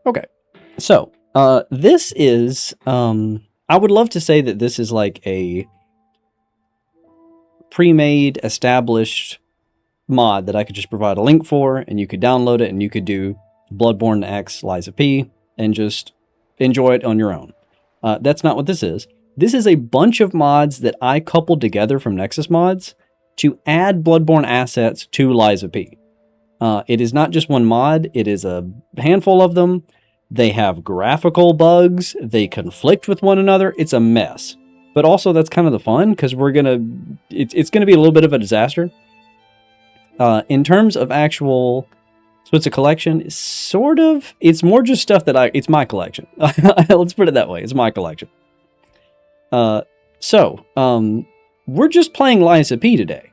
Okay, so this is I would love to say that this is like a pre-made, established mod that I could just provide a link for, and you could download it, and you could do Bloodborne X Lies of P and just enjoy it on your own. That's not what this is. This is a bunch of mods that I coupled together from Nexus Mods to add Bloodborne assets to Lies of P. It is not just one mod, it is a handful of them. They have graphical bugs, they conflict with one another, it's a mess. But also that's kind of the fun, because it's gonna be a little bit of a disaster. In terms of actual, so it's a collection, sort of, it's more just stuff that it's my collection. Let's put it that way, it's my collection. We're just playing Lies of P today.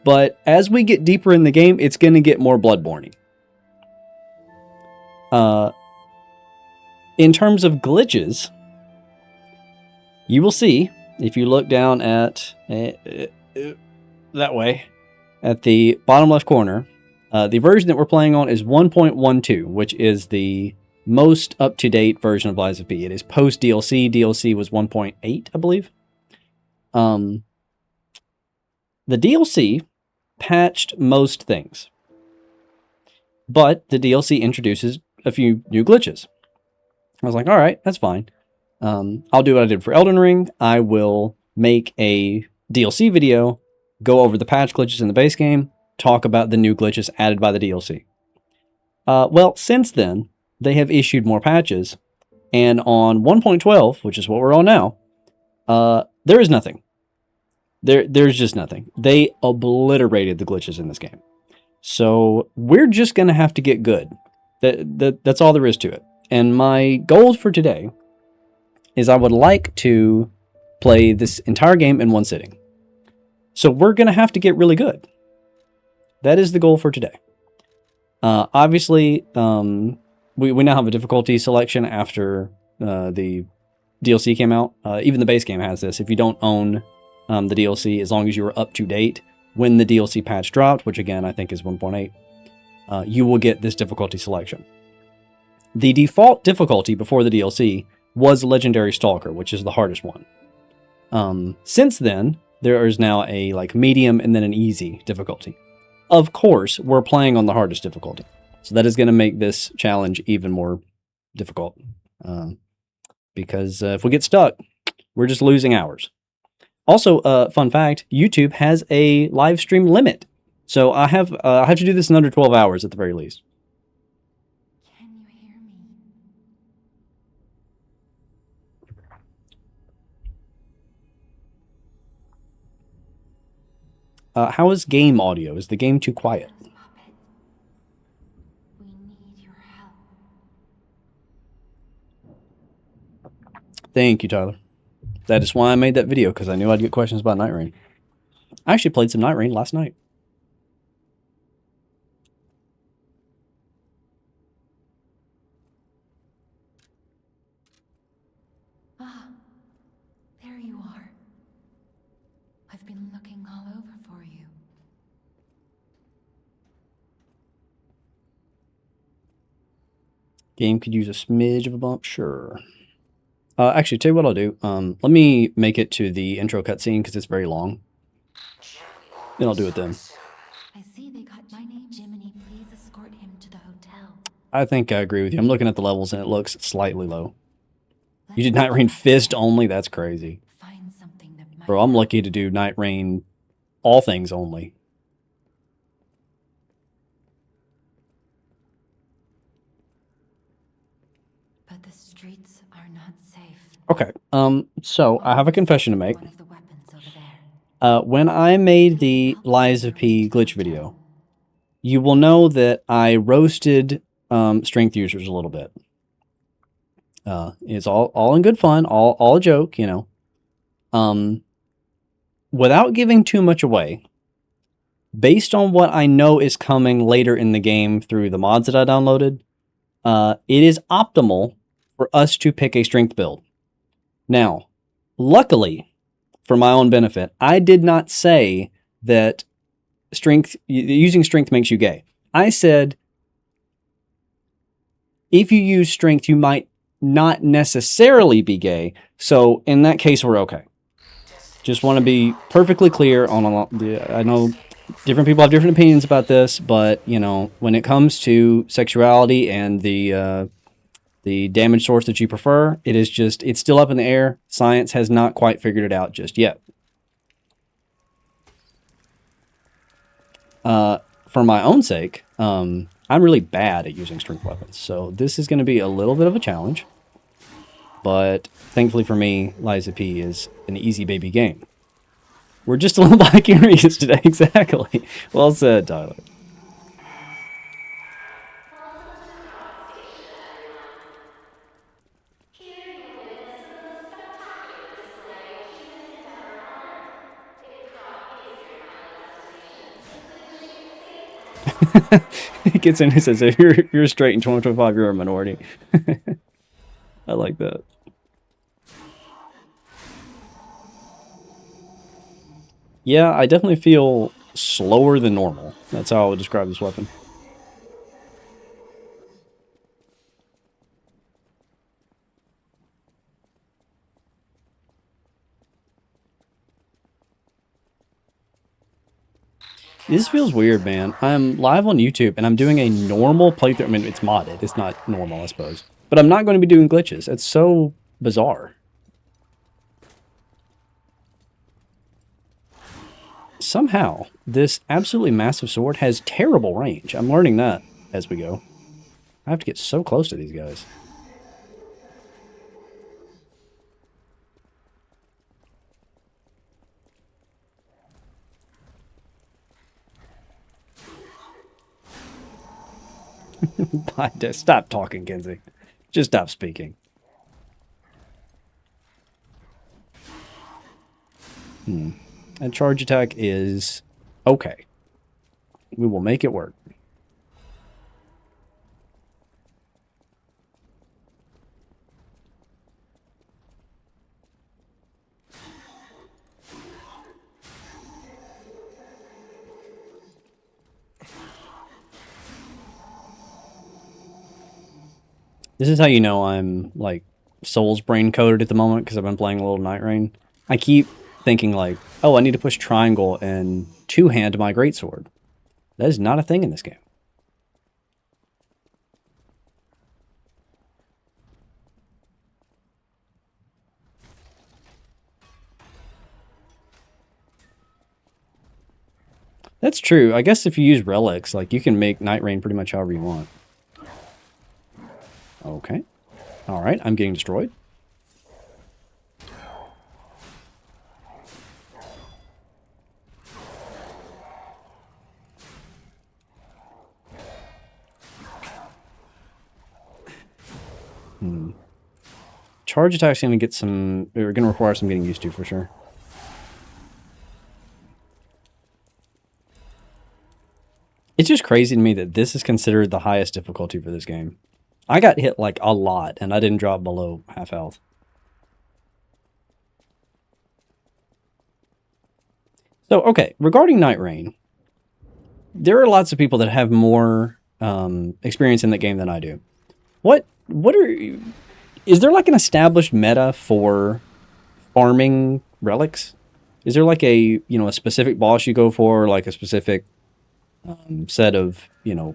But as we get deeper in the game, it's going to get more Bloodborne-y. In terms of glitches, you will see, if you look down at that way, at the bottom left corner, the version that we're playing on is 1.12, which is the most up-to-date version of Lies of P. It is post-DLC. DLC was 1.8, I believe. The DLC patched most things, but the DLC introduces a few new glitches. I was like, all right, that's fine. I'll do what I did for Elden Ring. I will make a DLC video, go over the patch glitches in the base game, talk about the new glitches added by the DLC. Well, since then, they have issued more patches, and on 1.12, which is what we're on now, there is nothing. There's just nothing. They obliterated the glitches in this game. So we're just going to have to get good. That's all there is to it. And my goal for today is I would like to play this entire game in one sitting. So we're going to have to get really good. That is the goal for today. Obviously, we now have a difficulty selection after the DLC came out. Even the base game has this. If you don't own the DLC, as long as you are up to date when the DLC patch dropped, which again I think is 1.8, you will get this difficulty selection. The default difficulty before the DLC was Legendary Stalker, which is the hardest one. Since then, there is now a medium and then an easy difficulty. Of course, we're playing on the hardest difficulty, so that is going to make this challenge even more difficult. Because if we get stuck, we're just losing hours. Also, fun fact, YouTube has a live stream limit. So I have to do this in under 12 hours at the very least. Can you hear me? How is game audio? Is the game too quiet? Puppet. We need your help. Thank you, Tyler. That is why I made that video, because I knew I'd get questions about Night Rain. I actually played some Night Rain last night. Ah, there you are. I've been looking all over for you. Game could use a smidge of a bump, sure. Actually, tell you what I'll do. Let me make it to the intro cutscene because it's very long. Then I'll do it then. I see they got my name, Jiminy. Please escort him to the hotel. I think I agree with you. I'm looking at the levels and it looks slightly low. You did Night Rain Fist only? That's crazy. Find something that might Bro, I'm lucky to do Night Rain all things only. But the streets are not safe. Okay, so I have a confession to make. One of the weapons over there. When I made the Lies of P glitch video, you will know that I roasted strength users a little bit. It's all in good fun, all a joke, you know. Without giving too much away, based on what I know is coming later in the game through the mods that I downloaded, it is optimal for us to pick a strength build. Now, luckily, for my own benefit, I did not say that using strength makes you gay. I said if you use strength, you might not necessarily be gay. So in that case, we're okay. Just want to be perfectly clear on I know different people have different opinions about this, but you know, when it comes to sexuality and the damage source that you prefer, it's still up in the air. Science has not quite figured it out just yet. For my own sake, I'm really bad at using strength weapons, so this is going to be a little bit of a challenge. But thankfully for me, Liza P is an easy baby game. We're just a little by curious today, exactly. Well said, Tyler. He gets in and says, if you're straight in 2025, you're a minority. I like that. Yeah, I definitely feel slower than normal. That's how I would describe this weapon. This feels weird, man. I'm live on YouTube and I'm doing a normal playthrough. I mean, it's modded. It's not normal, I suppose. But I'm not going to be doing glitches. It's so bizarre. Somehow, this absolutely massive sword has terrible range. I'm learning that as we go. I have to get so close to these guys. Stop talking, Kenzie. Just stop speaking. And charge attack is okay. We will make it work. This is how you know I'm, like, Souls brain coded at the moment, because I've been playing a little Night Rain. I keep thinking, like, oh, I need to push triangle and two-hand my greatsword. That is not a thing in this game. That's true. I guess if you use relics, like, you can make Night Rain pretty much however you want. Okay. Alright, I'm getting destroyed. Charge attack's going to get some... We're going to require some getting used to, for sure. It's just crazy to me that this is considered the highest difficulty for this game. I got hit, like, a lot, and I didn't drop below half health. So, okay, regarding Night Rain, there are lots of people that have more experience in that game than I do. Is there like an established meta for farming relics? Is there like a specific boss you go for, like a specific set of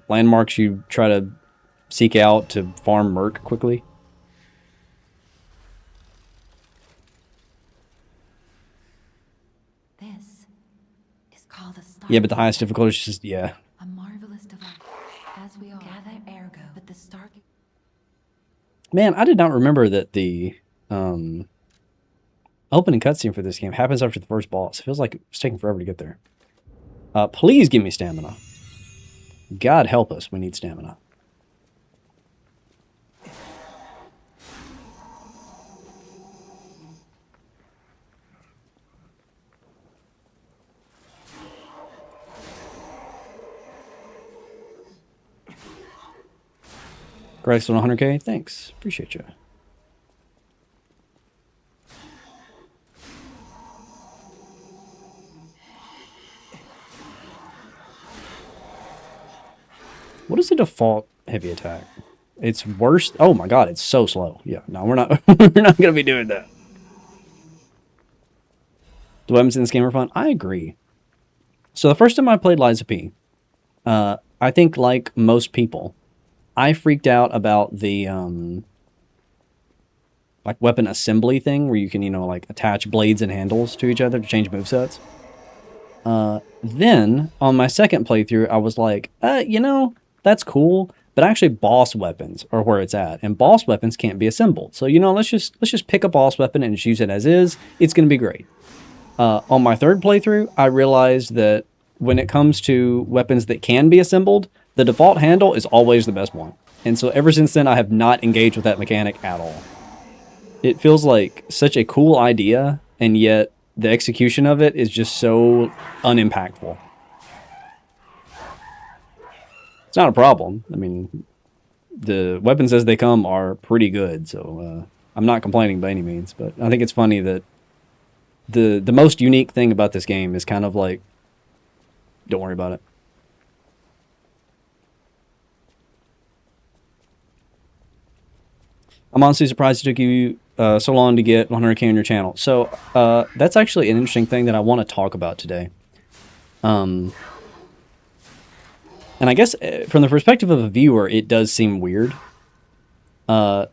landmarks you try to seek out to farm merc quickly? This is called a star. Yeah, but the highest difficulty is just A marvelous device. As we all gather ergo, but the star. Man, I did not remember that the opening cutscene for this game happens after the first boss. It feels like it's taking forever to get there. Please give me stamina. God help us, we need stamina. Grace on 100k? Thanks. Appreciate you. What is the default heavy attack? It's worse. Oh my god, it's so slow. Yeah, no, we're not we're not gonna be doing that. The weapons in this game are fun. I agree. So the first time I played Lies of P, I think like most people, I freaked out about the like weapon assembly thing where you can, like attach blades and handles to each other to change movesets. Then on my second playthrough, I was like, that's cool, but actually boss weapons are where it's at, and boss weapons can't be assembled. So let's just pick a boss weapon and just use it as is. It's gonna be great. On my third playthrough, I realized that when it comes to weapons that can be assembled, the default handle is always the best one. And so ever since then, I have not engaged with that mechanic at all. It feels like such a cool idea, and yet the execution of it is just so unimpactful. It's not a problem. I mean, the weapons as they come are pretty good, so I'm not complaining by any means. But I think it's funny that the most unique thing about this game is kind of like, don't worry about it. I'm honestly surprised it took you so long to get 100K on your channel. So that's actually an interesting thing that I want to talk about today. And I guess from the perspective of a viewer, it does seem weird. The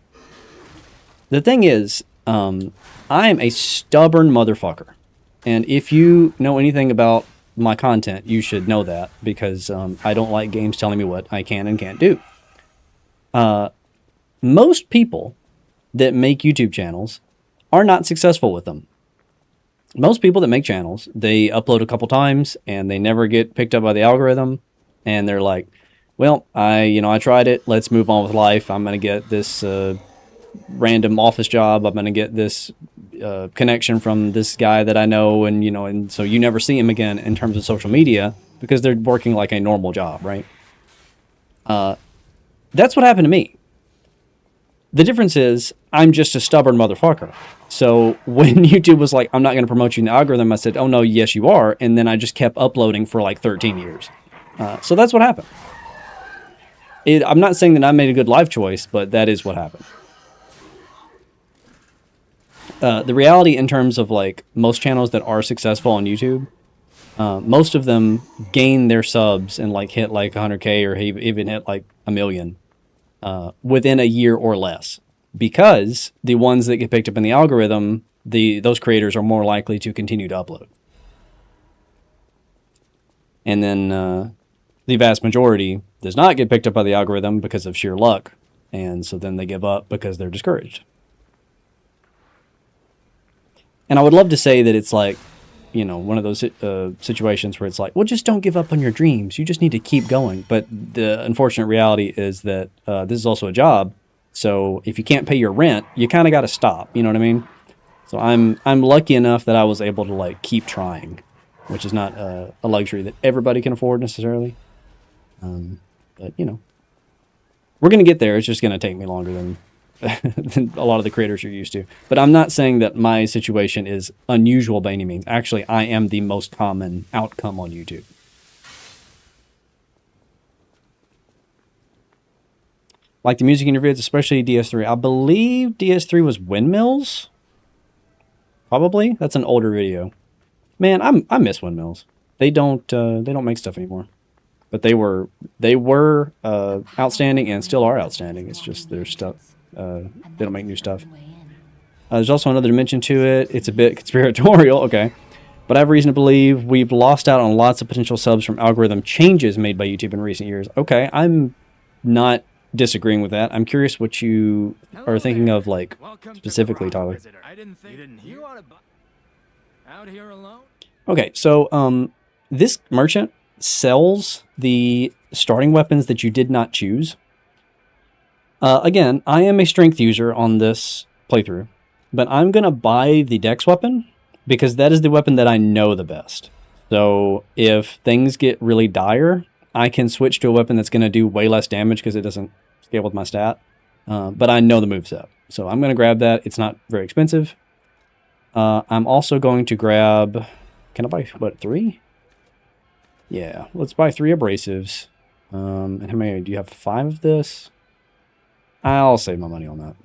thing is, I am a stubborn motherfucker. And if you know anything about my content, you should know that, because I don't like games telling me what I can and can't do. Most people that make YouTube channels are not successful with them. Most people that make channels, they upload a couple times and they never get picked up by the algorithm, and they're like, well, I tried it, let's move on with life. I'm going to get this random office job. I'm going to get this connection from this guy that I know, and so you never see him again in terms of social media because they're working like a normal job, right? That's what happened to me. The difference is I'm just a stubborn motherfucker. So when YouTube was like, I'm not going to promote you in the algorithm, I said, oh no, yes you are. And then I just kept uploading for like 13 years. So that's what happened. I'm not saying that I made a good life choice, but that is what happened. The reality in terms of like most channels that are successful on YouTube, most of them gain their subs and like hit like 100K or even hit like 1 million within a year or less, because the ones that get picked up in the algorithm, those creators are more likely to continue to upload. And then the vast majority does not get picked up by the algorithm because of sheer luck, and so then they give up because they're discouraged. And I would love to say that it's like, one of those situations where it's like, well, just don't give up on your dreams. You just need to keep going. But the unfortunate reality is that this is also a job. So if you can't pay your rent, you kind of got to stop. You know what I mean? So I'm lucky enough that I was able to like keep trying, which is not a luxury that everybody can afford necessarily. But we're going to get there. It's just going to take me longer than a lot of the creators you're used to. But I'm not saying that my situation is unusual by any means. Actually, I am the most common outcome on YouTube. Like the music interviews, especially DS3. I believe DS3 was Windmills. Probably. That's an older video. Man, I miss Windmills. They don't make stuff anymore. But they were outstanding and still are outstanding. It's just their stuff. They don't make new stuff. There's also another dimension to it. It's a bit conspiratorial, okay. But I have reason to believe we've lost out on lots of potential subs from algorithm changes made by YouTube in recent years. Okay, I'm not disagreeing with that. I'm curious what you are thinking of, like, specifically, Tyler. I didn't think you ought to out here alone. Okay, so this merchant sells the starting weapons that you did not choose. Again, I am a strength user on this playthrough, but I'm going to buy the dex weapon because that is the weapon that I know the best. So if things get really dire, I can switch to a weapon that's going to do way less damage because it doesn't scale with my stat. But I know the moveset. So I'm going to grab that. It's not very expensive. I'm also going to grab... Can I buy, what, 3? Yeah, let's buy 3 abrasives. And how many? Do you have 5 of this? I'll save my money on that.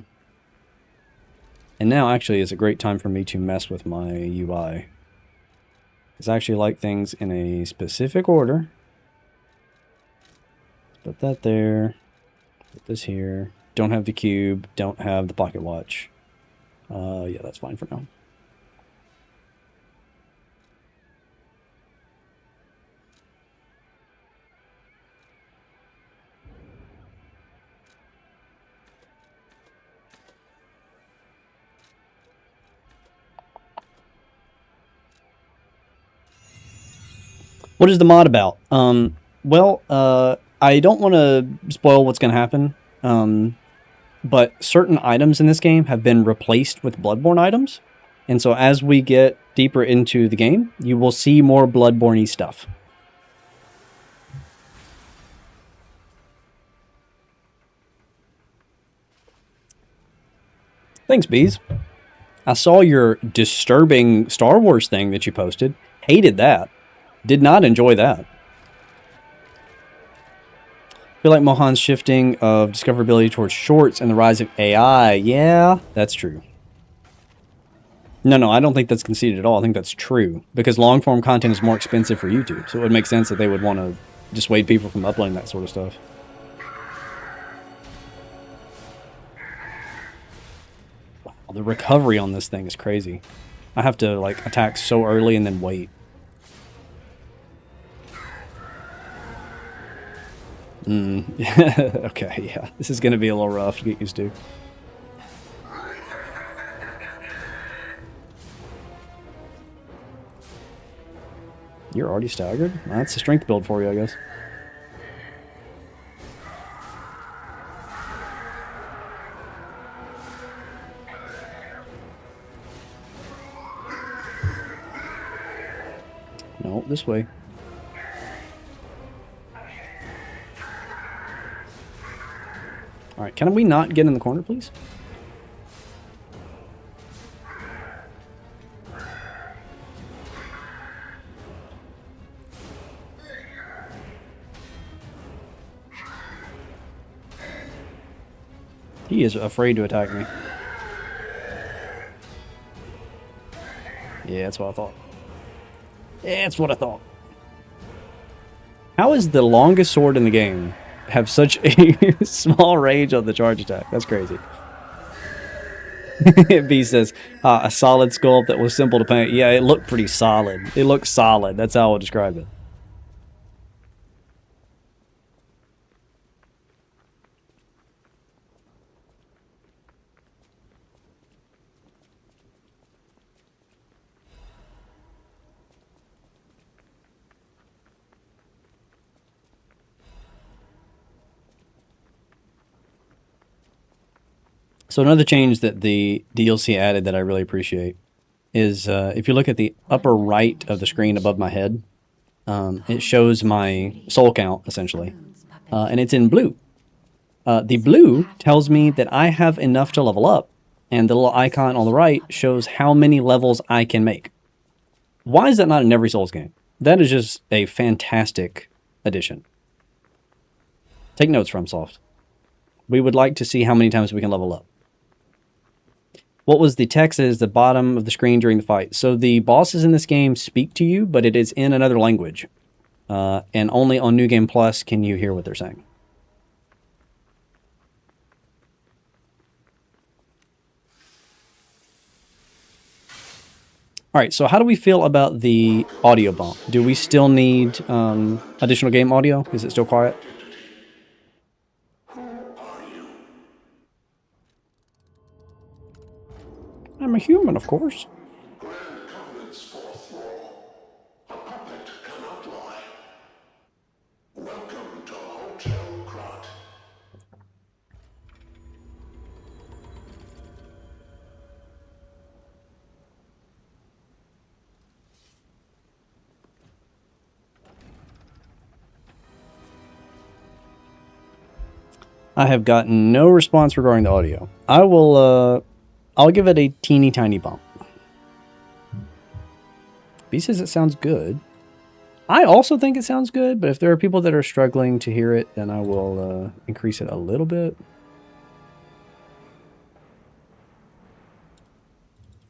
And now actually is a great time for me to mess with my UI. Because I actually like things in a specific order. Put that there. Put this here. Don't have the cube. Don't have the pocket watch. Yeah, that's fine for now. What is the mod about? Well, I don't want to spoil what's going to happen, but certain items in this game have been replaced with Bloodborne items. And so as we get deeper into the game, you will see more Bloodborne-y stuff. Thanks, Bees. I saw your disturbing Star Wars thing that you posted. Hated that. Did not enjoy that. I feel like Mohan's shifting of discoverability towards shorts and the rise of AI. Yeah, that's true. No, I don't think that's conceited at all. I think that's true. Because long-form content is more expensive for YouTube. So it would make sense that they would want to dissuade people from uploading that sort of stuff. Wow, the recovery on this thing is crazy. I have to, like, attack so early and then wait. Okay, yeah. This is going to be a little rough to get used to. You're already staggered? Well, that's a strength build for you, I guess. No, this way. Alright, can we not get in the corner, please? He is afraid to attack me. Yeah, that's what I thought. Yeah, that's what I thought. How is the longest sword in the game have such a small range on the charge attack? That's crazy. B says, a solid sculpt that was simple to paint. Yeah, it looked pretty solid. It looked solid. That's how I would describe it. So another change that the DLC added that I really appreciate is if you look at the upper right of the screen above my head, it shows my soul count, essentially, and it's in blue. The blue tells me that I have enough to level up, and the little icon on the right shows how many levels I can make. Why is that not in every Souls game? That is just a fantastic addition. Take notes, FromSoft. We would like to see how many times we can level up. What was the text is the bottom of the screen during the fight. So the bosses in this game speak to you, but it is in another language. And only on New Game Plus can you hear what they're saying. All right, so how do we feel about the audio bump? Do we still need additional game audio? Is it still quiet? I'm a human, of course. I have gotten no response regarding the audio. I will, I'll give it a teeny tiny bump. B says it sounds good. I also think it sounds good, but if there are people that are struggling to hear it, then I will increase it a little bit.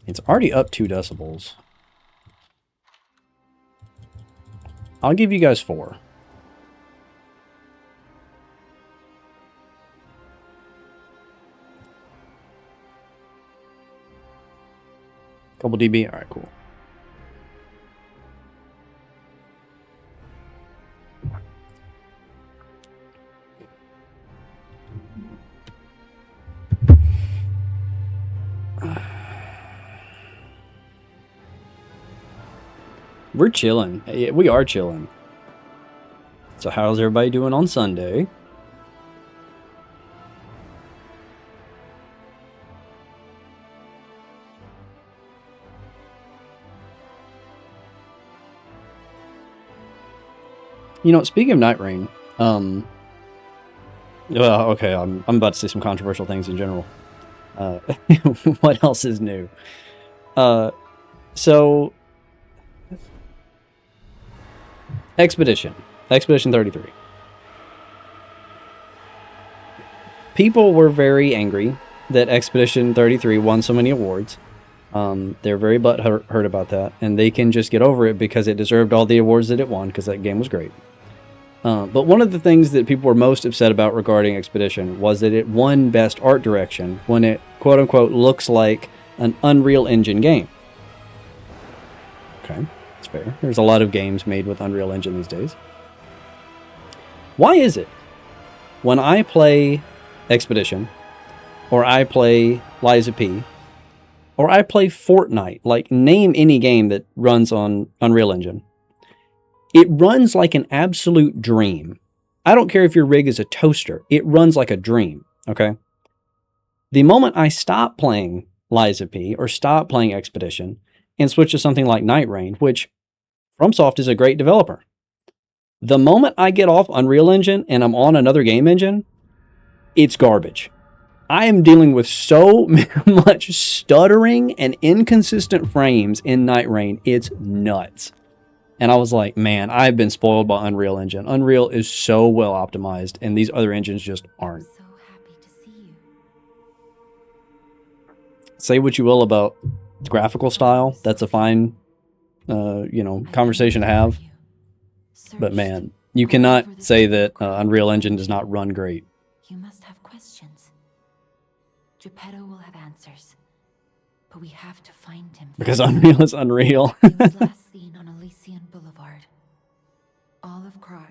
It's already up 2 decibels. I'll give you guys 4. Couple dB? Alright, cool. We're chilling. We are chilling. So how's everybody doing on Sunday? You know, speaking of Night Rain, well, okay, I'm about to say some controversial things in general. What else is new? So Expedition 33. People were very angry that Expedition 33 won so many awards. They're very butthurt about that, and they can just get over it because it deserved all the awards that it won because that game was great. But one of the things that people were most upset about regarding Expedition was that it won Best Art Direction when it, quote-unquote, looks like an Unreal Engine game. Okay, that's fair. There's a lot of games made with Unreal Engine these days. Why is it when I play Expedition, or I play Lies of P, or I play Fortnite, like name any game that runs on Unreal Engine, it runs like an absolute dream. I don't care if your rig is a toaster. It runs like a dream, okay? The moment I stop playing Lies of P or stop playing Expedition and switch to something like Night Rain, which FromSoft is a great developer, the moment I get off Unreal Engine and I'm on another game engine, it's garbage. I am dealing with so much stuttering and inconsistent frames in Night Rain. It's nuts. And I was like, man, I've been spoiled by Unreal Engine. Unreal is so well optimized, and these other engines just aren't. So happy to see you. Say what you will about the graphical style. That's a fine, conversation to have. But man, you cannot say that Unreal Engine does not run great. You must have questions. Geppetto will have answers, but we have to find him. Because Unreal is Unreal. He was last seen on Elysian Boulevard. Olive Crot.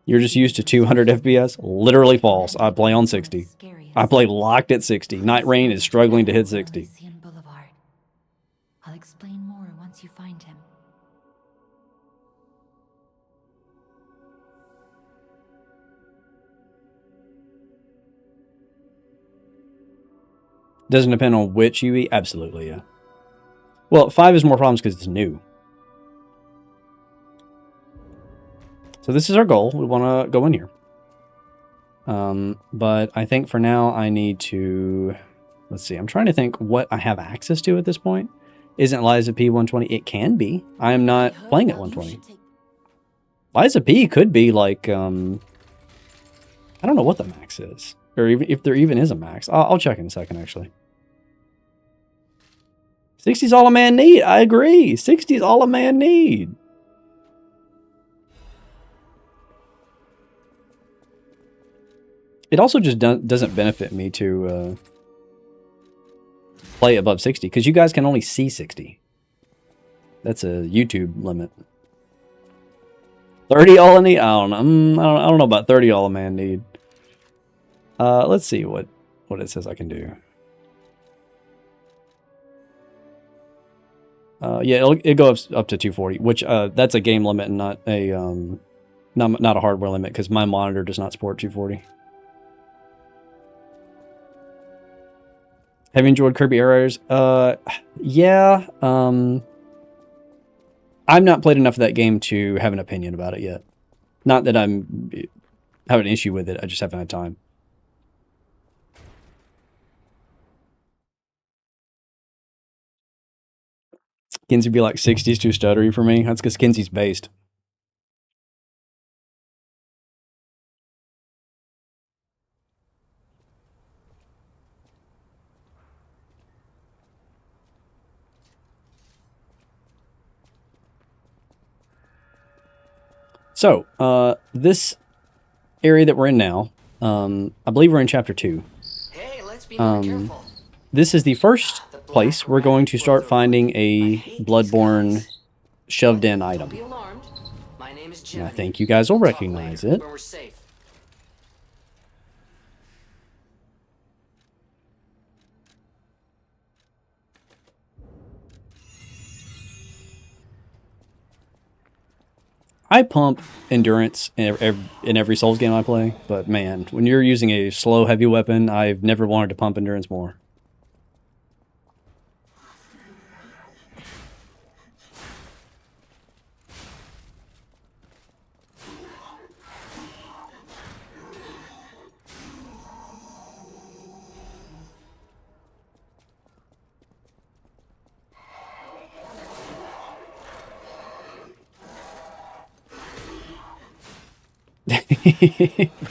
You're just used to 200 FPS? Literally false. I play on 60. I play locked at 60. Night Rain is struggling to hit 60. Elysian Boulevard. I'll explain more once you find him. Doesn't depend on which UE? Absolutely, yeah. Well, 5 is more problems because it's new. So this is our goal. We want to go in here. But I think for now I need to... Let's see. I'm trying to think what I have access to at this point. Isn't Lies of P 120? It can be. I am not playing at 120. Lies of P could be like... I don't know what the max is. Or even if there even is a max. I'll check in a second, actually. 60's all a man need. I agree. 60's all a man need. It also just doesn't benefit me to play above 60 because you guys can only see 60. That's a YouTube limit. 30 all I need. I don't know. I don't know about 30 all a man need. Let's see what it says I can do. Yeah, it'll go up to 240, which that's a game limit and not a not a hardware limit because my monitor does not support 240. Have you enjoyed Kirby Air Raiders? Yeah. I've not played enough of that game to have an opinion about it yet. Not that I'm have an issue with it. I just haven't had time. Kinsey be like 60's too stuttery for me. That's because Kinsey's based. So, this area that we're in now, I believe we're in chapter 2. Hey, let's be more Um, careful. This is the first The black place we're going to rabbit start or the finding root. I a hate these Bloodborne guys. shoved in Don't item. be alarmed. My name is And I Jiminy. think you guys will We'll talk recognize later, it. when we're safe. I pump endurance in every Souls game I play, but man, when you're using a slow heavy weapon, I've never wanted to pump endurance more.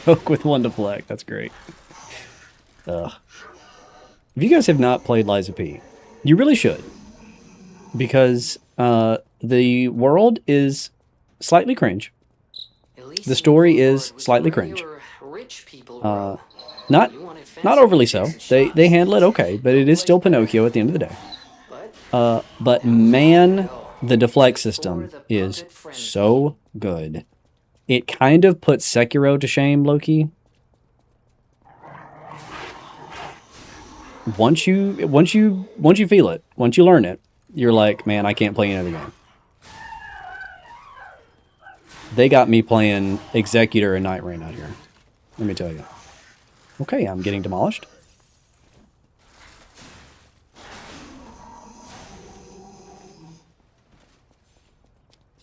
Broke with one deflect. That's great. Ugh. If you guys have not played Lies of P, you really should. Because the world is slightly cringe. At least The in story Bloodborne is was slightly where cringe. your rich people Uh, grow. not You wanted fancy not overly milkshakes so. and They shops. handle it okay, but it No is still place better. Pinocchio at the end of the day. But Now we man, go. the deflect Before system the is puppet frenzy. so good. It kind of puts Sekiro to shame, Loki. Once you feel it, once you learn it, you're like, man, I can't play another game. They got me playing Executor and Night Rain out here. Let me tell you. Okay, I'm getting demolished.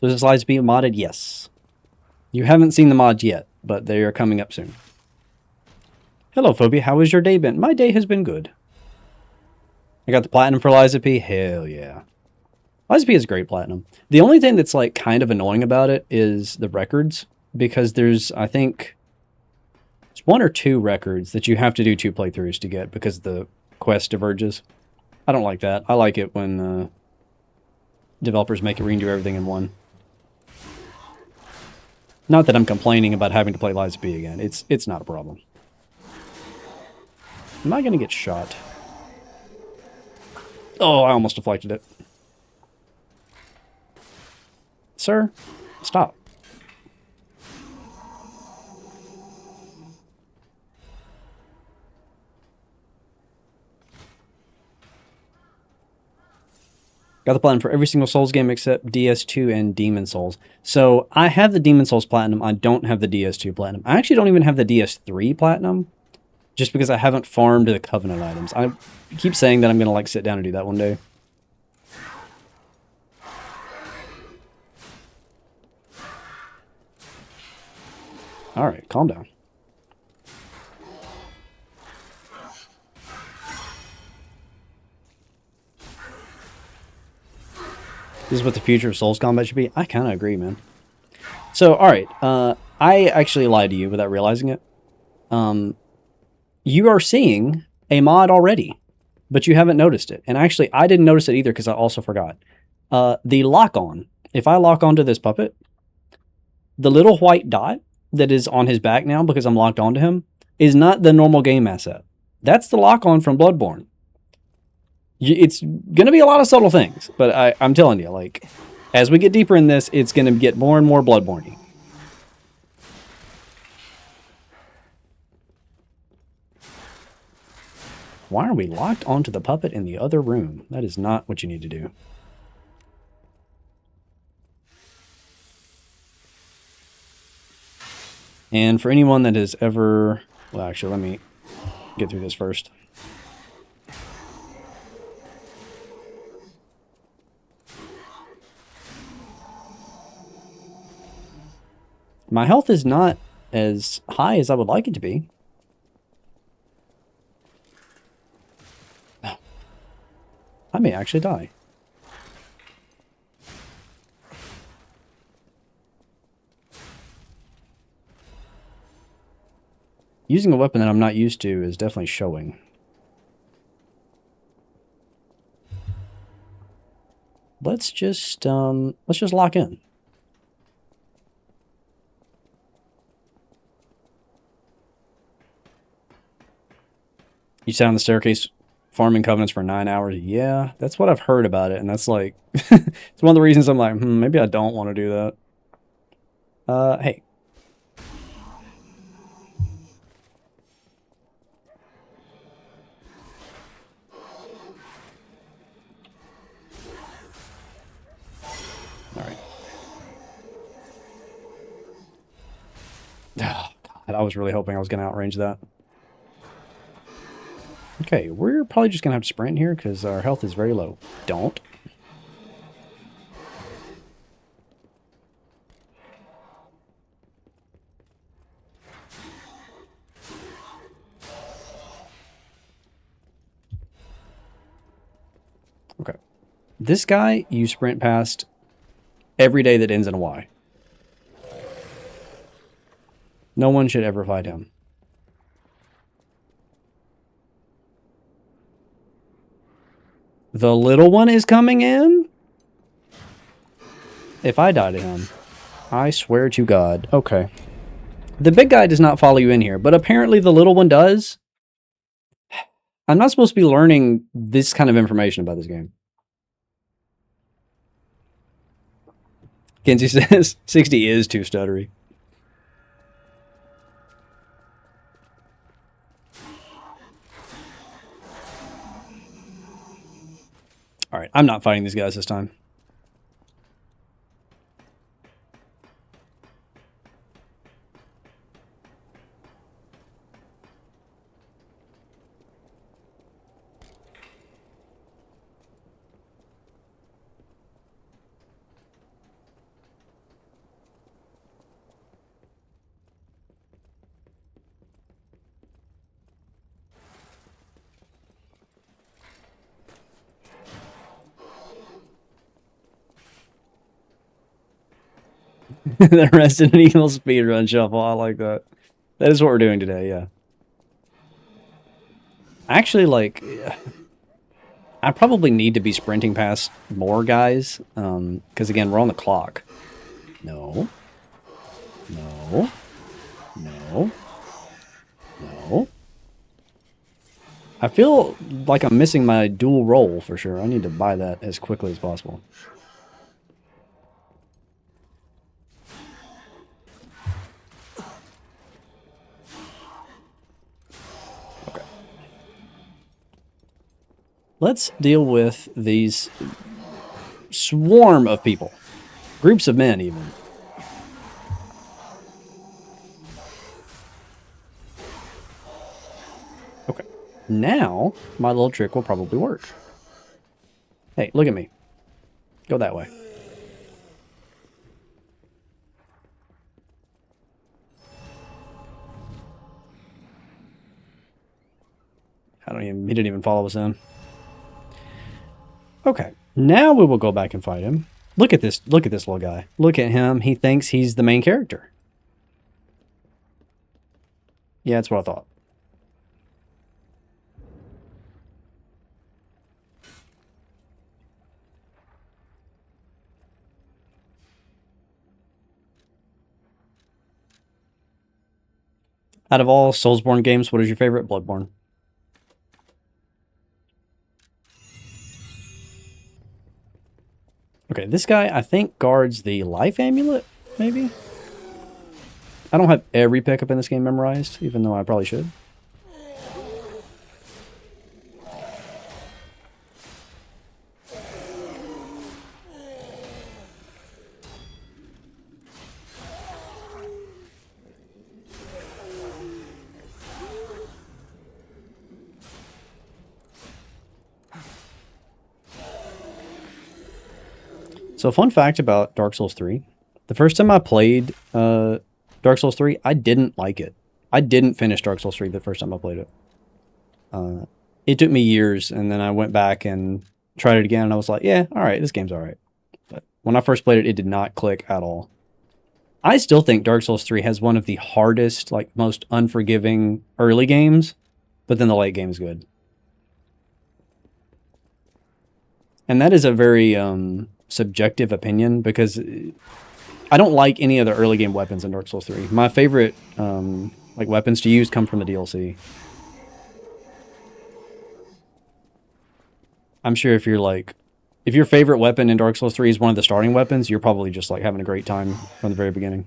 So this Lies being modded? Yes. You haven't seen the mods yet, but they are coming up soon. Hello, Phobia. How has your day been? My day has been good. I got the platinum for Lies of P. Hell yeah. Lies of P is great platinum. The only thing that's like kind of annoying about it is the records, because there's, I think, it's 1 or 2 records that you have to do 2 playthroughs to get because the quest diverges. I don't like that. I like it when developers make it redo everything in one. Not that I'm complaining about having to play Lies of P again. It's not a problem. Am I going to get shot? Oh, I almost deflected it. Sir, stop. Got the platinum for every single Souls game except DS2 and Demon Souls. So I have the Demon Souls platinum. I don't have the DS2 platinum. I actually don't even have the DS3 platinum, just because I haven't farmed the Covenant items. I keep saying that I'm going to like sit down and do that one day. All right, calm down. This is what the future of Souls combat should be. I kind of agree, man. So, all right. I actually lied to you without realizing it. You are seeing a mod already, but you haven't noticed it. And actually, I didn't notice it either because I also forgot. The lock-on. If I lock onto this puppet, the little white dot that is on his back now because I'm locked onto him is not the normal game asset. That's the lock-on from Bloodborne. It's going to be a lot of subtle things, but I'm telling you, like, as we get deeper in this, it's going to get more and more Bloodborne-y. Why are we locked onto the puppet in the other room? That is not what you need to do. And for anyone that has ever... Well, actually, let me get through this first. My health is not as high as I would like it to be. I may actually die. Using a weapon that I'm not used to is definitely showing. Let's just lock in. You sat on the staircase farming covenants for 9 hours. Yeah, that's what I've heard about it, and that's like it's one of the reasons I'm like, maybe I don't want to do that. Hey. All right. Oh, God, I was really hoping I was going to outrange that. Okay, we're probably just going to have to sprint here because our health is very low. Don't. Okay. This guy, you sprint past every day that ends in a Y. No one should ever fight him. The little one is coming in? If I die to him, I swear to God. Okay. The big guy does not follow you in here, but apparently the little one does. I'm not supposed to be learning this kind of information about this game. Kenzie says 60 is too stuttery. All right, I'm not fighting these guys this time. The Resident Evil speedrun shuffle. I like that. That is what we're doing today, yeah. Actually, like, I probably need to be sprinting past more guys. Because, again, we're on the clock. No. No. No. No. I feel like I'm missing my dual role for sure. I need to buy that as quickly as possible. Okay. Let's deal with these swarm of people. Groups of men, even. Okay. Now, my little trick will probably work. Hey, look at me. Go that way. He didn't even follow us in. Okay. Now we will go back and fight him. Look at this little guy. Look at him. He thinks he's the main character. Yeah, that's what I thought. Out of all Soulsborne games, what is your favorite? Bloodborne. Okay, this guy, I think, guards the life amulet, maybe? I don't have every pickup in this game memorized, even though I probably should. So fun fact about Dark Souls 3. The first time I played Dark Souls 3, I didn't like it. I didn't finish Dark Souls 3 the first time I played it. It took me years, and then I went back and tried it again, and I was like, yeah, alright, this game's alright. But when I first played it, it did not click at all. I still think Dark Souls 3 has one of the hardest, like, most unforgiving early games, but then the late game is good. And that is a very subjective opinion, because I don't like any of the early game weapons in Dark Souls 3. My favorite like weapons to use come from the DLC. I'm sure if you're like, if your favorite weapon in Dark Souls 3 is one of the starting weapons, you're probably just like having a great time from the very beginning.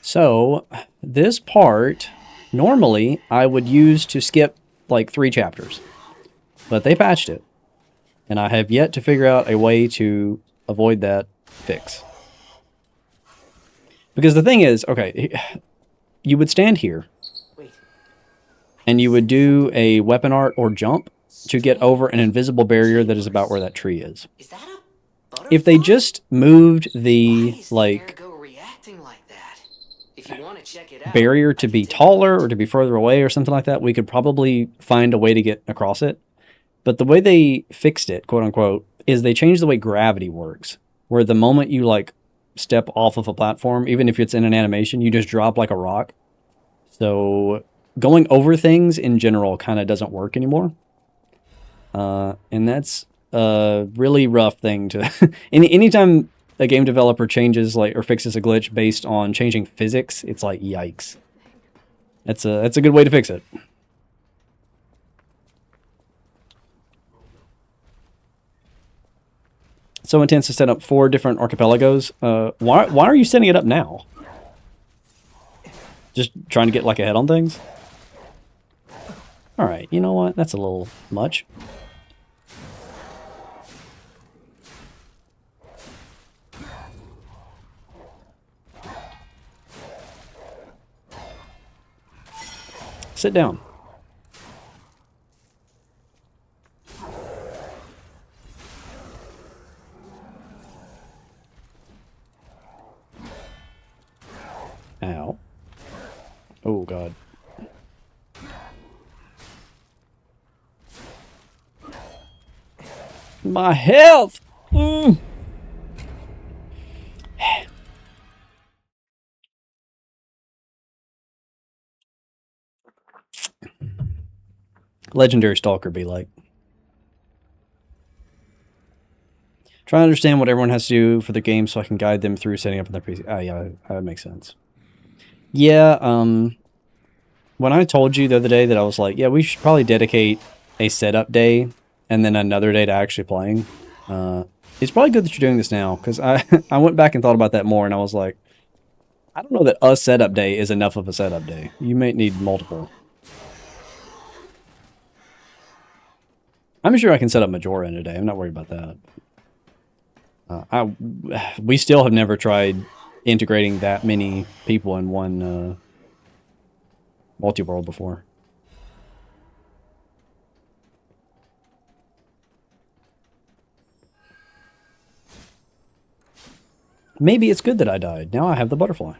So, this part, normally, I would use to skip like 3 chapters. But they patched it. And I have yet to figure out a way to avoid that fix. Because the thing is, okay, you would stand here. Wait. And you would do a weapon art or jump to get over an invisible barrier that is about where that tree is. Is that a butterfly? If they just moved Why the, is the like, Ergo reacting like that? If you want to check it out, barrier I to can be take a taller look. or to be further away or something like that, we could probably find a way to get across it. But the way they fixed it, quote unquote, is they changed the way gravity works. Where the moment you like step off of a platform, even if it's in an animation, you just drop like a rock. So going over things in general kind of doesn't work anymore. And that's a really rough thing to... Anytime a game developer changes like or fixes a glitch based on changing physics, it's like, yikes. That's a good way to fix it. So intends to set up 4 different archipelagos. Why are you setting it up now? Just trying to get like ahead on things? Alright, you know what? That's a little much. Sit down. Ow. Oh, God. My health! Mm. Legendary Stalker be like. Try to understand what everyone has to do for the game so I can guide them through setting up on their PC. Oh, yeah, that makes sense. Yeah, when I told you the other day that I was like, yeah, we should probably dedicate a setup day and then another day to actually playing, it's probably good that you're doing this now, because I, I went back and thought about that more, and I was like, I don't know that a setup day is enough of a setup day. You may need multiple. I'm sure I can set up Majora in a day. I'm not worried about that. We still have never tried integrating that many people in one multi-world before. Maybe it's good that I died. Now I have the butterfly.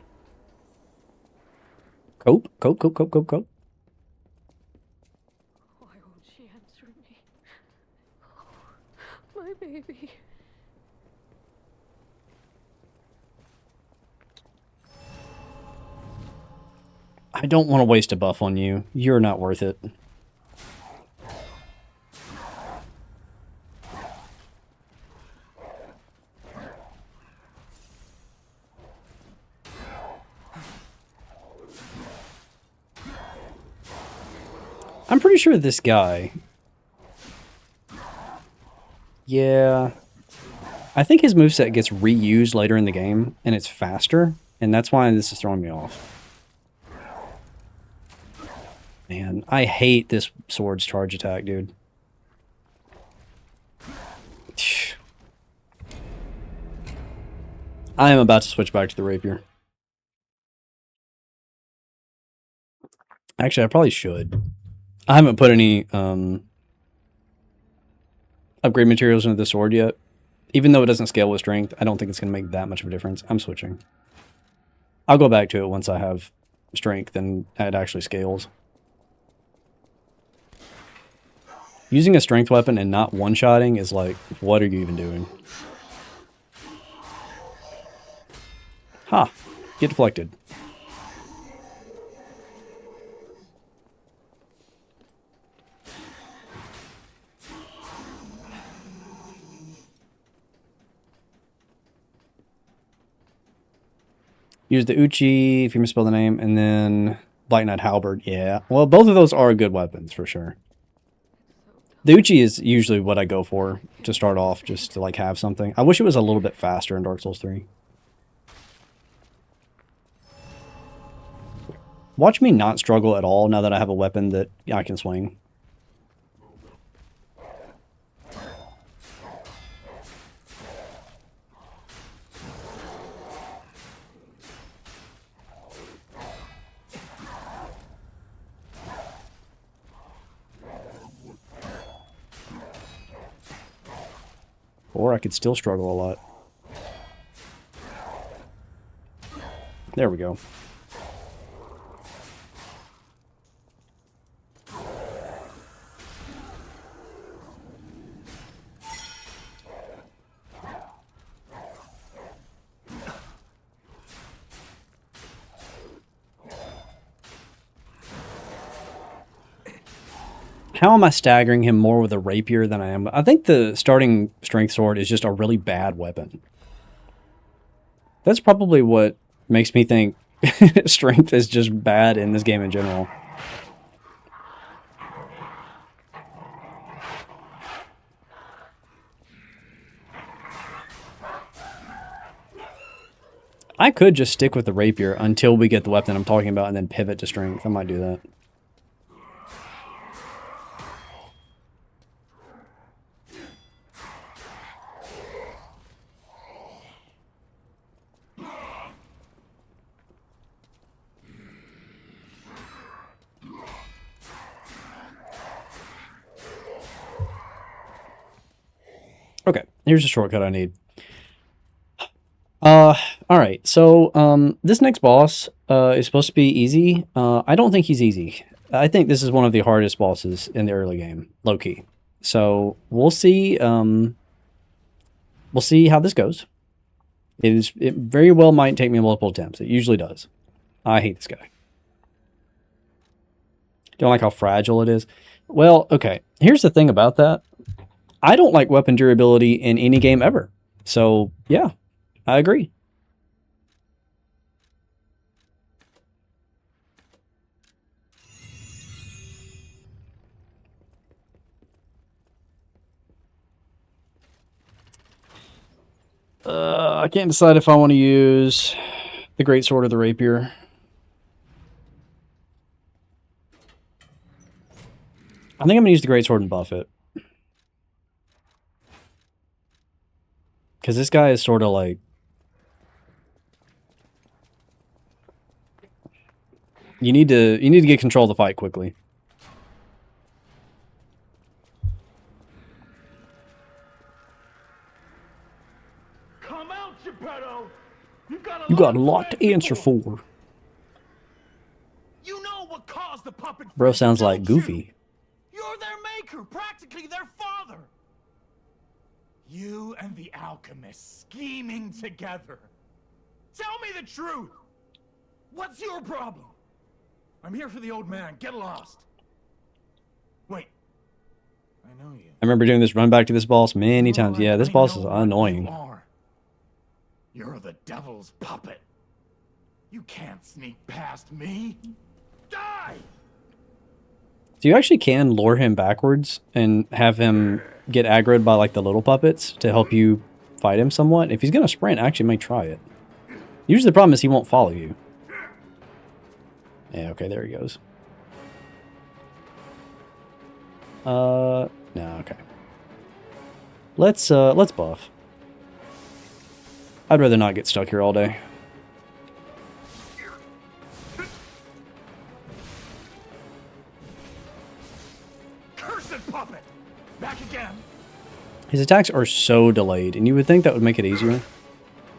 Cope, cope, cope, cope, cope, cope. Why won't she answer me? Oh, my baby. I don't want to waste a buff on you. You're not worth it. I'm pretty sure this guy... Yeah... I think his moveset gets reused later in the game, and it's faster, and that's why this is throwing me off. Man, I hate this sword's charge attack, dude. I am about to switch back to the rapier. Actually, I probably should. I haven't put any upgrade materials into the sword yet. Even though it doesn't scale with strength, I don't think it's going to make that much of a difference. I'm switching. I'll go back to it once I have strength and it actually scales. Using a strength weapon and not one-shotting is like, what are you even doing? Ha! Get deflected. Use the Uchi, if you misspell the name, and then Black Knight Halberd. Yeah. Well, both of those are good weapons for sure. The Uchi is usually what I go for to start off, just to like have something. I wish it was a little bit faster in Dark Souls 3. Watch me not struggle at all now that I have a weapon that I can swing. Or I could still struggle a lot. There we go. How am I staggering him more with a rapier than I am? I think the starting strength sword is just a really bad weapon. That's probably what makes me think strength is just bad in this game in general. I could just stick with the rapier until we get the weapon I'm talking about and then pivot to strength. I might do that. Okay, here's a shortcut I need. Alright, so, this next boss, is supposed to be easy. I don't think he's easy. I think this is one of the hardest bosses in the early game, low-key. So, we'll see how this goes. It very well might take me multiple attempts. It usually does. I hate this guy. Don't like how fragile it is. Well, okay, here's the thing about that. I don't like weapon durability in any game ever. So, yeah, I agree. I can't decide if I want to use the greatsword or the rapier. I think I'm going to use the greatsword and buff it. Because this guy is sort of like... You need to get control of the fight quickly. Come out, Geppetto! You got a lot to answer for. You know what caused the puppet. Bro sounds like don't you? Goofy. You're their maker, practically their father. You and the alchemist scheming together. Tell me the truth. What's your problem? I'm here for the old man. Get lost. Wait. I know you. I remember doing this run back to this boss many times. Yeah, this boss is annoying. You are. You're the devil's puppet. You can't sneak past me. Die! So you actually can lure him backwards and have him get aggroed by like the little puppets to help you fight him somewhat. If he's going to sprint, I actually might try it. Usually the problem is he won't follow you. Yeah, okay, there he goes. No, okay. Let's buff. I'd rather not get stuck here all day. Cursed puppet! Back again! His attacks are so delayed, and you would think that would make it easier.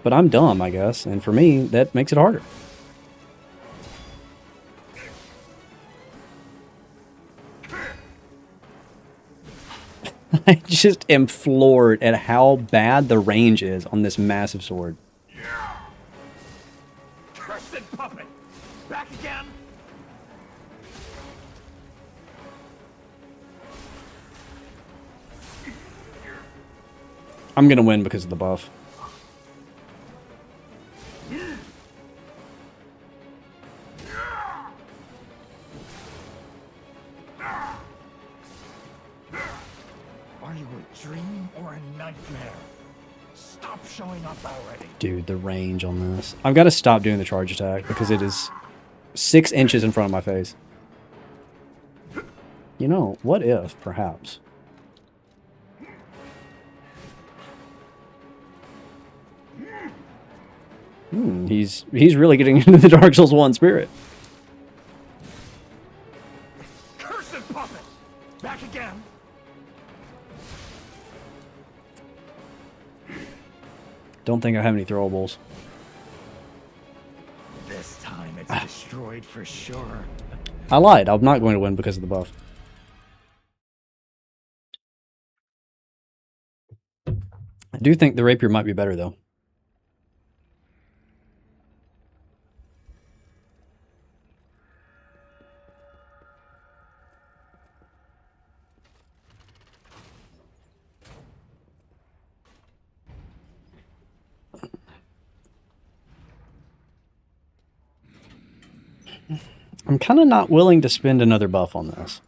But I'm dumb, I guess, and for me, that makes it harder. I just am floored at how bad the range is on this massive sword. Cursed puppet! Back again! I'm gonna win because of the buff. dream or a nightmare? Stop showing up already. Dude, the range on this. I've got to stop doing the charge attack because it is 6 inches in front of my face. You know, what if, perhaps... he's really getting into the Dark Souls 1 spirit. Cursed puppet! Back again! Don't think I have any throwables. This time it's destroyed for sure. I lied. I'm not going to win because of the buff. I do think the rapier might be better, though. I'm kind of not willing to spend another buff on this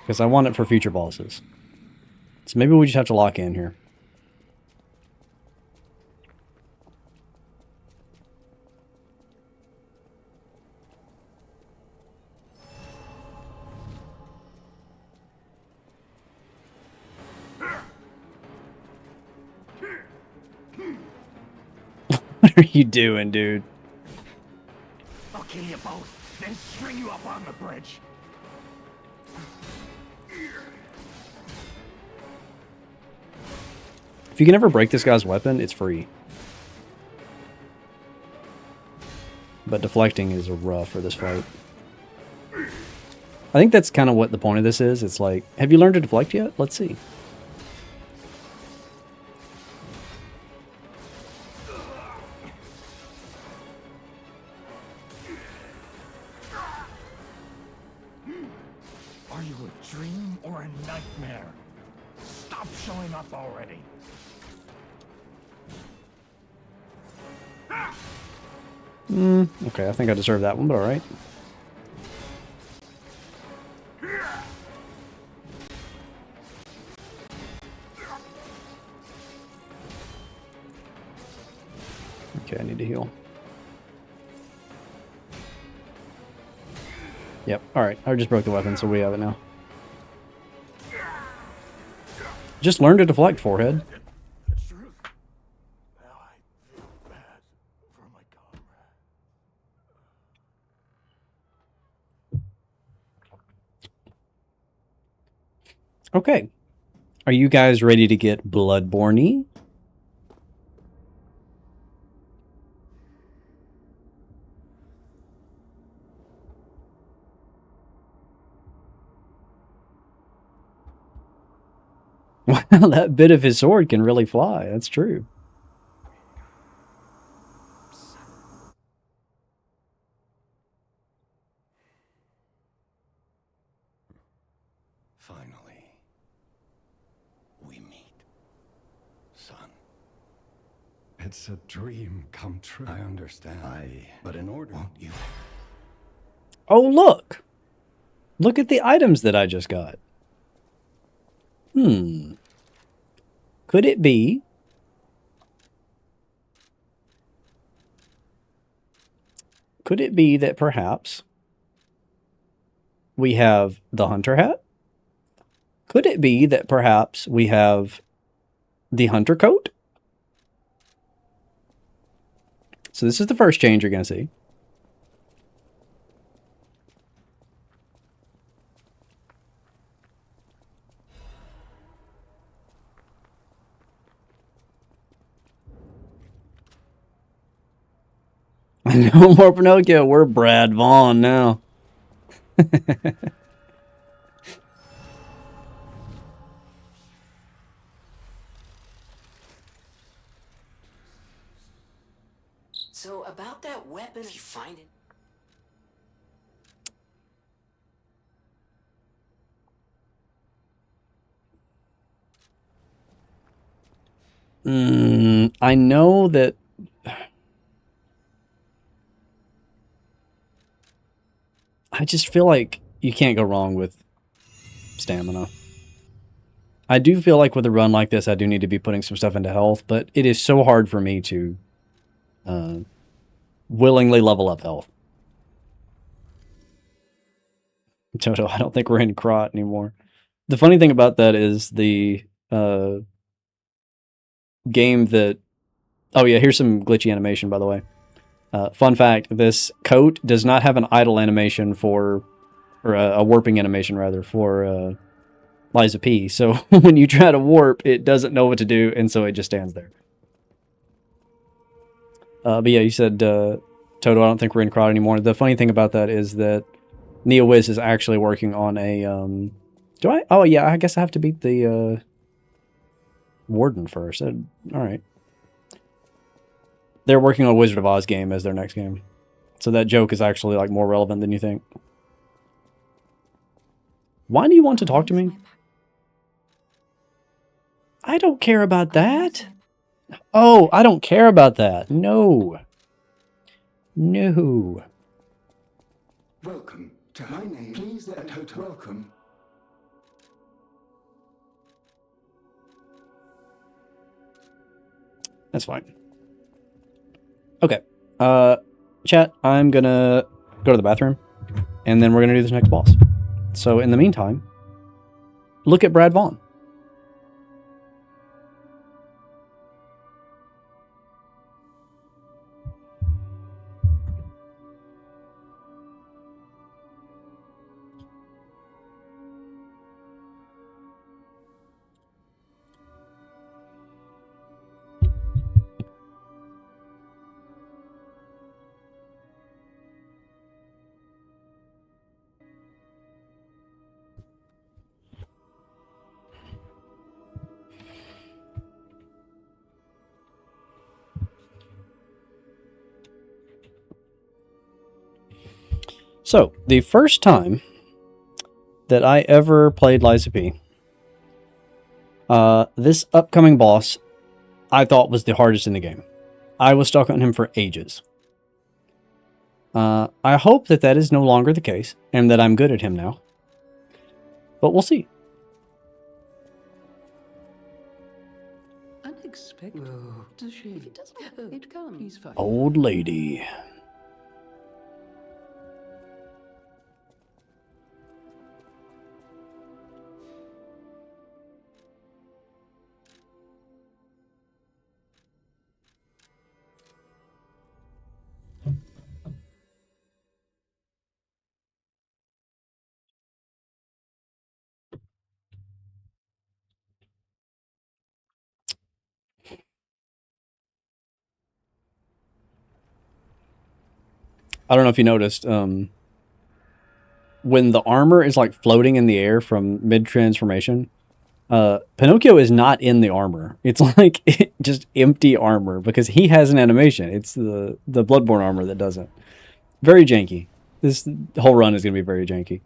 because I want it for future bosses. So maybe we just have to lock in here. What are you doing, dude? I'll kill you both, then string you up on the bridge. If you can ever break this guy's weapon, it's free. But deflecting is rough for this fight. I think that's kind of what the point of this is. It's like, have you learned to deflect yet? Let's see. Are you a dream or a nightmare? Stop showing up already. Okay, I think I deserve that one, but alright. Okay, I need to heal. Yep, alright. I just broke the weapon, so we have it now. Just learn to deflect, forehead. The truth. Now I feel bad for my comrade. Okay. Are you guys ready to get Bloodborne-y? Wow, that bit of his sword can really fly. That's true. Finally, we meet, son. It's a dream come true. I understand. But in order, won't you? Oh, look! Look at the items that I just got. Could it be... Could it be that perhaps we have the hunter hat? Could it be that perhaps we have the hunter coat? So this is the first change you're going to see. No more Pinocchio. We're Brad Vaughn now. So about that weapon, if you find it. I know that... I just feel like you can't go wrong with stamina. I do feel like with a run like this, I do need to be putting some stuff into health, but it is so hard for me to willingly level up health. Toto, I don't think we're in Krot anymore. The funny thing about that is the game that... Oh yeah, here's some glitchy animation, by the way. Fun fact, this coat does not have an idle animation for... Or a warping animation, rather, for Liza P. So when you try to warp, it doesn't know what to do, and so it just stands there. But yeah, you said, Toto, I don't think we're in Krot anymore. The funny thing about that is that NeoWiz is actually working on a... do I? Oh yeah, I guess I have to beat the Warden first. Alright. They're working on a Wizard of Oz game as their next game. So that joke is actually like more relevant than you think. Why do you want to talk to me? I don't care about that. Oh, I don't care about that. No. No. Welcome to my name. Please let Toto welcome. That's fine. Okay. Chat, I'm gonna go to the bathroom, and then we're gonna do this next boss. So in the meantime, look at Brad Vaughn. So, the first time that I ever played Liza P, this upcoming boss I thought was the hardest in the game. I was stuck on him for ages. I hope that that is no longer the case, and that I'm good at him now. But we'll see. Unexpected. If it doesn't, it comes. He's fine. Old lady. I don't know if you noticed, when the armor is like floating in the air from mid-transformation, Pinocchio is not in the armor. It's like just empty armor because he has an animation. It's the Bloodborne armor that doesn't. Very janky. This whole run is going to be very janky.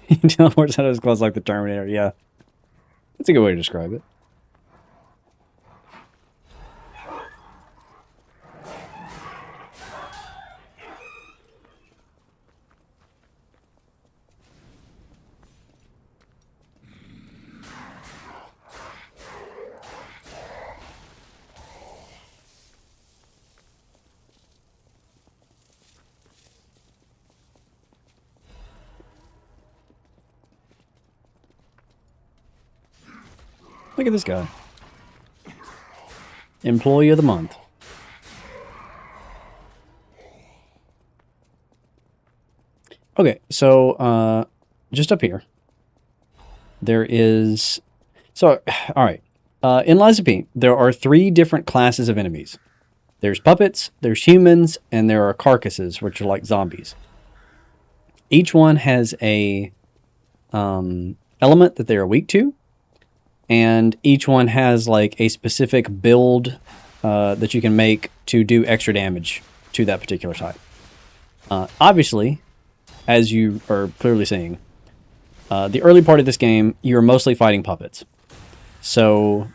He teleports out of his clothes like the Terminator, yeah. That's a good way to describe it. Look at this guy. Employee of the month. Okay, so just up here, there is... So, alright. In Liza P, there are 3 different classes of enemies. There's puppets, there's humans, and there are carcasses, which are like zombies. Each one has a element that they are weak to, and each one has like a specific build that you can make to do extra damage to that particular type. Obviously, as you are clearly seeing, the early part of this game, you're mostly fighting puppets. So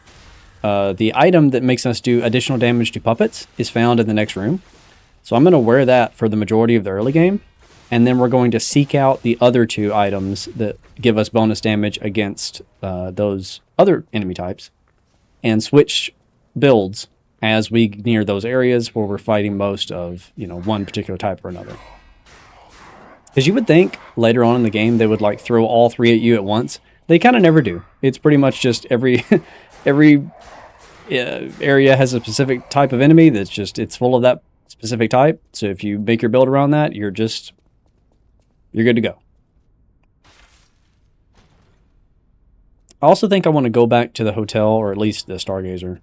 the item that makes us do additional damage to puppets is found in the next room. So I'm going to wear that for the majority of the early game. And then we're going to seek out the other two items that give us bonus damage against those other enemy types. And switch builds as we near those areas where we're fighting most of, one particular type or another. Because you would think later on in the game they would like throw all three at you at once. They kind of never do. It's pretty much just every area has a specific type of enemy that's it's full of that specific type. So if you make your build around that, you're good to go. I also think I want to go back to the hotel, or at least the Stargazer.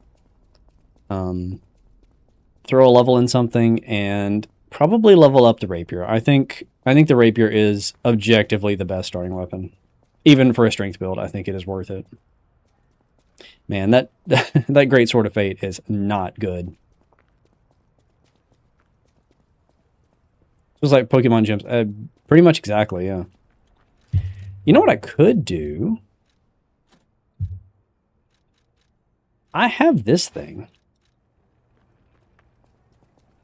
Throw a level in something and probably level up the rapier. I think the rapier is objectively the best starting weapon. Even for a strength build, I think it is worth it. Man, that Great Sword of Fate is not good. It was like Pokemon gems. Pretty much exactly, yeah. You know what I could do? I have this thing.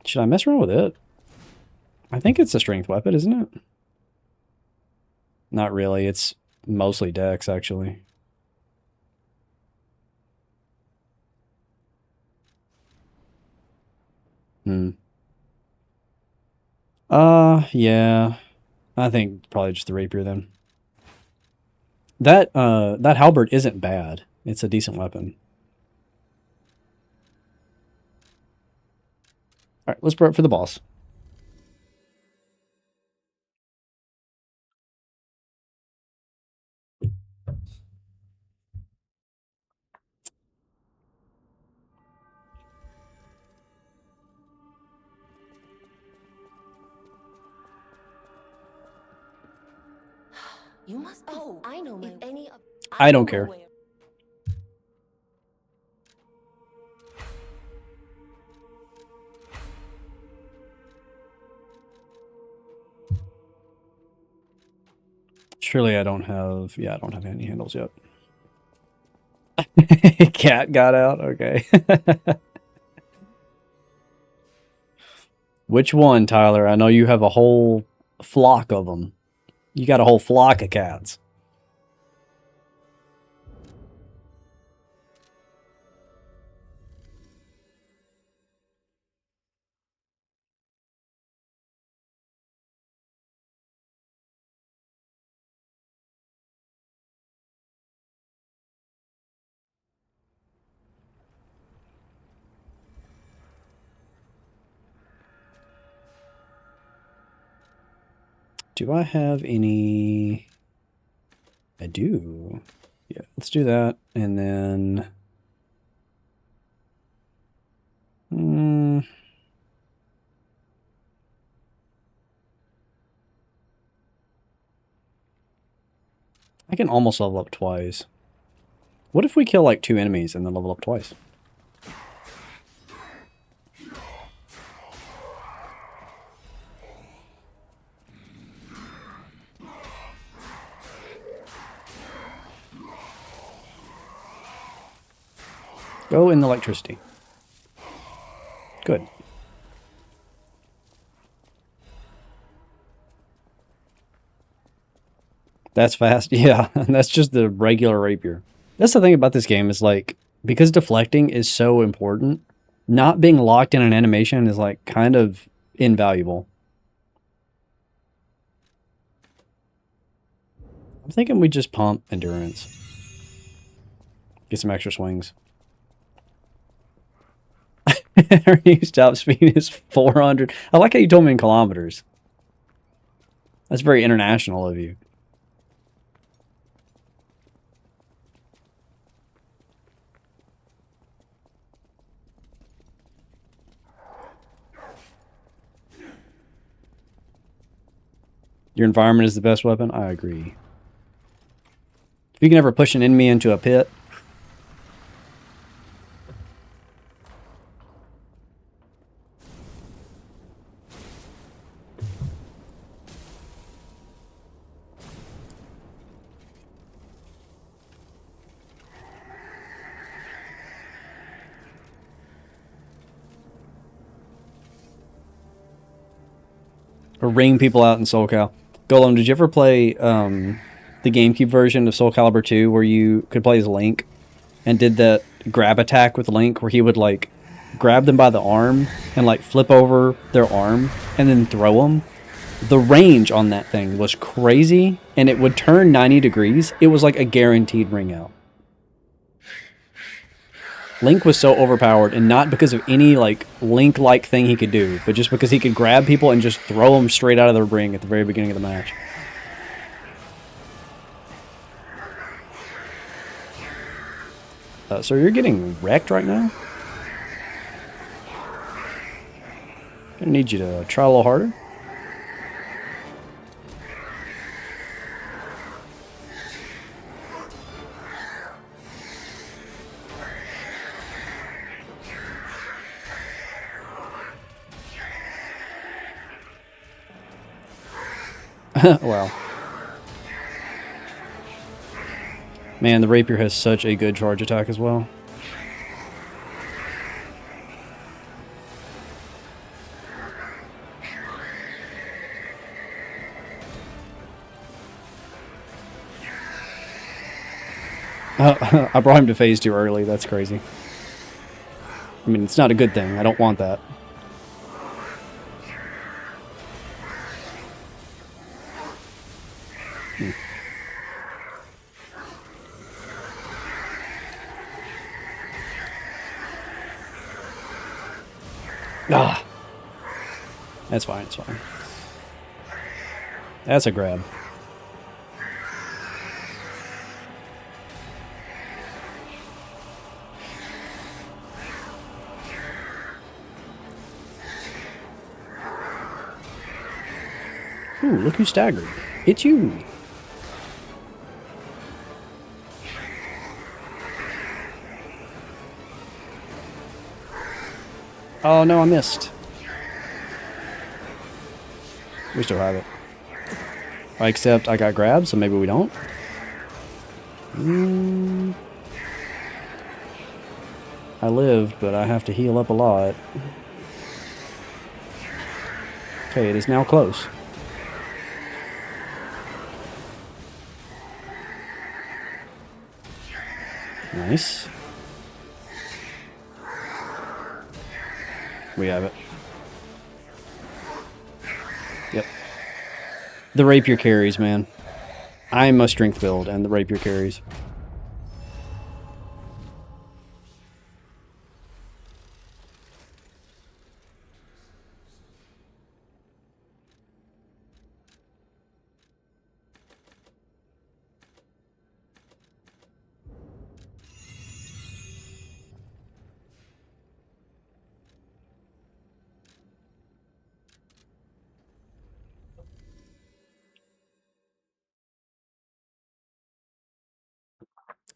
Should I mess around with it? I think it's a strength weapon, isn't it? Not really. It's mostly dex, actually. Yeah. I think probably just the rapier then. That halberd isn't bad. It's a decent weapon. Alright, let's prep for the boss. You must be. Oh, I know if any of. I don't care. Surely I don't have... Yeah, I don't have any handles yet. Cat got out? Okay. Which one, Tyler? I know you have a whole flock of them. You got a whole flock of cats. Do I have any... I do. Yeah, let's do that. And then... I can almost level up twice. What if we kill like 2 enemies and then level up twice? Go in the electricity. Good. That's fast. Yeah, that's just the regular rapier. That's the thing about this game is like, because deflecting is so important, not being locked in an animation is like kind of invaluable. I'm thinking we just pump endurance. Get some extra swings. Our new stop speed is 400. I like how you told me in kilometers. That's very international of you. Your environment is the best weapon? I agree. If you can ever push an enemy into a pit. or ring people out in Soul Cal. Golem, did you ever play the GameCube version of Soul Calibur 2 where you could play as Link and did that grab attack with Link where he would like grab them by the arm and like flip over their arm and then throw them? The range on that thing was crazy, and it would turn 90 degrees. It was like a guaranteed ring out. Link was so overpowered, and not because of any like Link-like thing he could do, but just because he could grab people and just throw them straight out of the ring at the very beginning of the match. So you're getting wrecked right now? Gonna need you to try a little harder. Wow. Man, the rapier has such a good charge attack as well. I brought him to phase 2 early. That's crazy. I mean, it's not a good thing. I don't want that. Ah, that's fine. It's fine. That's a grab. Ooh, look who staggered. It's you. Oh no, I missed. We still have it. Except I got grabbed, so maybe we don't. I lived, but I have to heal up a lot. Okay, it is now close. Nice. We have it. Yep. The rapier carries, man. I'm a strength build, and the rapier carries.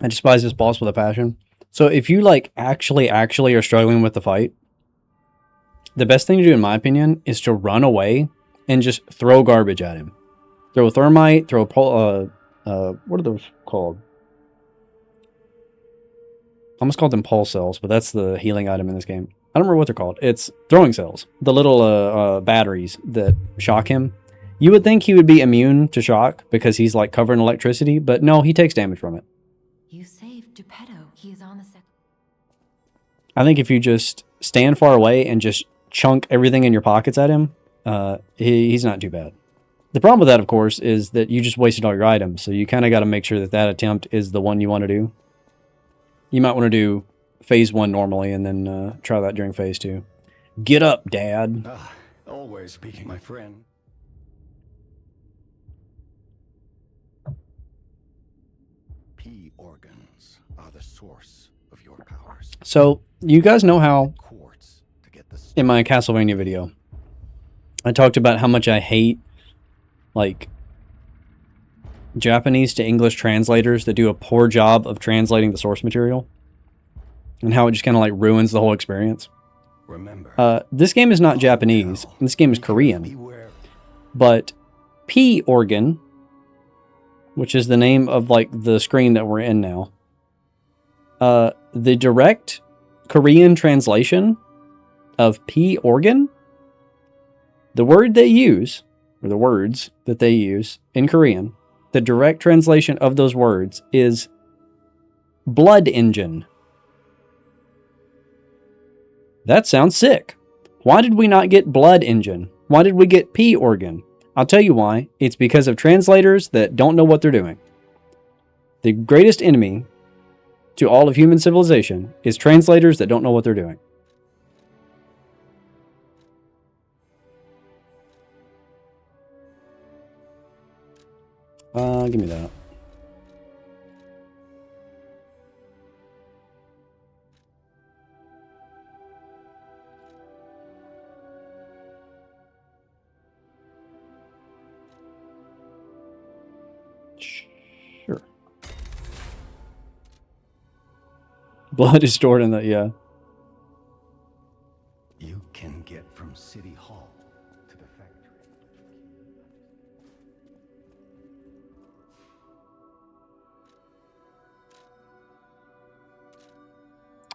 I despise this boss with a passion. So if you like actually are struggling with the fight, the best thing to do in my opinion is to run away and just throw garbage at him. Throw a thermite, throw a what are those called? I almost called them pulse cells, but that's the healing item in this game. I don't remember what they're called. It's throwing cells. The little batteries that shock him. You would think he would be immune to shock because he's like covered in electricity, but no, he takes damage from it. You saved Geppetto. He is on the second. I think if you just stand far away and just chunk everything in your pockets at him, he's not too bad. The problem with that, of course, is that you just wasted all your items, so you kind of got to make sure that that attempt is the one you want to do. You might want to do phase 1 normally and then try that during phase 2. Get up, Dad. Always speaking, my friend. P organs are the source of your powers. So, you guys know how, Quartz to get the in my Castlevania video, I talked about how much I hate, like, Japanese to English translators that do a poor job of translating the source material, and how it just kind of like ruins the whole experience. Remember, this game is not Japanese. This game is Korean. beware. But P organ, which is the name of like the screen that we're in now, the direct Korean translation of P organ, the word they use or the words that they use in Korean, the direct translation of those words is blood engine. That sounds sick. Why did we not get blood engine? Why did we get P organ? I'll tell you why. It's because of translators that don't know what they're doing. The greatest enemy to all of human civilization is translators that don't know what they're doing. Give me that. Sure. Blood is stored in the, yeah. You can get from City Hall to the factory.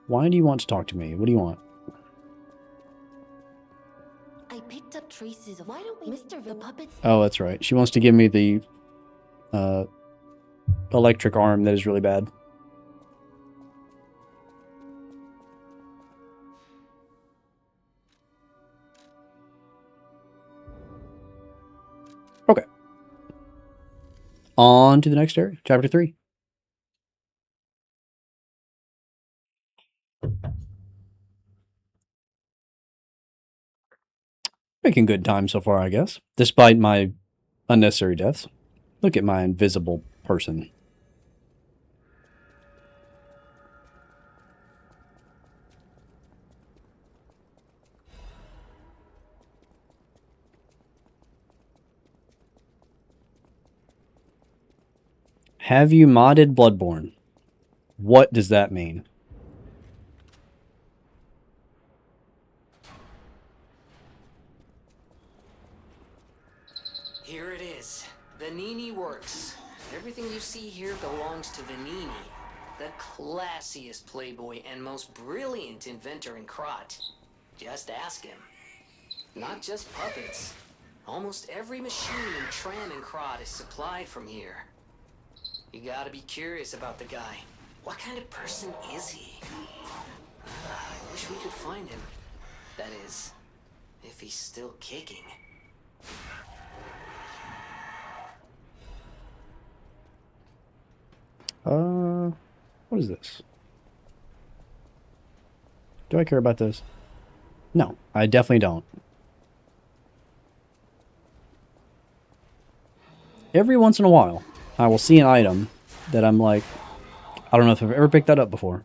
Why do you want to talk to me? What do you want? I picked up traces of. Why don't we, Mr. The puppets? Oh, that's right. She wants to give me the electric arm that is really bad. Okay. On to the next area, chapter 3. Making good time so far, I guess, despite my unnecessary deaths. Look at my invisible person. Have you modded Bloodborne? What does that mean? Here it is. Vanini Works. Everything you see here belongs to Vanini, the classiest playboy and most brilliant inventor in Krot. Just ask him. Not just puppets. Almost every machine in Tran and Krot is supplied from here. You gotta be curious about the guy. What kind of person is he? I wish we could find him. That is, if he's still kicking. What is this? Do I care about this? No, I definitely don't. Every once in a while, I will see an item that I'm like, I don't know if I've ever picked that up before.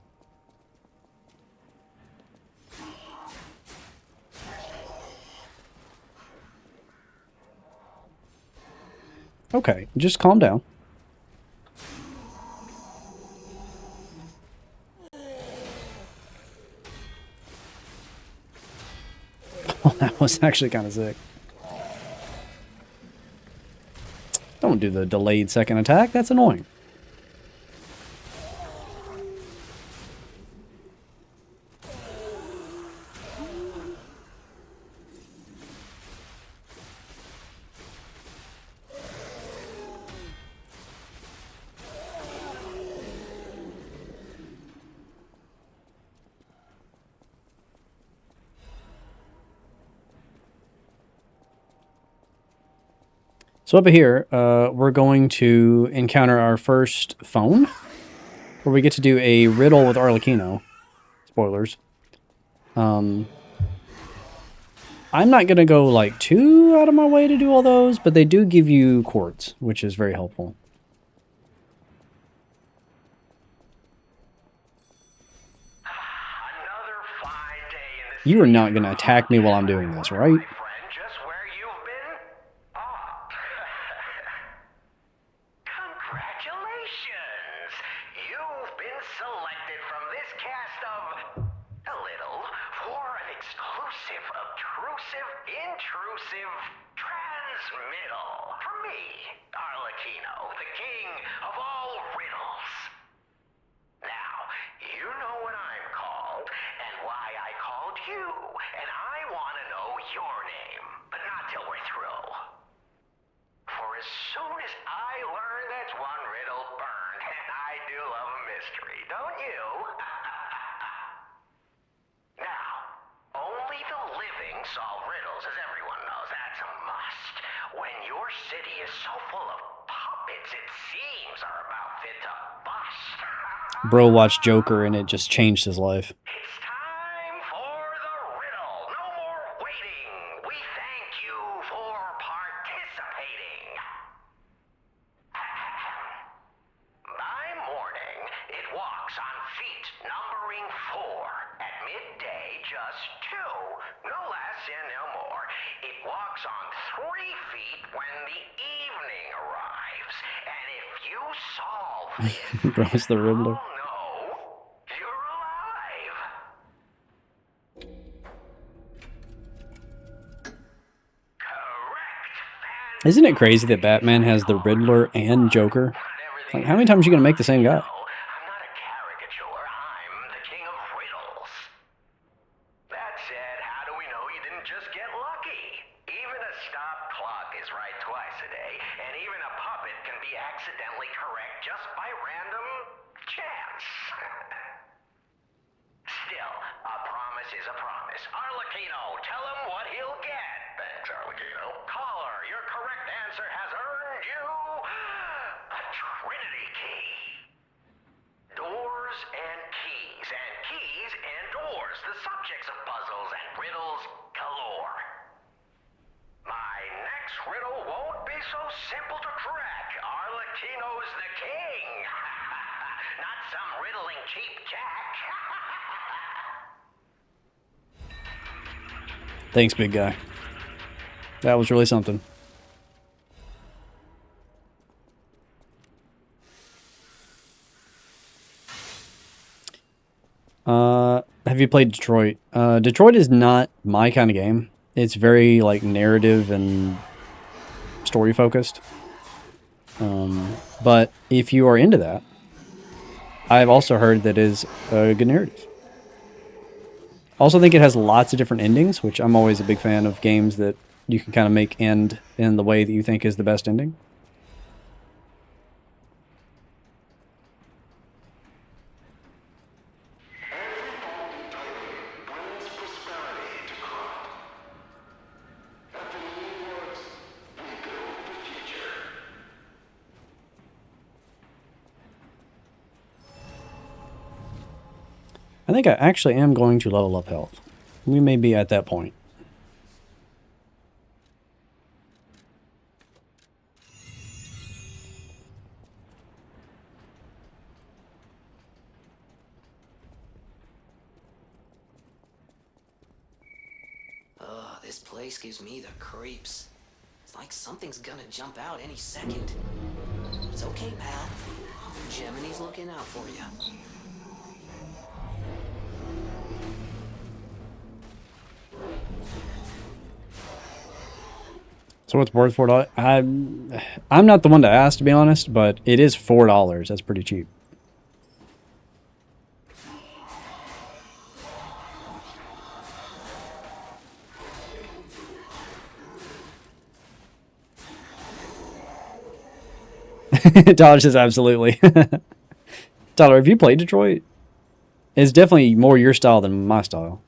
Okay, just calm down. Oh, that was actually kind of sick. Don't do the delayed second attack. That's annoying. So up here, we're going to encounter our first phone, where we get to do a riddle with Arlecchino. Spoilers. I'm not going to go like too out of my way to do all those, but they do give you quartz, which is very helpful. You are not going to attack me while I'm doing this, right? Congratulations! You've been selected from this cast of a little for an exclusive, obtrusive, intrusive transmittal from me, Arlecchino, the king of all riddles. Now, you know what I'm called and why I called you, and I want to know your name, but not till we're through. as soon as I learn that's one riddle burned. And I do love a mystery, don't you? Now, only the living solve riddles, as everyone knows. That's a must. When your city is so full of puppets, it seems are about fit to bust. Bro watched Joker and it just changed his life. It's time for the riddle. No more waiting. We thank you for participating. By morning, it walks on feet numbering 4. At midday, just 2. No less and no more. It walks on 3 feet when the evening arrives. And if you solve this, Bro, it's the Riddler. I'll know you're alive. Correct. Isn't it crazy that Batman has the Riddler and Joker? Like, how many times are you going to make the same guy? I'm not a caricature. I'm the king of riddles. That said, how do we know you didn't just get lucky? Even a stopped clock is right twice a day, and even a puppet can be accidentally correct just by random chance. Still, a promise is a promise. Arlecchino, tell him what he'll get. Thanks, Arlecchino. Caller, your correct answer has earned you a Trinity key. Doors and keys and doors, the subjects of puzzles and riddles galore. My next riddle won't be so simple to crack. Arlecchino's the king. Not some riddling cheap jack. Thanks, big guy. That was really something. Have you played Detroit? Detroit is not my kind of game. It's very like narrative and story focused. But if you are into that, I've also heard that is a good narrative. Also think it has lots of different endings, which I'm always a big fan of games that you can kind of make end in the way that you think is the best ending. I think I actually am going to level up health. We may be at that point. Ugh, this place gives me the creeps. It's like something's gonna jump out any second. It's okay, pal. Gemini's looking out for you. So it's worth $4. I'm not the one to ask, to be honest, but it is $4. That's pretty cheap. Tyler says absolutely. Tyler, have you played Detroit? It's definitely more your style than my style.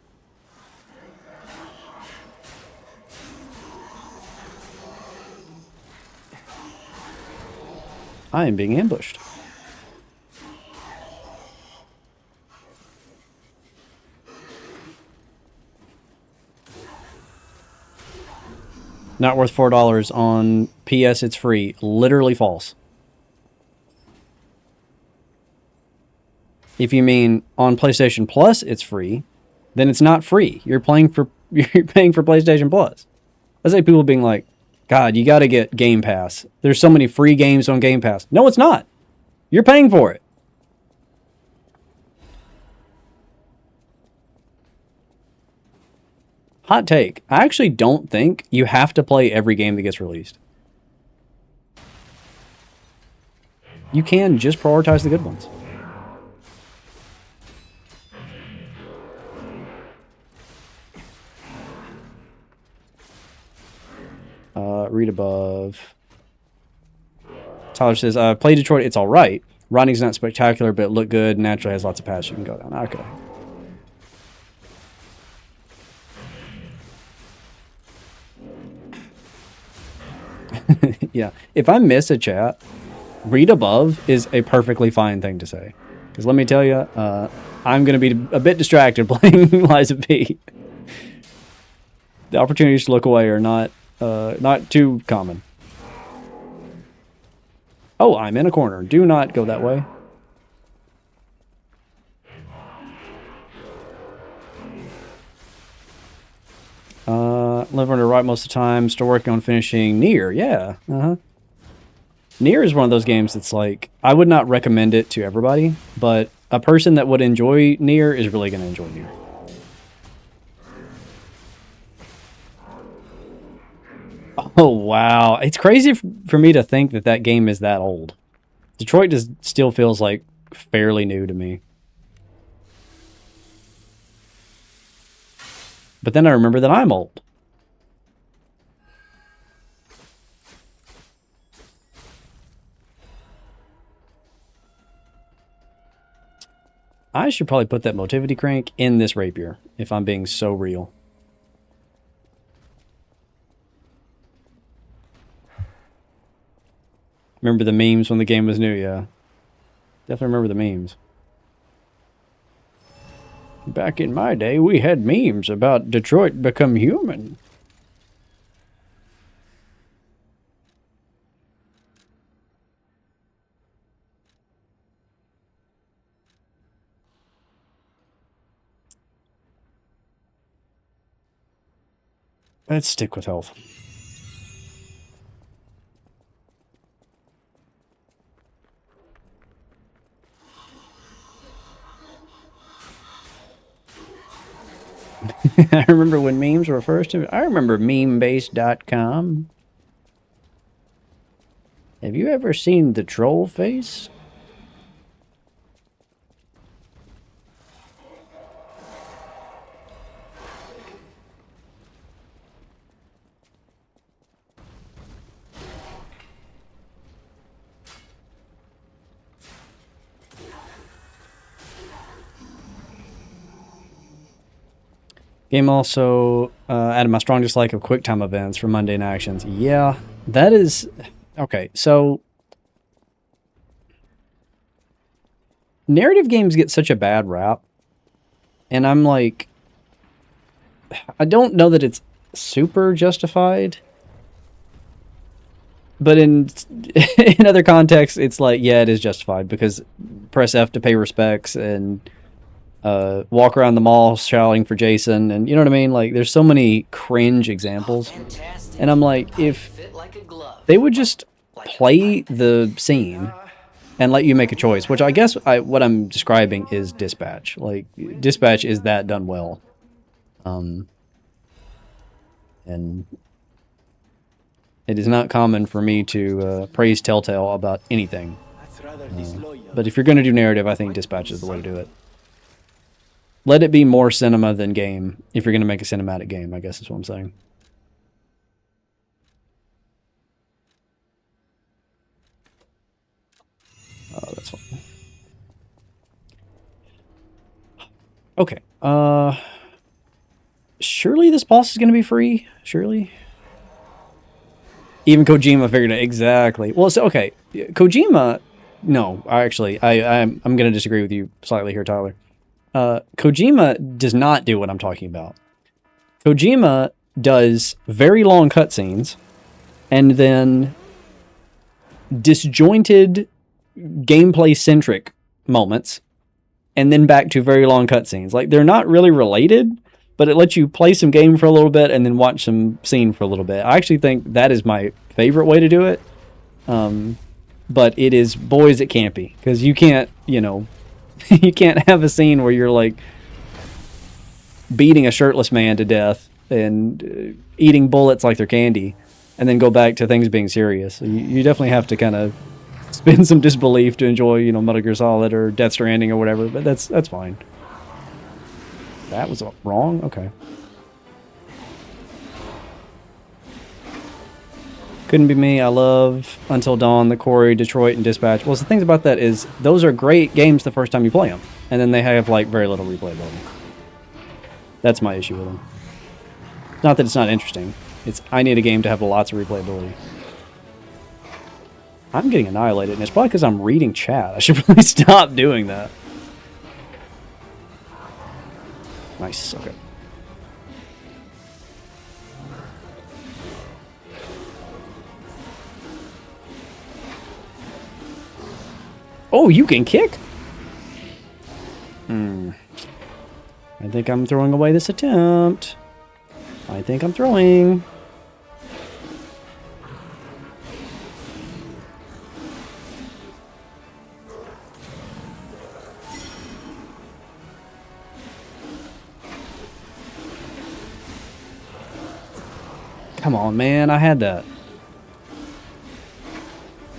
I am being ambushed. Not worth $4 on PS, it's free. Literally false. If you mean on PlayStation Plus it's free, then it's not free. You're paying for PlayStation Plus. That's like people being like, God, you got to get Game Pass. There's so many free games on Game Pass. No, it's not. You're paying for it. Hot take. I actually don't think you have to play every game that gets released. You can just prioritize the good ones. Read above. Tyler says, play Detroit, it's alright. Writing's not spectacular, but it looked good. Naturally has lots of paths you can go down. Okay. Yeah. If I miss a chat, read above is a perfectly fine thing to say. Because let me tell you, I'm going to be a bit distracted playing Liza P. The opportunities to look away are not too common. Oh, I'm in a corner. Do not go that way. Living to right most of the time. Still working on finishing Nier. Yeah. Nier is one of those games that's like, I would not recommend it to everybody, but a person that would enjoy Nier is really going to enjoy Nier. Oh, wow. It's crazy for me to think that that game is that old. Detroit just still feels like fairly new to me. But then I remember that I'm old. I should probably put that motivity crank in this rapier, if I'm being so real. Remember the memes when the game was new? Yeah. Definitely remember the memes. Back in my day, we had memes about Detroit Become Human. Let's stick with health. I remember when memes were first. I remember memebase.com. Have you ever seen the troll face? Game also added my strong dislike of QuickTime events for mundane actions. Yeah, that is... Okay, so... Narrative games get such a bad rap. And I'm like... I don't know that it's super justified. But in other contexts, it's like, yeah, it is justified. Because press F to pay respects and... walk around the mall shouting for Jason, and you know what I mean? Like, there's so many cringe examples. And I'm like, if they would just play the scene and let you make a choice, which I guess what I'm describing is Dispatch. Like, Dispatch is that done well. And it is not common for me to praise Telltale about anything. But if you're going to do narrative, I think Dispatch is the way to do it. Let it be more cinema than game, if you're going to make a cinematic game, I guess is what I'm saying. Oh, that's fine. Okay. Surely this boss is going to be free? Surely? Even Kojima figured it. Exactly. Well, so, okay. Kojima... No, I'm going to disagree with you slightly here, Tyler. Kojima does not do what I'm talking about. Kojima does very long cutscenes and then disjointed gameplay-centric moments and then back to very long cutscenes. Like, they're not really related, but it lets you play some game for a little bit and then watch some scene for a little bit. I actually think that is my favorite way to do it. But it is, boy, is it campy. Because you can't, you can't have a scene where you're like beating a shirtless man to death and eating bullets like they're candy and then go back to things being serious. So you definitely have to kind of spend some disbelief to enjoy, Metal Gear Solid or Death Stranding or whatever, but that's fine. That was wrong? Okay. Couldn't Be Me, I love Until Dawn, The Quarry, Detroit, and Dispatch. Well, the things about that is those are great games the first time you play them, and then they have like very little replayability. That's my issue with them. Not that it's not interesting. It's I need a game to have lots of replayability. I'm getting annihilated, and it's probably because I'm reading chat. I should probably stop doing that. Nice, okay. Oh, you can kick? I think I'm throwing away this attempt. I think I'm throwing. Come on, man. I had that.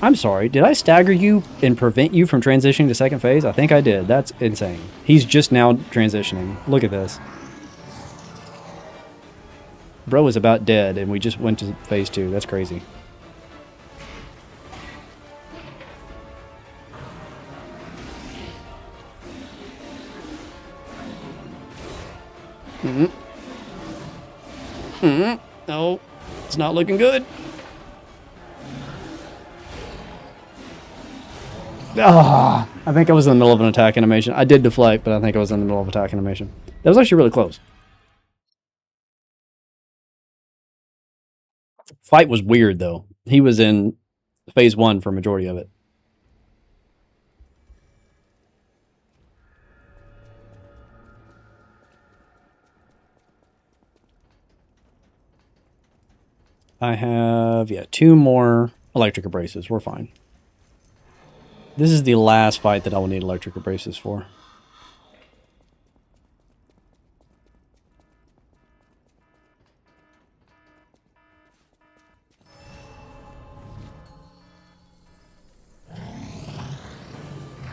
I'm sorry. Did I stagger you and prevent you from transitioning to second phase? I think I did. That's insane. He's just now transitioning. Look at this. Bro is about dead, and we just went to phase 2. That's crazy. No, it's not looking good. Ah, I think I was in the middle of an attack animation. I did deflect, but I think I was in the middle of attack animation. That was actually really close. Fight was weird, though. He was in phase 1 for a majority of it. I have, yeah, 2 more electric abrasives. We're fine. This is the last fight that I will need electric abrasives for.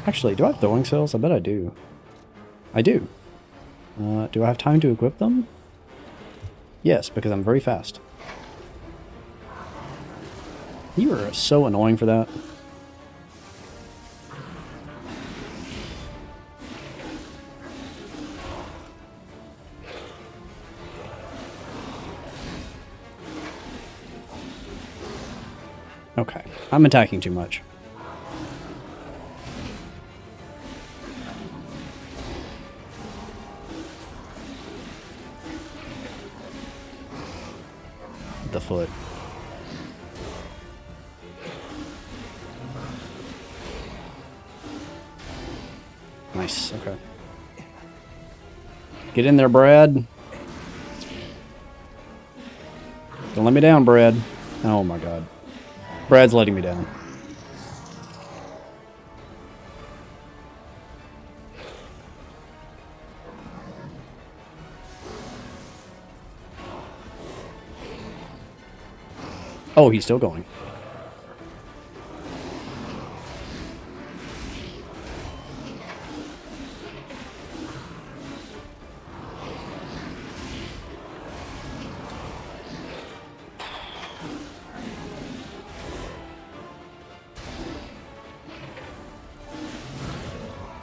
Actually, do I have throwing cells? I bet I do. I do. Do I have time to equip them? Yes, because I'm very fast. You are so annoying for that. Okay, I'm attacking too much. The foot. Nice, okay. Get in there, Brad. Don't let me down, Brad. Oh my god. Brad's letting me down. Oh, he's still going.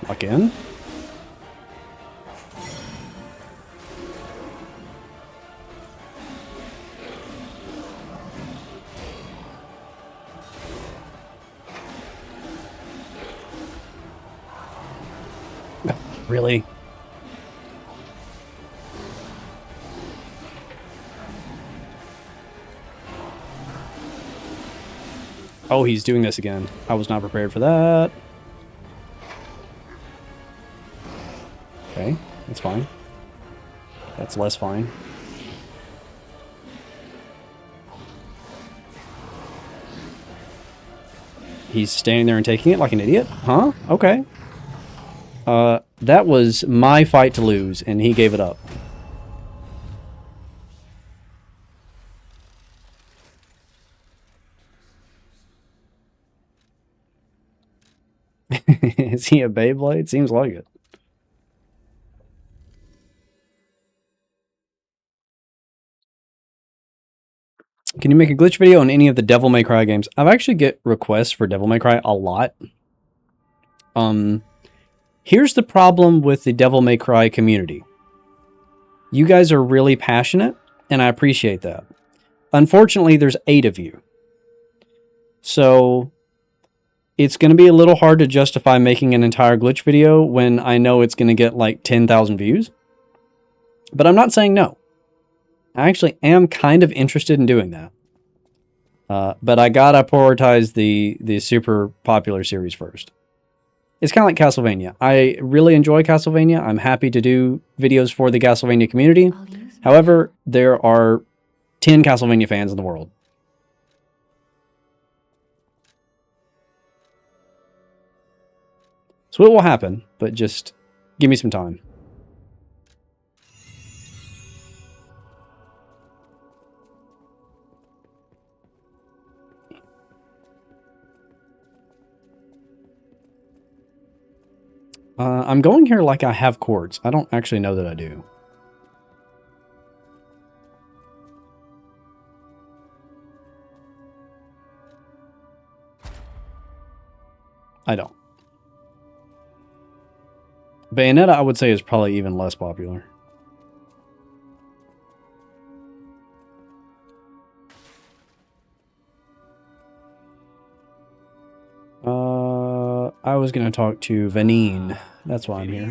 Lock in. Really? Oh, he's doing this again. I was not prepared for that. Okay, that's fine. That's less fine. He's standing there and taking it like an idiot? Huh? Okay. That was my fight to lose, and he gave it up. Is he a Beyblade? Seems like it. Can you make a glitch video on any of the Devil May Cry games? I've actually get requests for Devil May Cry a lot. Here's the problem with the Devil May Cry community. You guys are really passionate, and I appreciate that. Unfortunately, there's 8 of you. So it's going to be a little hard to justify making an entire glitch video when I know it's going to get like 10,000 views. But I'm not saying no. I actually am kind of interested in doing that. But I gotta prioritize the super popular series first. It's kind of like Castlevania. I really enjoy Castlevania. I'm happy to do videos for the Castlevania community. However, there are 10 Castlevania fans in the world. So it will happen, but just give me some time. I'm going here like I have quartz. I don't actually know that I do. I don't. Bayonetta, I would say, is probably even less popular. I was going to talk to Vanine. That's why I'm here.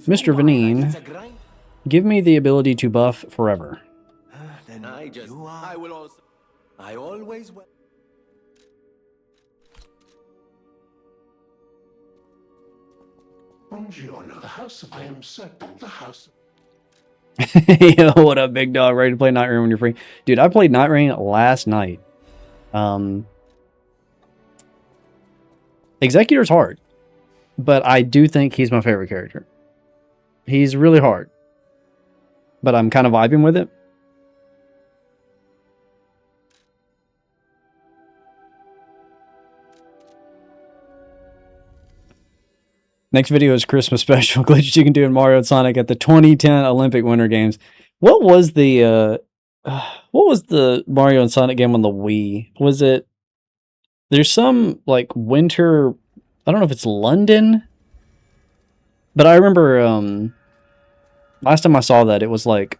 Mr. Vanine, give me the ability to buff forever. Then I will also. I always. Buongiorno, the house of I am certain the house. Yo, what up, big dog? Ready to play Night Rain when you're free? Dude, I played Night Rain last night. Executor's hard, but I do think he's my favorite character. He's really hard, but I'm kind of vibing with it. Next video is Christmas special glitches you can do in Mario and Sonic at the 2010 Olympic Winter Games. What was the Mario and Sonic game on the Wii? Was it? There's some like winter. I don't know if it's London, but I remember last time I saw that it was like,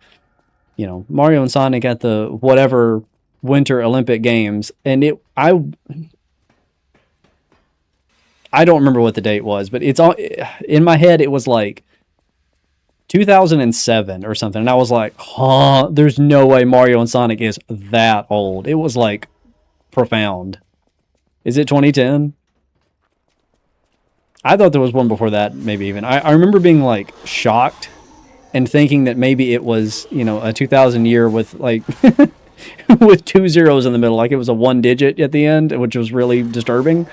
you know, Mario and Sonic at the whatever Winter Olympic Games, and I don't remember what the date was, but it's all in my head. It was like 2007 or something, and I was like, huh, there's no way Mario and Sonic is that old. It was like profound. Is it 2010? I thought there was one before that, maybe even. I remember being like shocked and thinking that maybe it was, you know, a 2000 year with like with 2 zeros in the middle, like it was a 1 digit at the end, which was really disturbing.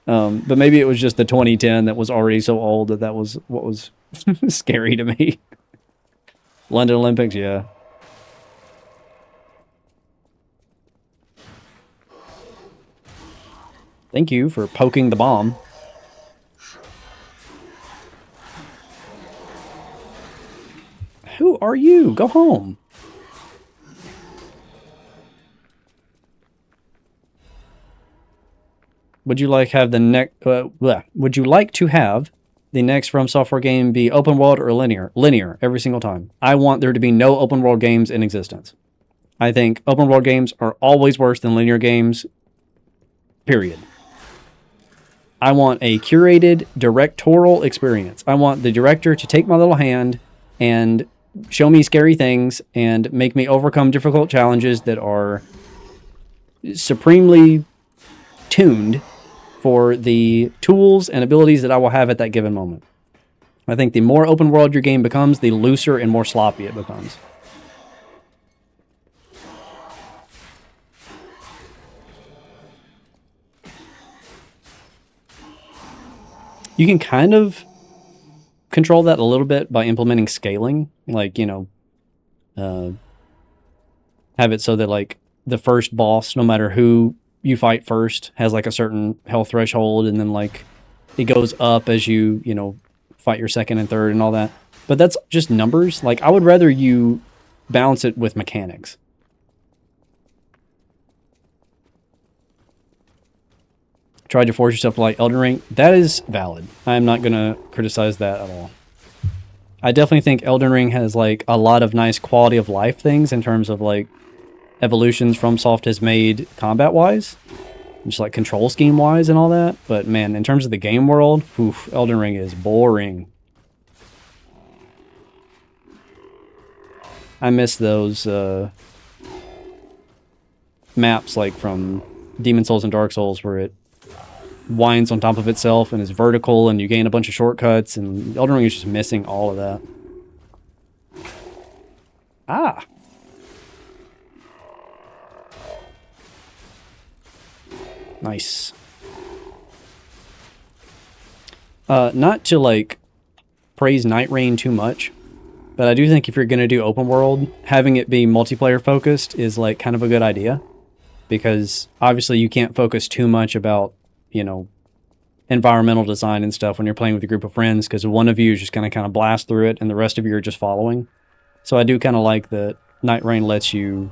But maybe it was just the 2010 that was already so old that was what was scary to me. London Olympics, yeah. Thank you for poking the bomb. Who are you? Go home. Would you like have the would you like to have the next From Software game be open world or linear? Linear every single time. I want there to be no open world games in existence. I think open world games are always worse than linear games. Period. I want a curated directorial experience. I want the director to take my little hand and show me scary things and make me overcome difficult challenges that are supremely tuned for the tools and abilities that I will have at that given moment. I think the more open world your game becomes, the looser and more sloppy it becomes. You can kind of control that a little bit by implementing scaling, like, you know, have it so that like the first boss, no matter who you fight first, has like a certain health threshold, and then like it goes up as you know, fight your second and third and all that. But that's just numbers. Like I would rather you balance it with mechanics. Tried to force yourself to like Elden Ring. That is valid. I'm not going to criticize that at all. I definitely think Elden Ring has like a lot of nice quality of life things in terms of like evolutions FromSoft has made combat-wise. Just like control scheme-wise and all that. But man, in terms of the game world, oof, Elden Ring is boring. I miss those maps like from Demon Souls and Dark Souls where it winds on top of itself and is vertical and you gain a bunch of shortcuts, and Elden Ring is just missing all of that. Ah! Nice. Not to like praise Night Rain too much, but I do think if you're going to do open world, having it be multiplayer focused is like kind of a good idea, because obviously you can't focus too much about, you know, environmental design and stuff when you're playing with a group of friends, because one of you is just going to kind of blast through it and the rest of you are just following. So I do kind of like that Night Rain lets you,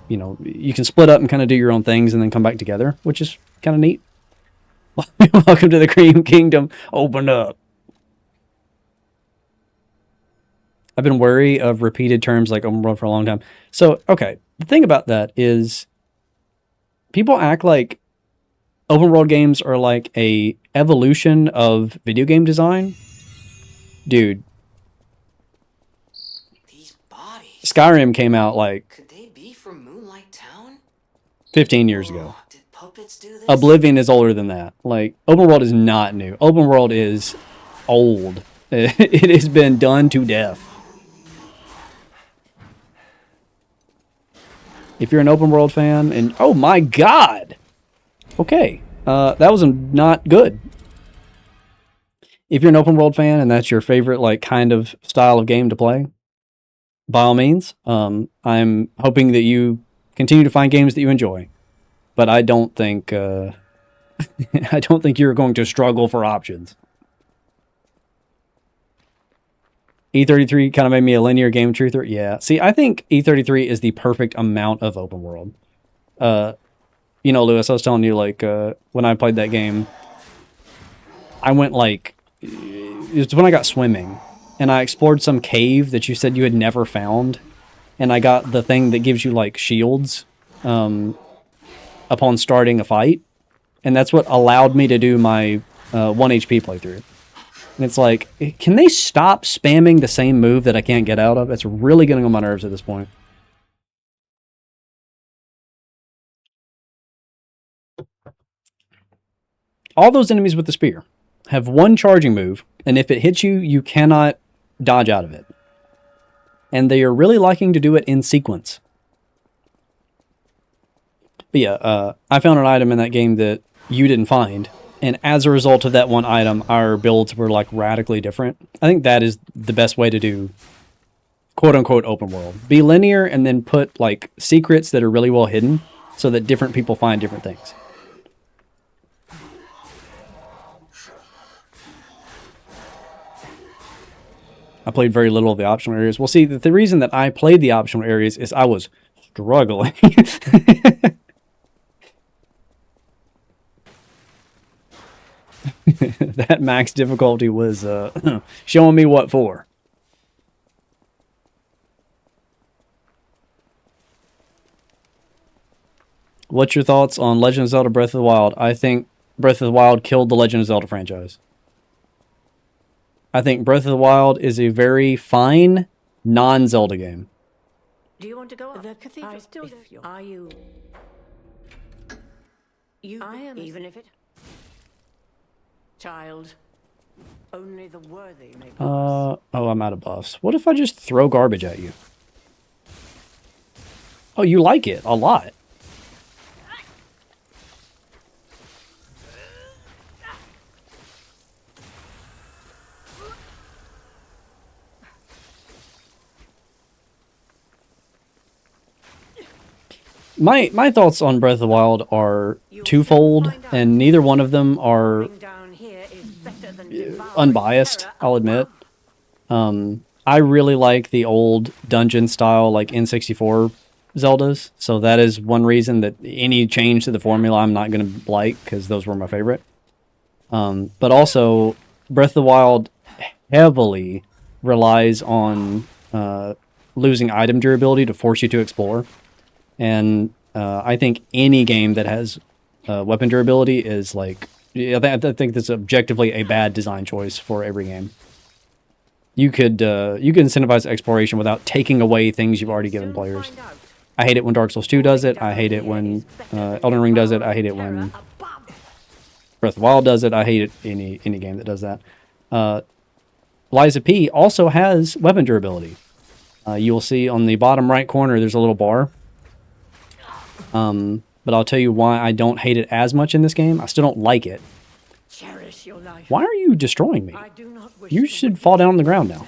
you know, you can split up and kind of do your own things and then come back together, which is kind of neat. Welcome to the Cream Kingdom. Open up. I've been wary of repeated terms like open world for a long time. So, okay, the thing about that is people act like open world games are like a evolution of video game design. Dude. These bodies. Skyrim came out like Could they be from Moonlight Town? 15 years ago. Did puppets do this? Oblivion is older than that. Like, open world is not new. Open world is old. It has been done to death. If you're an open world fan, and oh my god! Okay, that was not good. If you're an open world fan and that's your favorite like kind of style of game to play, by all means, I'm hoping that you continue to find games that you enjoy. But I don't think I don't think you're going to struggle for options. E33 kind of made me a linear game truther. Yeah. See, I think E33 is the perfect amount of open world. You know, Lewis, I was telling you, like, when I played that game, I went, like, it was when I got swimming, and I explored some cave that you said you had never found, and I got the thing that gives you, like, shields upon starting a fight, and that's what allowed me to do my 1 HP playthrough. And it's like, can they stop spamming the same move that I can't get out of? It's really getting on my nerves at this point. All those enemies with the spear have one charging move, and if it hits you, you cannot dodge out of it. And they are really liking to do it in sequence. But yeah, I found an item in that game that you didn't find. And as a result of that one item, our builds were like radically different. I think that is the best way to do quote unquote open world. Be linear and then put like secrets that are really well hidden so that different people find different things. I played very little of the optional areas. Well, see, the reason that I played the optional areas is I was struggling. That max difficulty was showing me what for. What's your thoughts on Legend of Zelda Breath of the Wild? I think Breath of the Wild killed the Legend of Zelda franchise. I think Breath of the Wild is a very fine non-Zelda game. Do you want to go up? The cathedral. Are you? I am. Even if it. Child. Only the worthy may. Oh, I'm out of buffs. What if I just throw garbage at you? Oh, you like it a lot. My thoughts on Breath of the Wild are twofold, and neither one of them are unbiased, I'll admit. I really like the old dungeon style, like N64 Zeldas. So that is one reason that any change to the formula I'm not going to like, because those were my favorite. But also, Breath of the Wild heavily relies on losing item durability to force you to explore. And I think any game that has weapon durability is like, I think that's objectively a bad design choice for every game. You could incentivize exploration without taking away things you've already given players. I hate it when Dark Souls 2 does it. I hate it when Elden Ring does it. I hate it when Breath of the Wild does it. I hate it any game that does that. Lies of P also has weapon durability. You will see on the bottom right corner there's a little bar. But I'll tell you why I don't hate it as much in this game. I still don't like it. Cherish your life. Why are you destroying me? I do not wish You should fall down on the ground now.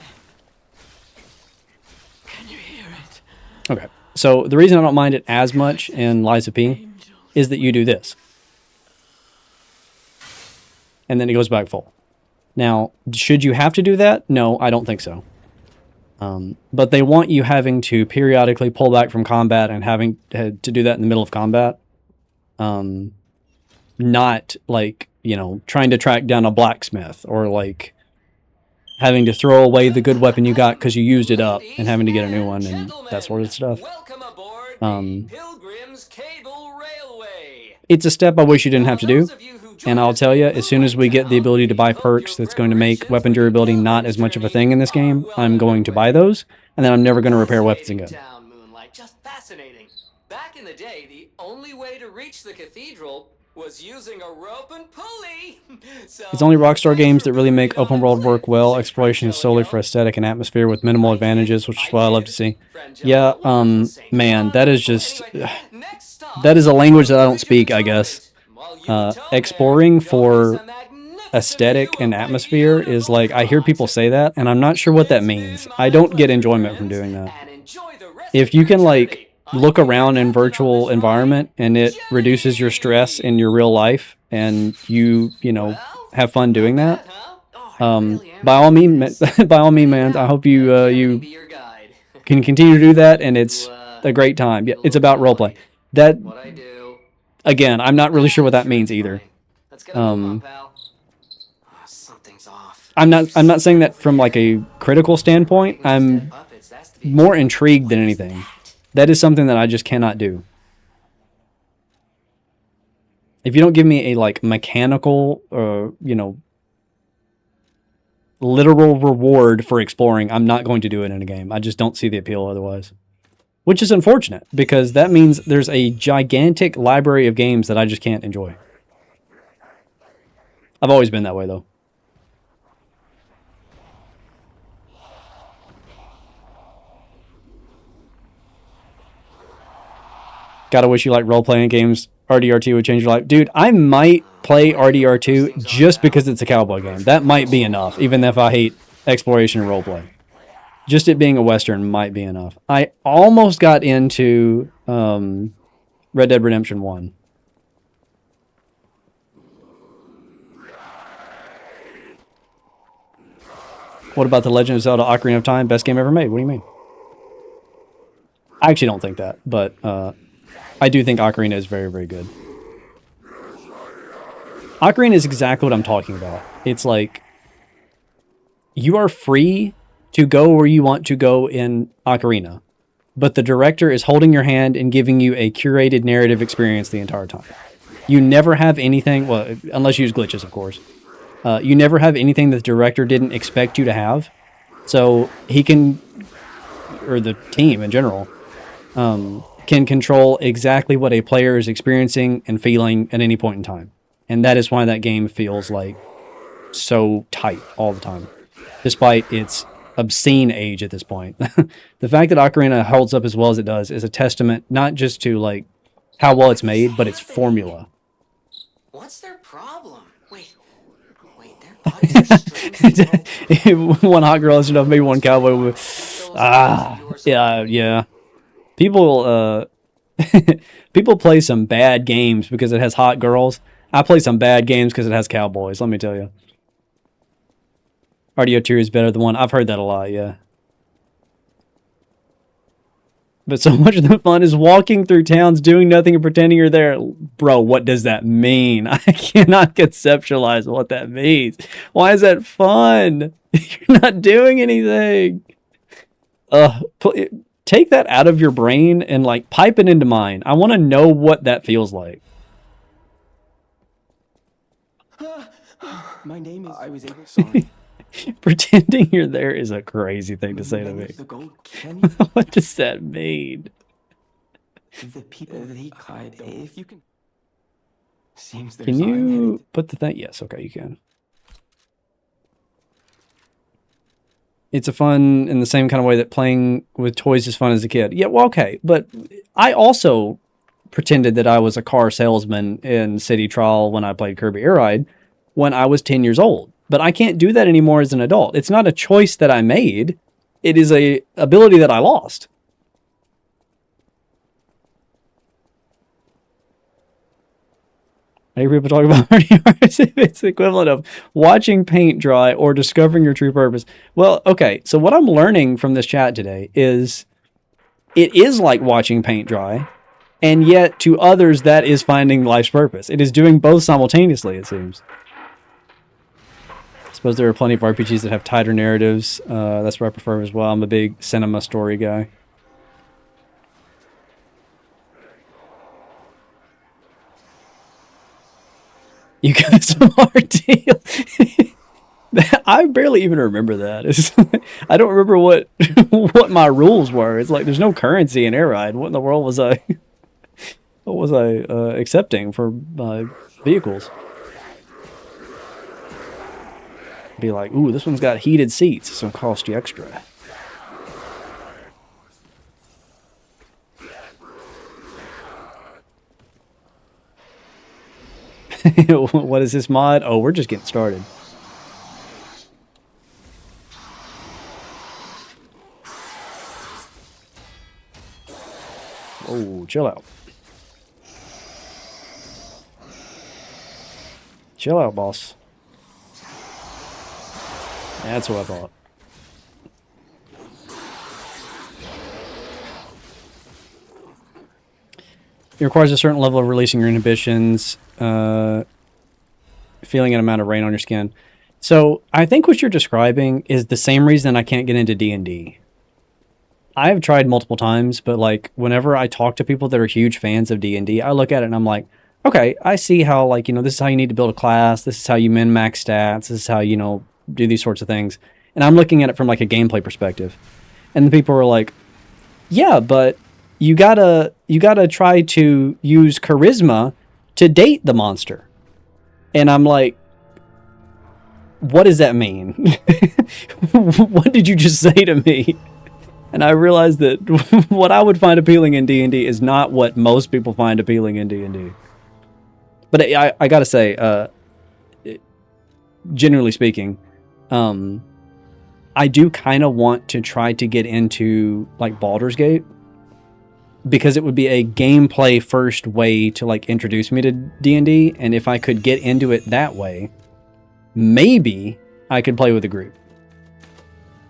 Can you hear it? Okay. So the reason I don't mind it as much in Lies of P is that you do this. And then it goes back full. Now, should you have to do that? No, I don't think so. But they want you having to periodically pull back from combat and having to do that in the middle of combat. Not like, trying to track down a blacksmith or like having to throw away the good weapon you got because you used it up and having to get a new one and that sort of stuff. Pilgrim's Cable Railway. It's a step I wish you didn't have to do. And I'll tell you, as soon as we get the ability to buy perks that's going to make weapon durability not as much of a thing in this game, I'm going to buy those, and then I'm never going to repair weapons again. Just fascinating. Back in the day, the only way to reach the cathedral was using a rope and pulley. It's only Rockstar games that really make open world work well. Exploration is solely for aesthetic and atmosphere with minimal advantages, which is what I love to see. Yeah, man, that is just... that is a language that I don't speak, I guess. Exploring for aesthetic and atmosphere is like, I hear people say that, and I'm not sure what that means. I don't get enjoyment from doing that. If you can, like, look around in virtual environment and it reduces your stress in your real life, and you have fun doing that, by all means, man, I hope you can continue to do that, and it's a great time. Yeah, it's about roleplay. That, again, I'm not really sure what that means either. I'm not saying that from like a critical standpoint. I'm more intrigued than anything. That is something that I just cannot do. If you don't give me a like mechanical literal reward for exploring, I'm not going to do it in a game. I just don't see the appeal otherwise. Which is unfortunate, because that means there's a gigantic library of games that I just can't enjoy. I've always been that way, though. Gotta wish you like role-playing games. RDR2 would change your life. Dude, I might play RDR2 just because it's a cowboy game. That might be enough, even if I hate exploration and roleplay. Just it being a Western might be enough. I almost got into Red Dead Redemption 1. What about The Legend of Zelda Ocarina of Time? Best game ever made. What do you mean? I actually don't think that, but I do think Ocarina is very, very good. Ocarina is exactly what I'm talking about. It's like, you are free to go where you want to go in Ocarina, but the director is holding your hand and giving you a curated narrative experience the entire time. You never have anything, well, unless you use glitches, of course. You never have anything that the director didn't expect you to have. So he can, or the team in general, can control exactly what a player is experiencing and feeling at any point in time. And that is why that game feels like so tight all the time, despite its obscene age at this point. The fact that Ocarina holds up as well as it does is a testament not just to like how well it's made, but its formula. What's their problem? Wait, their bodies are strange. One hot girl is enough, maybe one cowboy with yeah. People people play some bad games because it has hot girls. I play some bad games because it has cowboys, let me tell you. RDO2 is better than one. I've heard that a lot, yeah. But so much of the fun is walking through towns, doing nothing and pretending you're there. Bro, what does that mean? I cannot conceptualize what that means. Why is that fun? You're not doing anything. Take that out of your brain and like pipe it into mine. I want to know what that feels like. My name is. I was able. Sorry. Pretending you're there is a crazy thing to say to me. The gold canyon. What does that mean? The people they cried. If you can. Seems there's. Can you put the thing? Yes. Okay, you can. It's a fun in the same kind of way that playing with toys is fun as a kid. Yeah, well, okay. But I also pretended that I was a car salesman in City Trial when I played Kirby Air Ride when I was 10 years old. But I can't do that anymore as an adult. It's not a choice that I made. It is a ability that I lost. I hear people talk about it's the equivalent of watching paint dry or discovering your true purpose. Well, okay, so what I'm learning from this chat today is it is like watching paint dry, and yet to others that is finding life's purpose. It is doing both simultaneously, it seems. I suppose there are plenty of RPGs that have tighter narratives. That's what I prefer as well. I'm a big cinema story guy. You got some hard deal. I barely even remember that. I don't remember what what my rules were. It's like there's no currency in Air Ride. What in the world was I? What was I accepting for vehicles? Be like, ooh, this one's got heated seats. It's gonna cost you extra. What is this mod? Oh, we're just getting started. Oh, chill out. Chill out, boss. That's what I thought. It requires a certain level of releasing your inhibitions, feeling an amount of rain on your skin. So I think what you're describing is the same reason I can't get into D&D. I've tried multiple times, but like whenever I talk to people that are huge fans of D&D, I look at it and I'm like, okay, I see how like, this is how you need to build a class. This is how you min-max stats. This is how, do these sorts of things. And I'm looking at it from like a gameplay perspective. And the people are like, yeah, but you gotta try to use charisma to date the monster. And I'm like, what does that mean? What did you just say to me? And I realized that what I would find appealing in D&D is not what most people find appealing in D&D. But I gotta say, generally speaking, I do kind of want to try to get into like Baldur's Gate, because it would be a gameplay first way to like introduce me to D&D, and if I could get into it that way, maybe I could play with a group.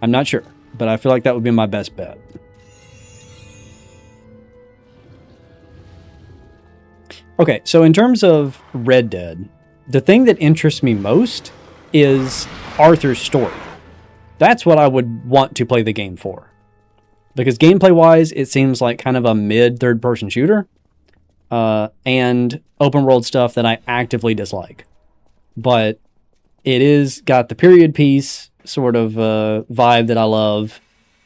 I'm not sure, but I feel like that would be my best bet. Okay, so in terms of Red Dead, the thing that interests me most is Arthur's story. That's what I would want to play the game for. Because gameplay-wise, it seems like kind of a mid third-person shooter, and open-world stuff that I actively dislike. But it is got the period piece sort of vibe that I love.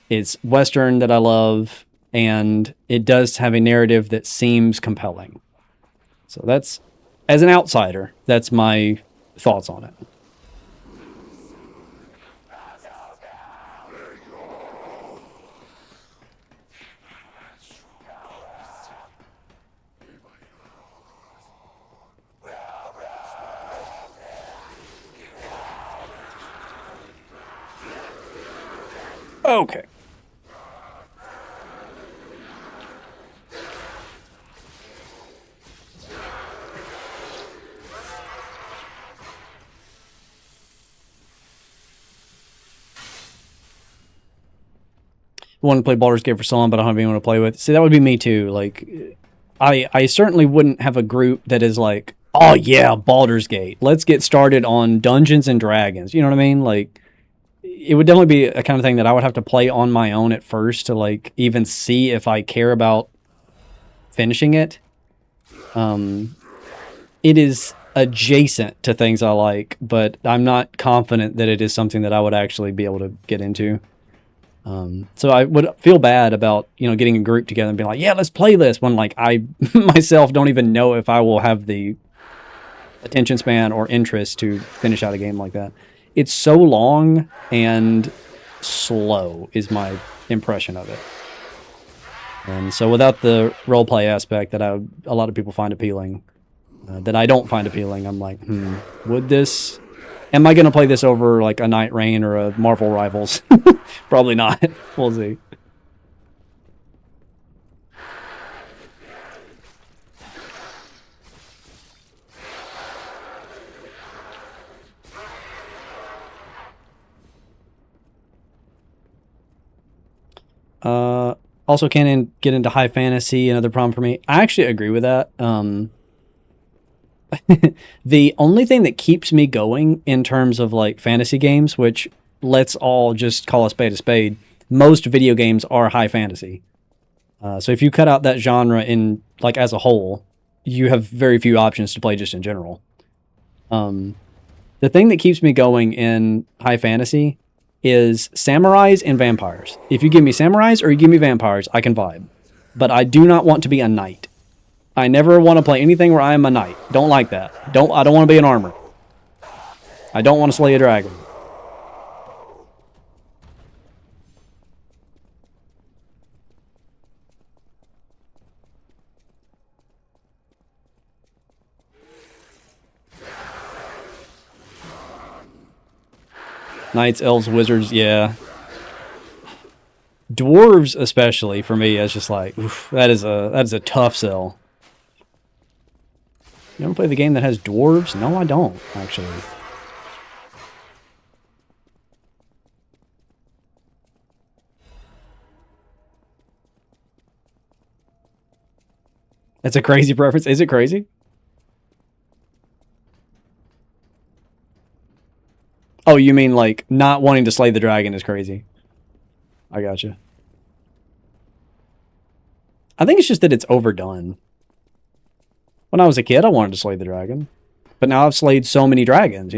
It's Western that I love, and it does have a narrative that seems compelling. So that's, as an outsider, that's my thoughts on it. Okay. want to play Baldur's Gate for so long, but I don't have anyone to play with. See, that would be me too. Like, I certainly wouldn't have a group that is like, oh yeah, Baldur's Gate. Let's get started on Dungeons and Dragons. You know what I mean? Like, it would definitely be a kind of thing that I would have to play on my own at first to like even see if I care about finishing it. It is adjacent to things I like, but I'm not confident that it is something that I would actually be able to get into. So I would feel bad about, getting a group together and being like, yeah, let's play this, when like I myself don't even know if I will have the attention span or interest to finish out a game like that. It's so long and slow is my impression of it. And so without the roleplay aspect that a lot of people find appealing, that I don't find appealing, I'm like, am I going to play this over like a Night Rain or a Marvel Rivals? Probably not. We'll see. Also can't get into high fantasy, another problem for me. I actually agree with that. The only thing that keeps me going in terms of like fantasy games, which let's all just call a spade, most video games are high fantasy. So if you cut out that genre in like as a whole, you have very few options to play just in general. The thing that keeps me going in high fantasy is samurais and vampires. If you give me samurais or you give me vampires, I can vibe. But I do not want to be a knight. I never want to play anything where I am a knight. Don't like that. I don't want to be an armor. I don't want to slay a dragon. Knights, elves, wizards, yeah. Dwarves, especially for me, is just like, oof, that is a tough sell. You ever play the game that has dwarves? No, I don't, actually. That's a crazy preference. Is it crazy? Oh, you mean like not wanting to slay the dragon is crazy? I gotcha. I think it's just that it's overdone. When I was a kid, I wanted to slay the dragon. But now I've slayed so many dragons,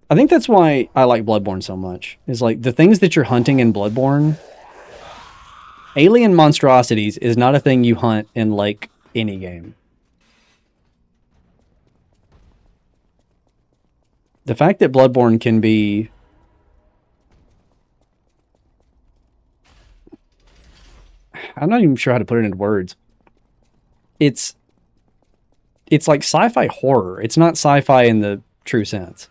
I think that's why I like Bloodborne so much. Is like the things that you're hunting in Bloodborne, alien monstrosities is not a thing you hunt in like any game. The fact that Bloodborne can be I'm not even sure how to put it into words. It's like sci-fi horror. It's not sci-fi in the true sense.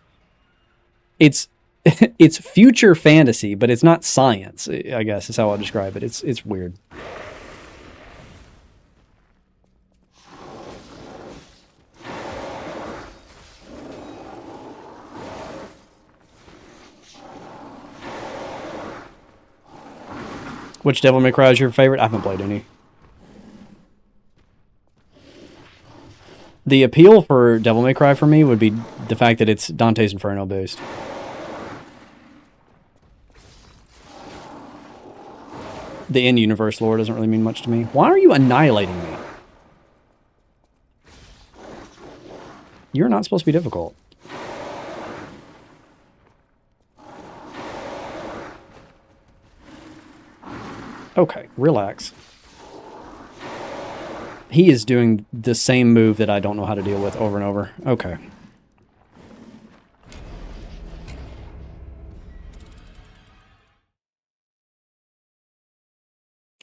It's it's future fantasy, but it's not science, I guess is how I'll describe it. It's weird. Which Devil May Cry is your favorite? I haven't played any. The appeal for Devil May Cry for me would be the fact that it's Dante's Inferno based. The in-universe lore doesn't really mean much to me. Why are you annihilating me? You're not supposed to be difficult. Okay, relax. He is doing the same move that I don't know how to deal with over and over. Okay.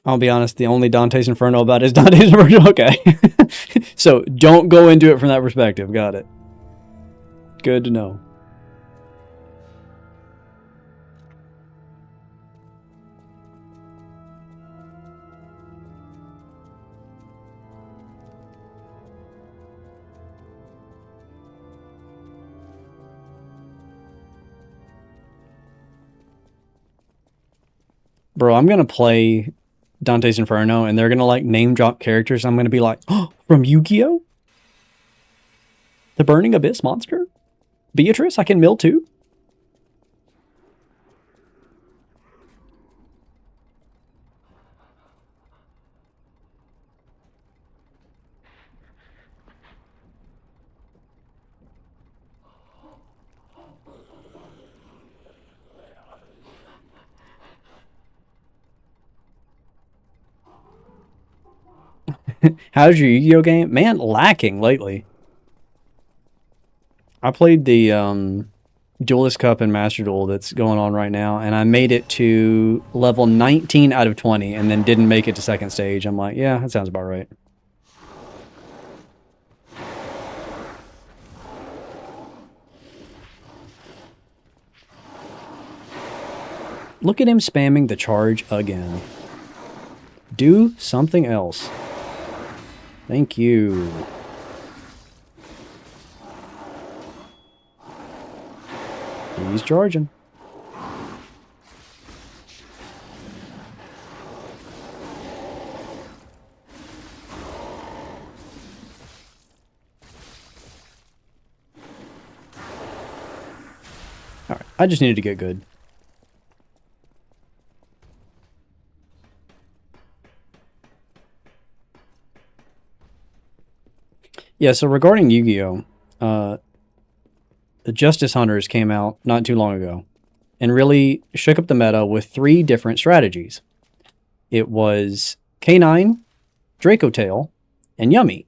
I'll be honest, the only Dante's Inferno about is Dante's Inferno. Okay. So don't go into it from that perspective. Got it. Good to know. Bro, I'm gonna play Dante's Inferno, and they're gonna like name drop characters. I'm gonna be like, oh, from Yu-Gi-Oh, the Burning Abyss monster, Beatrice. I can mill too. How's your Yu-Gi-Oh game? Man, lacking lately. I played the Duelist Cup and Master Duel that's going on right now, and I made it to level 19 out of 20 and then didn't make it to second stage. I'm like, yeah, that sounds about right. Look at him spamming the charge again. Do something else. Thank you. He's charging. Alright, I just needed to get good. Yeah, so regarding Yu-Gi-Oh, the Justice Hunters came out not too long ago and really shook up the meta with 3 different strategies. It was K9, Draco Tail, and Yummy.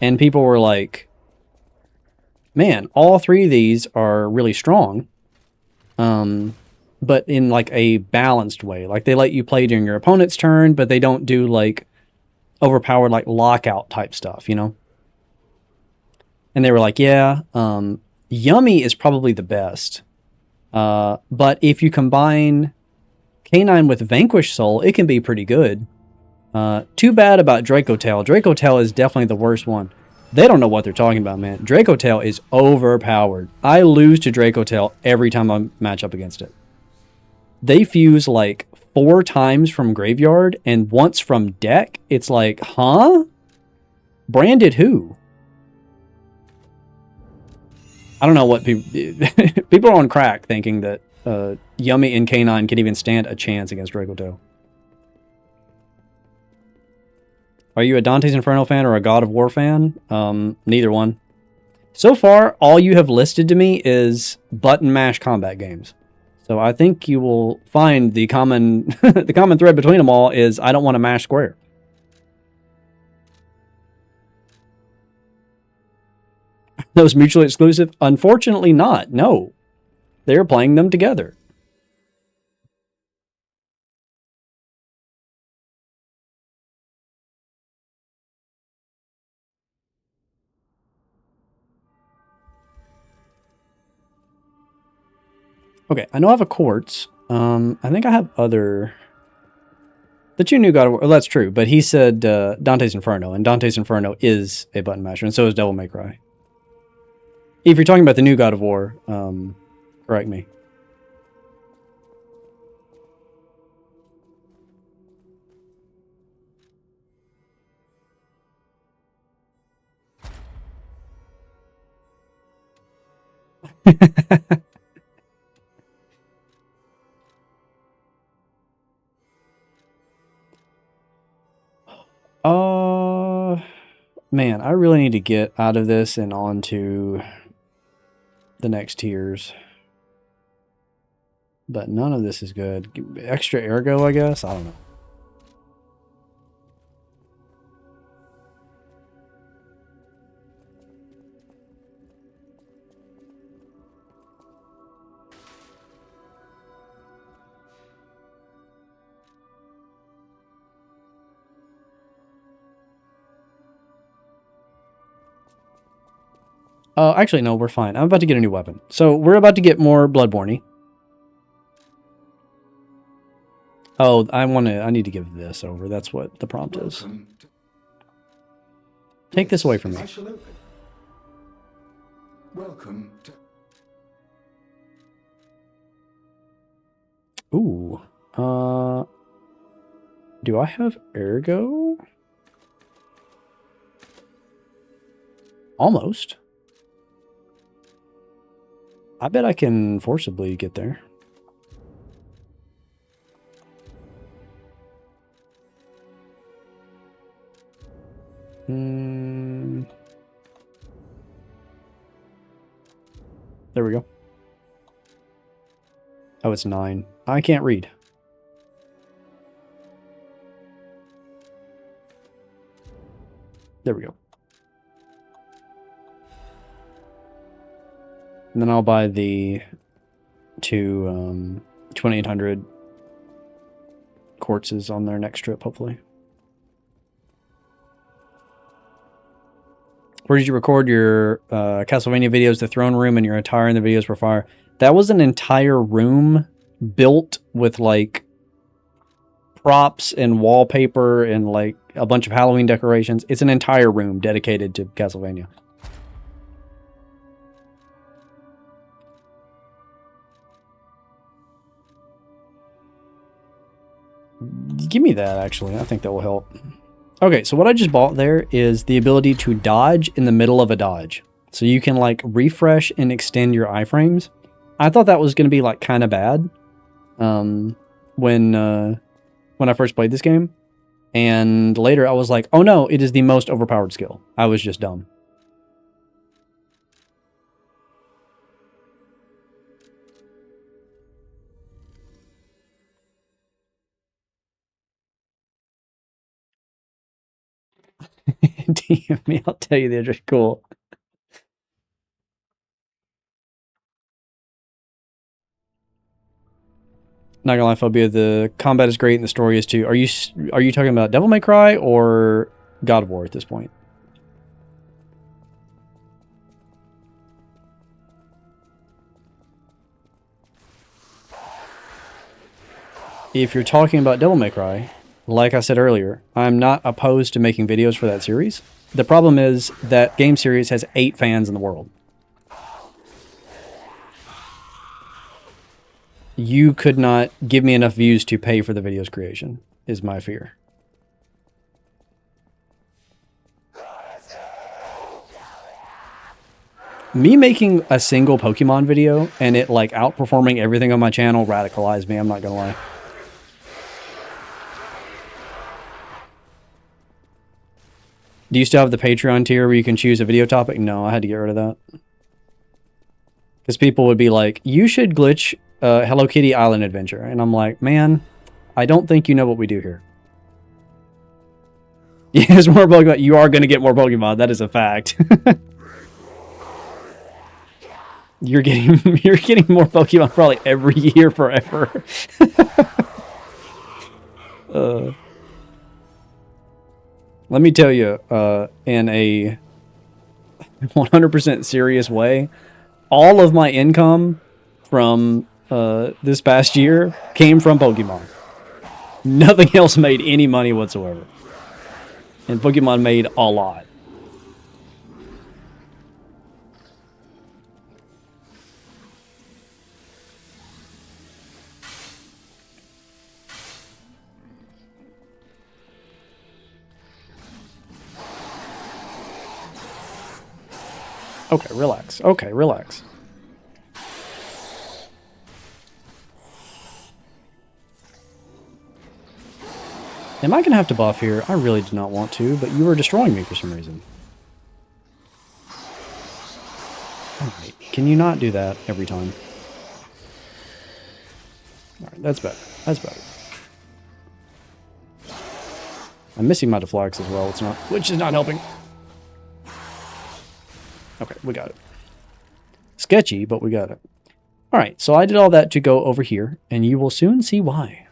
And people were like, man, all 3 of these are really strong, but in like a balanced way. Like they let you play during your opponent's turn, but they don't do like overpowered like lockout type stuff, you know? And they were like, yeah, Yummy is probably the best. But if you combine K9 with Vanquish Soul, it can be pretty good. Too bad about Draco Tail. Draco Tail is definitely the worst one. They don't know what they're talking about, man. Draco Tail is overpowered. I lose to Draco Tail every time I match up against it. They fuse like 4 times from graveyard and once from deck. It's like, huh? Branded who? I don't know what people... people are on crack thinking that Yummy and K9 can even stand a chance against Draco Tail. Are you a Dante's Inferno fan or a God of War fan? Neither one. So far, all you have listed to me is button mash combat games. So I think you will find the common the common thread between them all is I don't want to mash square. Those mutually exclusive? Unfortunately not. No. They're playing them together. Okay, I know I have a quartz. I think I have other... The 2 new God of War... Oh, that's true, but he said Dante's Inferno, and Dante's Inferno is a button masher, and so is Devil May Cry. If you're talking about the new God of War, correct me. Man, I really need to get out of this and onto the next tiers. But none of this is good. Extra ergo, I guess? I don't know. Actually, no, we're fine. I'm about to get a new weapon. So, we're about to get more Bloodborne. Oh, I need to give this over. That's what the prompt is. Take this away from me. Welcome to... Ooh. Do I have ergo? Almost. I bet I can forcibly get there. There we go. Oh, it's 9. I can't read. There we go. And then I'll buy the 2800 quartzes on their next trip, hopefully. Where did you record your Castlevania videos, the throne room, and your attire in the videos for fire? That was an entire room built with like props and wallpaper and like a bunch of Halloween decorations. It's an entire room dedicated to Castlevania. Give me that, actually. I think that will help. Okay, so what I just bought there is the ability to dodge in the middle of a dodge. So you can like refresh and extend your iframes. I thought that was going to be like kind of bad when I first played this game. And later I was like, oh no, it is the most overpowered skill. I was just dumb. DM me, I'll tell you the address. Cool. Not gonna lie, Phobia, the combat is great and the story is too. Are you talking about Devil May Cry or God of War at this point? If you're talking about Devil May Cry, like I said earlier, I'm not opposed to making videos for that series. The problem is that game series has 8 fans in the world. You could not give me enough views to pay for the video's creation, is my fear. Me making a single Pokemon video and it like outperforming everything on my channel radicalized me, I'm not gonna lie. Do you still have the Patreon tier where you can choose a video topic? No, I had to get rid of that. Because people would be like, you should glitch Hello Kitty Island Adventure. And I'm like, man, I don't think you know what we do here. Yes, more Pokemon. You are going to get more Pokemon. That is a fact. You're getting more Pokemon probably every year forever. Let me tell you, in a 100% serious way, all of my income from this past year came from Pokemon. Nothing else made any money whatsoever. And Pokemon made a lot. Okay, relax. Okay, relax. Am I going to have to buff here? I really do not want to, but you are destroying me for some reason. Alright, can you not do that every time? Alright, that's better. That's better. I'm missing my deflex as well, which is not helping. Okay, we got it. Sketchy, but we got it. Alright, so I did all that to go over here, and you will soon see why.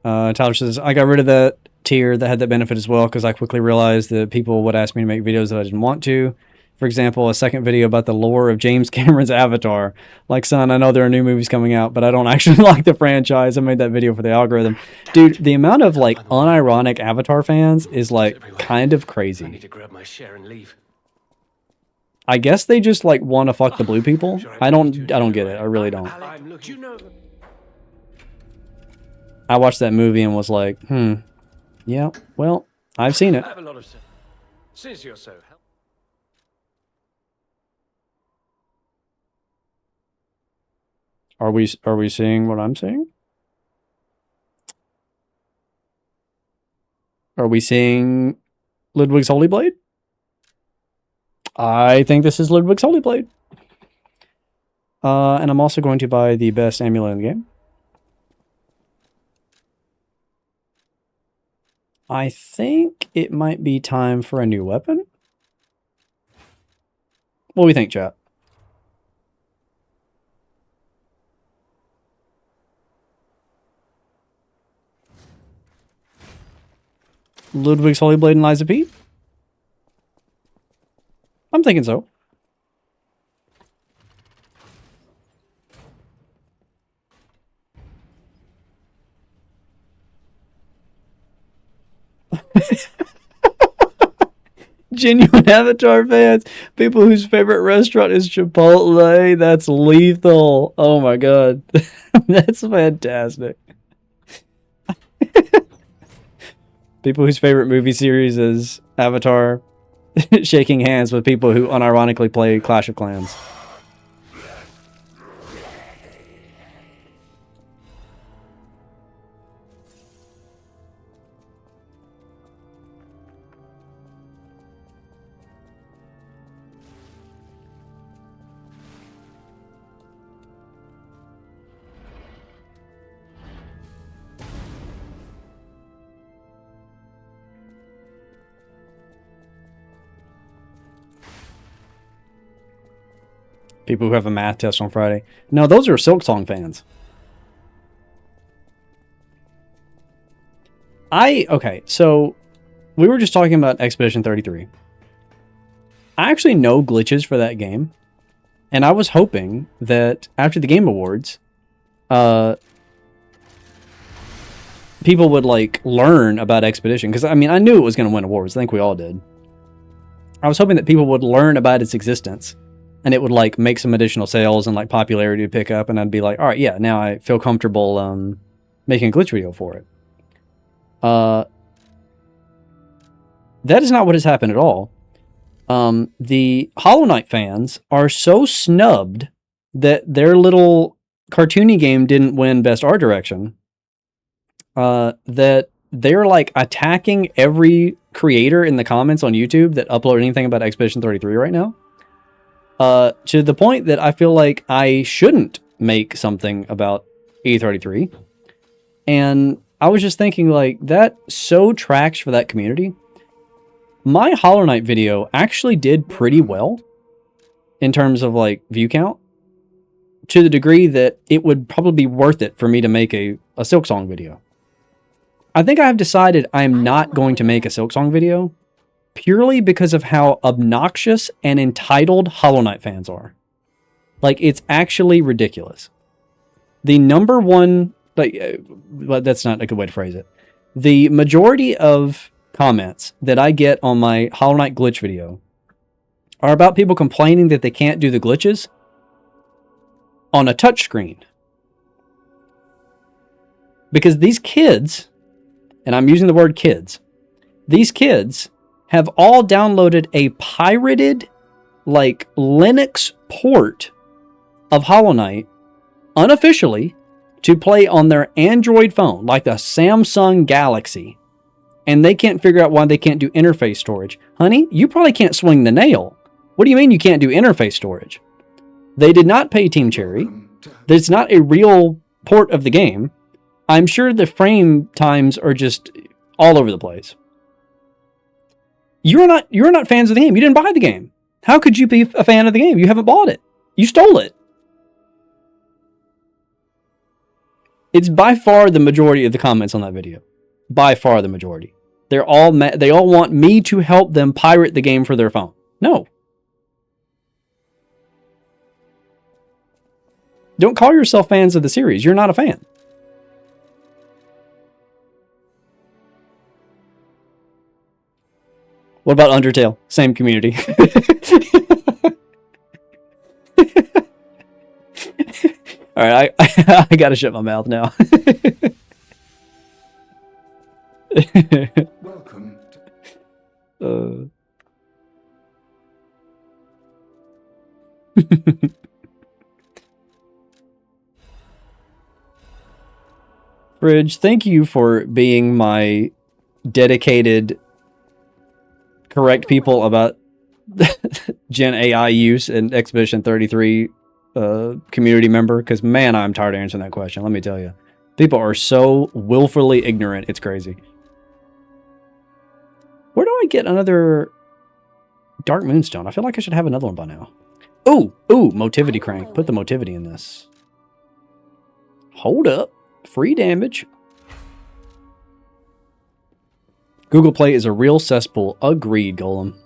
Tyler says, I got rid of that tier that had that benefit as well because I quickly realized that people would ask me to make videos that I didn't want to. For example, a second video about the lore of James Cameron's Avatar. Like, son, I know there are new movies coming out, but I don't actually like the franchise. I made that video for the algorithm. Dude, the amount of, like, unironic Avatar fans is, like, kind of crazy. I need to grab my share and leave. I guess they just like want to fuck the blue people. I don't get it. I really don't. I'm looking. You know. I watched that movie and was like, yeah, well, I've seen it. I have a lot of sense. Since you're so Are we seeing what I'm seeing? Are we seeing Ludwig's Holy Blade? I think this is Ludwig's Holy Blade. And I'm also going to buy the best amulet in the game. I think it might be time for a new weapon. What do we think, chat? Ludwig's Holy Blade and Liza P? I'm thinking so. Genuine Avatar fans. People whose favorite restaurant is Chipotle. That's lethal. Oh my god. That's fantastic. People whose favorite movie series is Avatar. Shaking hands with people who unironically play Clash of Clans. People who have a math test on Friday. No, those are Silksong fans. Okay, so we were just talking about Expedition 33. I actually know glitches for that game. And I was hoping that after the Game Awards, people would like learn about Expedition. Because I mean, I knew it was going to win awards. I think we all did. I was hoping that people would learn about its existence. And it would like make some additional sales and like popularity to pick up, and I'd be like, all right, yeah, now I feel comfortable making a glitch video for it. That is not what has happened at all. The Hollow Knight fans are so snubbed that their little cartoony game didn't win Best Art Direction. That they're like attacking every creator in the comments on YouTube that upload anything about Expedition 33 right now. To the point that I feel like I shouldn't make something about E33. And I was just thinking, like, that so tracks for that community. My Hollow Knight video actually did pretty well in terms of, like, view count. To the degree that it would probably be worth it for me to make a Silksong video. I think I have decided I am not going to make a Silksong video. Purely because of how obnoxious and entitled Hollow Knight fans are. Like, it's actually ridiculous. The number one... but that's not a good way to phrase it. The majority of comments that I get on my Hollow Knight glitch video are about people complaining that they can't do the glitches on a touchscreen. Because these kids, and I'm using the word kids, these kids have all downloaded a pirated, like, Linux port of Hollow Knight, unofficially, to play on their Android phone, like the Samsung Galaxy. And they can't figure out why they can't do interface storage. Honey, you probably can't swing the nail. What do you mean you can't do interface storage? They did not pay Team Cherry. It's not a real port of the game. I'm sure the frame times are just all over the place. You're not fans of the game. You didn't buy the game. How could you be a fan of the game? You haven't bought it. You stole it. It's by far the majority of the comments on that video. By far the majority. They all want me to help them pirate the game for their phone. No. Don't call yourself fans of the series. You're not a fan. What about Undertale? Same community. All right, I gotta shut my mouth now. Welcome. Fridge, thank you for being my dedicated, correct people about Gen AI use and Expedition 33 community member, because man, I'm tired of answering that question, let me tell you. People are so willfully ignorant, it's crazy. Where do I get another Dark Moonstone? I feel like I should have another one by now. Ooh, Motivity Crank. Put the Motivity in this. Hold up. Free damage. Google Play is a real cesspool. Agreed, Golem.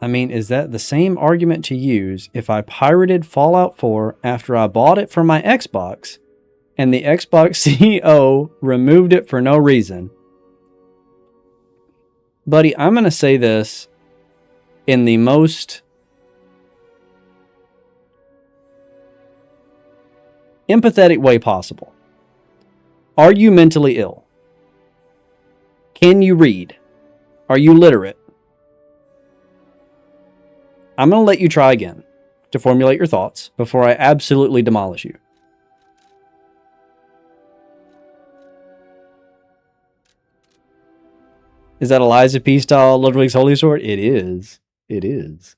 I mean, is that the same argument to use if I pirated Fallout 4 after I bought it for my Xbox and the Xbox CEO removed it for no reason? Buddy, I'm going to say this in the most empathetic way possible. Are you mentally ill? Can you read? Are you literate? I'm going to let you try again to formulate your thoughts before I absolutely demolish you. Is that Eliza P. style Ludwig's Holy Sword? It is. It is.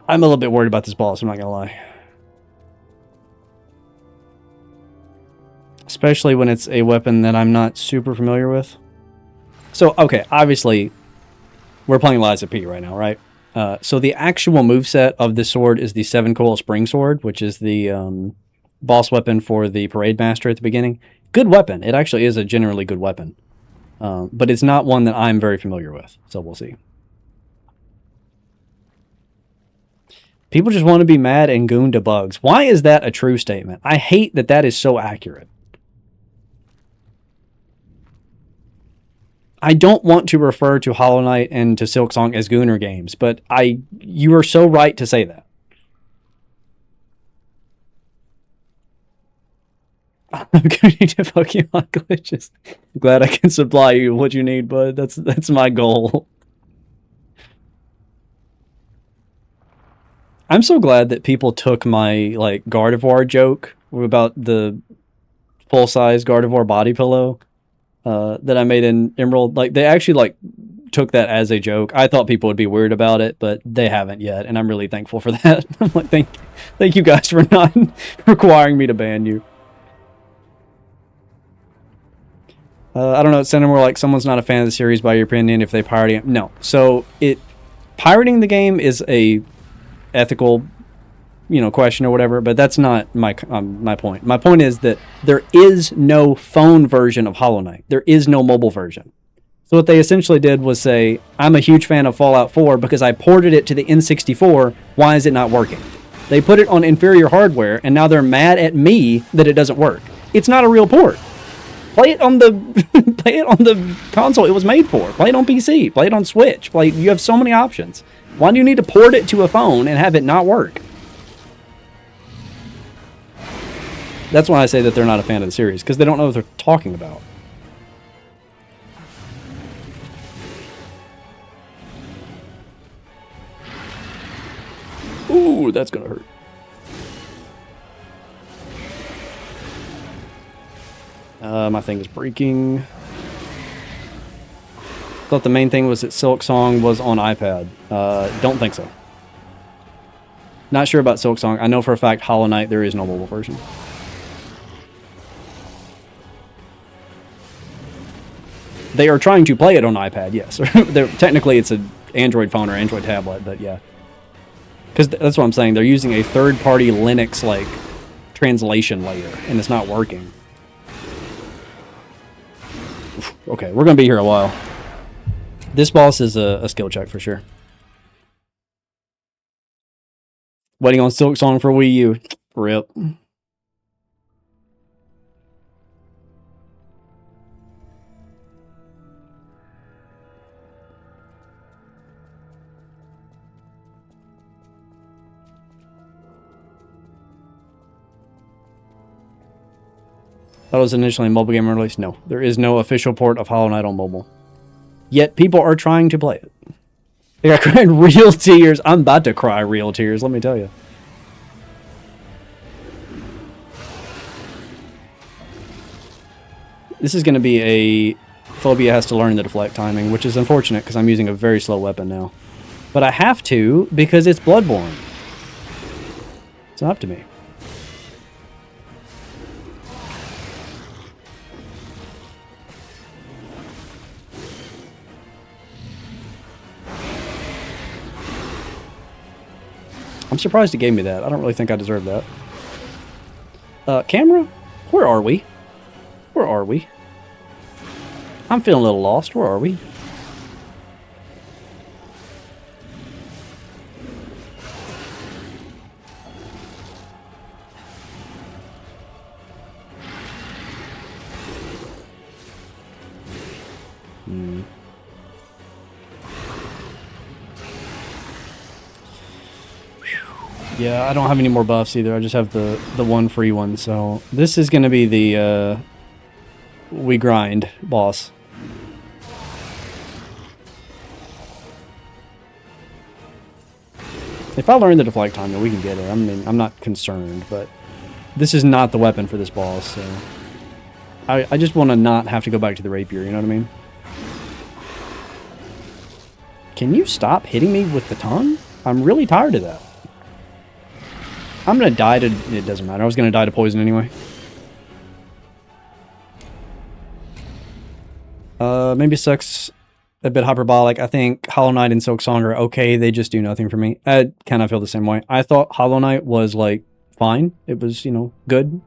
I'm a little bit worried about this boss, I'm not gonna lie. Especially when it's a weapon that I'm not super familiar with. So, okay, obviously, we're playing Liza P right now, right? So the actual moveset of this sword is the 7-coil spring sword, which is the boss weapon for the Parade Master at the beginning. Good weapon. It actually is a generally good weapon. But it's not one that I'm very familiar with, so we'll see. People just want to be mad and goon to bugs. Why is that a true statement? I hate that that is so accurate. I don't want to refer to Hollow Knight and to Silksong as gooner games, but you are so right to say that. I'm going to Pokemon glitches. Glad I can supply you what you need, bud. That's my goal. I'm so glad that people took my like Gardevoir joke about the full-size Gardevoir body pillow that I made in Emerald. Like they actually like took that as a joke. I thought people would be weird about it, but they haven't yet, and I'm really thankful for that. I'm like, thank you guys for not requiring me to ban you. I don't know. It sounded more like someone's not a fan of the series by your opinion if they pirate it. No. So pirating the game is a ethical, question or whatever, but that's not my point. My point is that there is no phone version of Hollow Knight. There is no mobile version. So what they essentially did was say, I'm a huge fan of Fallout 4 because I ported it to the N64. Why is it not working? They put it on inferior hardware, and now they're mad at me that it doesn't work. It's not a real port. Play it on the console it was made for. Play it on PC. Play it on Switch. You have so many options. Why do you need to port it to a phone and have it not work? That's why I say that they're not a fan of the series, because they don't know what they're talking about. Ooh, that's gonna hurt. My thing is breaking. Thought the main thing was that Silksong was on iPad. Don't think so. Not sure about Silksong. I know for a fact Hollow Knight there is no mobile version. They are trying to play it on iPad, yes. Technically it's an Android phone or Android tablet, but yeah. Because that's what I'm saying. They're using a third-party Linux, like, translation layer, and it's not working. Oof, okay, we're going to be here a while. This boss is a skill check for sure. Waiting on Silk Song for Wii U. Rip. That was initially a mobile game release. No, there is no official port of Hollow Knight on mobile. Yet people are trying to play it. I cried real tears. I'm about to cry real tears, let me tell you. This is going to be a Phobia has to learn the deflect timing, which is unfortunate because I'm using a very slow weapon now. But I have to because it's Bloodborne. It's up to me. I'm surprised it gave me that. I don't really think I deserve that. Camera? Where are we? Where are we? I'm feeling a little lost. Where are we? Yeah, I don't have any more buffs either. I just have the one free one. So this is going to be the we grind boss. If I learn the deflect time, then we can get it. I mean, I'm not concerned, but this is not the weapon for this boss. So I just want to not have to go back to the rapier. You know what I mean? Can you stop hitting me with the tongue? I'm really tired of that. I'm gonna die to... It doesn't matter. I was gonna die to poison anyway. Maybe sucks a bit hyperbolic. I think Hollow Knight and Silk Song are okay. They just do nothing for me. I kind of feel the same way. I thought Hollow Knight was, like, fine. It was, you know, good.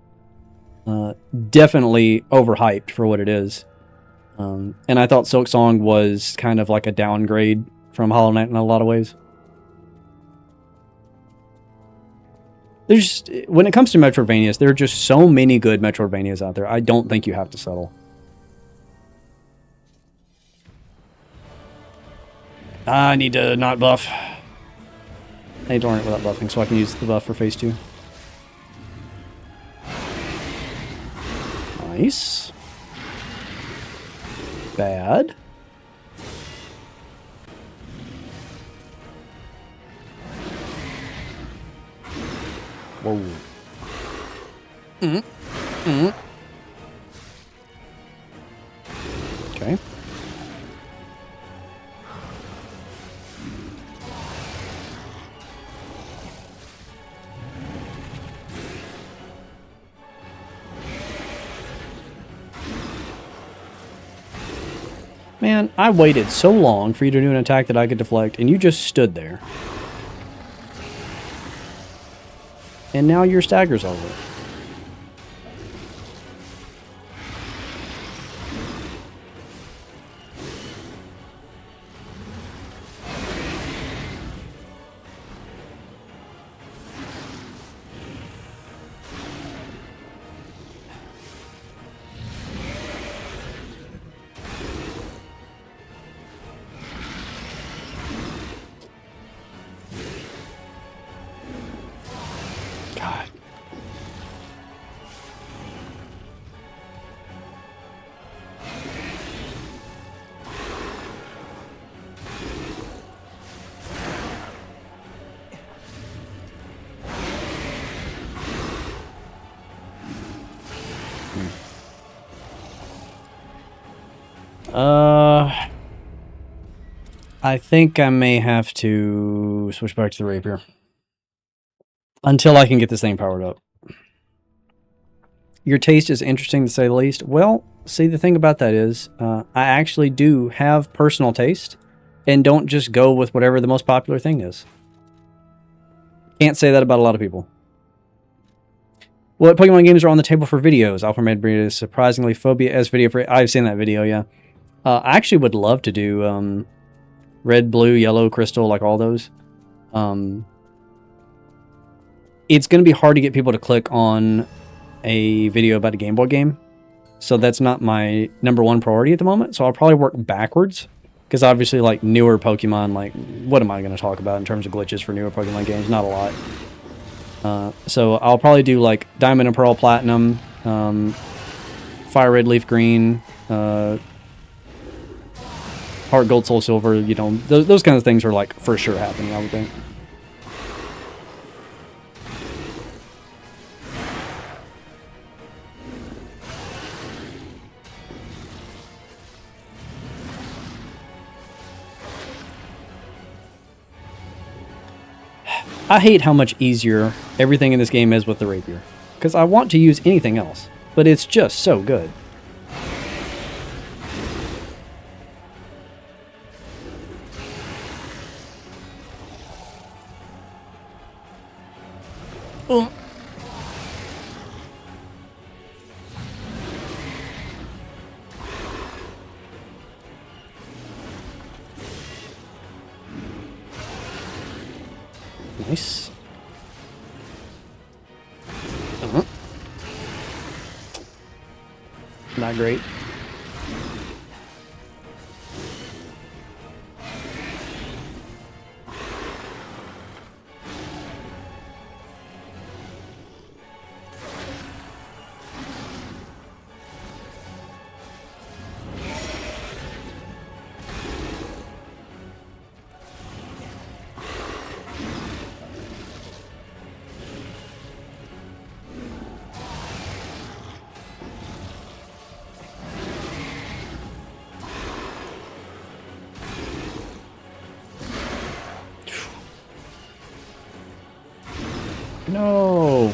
Definitely overhyped for what it is. And I thought Silk Song was kind of like a downgrade from Hollow Knight in a lot of ways. There's, when it comes to Metroidvanias, there are just so many good Metroidvanias out there. I don't think you have to settle. I need to not buff. I need to learn it without buffing so I can use the buff for phase 2. Nice. Bad. Whoa. Okay. Man, I waited so long for you to do an attack that I could deflect, and you just stood there. And now your stagger's over. God. I think I may have to switch back to the rapier. Until I can get this thing powered up. Your taste is interesting to say the least. Well, see, the thing about that is, I actually do have personal taste, and don't just go with whatever the most popular thing is. Can't say that about a lot of people. What Pokemon games are on the table for videos? Alpha Made Breed is surprisingly Phobia as video for... I've seen that video, yeah. I actually would love to do red, blue, yellow, crystal, like all those. It's going to be hard to get people to click on a video about a Game Boy game. So that's not my #1 priority at the moment. So I'll probably work backwards. Because obviously, like, newer Pokemon, like, what am I going to talk about in terms of glitches for newer Pokemon games? Not a lot. So I'll probably do, like, Diamond and Pearl Platinum, Fire Red, Leaf Green, Heart Gold, Soul Silver, you know, those kinds of things are, like, for sure happening, I would think. I hate how much easier everything in this game is with the rapier. Because I want to use anything else. But it's just so good. Oh. Nice. Not great. No.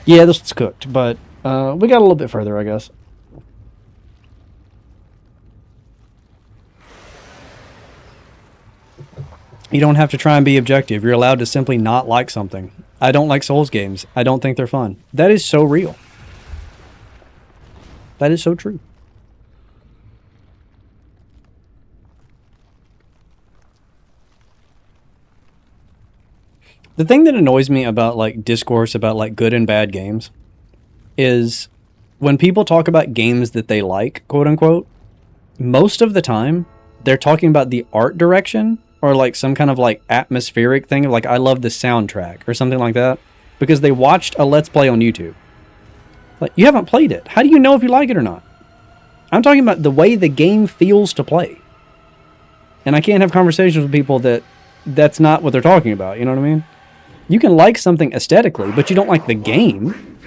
Yeah, this one's cooked, but we got a little bit further, I guess. You don't have to try and be objective. You're allowed to simply not like something. I don't like Souls games. I don't think they're fun. That is so real. That is so true. The thing that annoys me about, like, discourse about, like, good and bad games is when people talk about games that they like, quote unquote, most of the time they're talking about the art direction or, like, some kind of, like, atmospheric thing. Like, I love the soundtrack or something like that because they watched a Let's Play on YouTube. Like, you haven't played it. How do you know if you like it or not? I'm talking about the way the game feels to play. And I can't have conversations with people that's not what they're talking about. You know what I mean? You can like something aesthetically, but you don't like the game.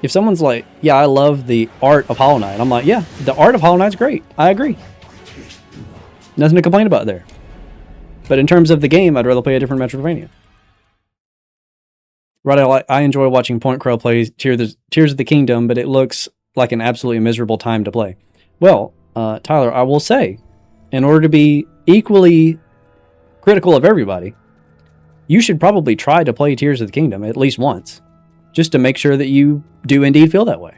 If someone's like, yeah, I love the art of Hollow Knight, I'm like, yeah, the art of Hollow Knight's great. I agree. Nothing to complain about there. But in terms of the game, I'd rather play a different Metroidvania. Right, I enjoy watching Point Crow play Tears of the Kingdom, but it looks like an absolutely miserable time to play. Well, Tyler, I will say, in order to be equally critical of everybody, you should probably try to play Tears of the Kingdom at least once, just to make sure that you do indeed feel that way.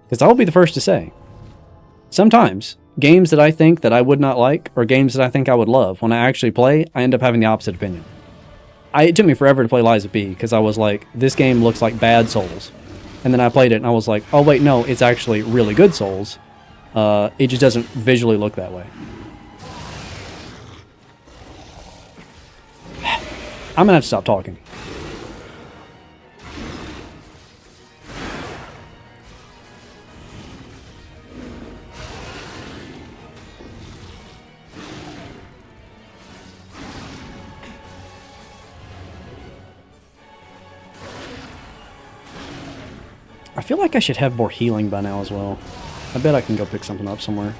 Because I will be the first to say, sometimes games that I think that I would not like, or games that I think I would love, when I actually play, I end up having the opposite opinion. It took me forever to play Lies of P, because I was like, this game looks like bad Souls. And then I played it, and I was like, oh wait, no, it's actually really good Souls. It just doesn't visually look that way. I'm gonna have to stop talking. I feel like I should have more healing by now as well. I bet I can go pick something up somewhere.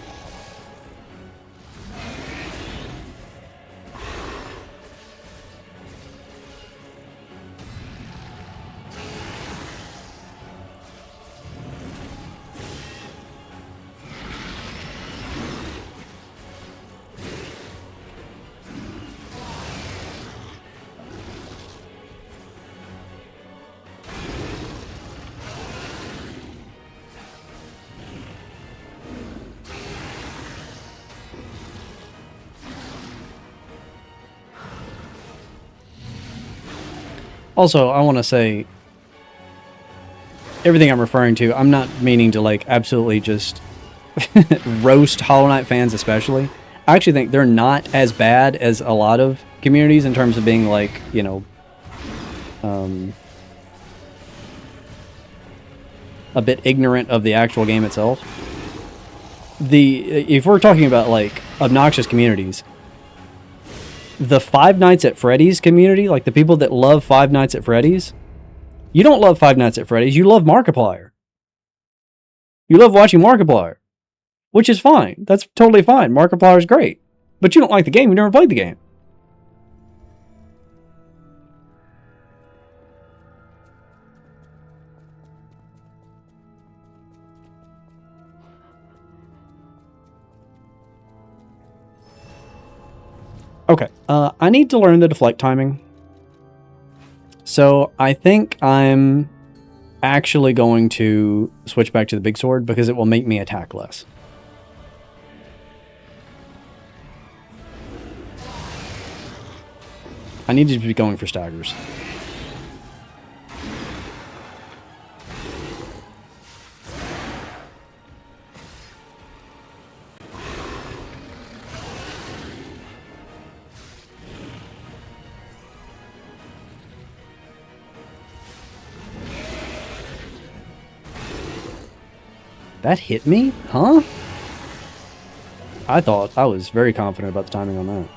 Also, I want to say everything I'm referring to, I'm not meaning to like absolutely just roast Hollow Knight fans especially. I actually think they're not as bad as a lot of communities in terms of being like, you know, a bit ignorant of the actual game itself. If we're talking about like obnoxious communities, the Five Nights at Freddy's community, like the people that love Five Nights at Freddy's, you don't love Five Nights at Freddy's, you love Markiplier. You love watching Markiplier, which is fine. That's totally fine. Markiplier is great. But you don't like the game, you never played the game. Okay, I need to learn the deflect timing. So I think I'm actually going to switch back to the big sword because it will make me attack less. I need to be going for staggers. That hit me? Huh? I thought I was very confident about the timing on that.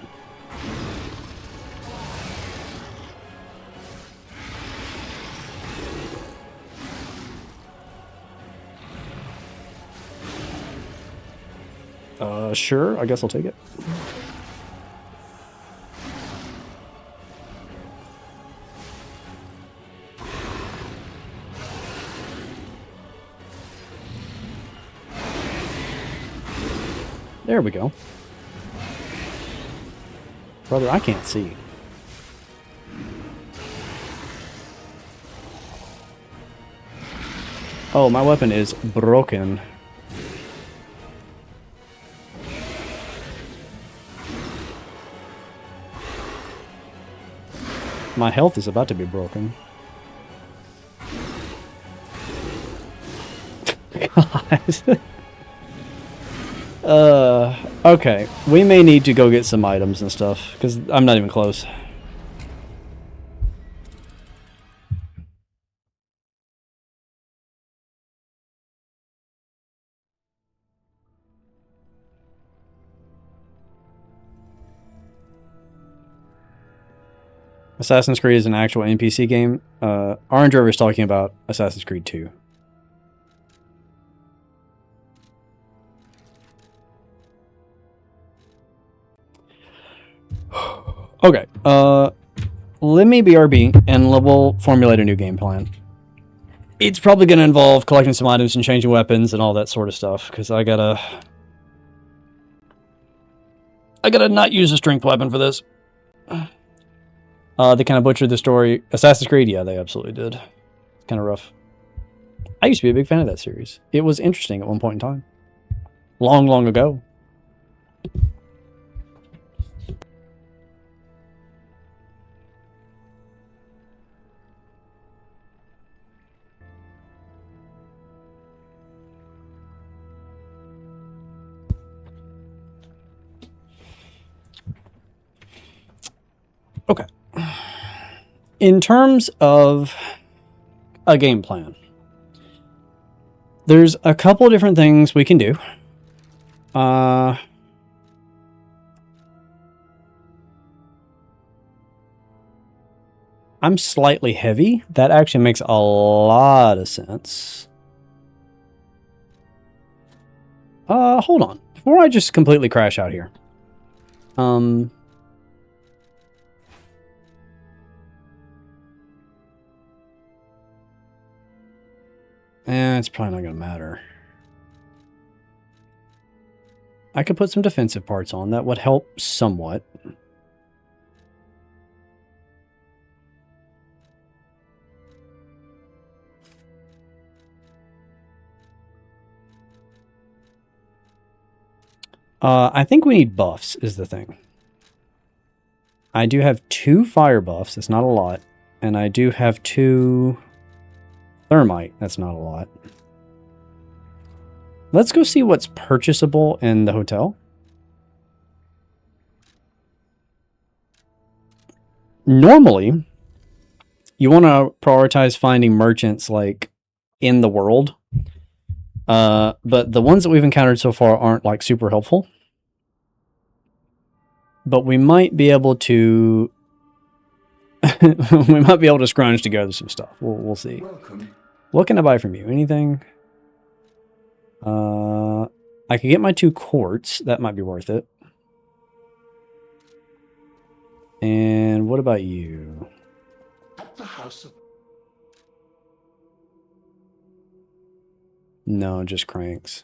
Sure, I guess I'll take it. There we go. Brother, I can't see. Oh, my weapon is broken. My health is about to be broken. God. Okay. We may need to go get some items and stuff, because I'm not even close. Assassin's Creed is an actual NPC game. Orange River is talking about Assassin's Creed 2. Okay, let me BRB and we'll formulate a new game plan. It's probably going to involve collecting some items and changing weapons and all that sort of stuff, because I gotta not use a strength weapon for this. They kind of butchered the story. Assassin's Creed, yeah, they absolutely did. It's kind of rough. I used to be a big fan of that series. It was interesting at one point in time. Long, long ago. Okay. In terms of a game plan, there's a couple different things we can do. I'm slightly heavy. That actually makes a lot of sense. Hold on. Before I just completely crash out here. It's probably not going to matter. I could put some defensive parts on. That would help somewhat. I think we need buffs, is the thing. I do have 2 fire buffs. It's not a lot. And I do have 2 thermite. That's not a lot. Let's go see what's purchasable in the hotel. Normally, you want to prioritize finding merchants like in the world. But the ones that we've encountered so far aren't like super helpful. But we might be able to we might be able to scrounge together some stuff. We'll see. Welcome. What can I buy from you? Anything? I could get my 2 quartz. That might be worth it. And what about you? At the house of... No, just cranks.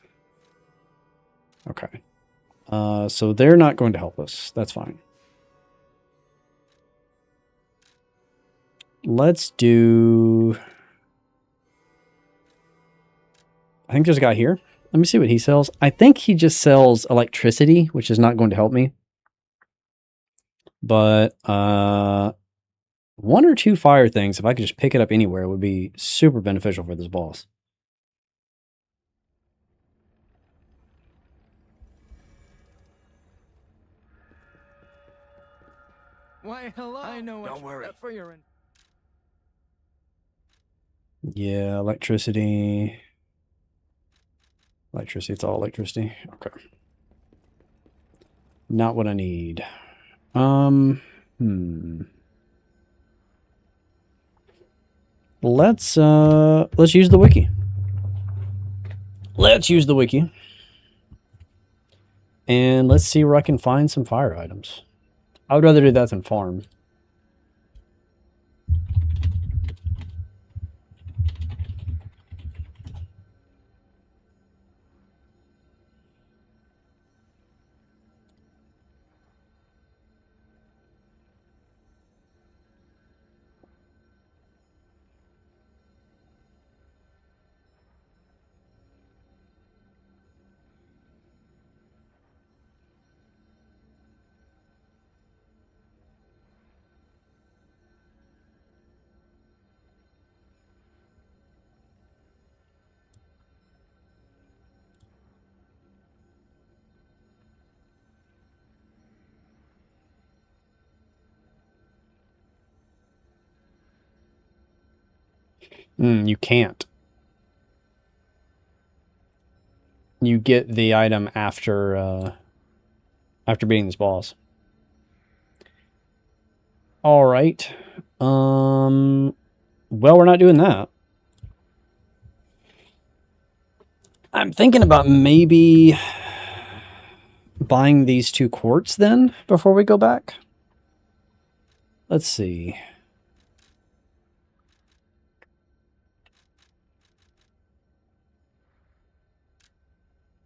Okay. So they're not going to help us. That's fine. Let's do... I think there's a guy here. Let me see what he sells. I think he just sells electricity, which is not going to help me. But 1 or 2 fire things, if I could just pick it up anywhere, would be super beneficial for this boss. Why, hello. I know what. Don't worry. For your... Yeah, electricity. Electricity, it's all electricity. Okay. Not what I need. Let's use the wiki. Let's use the wiki. And let's see where I can find some fire items. I would rather do that than farm. You can't. You get the item after beating this boss. All right. Well, we're not doing that. I'm thinking about maybe buying these 2 quartz then before we go back. Let's see.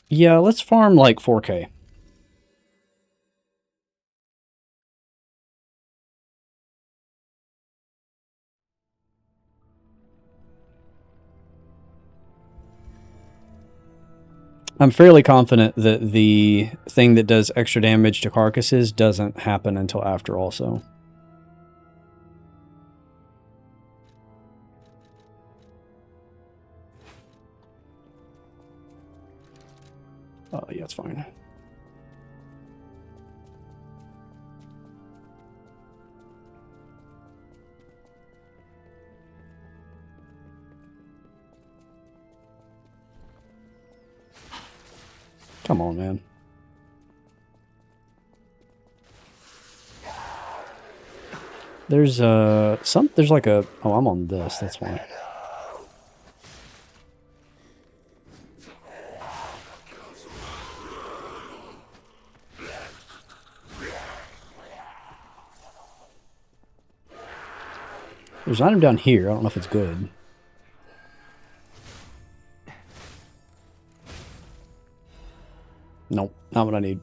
Yeah, let's farm like 4K. I'm fairly confident that the thing that does extra damage to carcasses doesn't happen until after also. Oh, yeah, it's fine. Come on, man. There's there's like a... Oh, I'm on this, that's why. There's an item down here. I don't know if it's good. Nope, not what I need.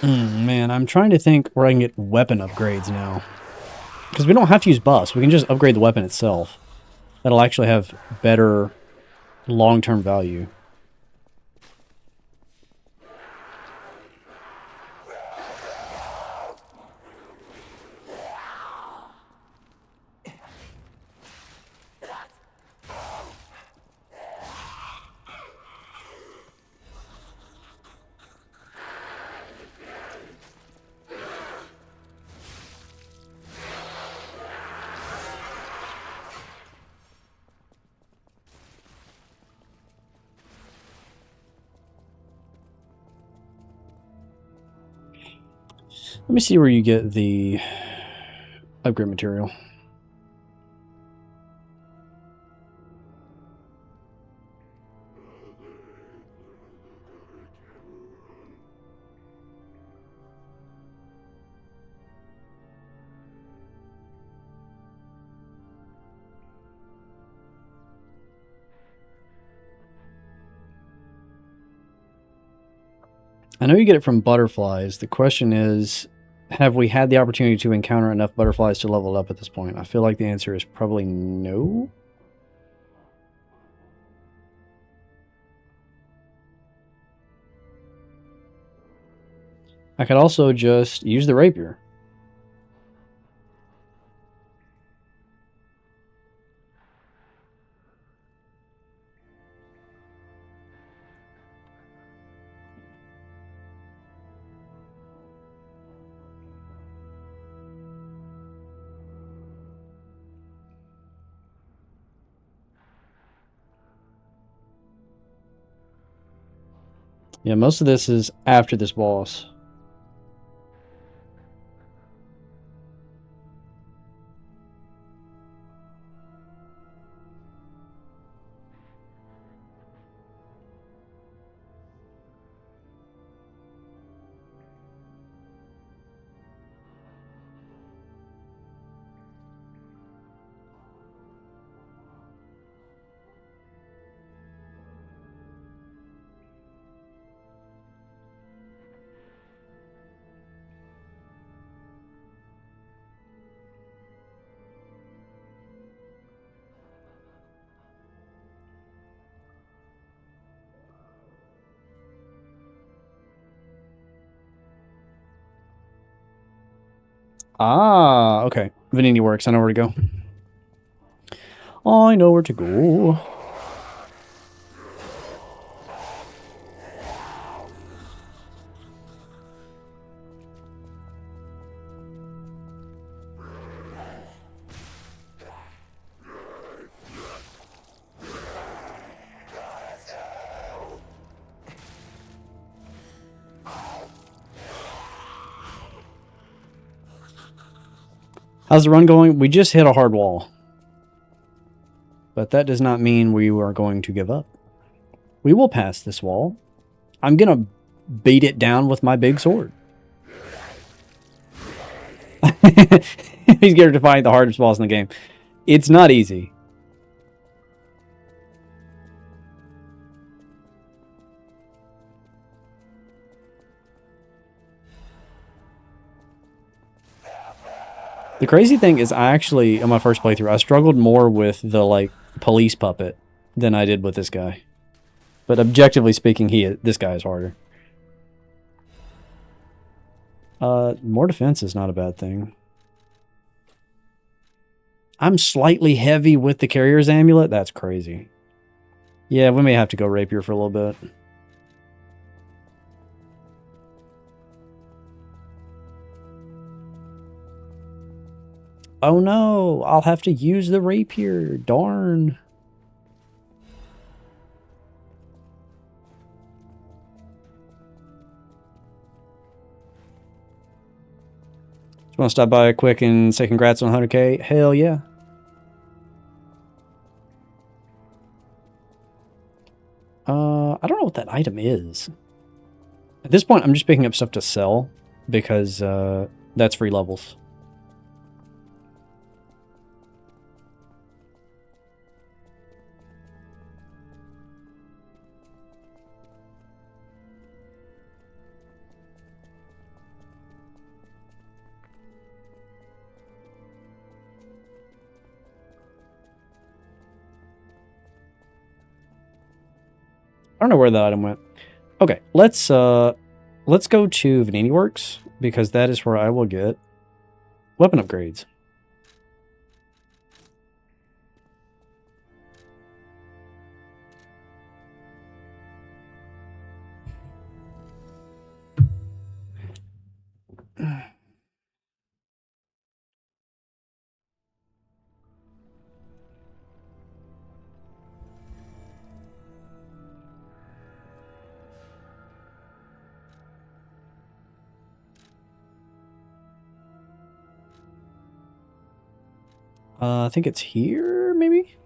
Man, I'm trying to think where I can get weapon upgrades now. Because we don't have to use buffs. We can just upgrade the weapon itself. That'll actually have better long-term value. Let me see where you get the upgrade material. I know you get it from butterflies. The question is, have we had the opportunity to encounter enough butterflies to level up at this point? I feel like the answer is probably no. I could also just use the rapier. Yeah, most of this is after this boss. Ah, okay. Vanini works. I know where to go. I know where to go. How's the run going? We just hit a hard wall. But that does not mean we are going to give up. We will pass this wall. I'm going to beat it down with my big sword. He's scared to fight the hardest boss in the game. It's not easy. The crazy thing is I actually, on my first playthrough, I struggled more with the, like, police puppet than I did with this guy. But objectively speaking, this guy is harder. More defense is not a bad thing. I'm slightly heavy with the carrier's amulet. That's crazy. Yeah, we may have to go rapier for a little bit. Oh no, I'll have to use the rapier. Darn. Just want to stop by quick and say congrats on 100K? Hell yeah. I don't know what that item is. At this point, I'm just picking up stuff to sell because that's free levels. don't know where that item went. Okay, let's go to Vanini Works, because that is where I will get weapon upgrades. I think it's here, maybe?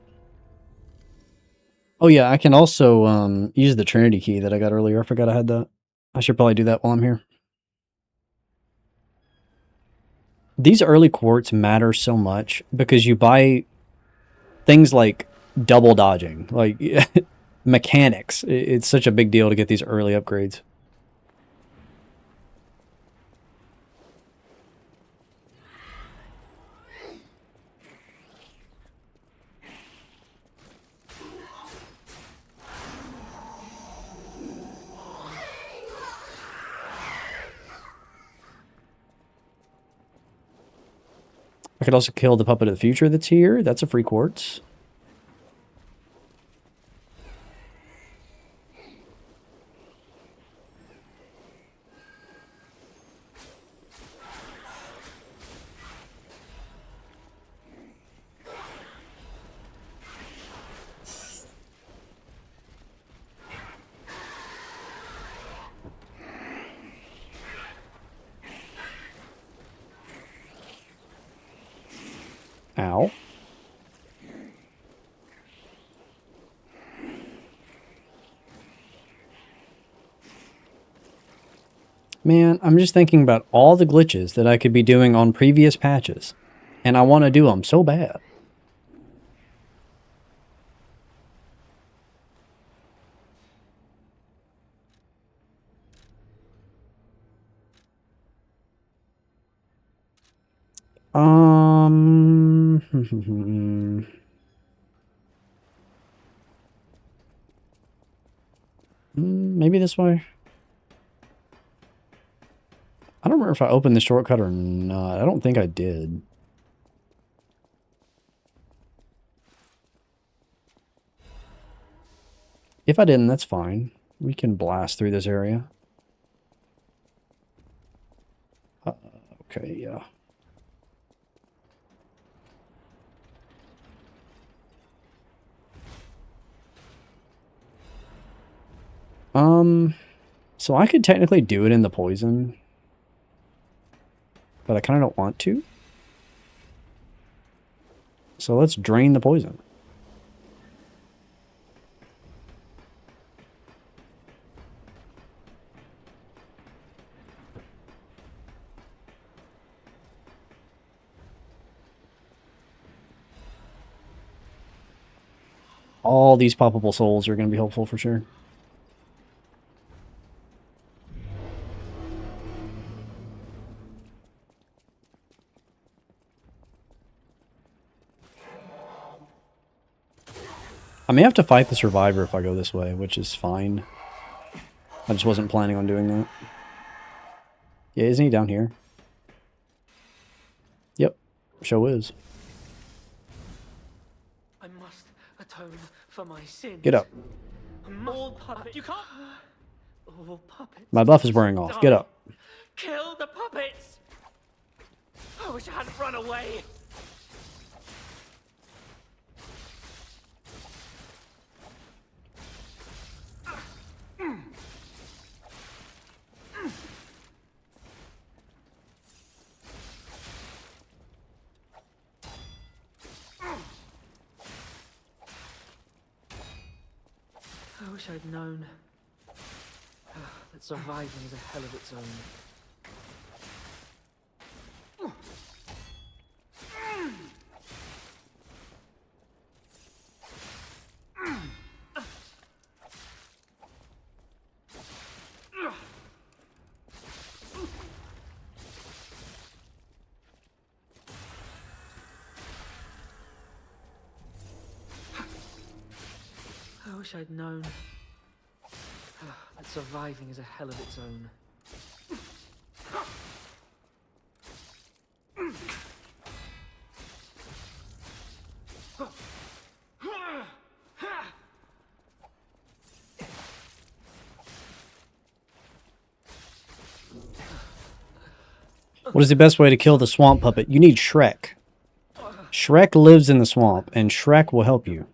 Oh yeah, I can also use the Trinity key that I got earlier. I forgot I had that. I should probably do that while I'm here. These early quartz matter so much because you buy things like double dodging, like mechanics. It's such a big deal to get these early upgrades. I could also kill the Puppet of the Future that's here. That's a free quartz. Ow. Man, I'm just thinking about all the glitches that I could be doing on previous patches. And I want to do them so bad. Maybe this way. I don't remember if I opened the shortcut or not. I don't think I did. If I didn't, that's fine. We can blast through this area. Okay, yeah. So I could technically do it in the poison, but I kind of don't want to. So let's drain the poison. All these poppable souls are going to be helpful for sure. I may have to fight the survivor if I go this way, which is fine. I just wasn't planning on doing that. Yeah, isn't he down here? Yep, show is. I must atone for my sins. Get up. All puppets. You can't. All puppets. My buff is wearing off. Get up. Kill the puppets. I wish I hadn't run away. I wish I'd known that surviving is a hell of its own. I wish I'd known surviving is a hell of its own. What is the best way to kill the swamp puppet? You need Shrek. Shrek lives in the swamp, and Shrek will help you.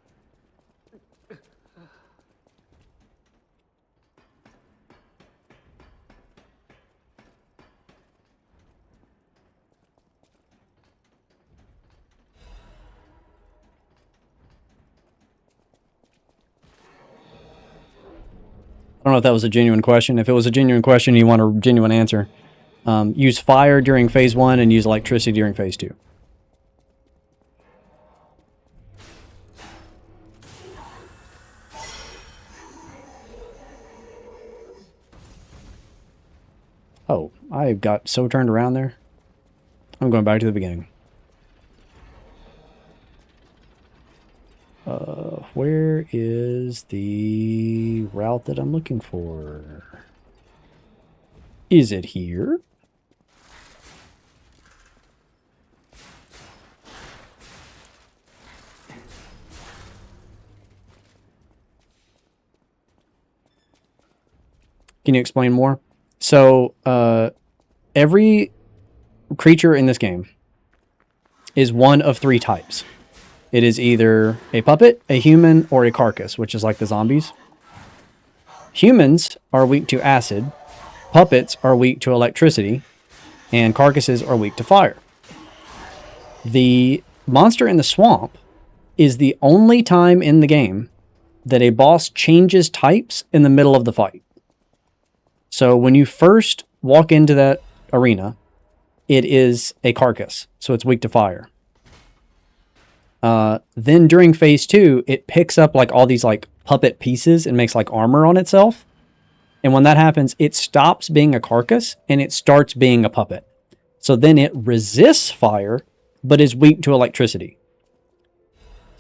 I don't know if that was a genuine question. If it was a genuine question, you want a genuine answer. Use fire during phase 1 and use electricity during phase 2. Oh, I got so turned around there. I'm going back to the beginning. Where is the route that I'm looking for? Is it here? Can you explain more? So, every creature in this game is one of 3 types. It is either a puppet, a human, or a carcass, which is like the zombies. Humans are weak to acid, puppets are weak to electricity, and carcasses are weak to fire. The monster in the swamp is the only time in the game that a boss changes types in the middle of the fight. So when you first walk into that arena, it is a carcass, so it's weak to fire. Then during phase 2, it picks up like all these like puppet pieces and makes like armor on itself. And when that happens, it stops being a carcass and it starts being a puppet. So then it resists fire, but is weak to electricity.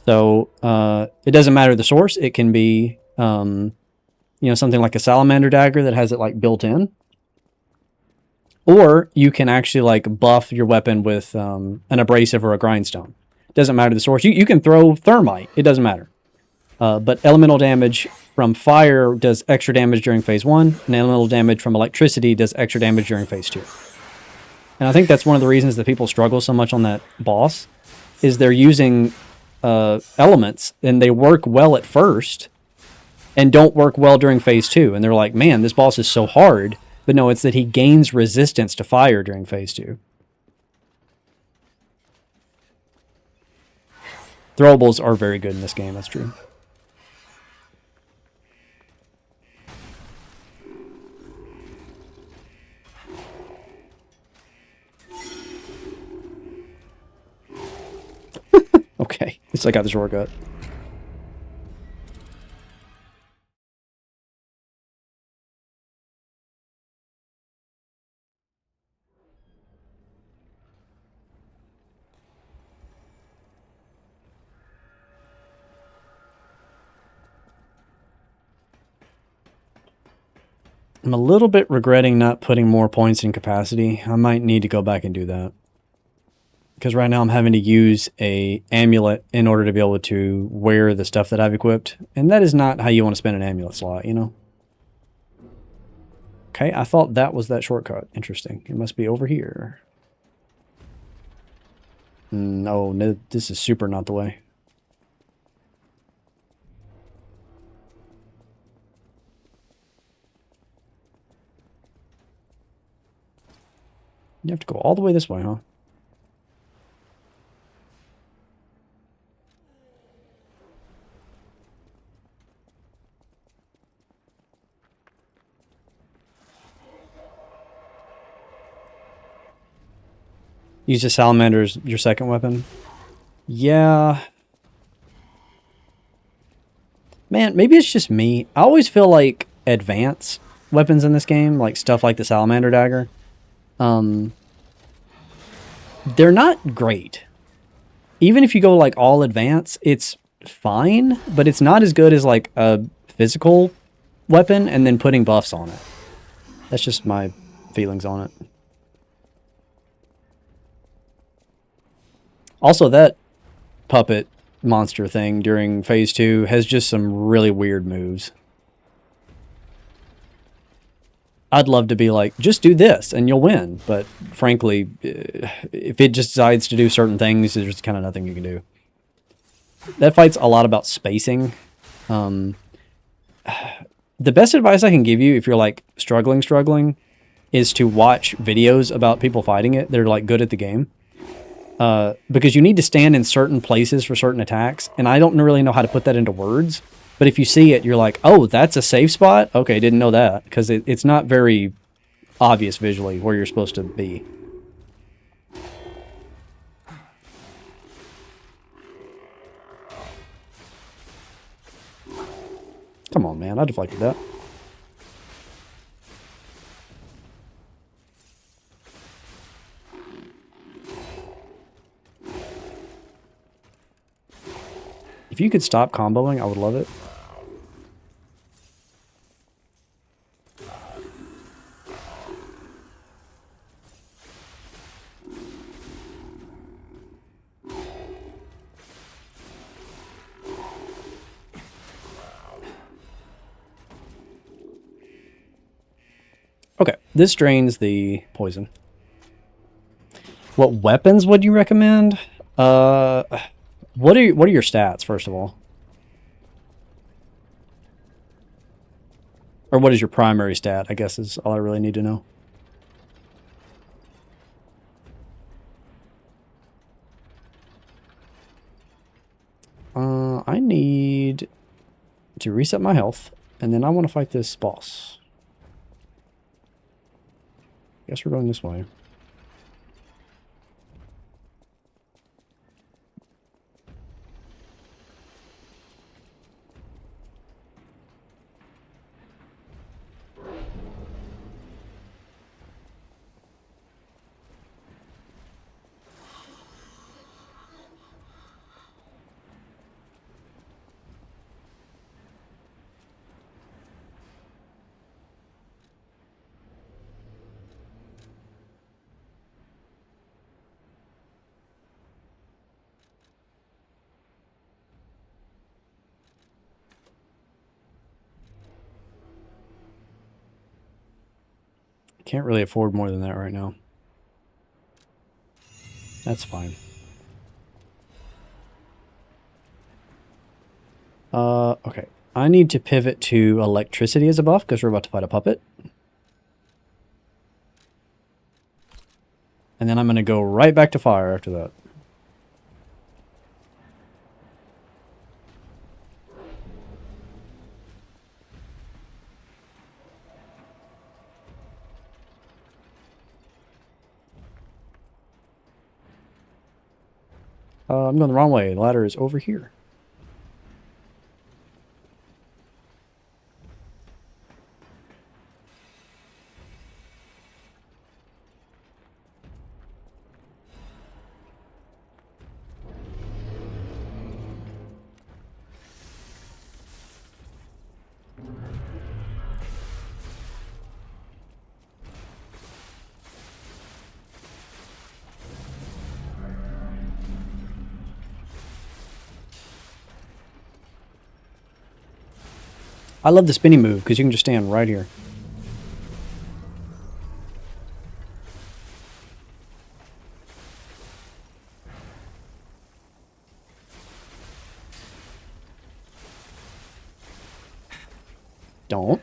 So it doesn't matter the source. It can be, something like a salamander dagger that has it like built in. Or you can actually like buff your weapon with an abrasive or a grindstone. Doesn't matter the source. You can throw thermite. It doesn't matter. But elemental damage from fire does extra damage during phase 1, and elemental damage from electricity does extra damage during phase 2. And I think that's one of the reasons that people struggle so much on that boss, is they're using elements, and they work well at first, and don't work well during phase 2. And they're like, man, this boss is so hard. But no, it's that he gains resistance to fire during phase 2. Throwables are very good in this game, that's true. Okay, at least I got the shortcut. I'm a little bit regretting not putting more points in capacity. I might need to go back and do that. Because right now I'm having to use a amulet in order to be able to wear the stuff that I've equipped. And that is not how you want to spend an amulet slot, you know? Okay, I thought that was that shortcut. Interesting. It must be over here. No, this is super not the way. You have to go all the way this way, huh? Use the salamander as your second weapon. Yeah. Man, maybe it's just me. I always feel like advanced weapons in this game, like stuff like the salamander dagger, they're not great. Even if you go like all advanced, it's fine, but it's not as good as like a physical weapon and then putting buffs on it. That's just my feelings on it. Also, that puppet monster thing during phase 2 has just some really weird moves. I'd love to be like, just do this and you'll win. But frankly, if it just decides to do certain things, there's kind of nothing you can do. That fight's a lot about spacing. The best advice I can give you if you're like struggling, is to watch videos about people fighting it. They're like good at the game. Because you need to stand in certain places for certain attacks. And I don't really know how to put that into words. But if you see it, you're like, oh, that's a safe spot? Okay, didn't know that. Because it's not very obvious visually where you're supposed to be. Come on, man. I deflected that. If you could stop comboing, I would love it. Okay, this drains the poison. What weapons would you recommend? What are your stats, first of all? Or what is your primary stat, I guess is all I really need to know. I need to reset my health, and then I want to fight this boss. Guess we're going this way. Can't really afford more than that right now. That's fine. Okay. I need to pivot to electricity as a buff because we're about to fight a puppet. And then I'm going to go right back to fire after that. I'm going the wrong way. The ladder is over here. I love the spinny move because you can just stand right here. Don't.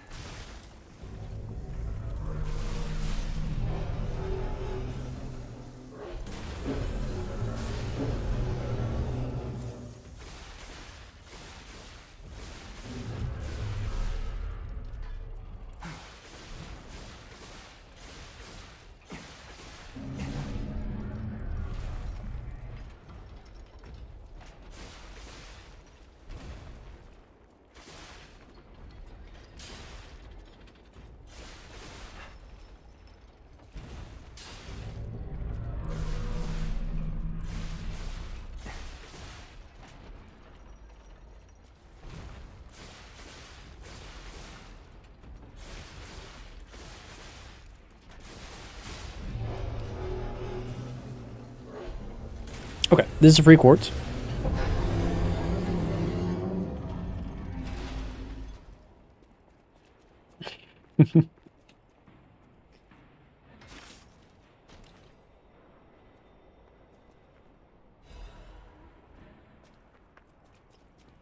Okay, this is a free quartz.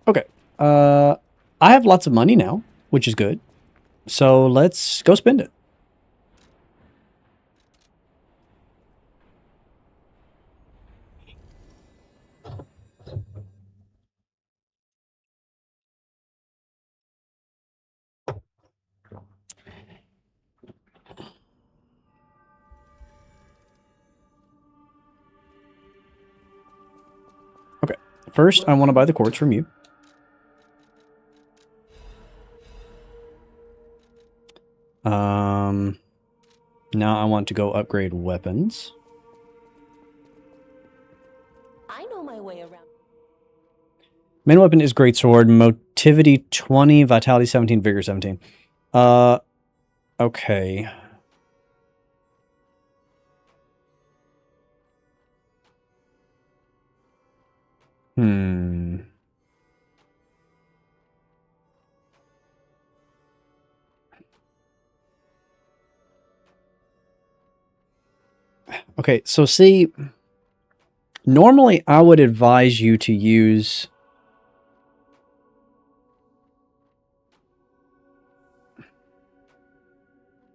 Okay. I have lots of money now, which is good. So let's go spend it. Okay. First, I want to buy the quartz from you. Now I want to go upgrade weapons. I know my way around. Main weapon is greatsword, motivity 20, vitality 17, vigor 17. Okay. Okay, so see, normally I would advise you to use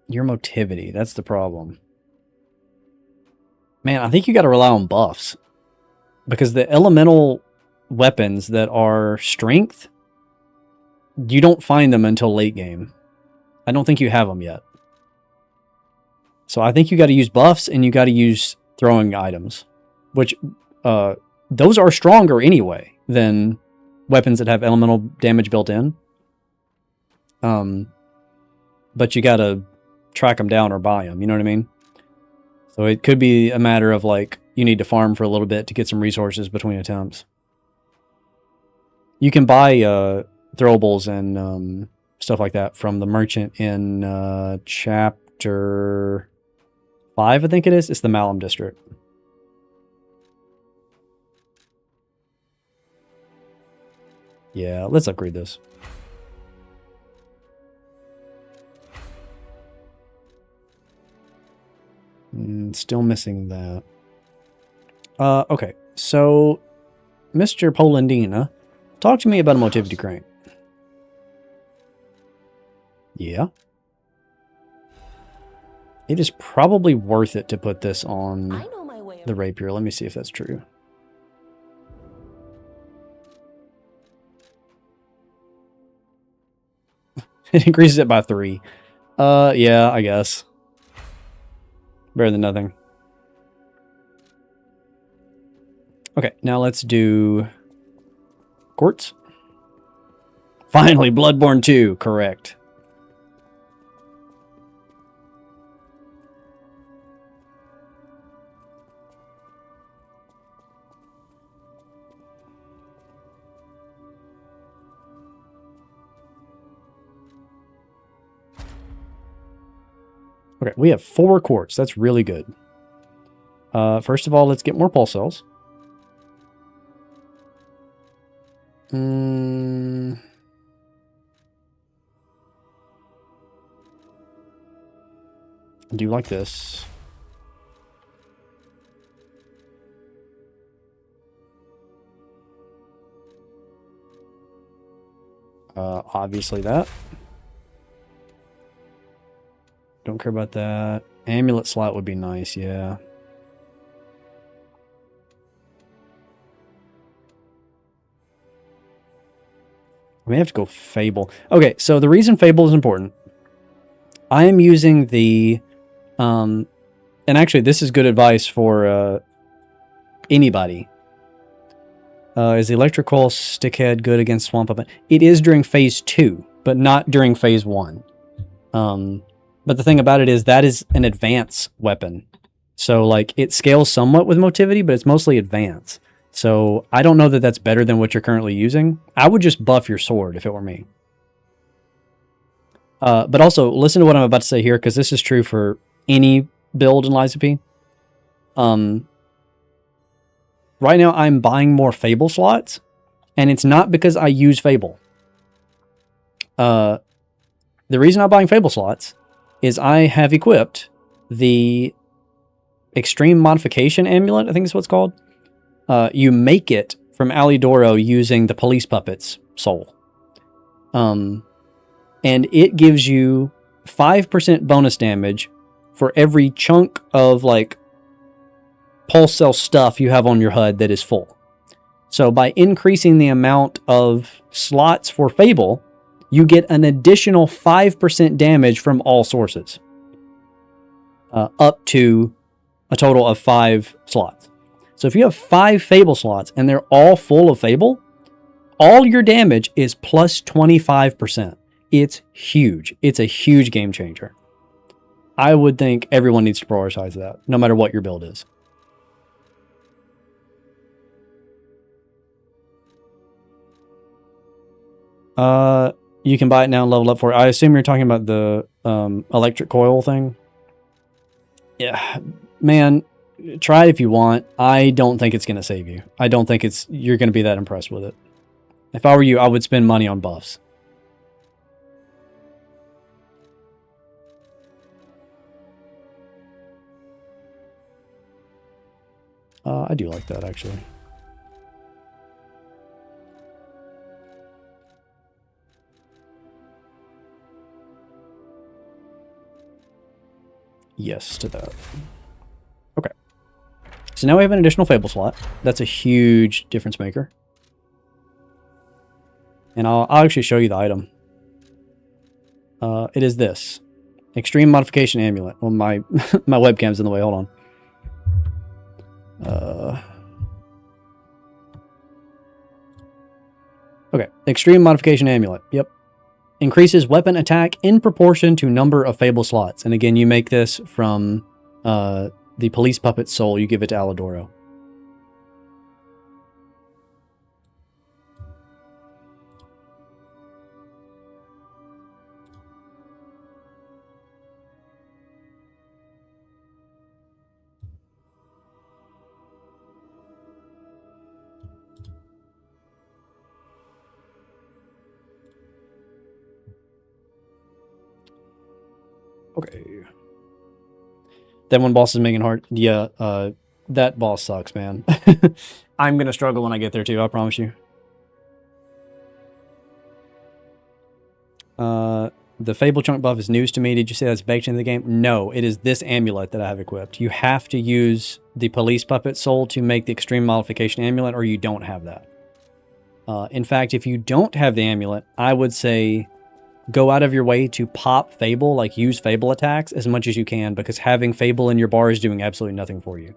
your motivity. That's the problem. Man, I think you got to rely on buffs. Because the elemental weapons that are strength, you don't find them until late game. I don't think you have them yet. So I think you got to use buffs and you got to use throwing items. Which, those are stronger anyway than weapons that have elemental damage built in. But you got to track them down or buy them, you know what I mean? So it could be a matter of like, you need to farm for a little bit to get some resources between attempts. You can buy throwables and stuff like that from the merchant in chapter 5, I think it is. It's the Malum district. Yeah, let's upgrade this. Still missing that. Okay, so Mr. Polandina, talk to me about a motivity crank. Yeah. It is probably worth it to put this on the rapier. Let me see if that's true. It increases it by 3. Yeah, I guess. Better than nothing. Okay, now let's do quartz. Finally, Bloodborne 2, correct. Okay, we have 4 quartz. That's really good. First of all, let's get more pulse cells. Do like this. Obviously that. Don't care about that. Amulet slot would be nice, yeah. I may have to go Fable. Okay, so the reason Fable is important, I am using the, and actually this is good advice for anybody. Is the electrical stickhead good against swamp up? It is during phase 2, but not during phase 1. But the thing about it is that is an advance weapon. So like it scales somewhat with motivity, but it's mostly advance. So I don't know that that's better than what you're currently using. I would just buff your sword if it were me. But also listen to what I'm about to say here, because this is true for any build in Lies of P. right now I'm buying more Fable slots, and it's not because I use Fable. The reason I'm buying Fable slots is I have equipped the Extreme Modification Amulet, I think that's what it's called. You make it from Alidoro using the Police Puppet's soul. And it gives you 5% bonus damage for every chunk of like pulse cell stuff you have on your HUD that is full. So by increasing the amount of slots for Fable, you get an additional 5% damage from all sources. Up to a total of 5 slots. So if you have 5 Fable slots and they're all full of Fable, all your damage is plus 25%. It's huge. It's a huge game changer. I would think everyone needs to prioritize that, no matter what your build is. You can buy it now and level up for it. I assume you're talking about the electric coil thing. Yeah, man, try it if you want. I don't think it's going to save you. I don't think you're going to be that impressed with it. If I were you, I would spend money on buffs. I do like that, actually. Yes to that. Okay. So now we have an additional Fable slot. That's a huge difference maker. And I'll actually show you the item. It is this. Extreme Modification Amulet. Well, my my webcam's in the way. Hold on. Okay. Extreme Modification Amulet. Yep. Increases weapon attack in proportion to number of Fable slots. And again, you make this from the Police Puppet soul. You give it to Alidoro. Okay. That one boss is making hard. Yeah, that boss sucks, man. I'm going to struggle when I get there too, I promise you. The Fable chunk buff is news to me. Did you say that's baked into the game? No, it is this amulet that I have equipped. You have to use the Police Puppet soul to make the Extreme Modification Amulet, or you don't have that. In fact, if you don't have the amulet, I would say go out of your way to pop Fable, like use Fable attacks as much as you can, because having Fable in your bar is doing absolutely nothing for you.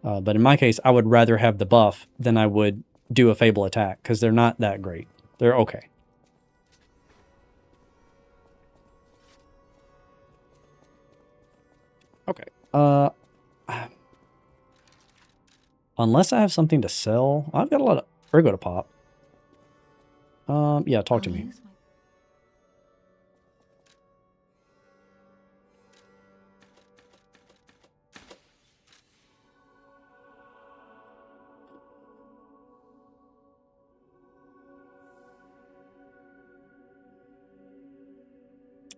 But in my case, I would rather have the buff than I would do a Fable attack, because they're not that great. They're okay. Okay. Unless I have something to sell, I've got a lot of Ergo to pop. Yeah, talk to me.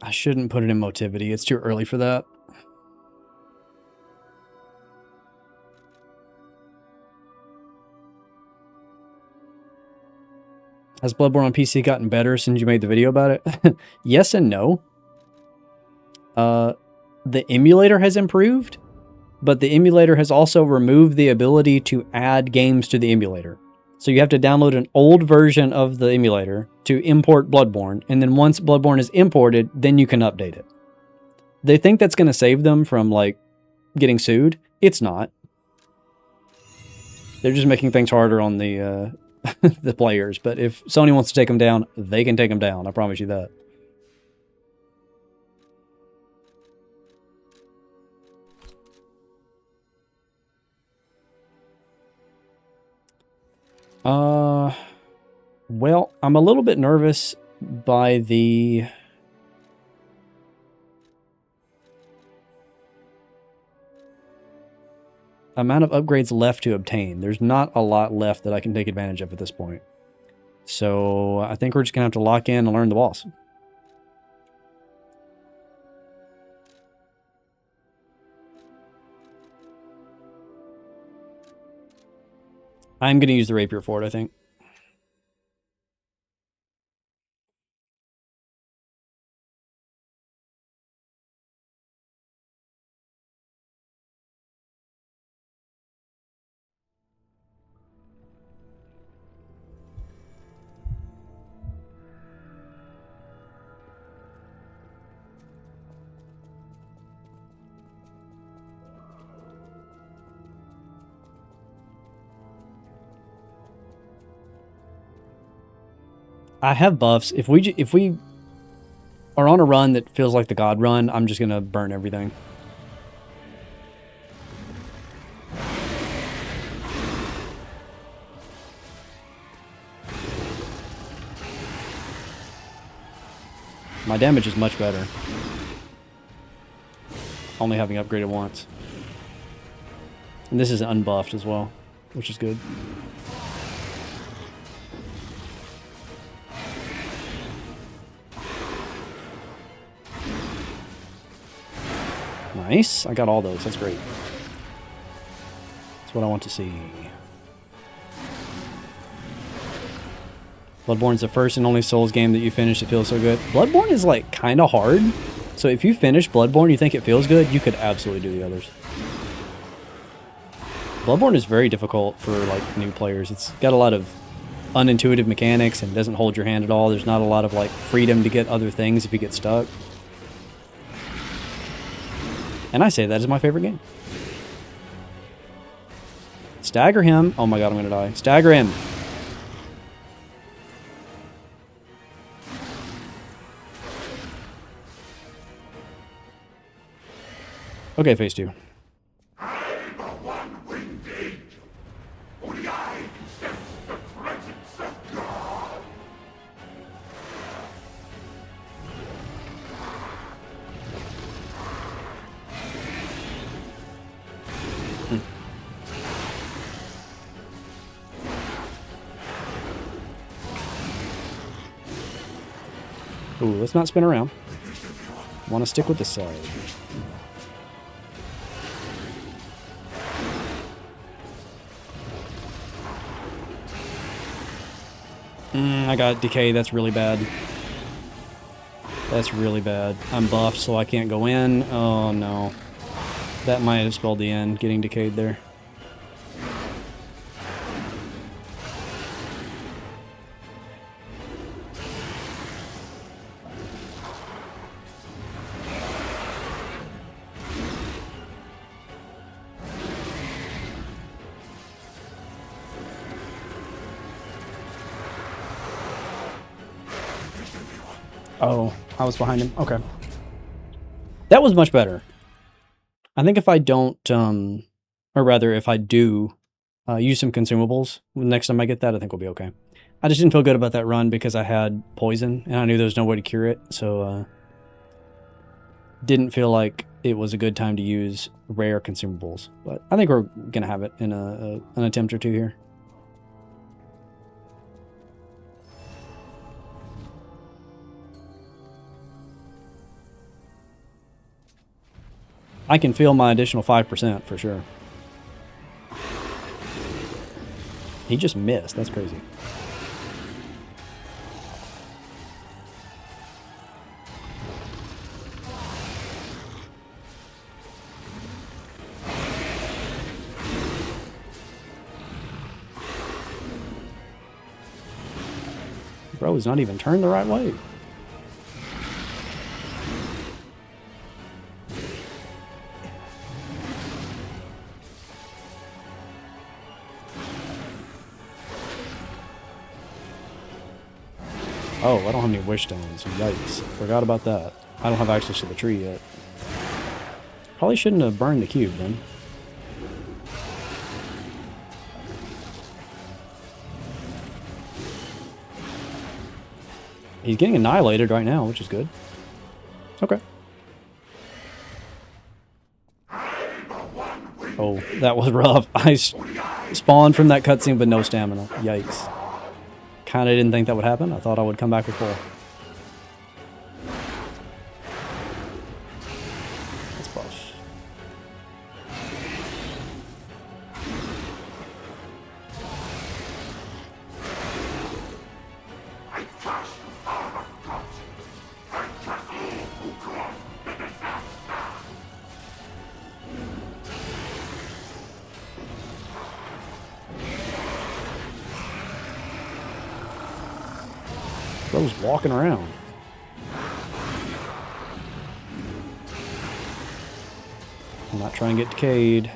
I shouldn't put it in Motivity. It's too early for that. Has Bloodborne on PC gotten better since you made the video about it? Yes and no. The emulator has improved, but the emulator has also removed the ability to add games to the emulator. So you have to download an old version of the emulator to import Bloodborne, and then once Bloodborne is imported, then you can update it. They think that's going to save them from, like, getting sued. It's not. They're just making things harder on the the players. But if Sony wants to take them down, they can take them down. I promise you that. Well, I'm a little bit nervous by the... amount of upgrades left to obtain. There's not a lot left that I can take advantage of at this point. So I think we're just going to have to lock in and learn the boss. I'm going to use the rapier for it, I think. I have buffs. If we are on a run that feels like the God run, I'm just going to burn everything. My damage is much better. Only having upgraded once. And this is unbuffed as well, which is good. Nice. I got all those. That's great. That's what I want to see. Bloodborne's the first and only Souls game that you finish that feels so good. Bloodborne is like kind of hard. So if you finish Bloodborne, you think it feels good, you could absolutely do the others. Bloodborne is very difficult for like new players. It's got a lot of unintuitive mechanics and doesn't hold your hand at all. There's not a lot of like freedom to get other things if you get stuck. And I say that is my favorite game. Stagger him. Oh my god, I'm gonna die. Stagger him. Okay, phase 2. Ooh, let's not spin around. Want to stick with this side. I got decay. That's really bad. That's really bad. I'm buffed, so I can't go in. Oh, no. That might have spelled the end, getting decayed there. Oh, I was behind him. Okay. That was much better. I think if I don't, or rather if I do use some consumables, next time I get that, I think we'll be okay. I just didn't feel good about that run because I had poison, and I knew there was no way to cure it, so didn't feel like it was a good time to use rare consumables. But I think we're going to have it in an attempt or two here. I can feel my additional 5% for sure. He just missed. That's crazy. Bro, he's not even turned the right way. Oh, I don't have any wish stones. Yikes. Forgot about that. I don't have access to the tree yet. Probably shouldn't have burned the cube then. He's getting annihilated right now, which is good. Okay. Oh, that was rough. I spawned from that cutscene with no stamina. Yikes. Kinda didn't think that would happen. I thought I would come back with full. Let's buff. Bro's walking around. I'm not trying to get decayed.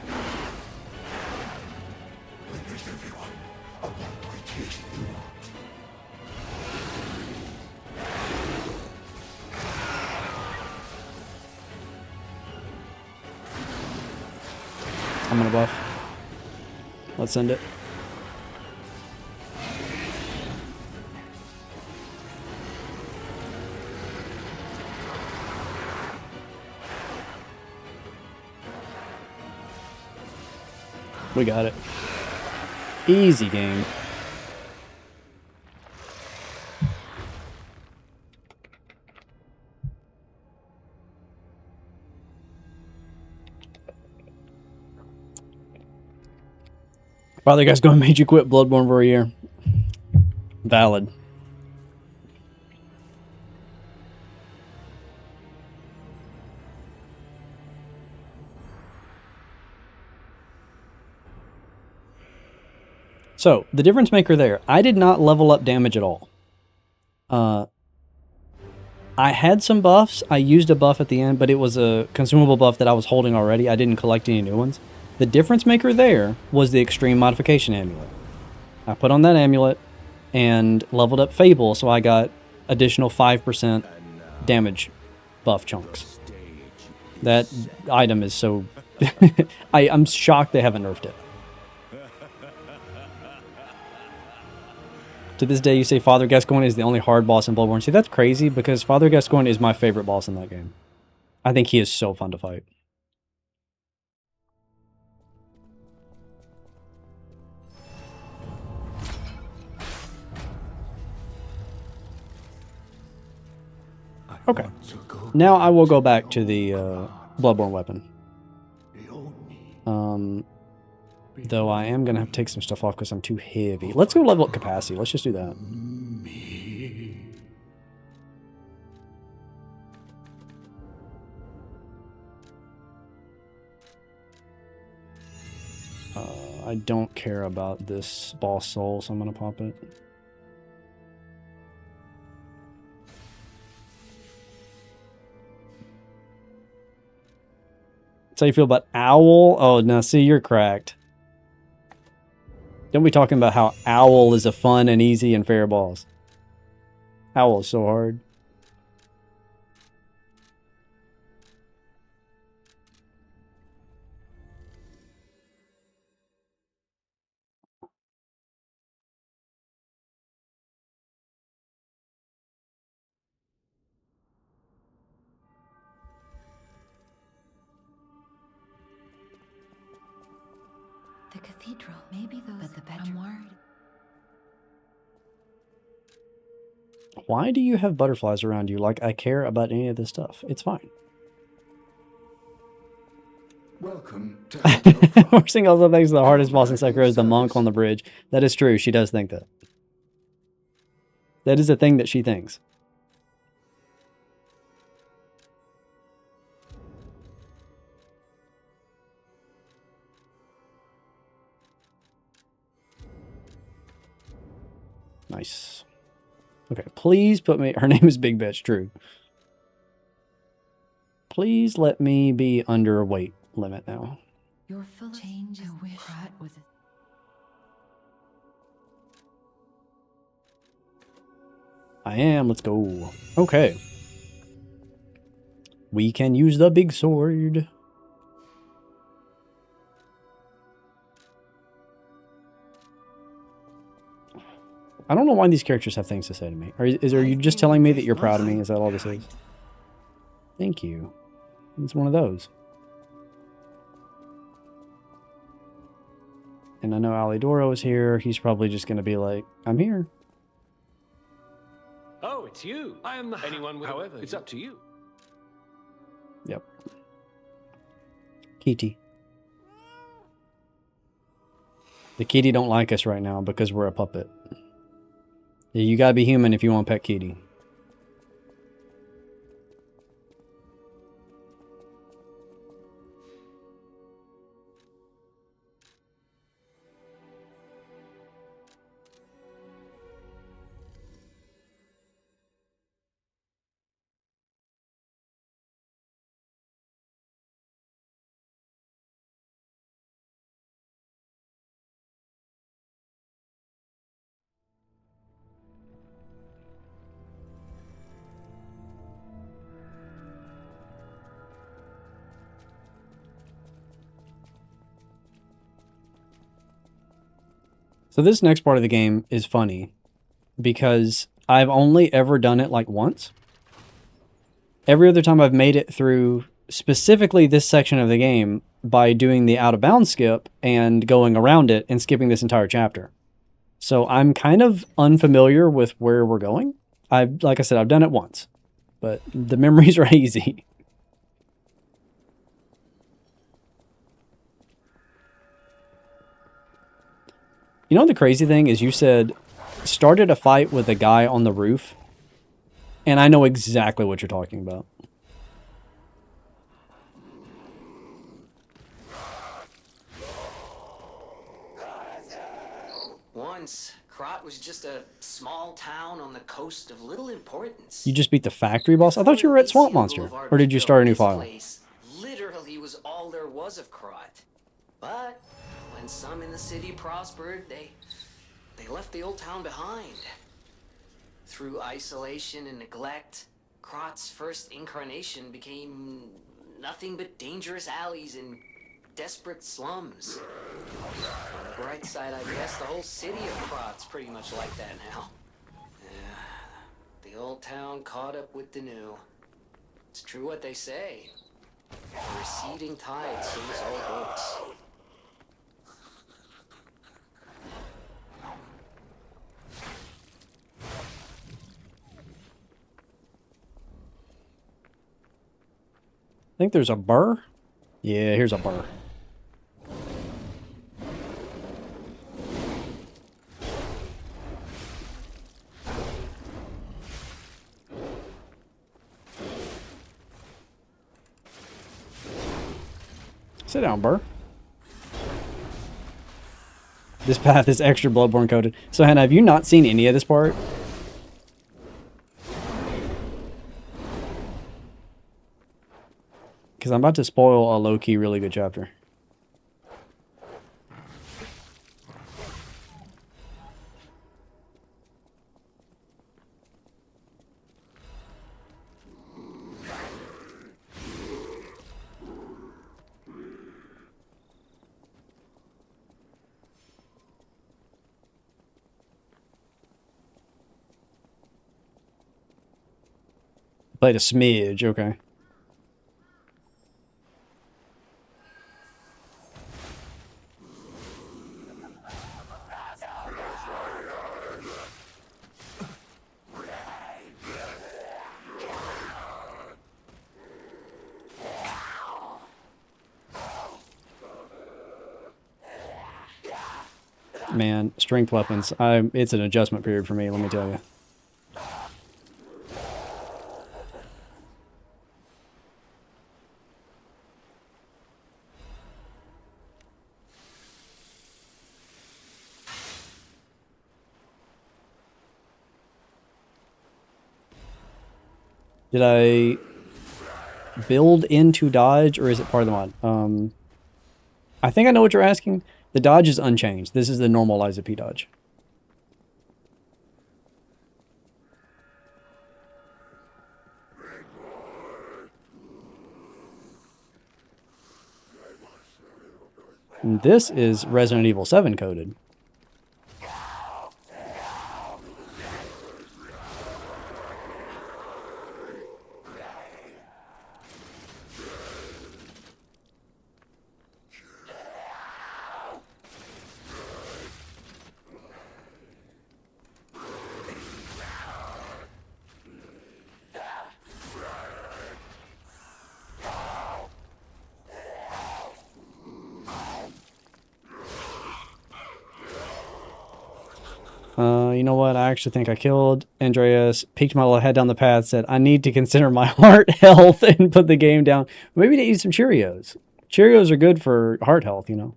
I'm gonna buff. Let's send it. We got it. Easy game. Father Guy's going made you quit Bloodborne for a year. Valid. So, the difference maker there, I did not level up damage at all. I had some buffs. I used a buff at the end, but it was a consumable buff that I was holding already. I didn't collect any new ones. The difference maker there was the Extreme Modification Amulet. I put on that amulet and leveled up Fable, so I got additional 5% damage buff chunks. That item is so... I'm shocked they haven't nerfed it. To this day, you say Father Gascoigne is the only hard boss in Bloodborne. See, that's crazy, because Father Gascoigne is my favorite boss in that game. I think he is so fun to fight. Okay. Now I will go back to the Bloodborne weapon. Though I am going to have to take some stuff off because I'm too heavy. Let's go level up capacity. Let's just do that. I don't care about this boss soul, so I'm going to pop it. So you feel about Owl? Oh, now see, you're cracked. Don't be talking about how Owl is a fun and easy and fair boss. Owl is so hard. The cathedral, maybe those, but the bedroom. I'm worried. Why do you have butterflies around you like I care about any of this stuff? It's fine. Welcome to Horsing also thinks the hardest boss in Sekiro is the monk on the bridge. That is true. She does think that. That is a thing that she thinks. Nice. Okay, please put me... Her name is Big Bitch, true. Please let me be under weight limit now. Your full change. I wish Krat was. I am. Let's go. Okay. We can use the big sword. I don't know why these characters have things to say to me. Are you just telling me that you're proud of me? Is that all this is? Thank you. It's one of those. And I know Alidoro is here. He's probably just going to be like, I'm here. Oh, it's you. I am the... Anyone with... However, it's up to you. Yep. Kitty. The kitty don't like us right now because we're a puppet. Yeah, you gotta be human if you want pet kitty. So this next part of the game is funny because I've only ever done it like once. Every other time I've made it through specifically this section of the game by doing the out of bounds skip and going around it and skipping this entire chapter. So I'm kind of unfamiliar with where we're going. Like I said, I've done it once, but the memories are hazy. You know, the crazy thing is you said started a fight with a guy on the roof, and I know exactly what you're talking about. Once, Krat was just a small town on the coast of little importance. You just beat the factory boss? I thought you were at Swamp Monster. Or did you start a new file? Place literally was all there was of Krat. But when some in the city prospered, they left the old town behind. Through isolation and neglect, Krat's first incarnation became nothing but dangerous alleys and desperate slums. On the bright side, I guess the whole city of Krat's pretty much like that now. The old town caught up with the new. It's true what they say. A receding tide sinks all boats. I think there's a burr. Yeah, here's a burr. Sit down, burr. This path is extra Bloodborne coded. So, Hannah, have you not seen any of this part? Because I'm about to spoil a low-key really good chapter. Played a smidge, okay. Man, strength weapons. It's an adjustment period for me, let me tell you. Did I build into dodge, or is it part of the mod? I think I know what you're asking. The dodge is unchanged. This is the normal Liza P dodge. And this is Resident Evil 7 coded. You know what? I actually think I killed Andreas, peeked my little head down the path, said, I need to consider my heart health, and put the game down. Maybe to eat some Cheerios. Cheerios are good for heart health, you know.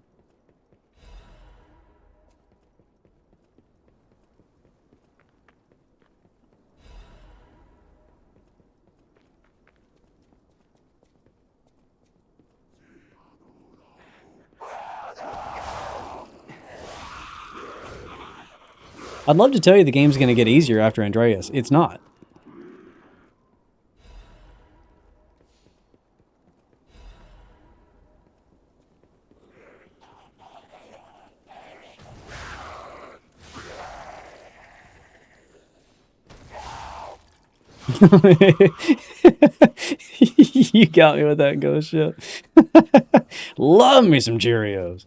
I'd love to tell you the game's going to get easier after Andreas. It's not. You got me with that ghost shit. Love me some Cheerios.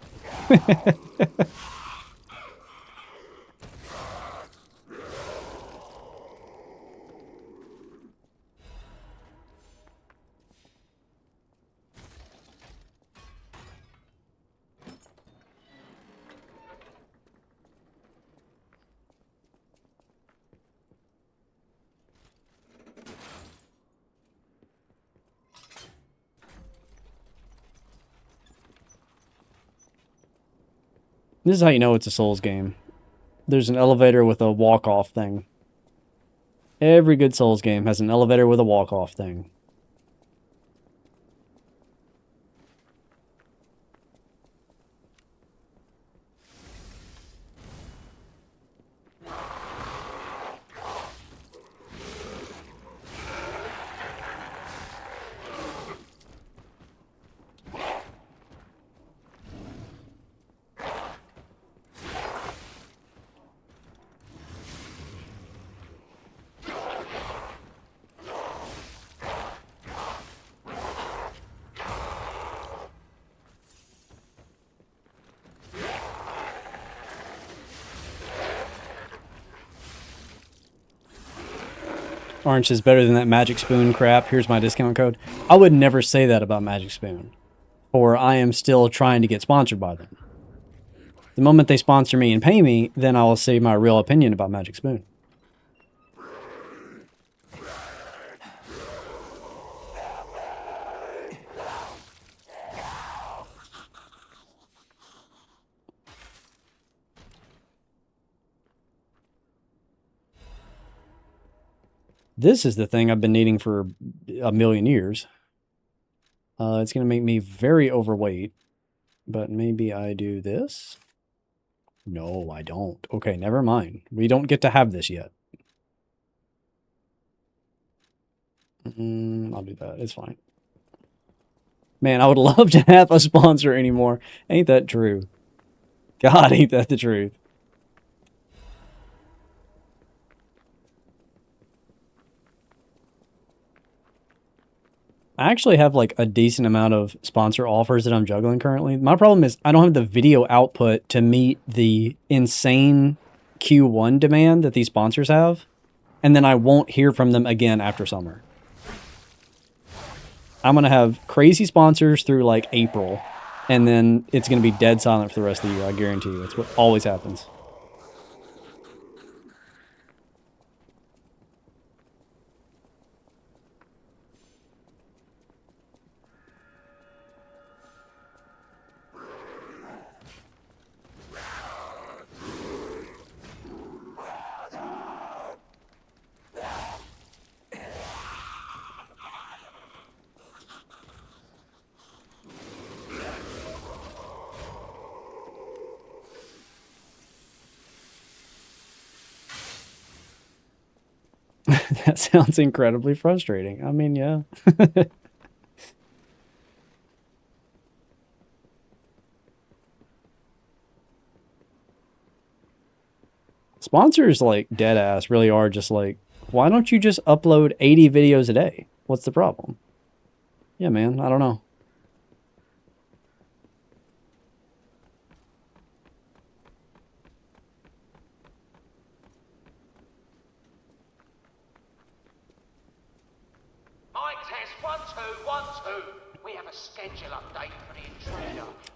This is how you know it's a Souls game. There's an elevator with a walk-off thing. Every good Souls game has an elevator with a walk-off thing. Orange is better than that Magic Spoon crap. Here's my discount code. I would never say that about Magic Spoon, or I am still trying to get sponsored by them. The moment they sponsor me and pay me, then I will say my real opinion about Magic Spoon. This is the thing I've been needing for a million years. It's going to make me very overweight, but maybe I do this? No, I don't. Okay, never mind. We don't get to have this yet. I'll do that. It's fine. Man, I would love to have a sponsor anymore. Ain't that true? God, ain't that the truth? I actually have like a decent amount of sponsor offers that I'm juggling currently. My problem is I don't have the video output to meet the insane Q1 demand that these sponsors have. And then I won't hear from them again after summer. I'm going to have crazy sponsors through like April. And then it's going to be dead silent for the rest of the year. I guarantee you. It's what always happens. That sounds incredibly frustrating. I mean, yeah. Sponsors like deadass really are just like, why don't you just upload 80 videos a day? What's the problem? Yeah, man, I don't know.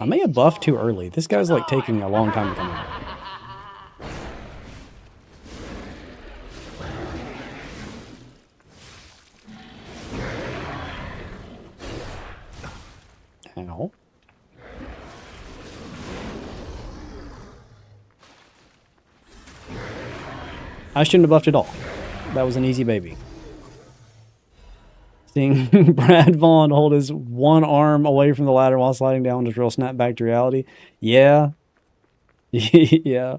I may have buffed too early. This guy's like taking a long time to come out. I shouldn't have left at all. That was an easy baby. Seeing Brad Vaughn hold his one arm away from the ladder while sliding down just real snap back to reality. Yeah. Yeah.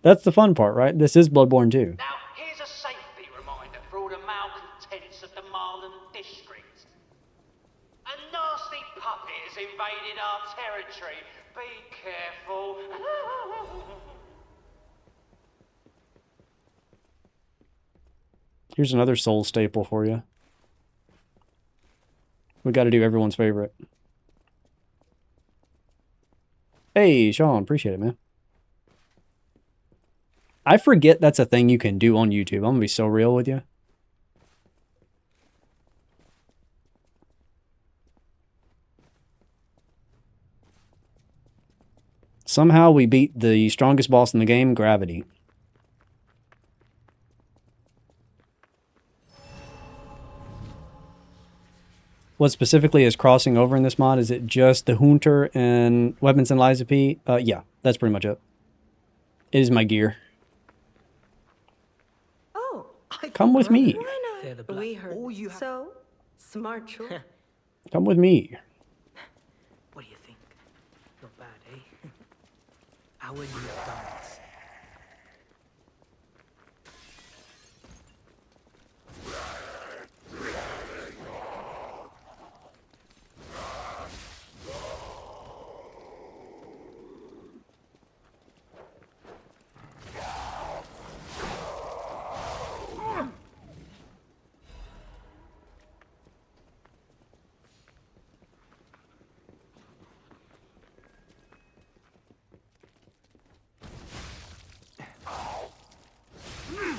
That's the fun part, right? This is Bloodborne 2. Now, here's a safety reminder for all the malcontents of the Marlin district. A nasty puppet has invaded our territory. Be careful. Here's another soul staple for you. We got to do everyone's favorite. Hey, Sean, appreciate it, man. I forget that's a thing you can do on YouTube. I'm going to be so real with you. Somehow we beat the strongest boss in the game, Gravity. What specifically is crossing over in this mod? Is it just the Hunter and Weapons and Liza P? Yeah, that's pretty much it. It is my gear. Oh, Come with me. why not? We heard so smart choice. Come with me. What do you think? Not bad, eh? How would you have done this?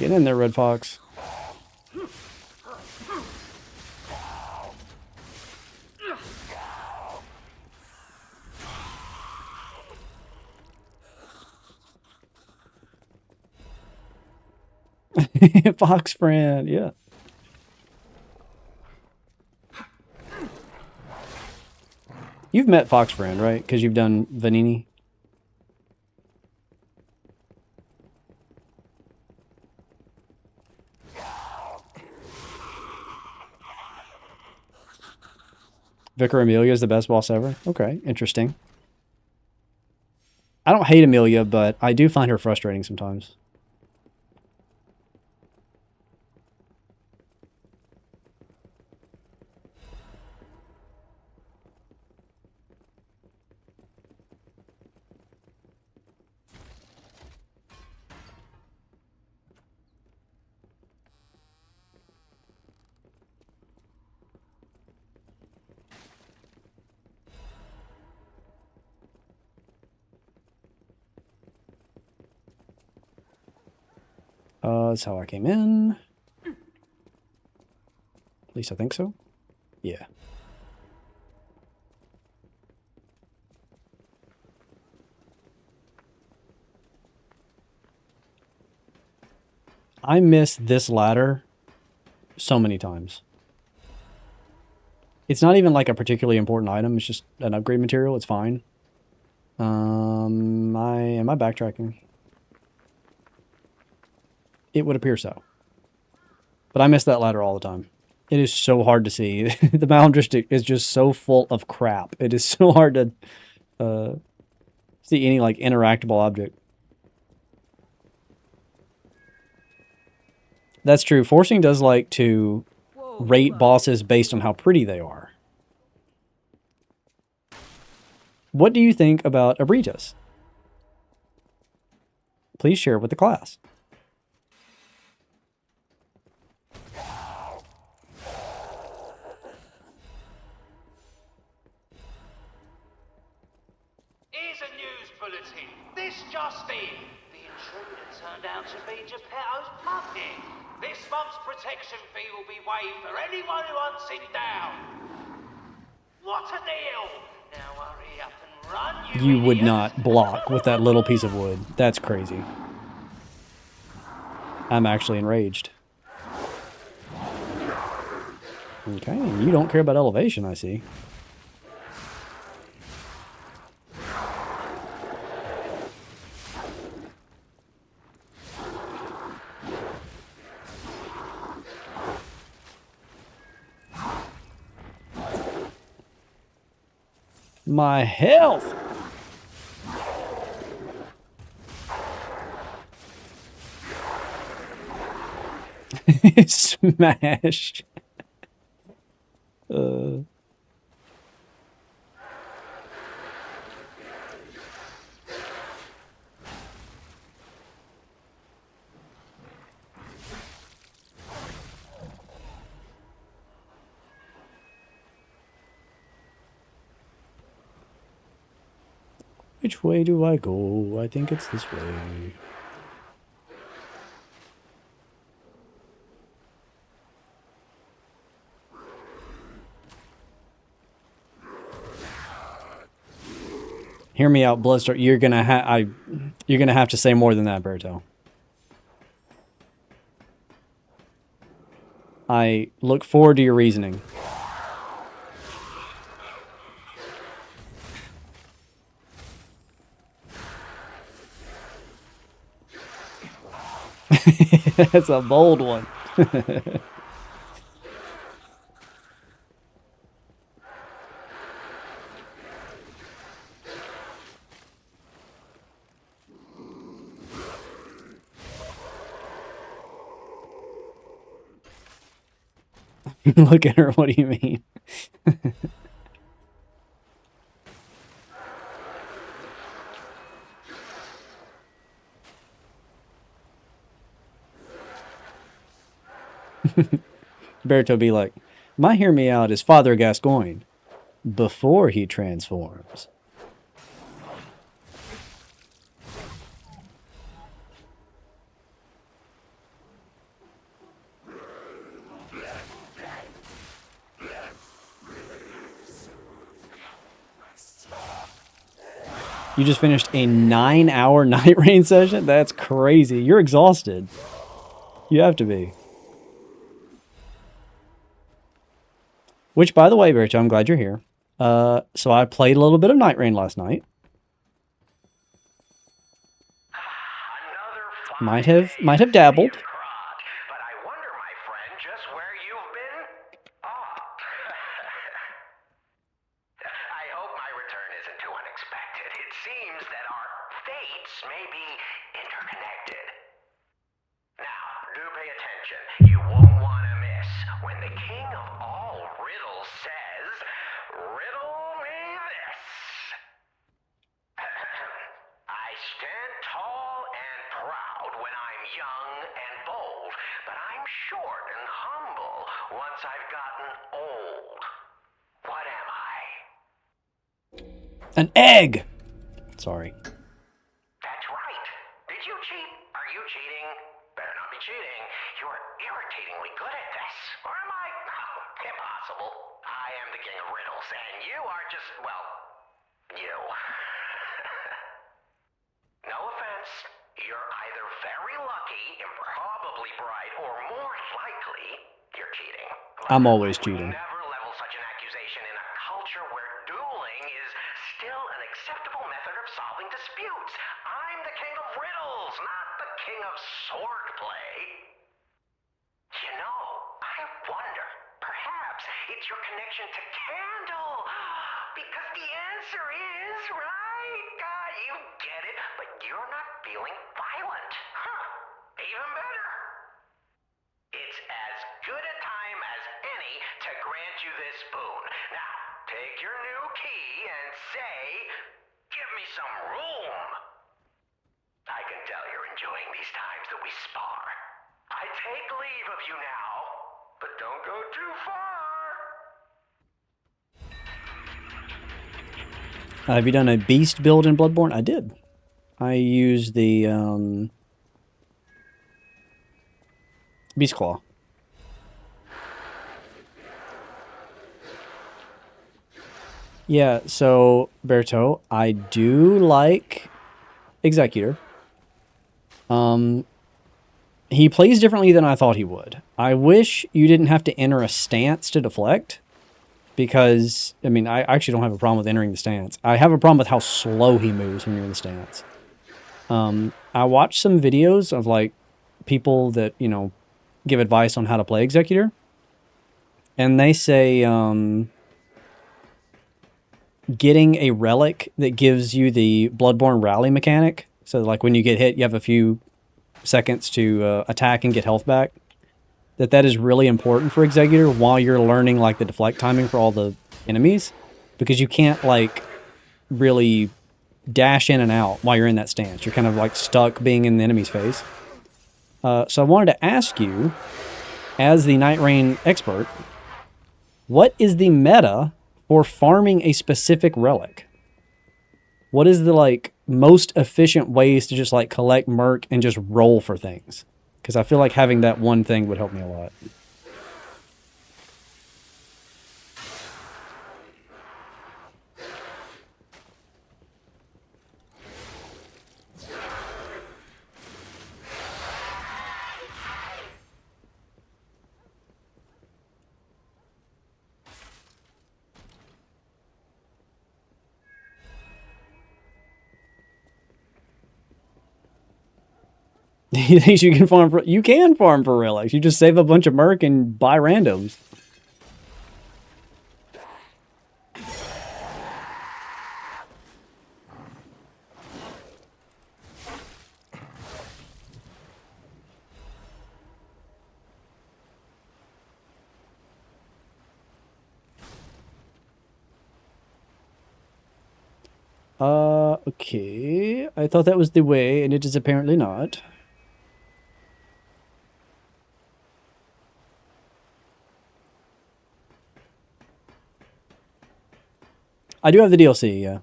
Get in there, Red Fox. Fox friend, yeah. You've met Fox friend, right? Because you've done Vanini. Vicar Amelia is the best boss ever. Okay, interesting. I don't hate Amelia, but I do find her frustrating sometimes. That's how I came in. At least I think so. Yeah. I miss this ladder so many times. It's not even like a particularly important item. It's just an upgrade material. It's fine. Am I backtracking? It would appear so. But I miss that ladder all the time. It is so hard to see. The Mound District is just so full of crap. It is so hard to see any like interactable object. That's true. Forcing does like to rate bosses based on how pretty they are. What do you think about Abritas? Please share with the class. Here's a news bulletin. This just in. The intruder turned out to be Geppetto's puppet. This month's protection fee will be waived for anyone who hunts him down. What a deal! Now hurry up and run, You would not block with that little piece of wood. That's crazy. I'm actually enraged. Okay, you don't care about elevation, I see. My health! Smash. Which way do I go? I think it's this way. Hear me out, Bloodstar. You're gonna have to say more than that, Berto. I look forward to your reasoning. That's a bold one. Look at her, what do you mean? Berto be like, my hear me out is Father Gascoigne before he transforms. You just finished a 9-hour night rain session? That's crazy. You're exhausted. You have to be. Which, by the way, Berto, I'm glad you're here. So I played a little bit of Night Rain last night. Might have dabbled. But I wonder, my friend, just where you've been? I hope my return isn't too unexpected. It seems that our fates may be interconnected. Now, do pay attention. You won't want to miss when the king of all riddles says, "Riddle me this." I stand tall and proud when I'm young and bold, but I'm short and humble once I've gotten old. What am I? An egg! Sorry. That's right. Did you cheat? Are you cheating? Better not be cheating. You're irritatingly good at this. Or am I? Impossible. I am the king of riddles, and you are just, well, you. No offense. You're either very lucky, improbably bright, or more likely, you're cheating. I'm always cheating. Never level such an accusation in a culture where dueling is still an acceptable method of solving disputes. I'm the king of riddles, not the king of swordplay. You know, I wonder, perhaps it's your connection to Candle. Because the answer is, right? You get it, but you're not feeling violent. Huh, even better. It's as good a time as any to grant you this boon. Now, take your new key and say, "Give me some room." I can tell you're enjoying these times that we spar. I take leave of you now, but don't go too far. Have you done a beast build in Bloodborne? I did. I used the Beast Claw. Yeah, so Berto, I do like Executor. He plays differently than I thought he would. I wish you didn't have to enter a stance to deflect. Because, I mean, I actually don't have a problem with entering the stance. I have a problem with how slow he moves when you're in the stance. I watched some videos of, like, people that, you know, give advice on how to play Executor. And they say, getting a relic that gives you the Bloodborne rally mechanic. So like when you get hit, you have a few seconds to attack and get health back. That is really important for Executor while you're learning like the deflect timing for all the enemies, because you can't like really dash in and out while you're in that stance. You're kind of like stuck being in the enemy's face. So I wanted to ask you, as the Night Rain expert, what is the meta for farming a specific relic? What is the like most efficient ways to just like collect merc and just roll for things? Because I feel like having that one thing would help me a lot. He thinks you can farm for... You can farm for relics. You just save a bunch of merc and buy randoms. Okay. I thought that was the way, and it is apparently not. I do have the DLC, yeah.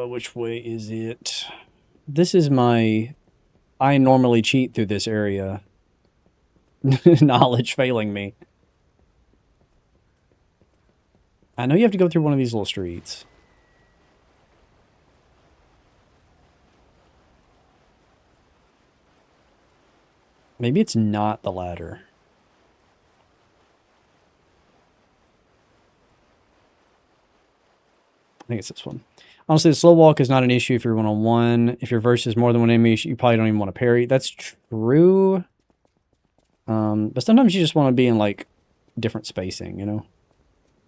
Which way is it? This is my... I normally cheat through this area. Knowledge failing me. I know you have to go through one of these little streets. Maybe it's not the ladder. I think it's this one. Honestly, the slow walk is not an issue if you're one-on-one. If you're versus more than one enemy, you probably don't even want to parry. That's true. But sometimes you just want to be in, like, different spacing, you know?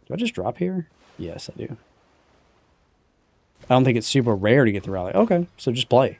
Do I just drop here? Yes, I do. I don't think it's super rare to get the rally. Okay, so just play.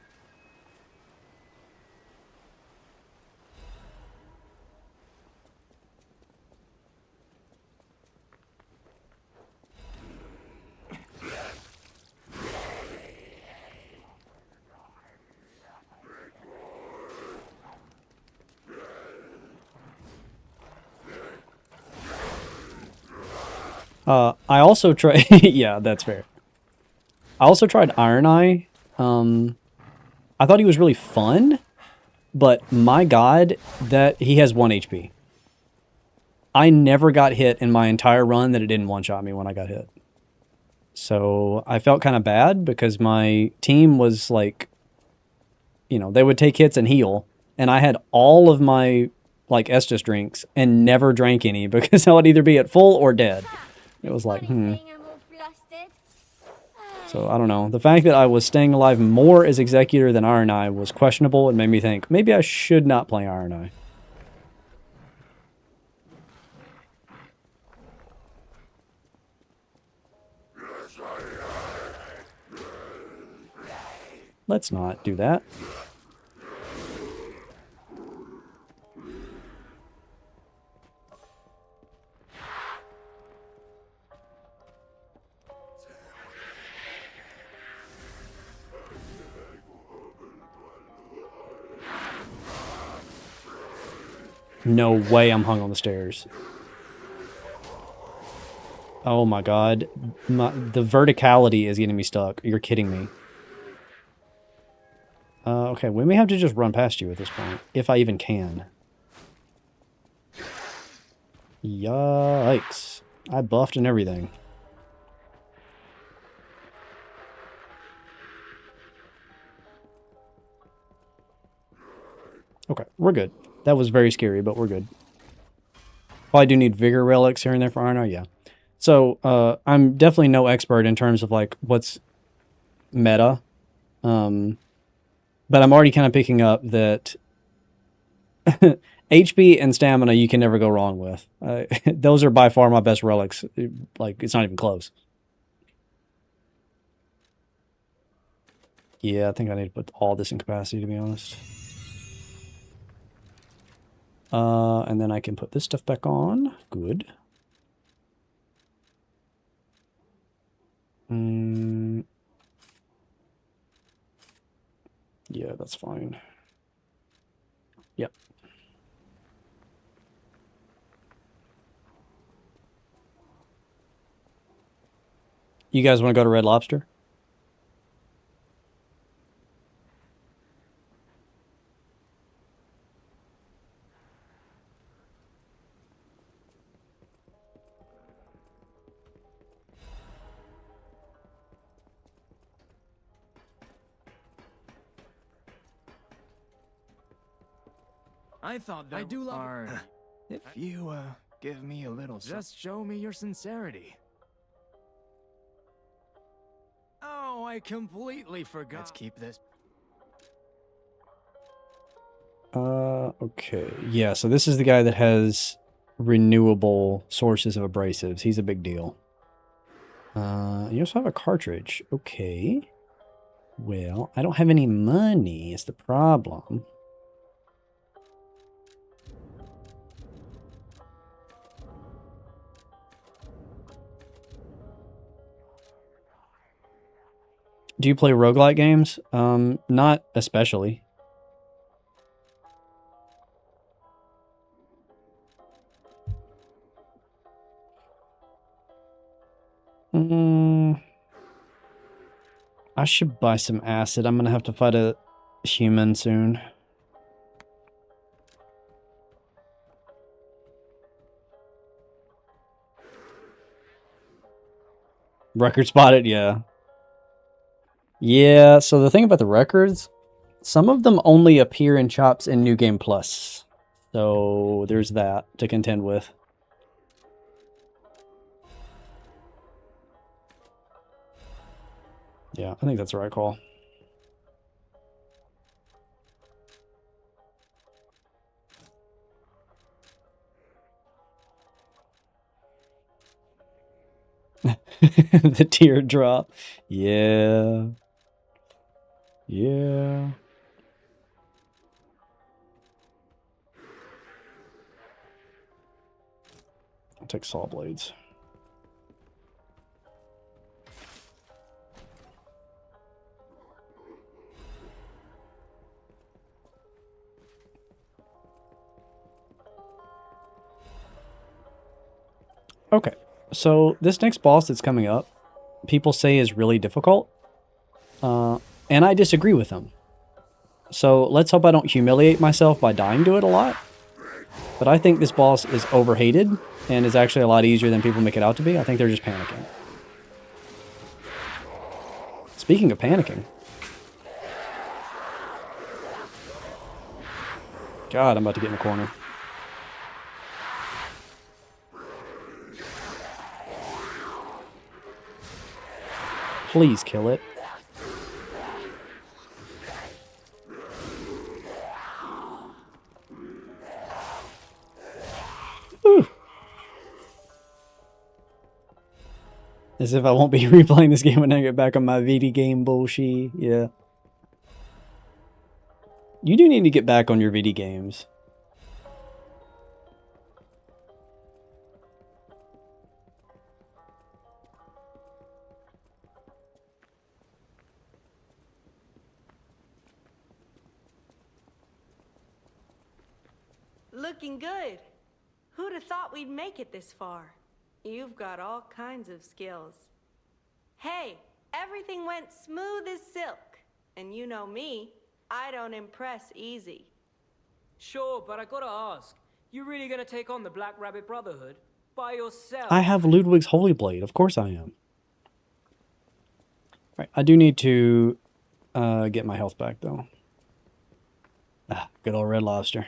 I also tried... yeah, that's fair. I also tried Iron Eye. I thought he was really fun, but my god, that he has 1 HP. I never got hit in my entire run that it didn't one-shot me when I got hit. So I felt kind of bad because my team was like, you know, they would take hits and heal, and I had all of my like Estus drinks and never drank any because I would either be at full or dead. It was like, So, I don't know. The fact that I was staying alive more as Executor than Iron Eye was questionable and made me think, maybe I should not play Iron Eye. Let's not do that. No way I'm hung on the stairs. Oh my god. The verticality is getting me stuck. You're kidding me. Okay, we may have to just run past you at this point. If I even can. Yikes. I buffed and everything. Okay, we're good. That was very scary, but we're good. Well, I do need vigor relics here and there for Iron Eye, yeah. So, I'm definitely no expert in terms of, like, what's meta. But I'm already kind of picking up that HP and stamina you can never go wrong with. Those are by far my best relics. Like, it's not even close. Yeah, I think I need to put all this in capacity, to be honest. And then I can put this stuff back on. Good. Yeah, that's fine. Yep. You guys want to go to Red Lobster? I thought that I do love If you, give me a little... Just show me your sincerity. Oh, I completely forgot. Let's keep this. Okay. Yeah, so this is the guy that has renewable sources of abrasives. He's a big deal. You also have a cartridge. Okay. Well, I don't have any money is the problem. Do you play roguelike games? Not especially. I should buy some acid. I'm gonna have to fight a human soon. Record spotted, yeah. Yeah, so the thing about the records, some of them only appear in Chops in New Game Plus. So there's that to contend with. Yeah, I think that's the right call. The teardrop. Yeah. Yeah. I'll take saw blades. Okay, so this next boss that's coming up, people say is really difficult, and I disagree with them. So let's hope I don't humiliate myself by dying to it a lot. But I think this boss is overhated and is actually a lot easier than people make it out to be. I think they're just panicking. Speaking of panicking. God, I'm about to get in the corner. Please kill it. Whew. As if I won't be replaying this game when I get back on my VD game bullshit. Yeah. You do need to get back on your VD games. Looking good. Who'd have thought we'd make it this far? You've got all kinds of skills. Hey, everything went smooth as silk. And you know me, I don't impress easy. Sure, but I gotta ask, you really gonna take on the Black Rabbit Brotherhood by yourself? I have Ludwig's Holy Blade. Of course I am. Right, I do need to get my health back, though. Ah, good old Red Lobster.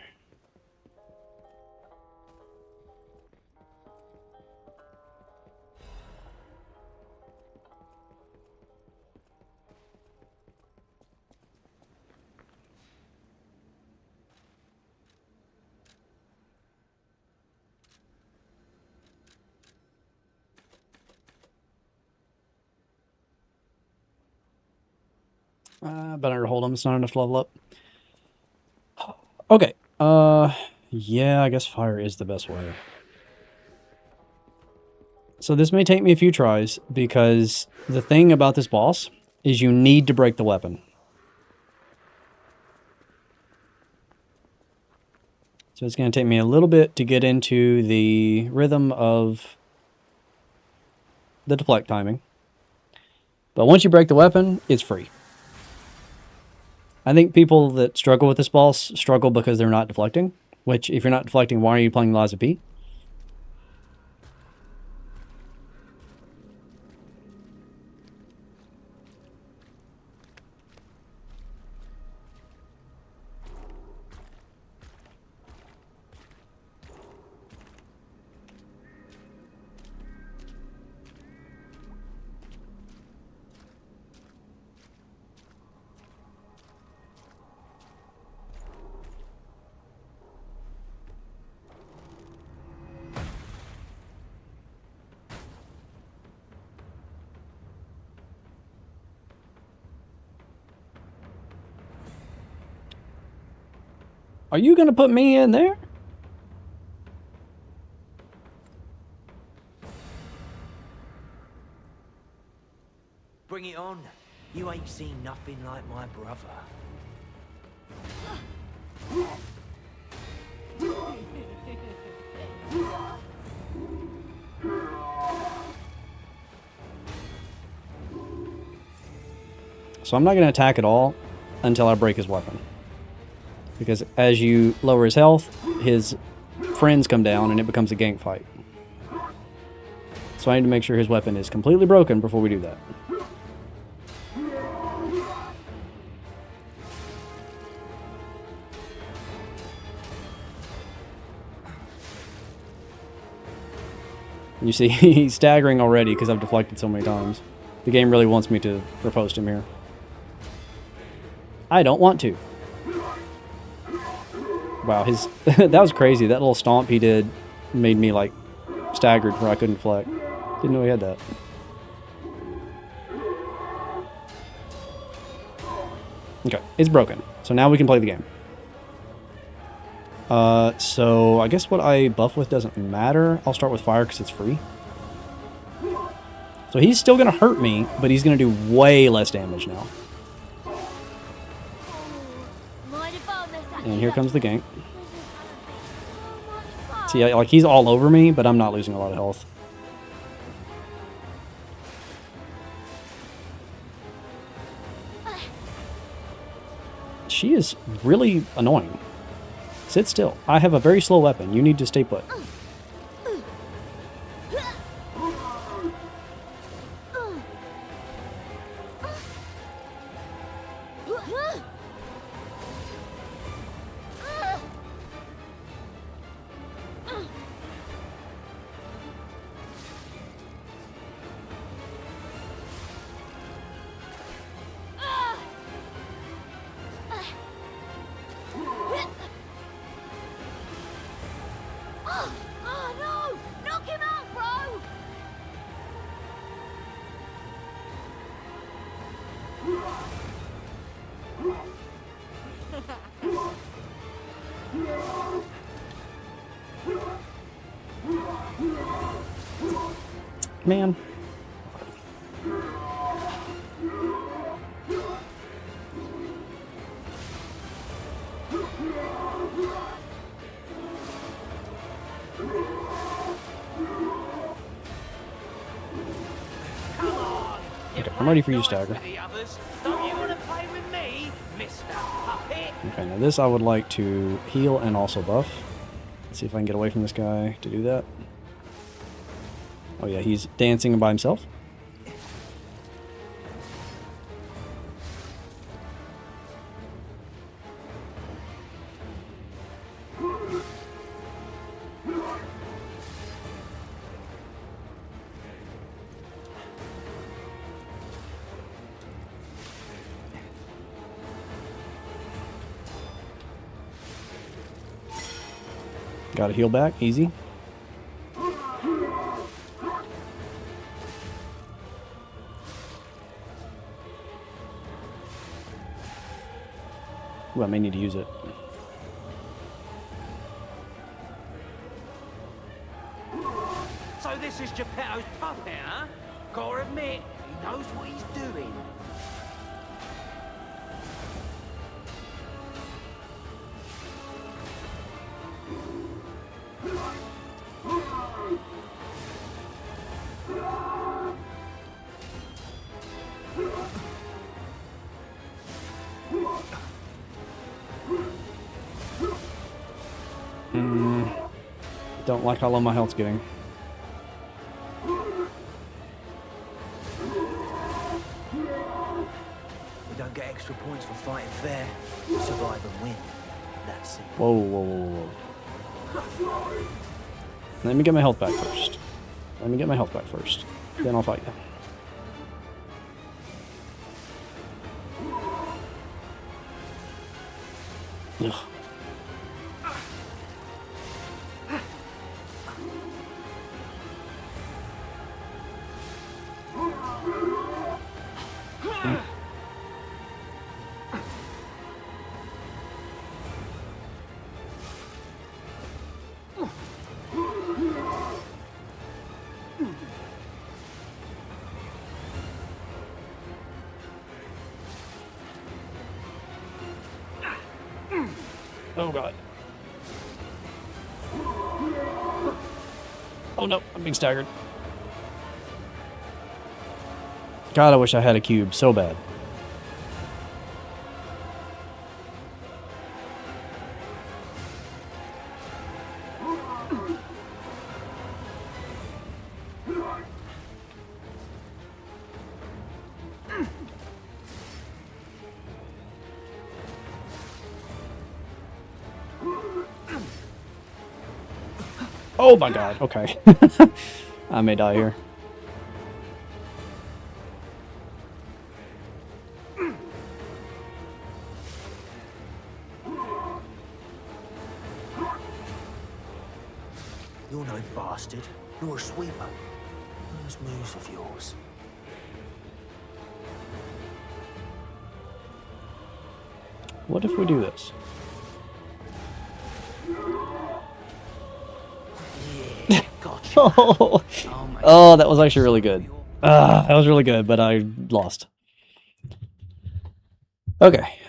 Better hold him. It's not enough to level up. Okay. Yeah, I guess fire is the best way. So this may take me a few tries, because the thing about this boss is you need to break the weapon. So it's going to take me a little bit to get into the rhythm of the deflect timing. But once you break the weapon, it's free. I think people that struggle with this boss struggle because they're not deflecting. Which, if you're not deflecting, why are you playing Liza P? Are you going to put me in there? Bring it on. You ain't seen nothing like my brother. So I'm not going to attack at all until I break his weapon. Because as you lower his health, his friends come down and it becomes a gank fight. So I need to make sure his weapon is completely broken before we do that. You see, he's staggering already because I've deflected so many times. The game really wants me to riposte him here. I don't want to. Wow, his that was crazy. That little stomp he did made me like staggered where I couldn't deflect. Didn't know he had that. Okay, it's broken. So now we can play the game. So I guess what I buff with doesn't matter. I'll start with fire because it's free. So he's still going to hurt me, but he's going to do way less damage now. And here comes the gank. See, like he's all over me, but I'm not losing a lot of health. She is really annoying. Sit still. I have a very slow weapon. You need to stay put. Man. Okay, I'm ready for you to stagger. Okay, now this I would like to heal and also buff. Let's see if I can get away from this guy to do that. Oh yeah, he's dancing by himself. Got to heal back, easy. Ooh, I may need to use it. So this is Geppetto's puppet, huh? Gotta admit, he knows what he's doing. Don't like how low my health's getting. We don't get extra points for fighting fair. Survive and win. That's it. Whoa, whoa, whoa, whoa. Let me get my health back first. Let me get my health back first. Then I'll fight you. Ugh. Oh god. Oh no, I'm being staggered. God, I wish I had a cube so bad. Oh my god, okay. I may die here. You're no bastard. You're a sweeper. Those moves of yours. What if we do this? Yeah, gotcha. Oh, that was actually really good. That was really good, but I lost. Okay.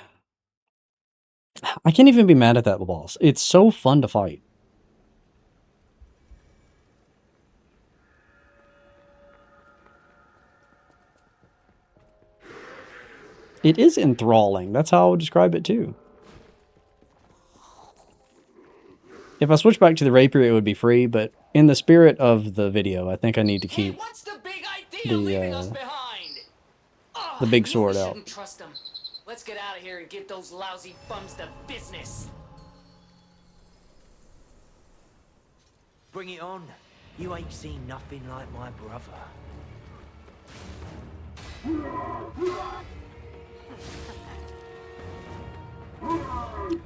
I can't even be mad at that boss. It's so fun to fight. It is enthralling. That's how I would describe it too. If I switch back to the rapier, it would be free, but in the spirit of the video, I think I need to keep the big sword out. Shouldn't trust them. Let's get out of here and get those lousy bums to business. Bring it on. You ain't seen nothing like my brother.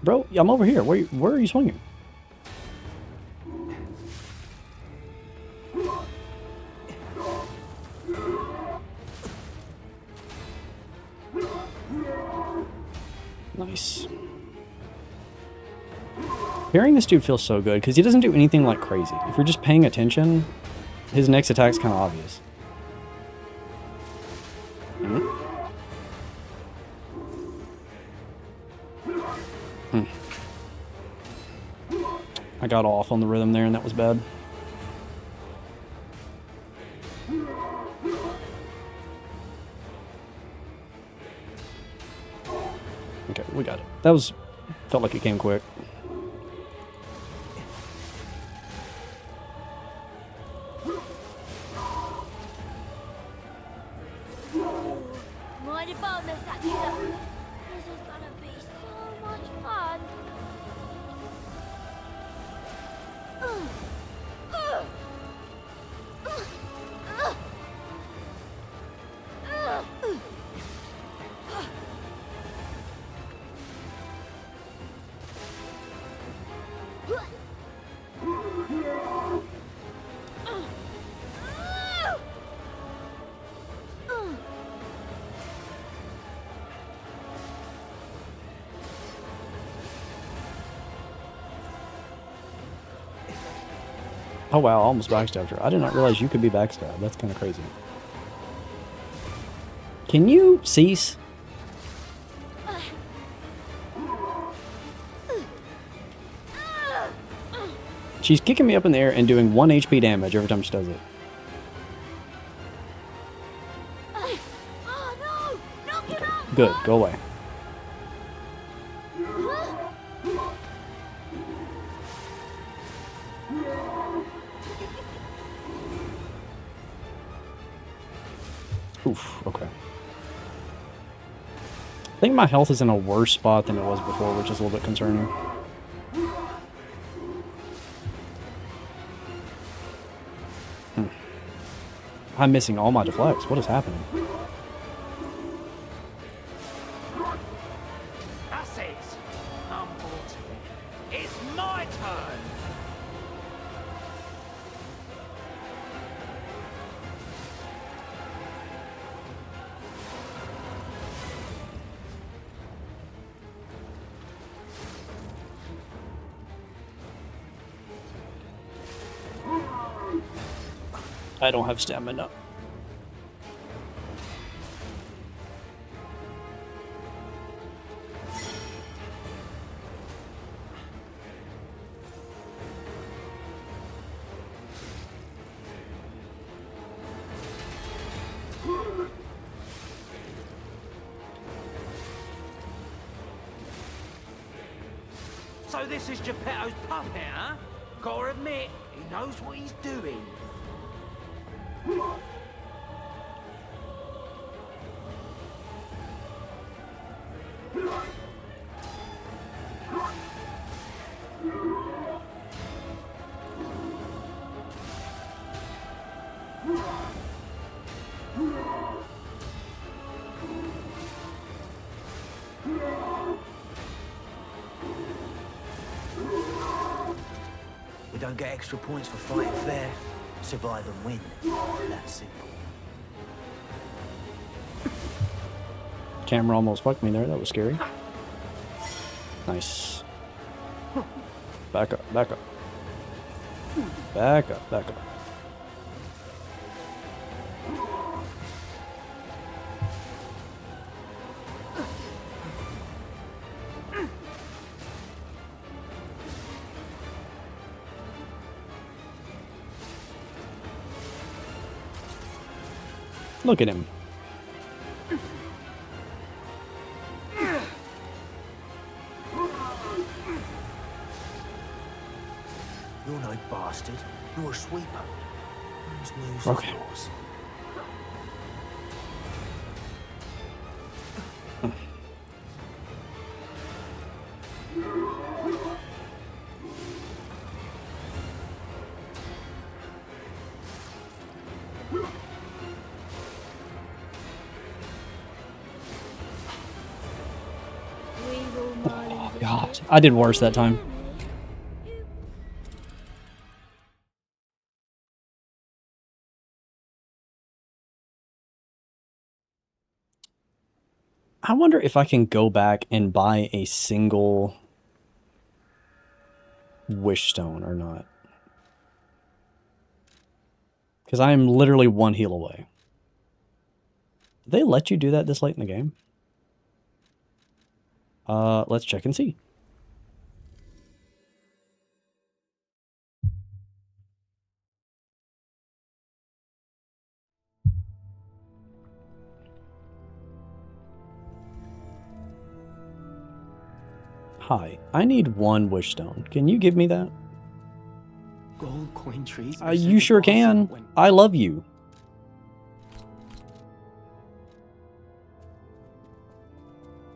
Bro, I'm over here. Where are you swinging? Nice. Hearing this dude feels so good because he doesn't do anything like crazy. If you're just paying attention, his next attack's kind of obvious. I got off on the rhythm there and that was bad. Okay, we got it. That was... felt like it came quick. Mighty bonus, Akira. This is gonna be so much fun. Oh wow, I almost backstabbed her. I did not realize you could be backstabbed. That's kind of crazy. Can you cease? She's kicking me up in the air and doing 1 HP damage every time she does it. Good, go away. Oof, okay. I think my health is in a worse spot than it was before, which is a little bit concerning. I'm missing all my deflects. What is happening? That's it. I'm bored. It's my turn. I don't have stamina. So this is Geppetto's puppet, huh? Gotta admit, he knows what he's doing. We don't get extra points for fighting fair. Survive and win. That's simple. Camera almost fucked me there. That was scary. Nice. Back up, back up. Back up, back up. Look at him. You're no bastard. You're a sweeper. Whose news Okay. is yours? Oh god, I did worse that time. I wonder if I can go back and buy a single wish stone or not. Because I am literally 1 heal away. Did they let you do that this late in the game? Let's check and see. Hi, I need 1 wish stone. Can you give me that? Gold coin trees. You sure can. I love you.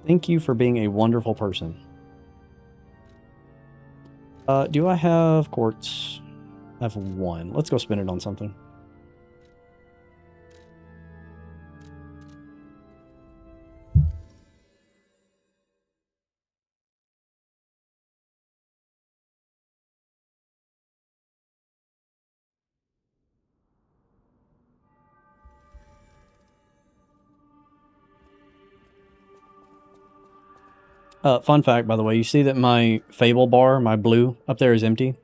Thank you for being a wonderful person. Do I have quartz? I have 1. Let's go spend it on something. Fun fact, by the way, you see that my Fable bar, my blue, up there is empty.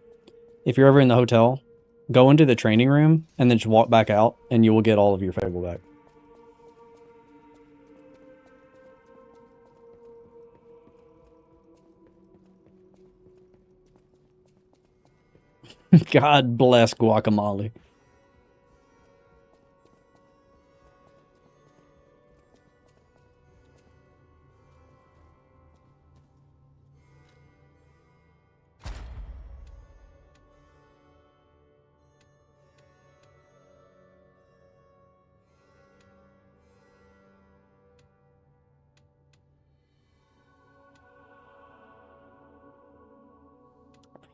If you're ever in the hotel, Go into the training room and then just walk back out, and you will get all of your Fable back. God bless guacamole.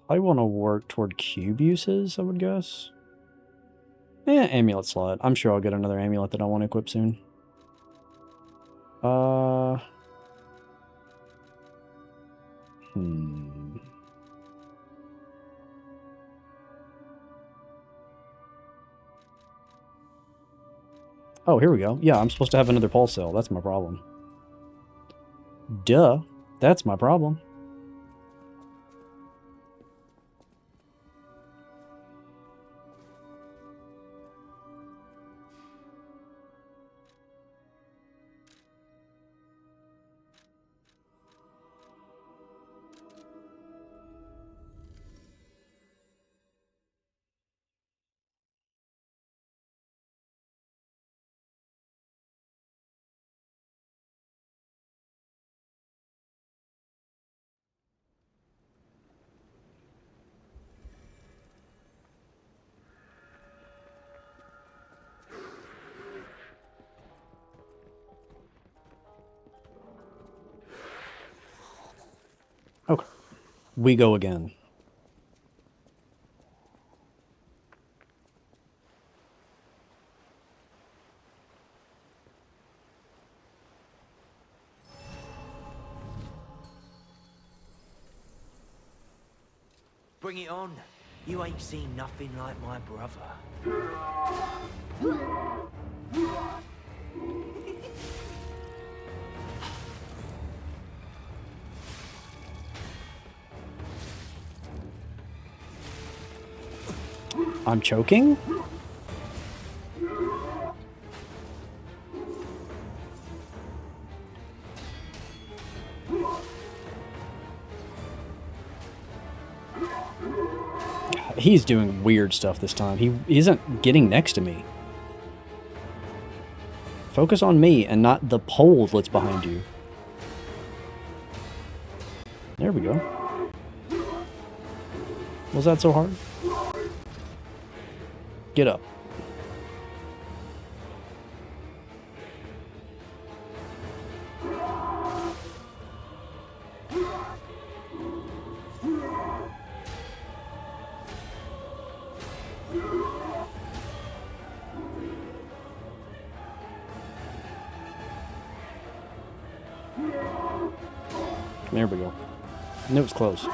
I want to work toward cube uses, I would guess. Yeah, amulet slot. I'm sure I'll get another amulet that I want to equip soon. Oh, here we go. Yeah, I'm supposed to have another pulse cell. That's my problem. Duh. That's my problem. Okay. We go again. Bring it on. You ain't seen nothing like my brother. I'm choking? He's doing weird stuff this time. He isn't getting next to me. Focus on me and not the pole that's behind you. There we go. Was that so hard? Get up. There we go. And it was close.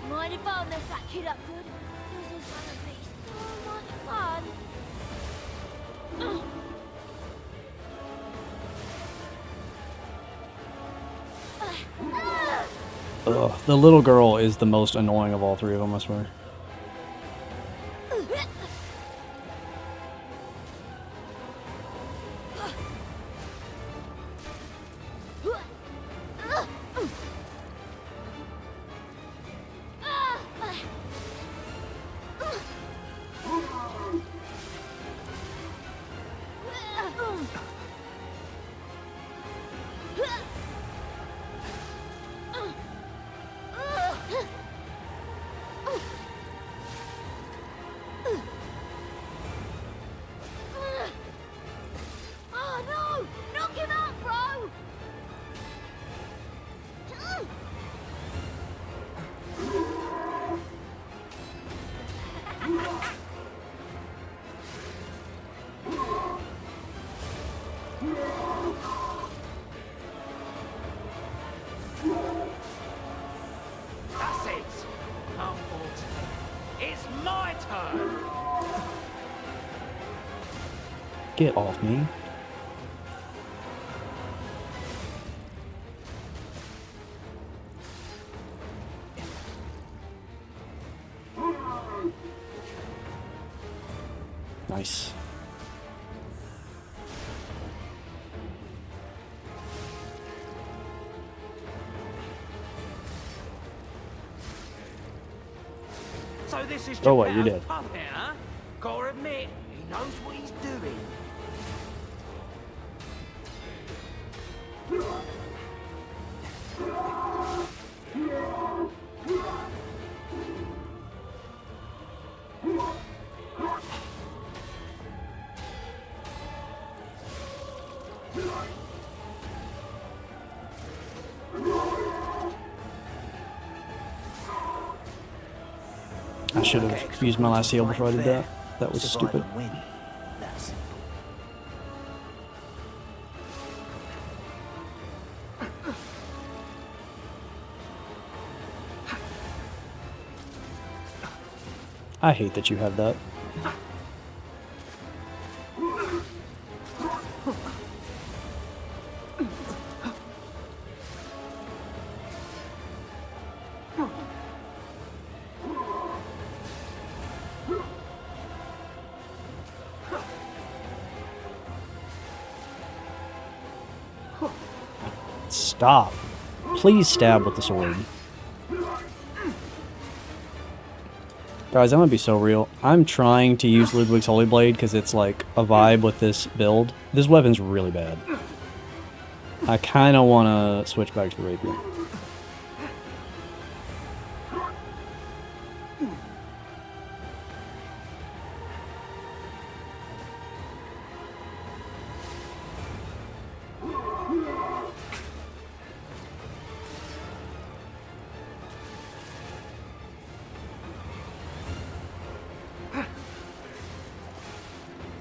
Mind if I mess that kid up good? This is gonna be so much fun. Ugh, the little girl is the most annoying of all three of them, I swear. Get off me. Nice. So this is Oh, wait, you're Geppetto's dead. puppet, huh? Gotta admit, he knows what he's doing. I should have used my last heal before I did that. That was Survive stupid. and win. That's simple. I hate that you have that. Stop. Please stab with the sword. Guys, I'm gonna be so real. I'm trying to use Ludwig's Holy Blade because it's like a vibe with this build. This weapon's really bad. I kind of want to switch back to the Rapier.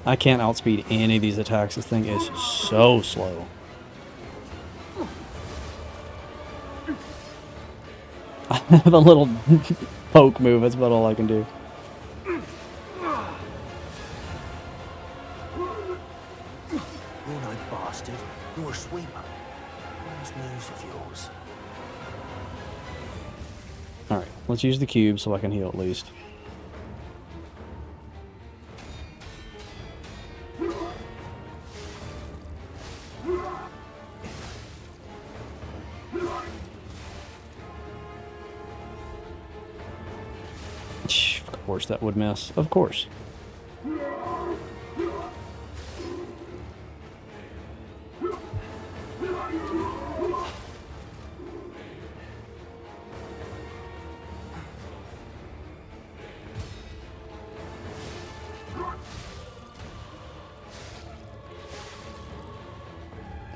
I can't outspeed any of these attacks. This thing is so slow. The little poke move, that's about all I can do. You're no bastard. You're a sweeper. Where's news of yours? Alright, let's use the cube so I can heal at least. Of course that would miss. Of course.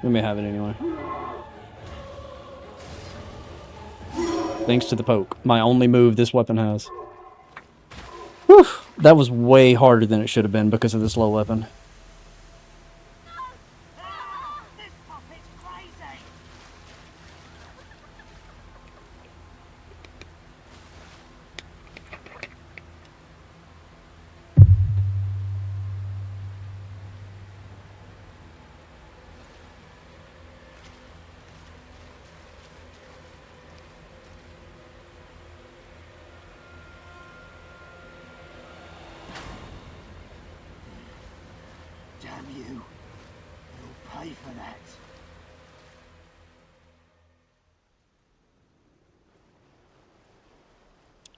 We may have it anyway. Thanks to the poke. My only move this weapon has. Whew, that was way harder than it should have been because of this low weapon. Damn you. You'll pay for that.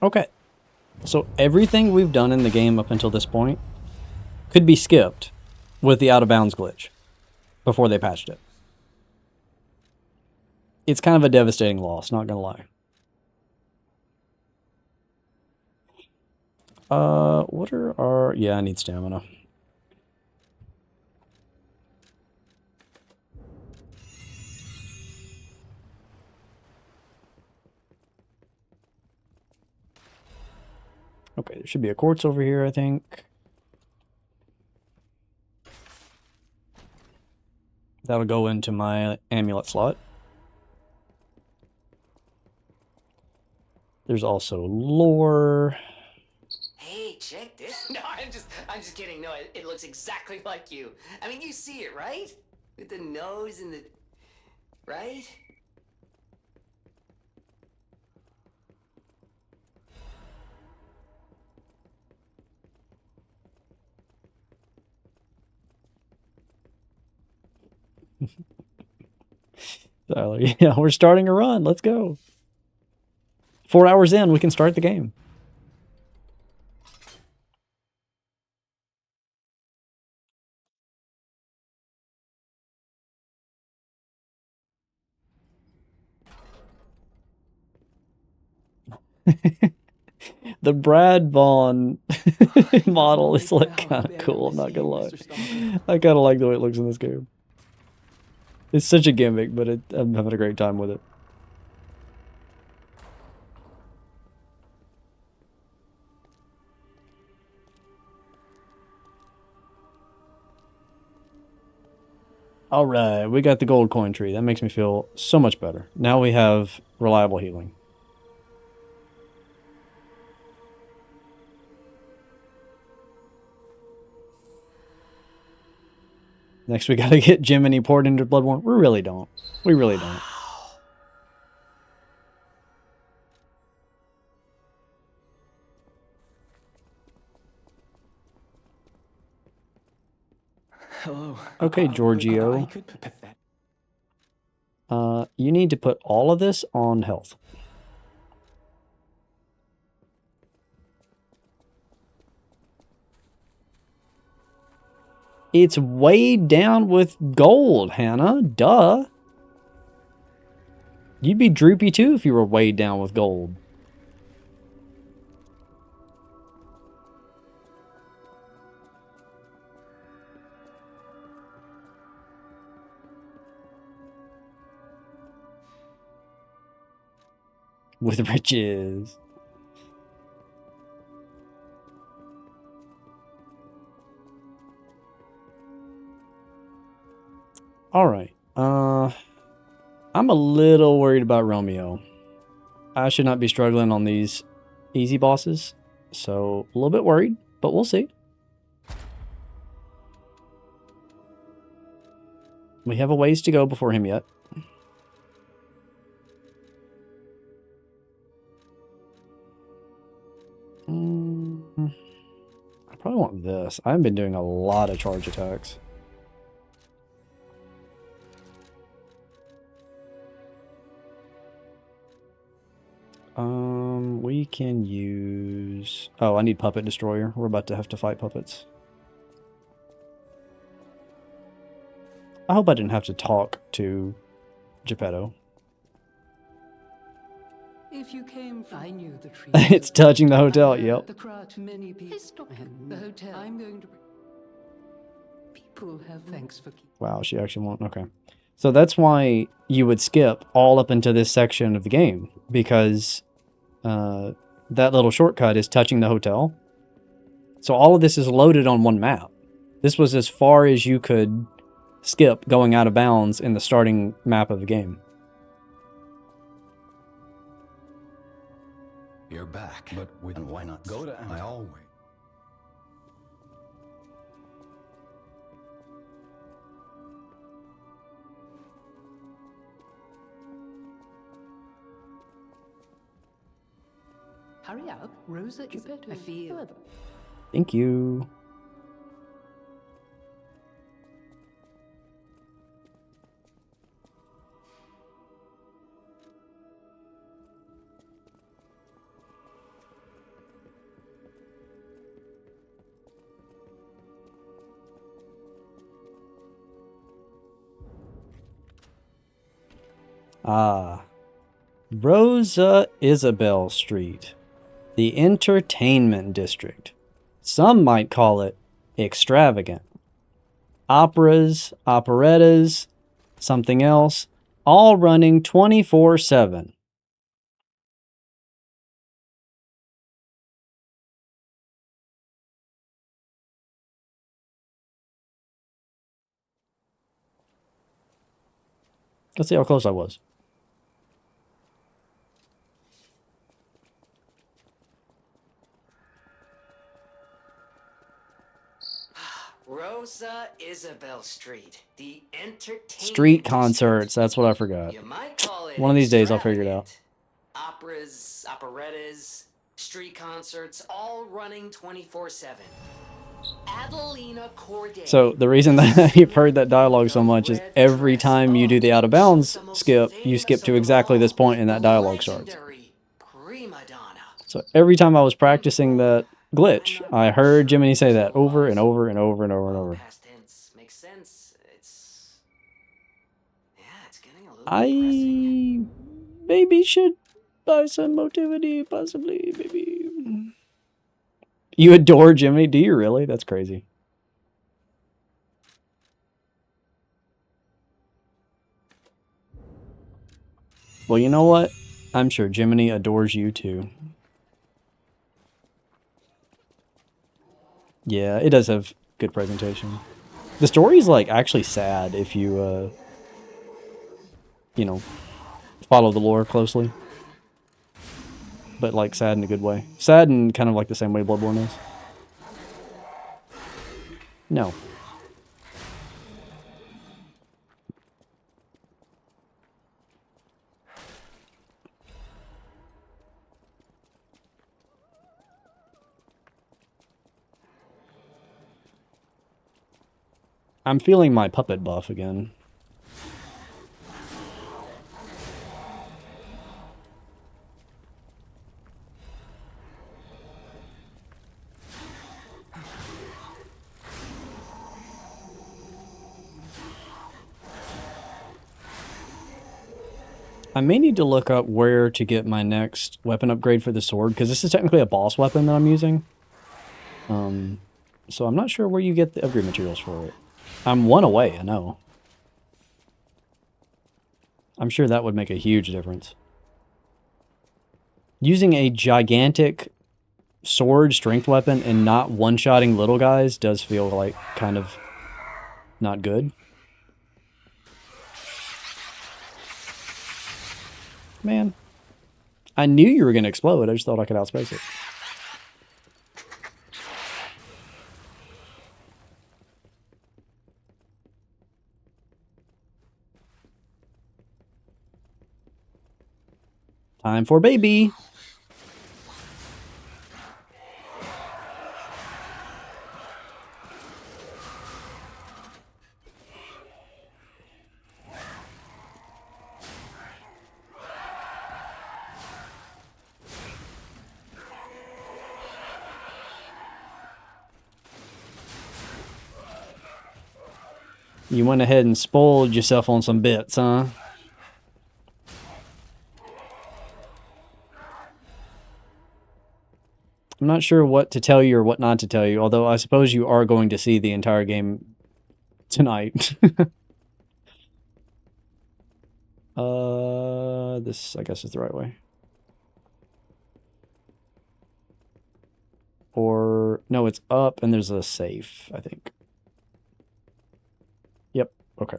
Okay. So everything we've done in the game up until this point could be skipped with the out of bounds glitch before they patched it. It's kind of a devastating loss, not gonna lie. What are our... Yeah, I need stamina. Okay, there should be a quartz over here, I think. That'll go into my amulet slot. There's also lore. Hey, check this. No, I I'm just kidding. No, it looks exactly like you. I mean, you see it, right? With the nose and the... Right? Tyler, yeah, we're starting a run. Let's go. 4 hours in, we can start the game. The Brad Vaughn model is like kind of cool. I'm not gonna lie. I kind of like the way it looks in this game. It's such a gimmick, but I'm having a great time with it. All right, we got the gold coin tree. That makes me feel so much better. Now we have reliable healing. Next, we gotta get Jiminy poured into Bloodborne. We really don't. We really don't. Hello. Okay, Giorgio. You need to put all of this on health. It's weighed down with gold, Hannah. Duh. You'd be droopy too if you were weighed down with gold. With riches. All right. I'm a little worried about Romeo. I should not be struggling on these easy bosses. So, a little bit worried, but we'll see. We have a ways to go before him yet. I probably want this. I've been doing a lot of charge attacks. We can use... Oh, I need Puppet Destroyer. We're about to have to fight puppets. I hope I didn't have to talk to Geppetto. If you came from... I knew the tree. It's touching the hotel, yep. The crowd, many people. Stop the hotel. I'm going to... People have thanks for... Wow, she actually won't... Okay. So that's why you would skip all up into this section of the game. Because that little shortcut is touching the hotel. So all of this is loaded on one map. This was as far as you could skip going out of bounds in the starting map of the game. You're back, but why not go to... I always... Hurry up, Rosa. I feel... Thank you. Ah. Rosa Isabel Street. The Entertainment District. Some might call it extravagant. Operas, operettas, something else, all running 24/7. Let's see how close I was. Isabel Street, the entertainment Street concerts. That's what I forgot. You might call it One of these days I'll figure it out. operas, operettas, street concerts, all running 24/7. Adelina Corday. So the reason that you've heard that dialogue so much is every time you do the out of bounds skip, you skip to exactly this point and that dialogue starts. So every time I was practicing that glitch, I heard Jiminy say that over and over and over and over and over. Past tense makes sense. It's getting a little I maybe should buy some motivity, possibly, maybe. You adore Jiminy? Do you really? That's crazy. Well, you know what? I'm sure Jiminy adores you too. Yeah, it does have good presentation. The story's like actually sad if you you know, follow the lore closely. But like sad in a good way. Sad in kind of like the same way Bloodborne is. No. I'm feeling my puppet buff again. I may need to look up where to get my next weapon upgrade for the sword, because this is technically a boss weapon that I'm using. So I'm not sure where you get the upgrade materials for it. I'm one away, I know. I'm sure that would make a huge difference. Using a gigantic sword strength weapon and not one-shotting little guys does feel like kind of not good. Man, I knew you were going to explode. I just thought I could outspace it. Time for baby. You went ahead and spoiled yourself on some bits, huh? I'm not sure what to tell you or what not to tell you, although I suppose you are going to see the entire game tonight. This, I guess, is the right way. Or, no, it's up and there's a safe, I think. Yep, okay.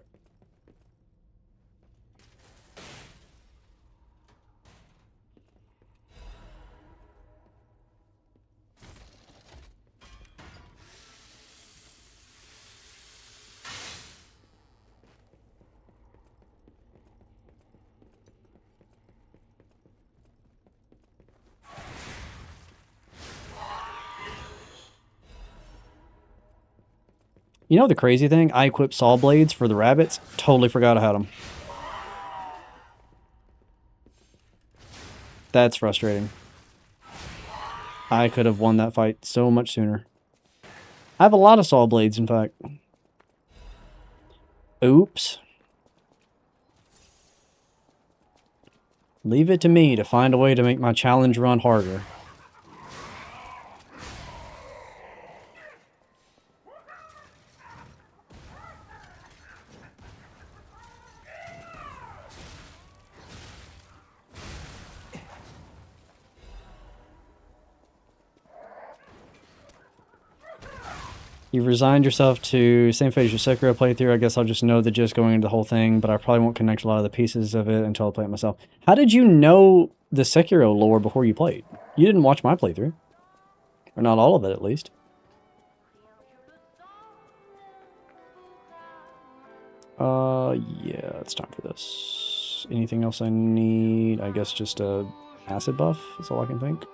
You know the crazy thing? I equipped saw blades for the rabbits. Totally forgot I had them. That's frustrating. I could have won that fight so much sooner. I have a lot of saw blades, in fact. Oops. Leave it to me to find a way to make my challenge run harder. You've resigned yourself to same fate as your Sekiro playthrough. I guess I'll just know the gist going into the whole thing, but I probably won't connect a lot of the pieces of it until I play it myself. How did you know the Sekiro lore before you played? You didn't watch my playthrough. Or not all of it, at least. Yeah, it's time for this. Anything else I need? I guess just a acid buff. That's all I can think.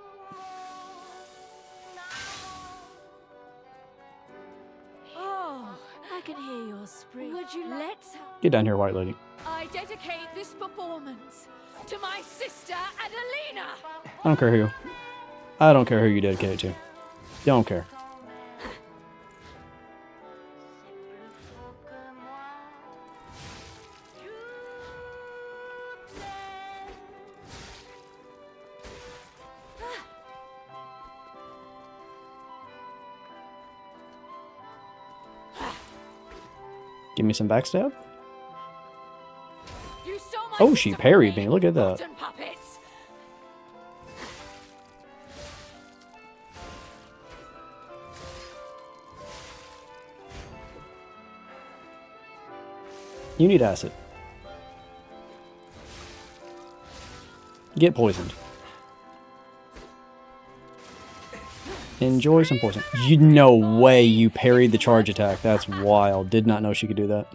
Oh, I can hear your spring. Would you let's Get down here, white lady. I dedicate this performance to my sister Adelina. I don't care who. I don't care who you dedicate it to. Don't care. Give me some backstab. You stole my Oh, she sister parried from me. Look at that. rotten puppets. You need acid. Get poisoned. Enjoy some poison. You no way you parried the charge attack. That's wild. Did not know she could do that.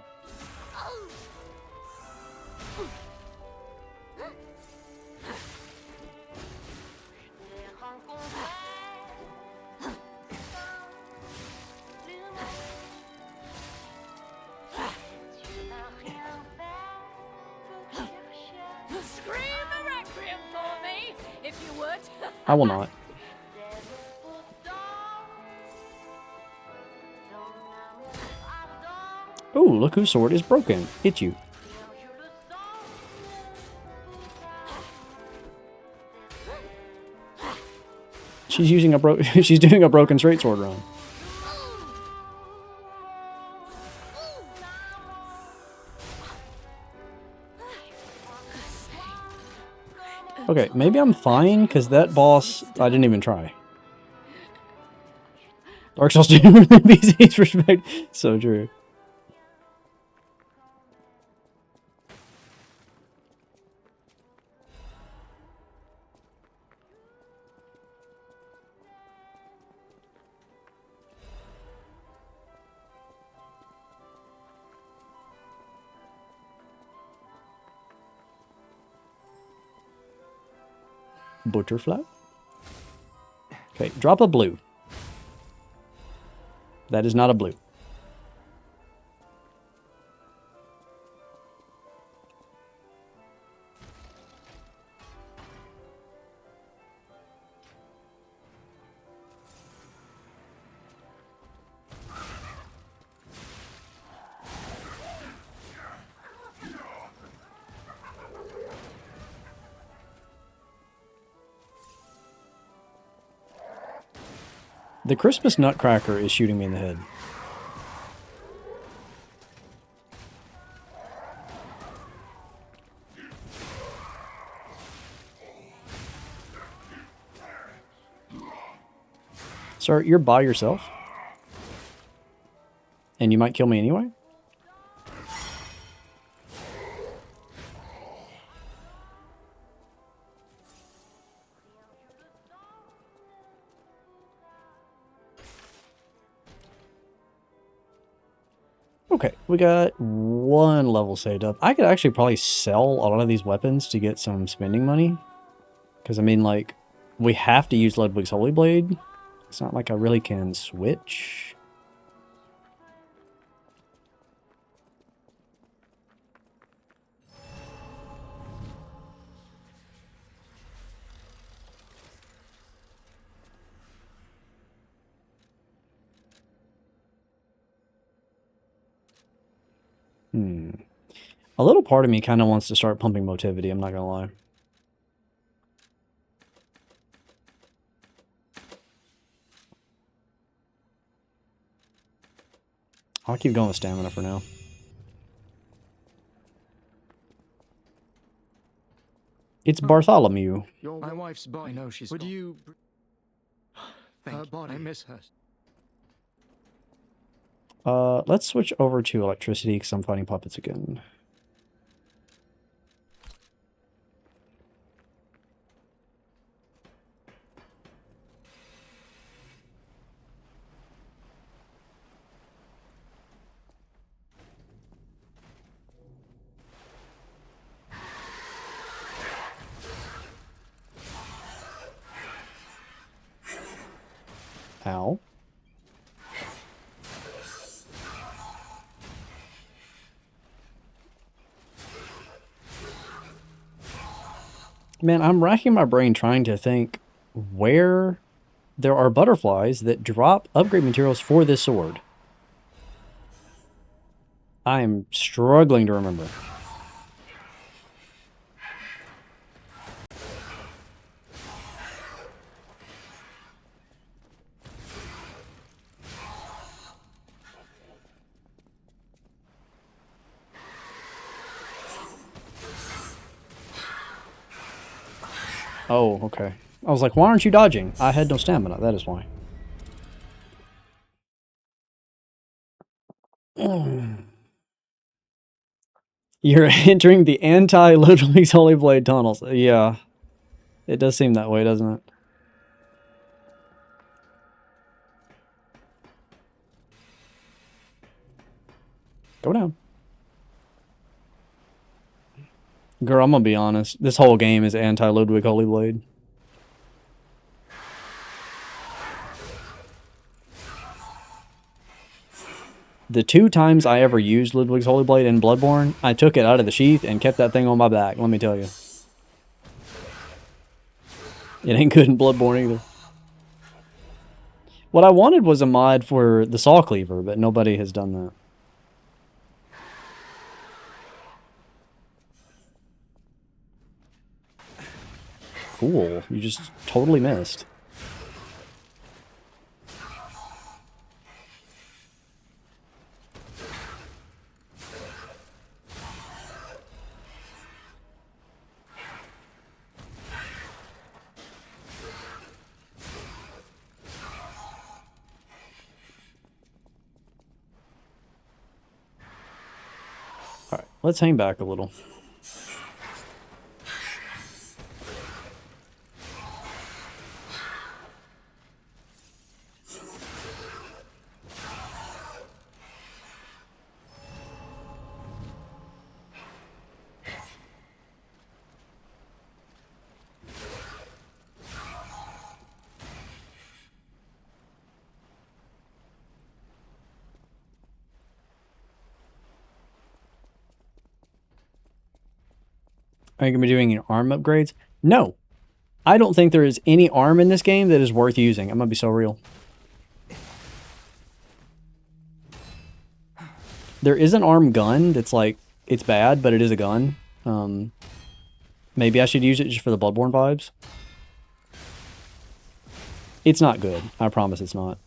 Scream a requiem for me, if you would. I will not. Ooh, look whose sword is broken. Hit you. She's using a she's doing a broken straight sword run. Okay, maybe I'm fine, because that boss, I didn't even try. Dark Souls 2 NPCs respect. So true. Butterfly. Okay, drop a blue. That is not a blue. The Christmas Nutcracker is shooting me in the head. Sir, you're by yourself? And you might kill me anyway? Okay, we got one level saved up. I could actually probably sell a lot of these weapons to get some spending money. Because, I mean, like, we have to use Ludwig's Holy Blade. It's not like I really can switch. A little part of me kind of wants to start pumping motivity, I'm not going to lie. I'll keep going with stamina for now. It's Bartholomew. My wife's body. I know she's. Would you? Her body. I miss her. Let's switch over to electricity because I'm fighting puppets again. Ow. Man, I'm racking my brain trying to think where there are butterflies that drop upgrade materials for this sword. I am struggling to remember. Oh, okay. I was like, why aren't you dodging? I had no stamina, that is why. You're entering the anti-Ludwig's Holy Blade tunnels. Yeah. It does seem that way, doesn't it? Go down. Girl, I'm gonna be honest. This whole game is anti-Ludwig Holy Blade. The 2 times I ever used Ludwig's Holy Blade in Bloodborne, I took it out of the sheath and kept that thing on my back, let me tell you. It ain't good in Bloodborne either. What I wanted was a mod for the Saw Cleaver, but nobody has done that. Cool, you just totally missed. Alright, let's hang back a little. Are you going to be doing any arm upgrades? No. I don't think there is any arm in this game that is worth using. I'm going to be so real. There is an arm gun that's like, it's bad, but it is a gun. Maybe I should use it just for the Bloodborne vibes. It's not good. I promise it's not.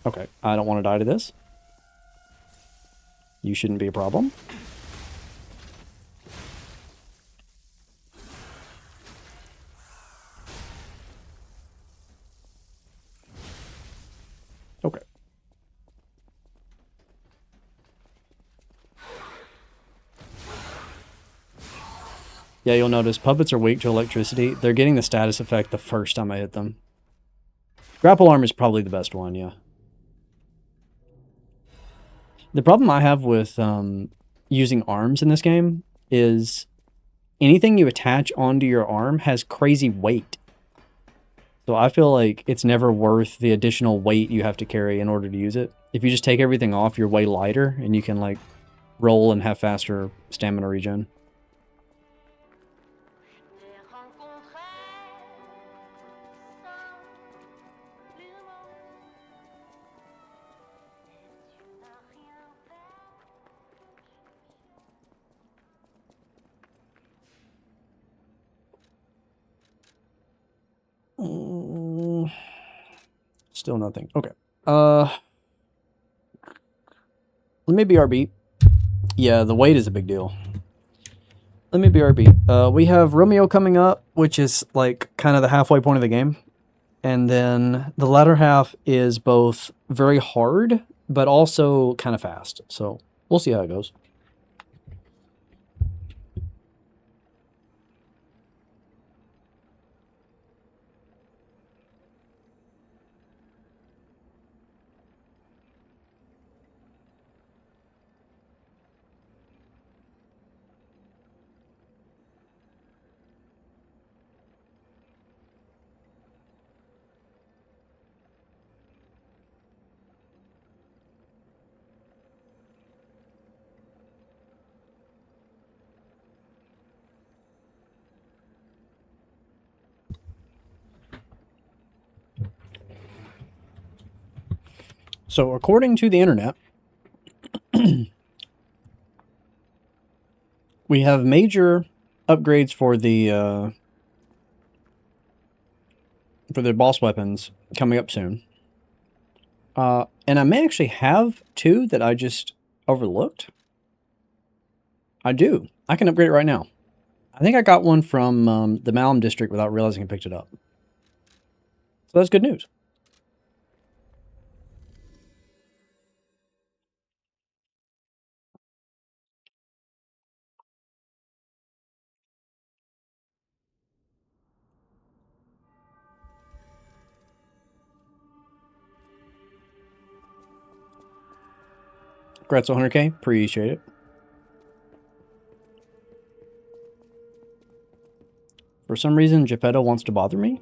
Okay, I don't want to die to this. You shouldn't be a problem. Okay. Yeah, you'll notice puppets are weak to electricity. They're getting the status effect the first time I hit them. Grapple arm is probably the best one, yeah. The problem I have with using arms in this game is anything you attach onto your arm has crazy weight. So I feel like it's never worth the additional weight you have to carry in order to use it. If you just take everything off, you're way lighter and you can like roll and have faster stamina regen. Still nothing. Okay. Let me BRB. Yeah, the weight is a big deal. Let me BRB. We have Romeo coming up, which is like kind of the halfway point of the game. And then the latter half is both very hard, but also kind of fast. So we'll see how it goes. So according to the internet, we have major upgrades for the boss weapons coming up soon. And I may actually have two that I just overlooked. I do. I can upgrade it right now. I think I got one from the Malum district without realizing I picked it up. So that's good news. Congrats on 100K. Appreciate it. For some reason, Geppetto wants to bother me.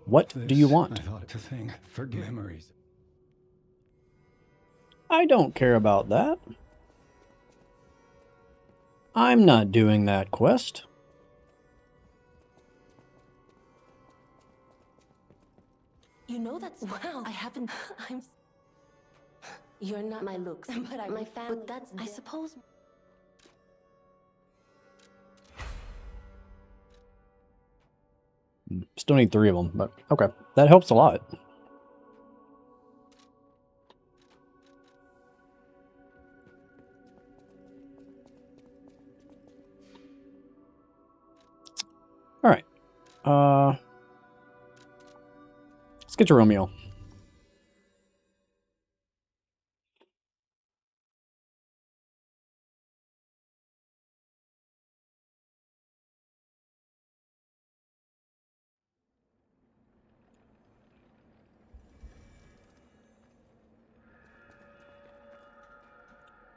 What do you want? I thought to think, forget memories. I don't care about that. I'm not doing that quest. You know that's wow. I haven't. I'm. You're not my looks, but I'm my family. But that's. I suppose. Still need 3 of them, but okay. That helps a lot. Alright. Let's get to Romeo.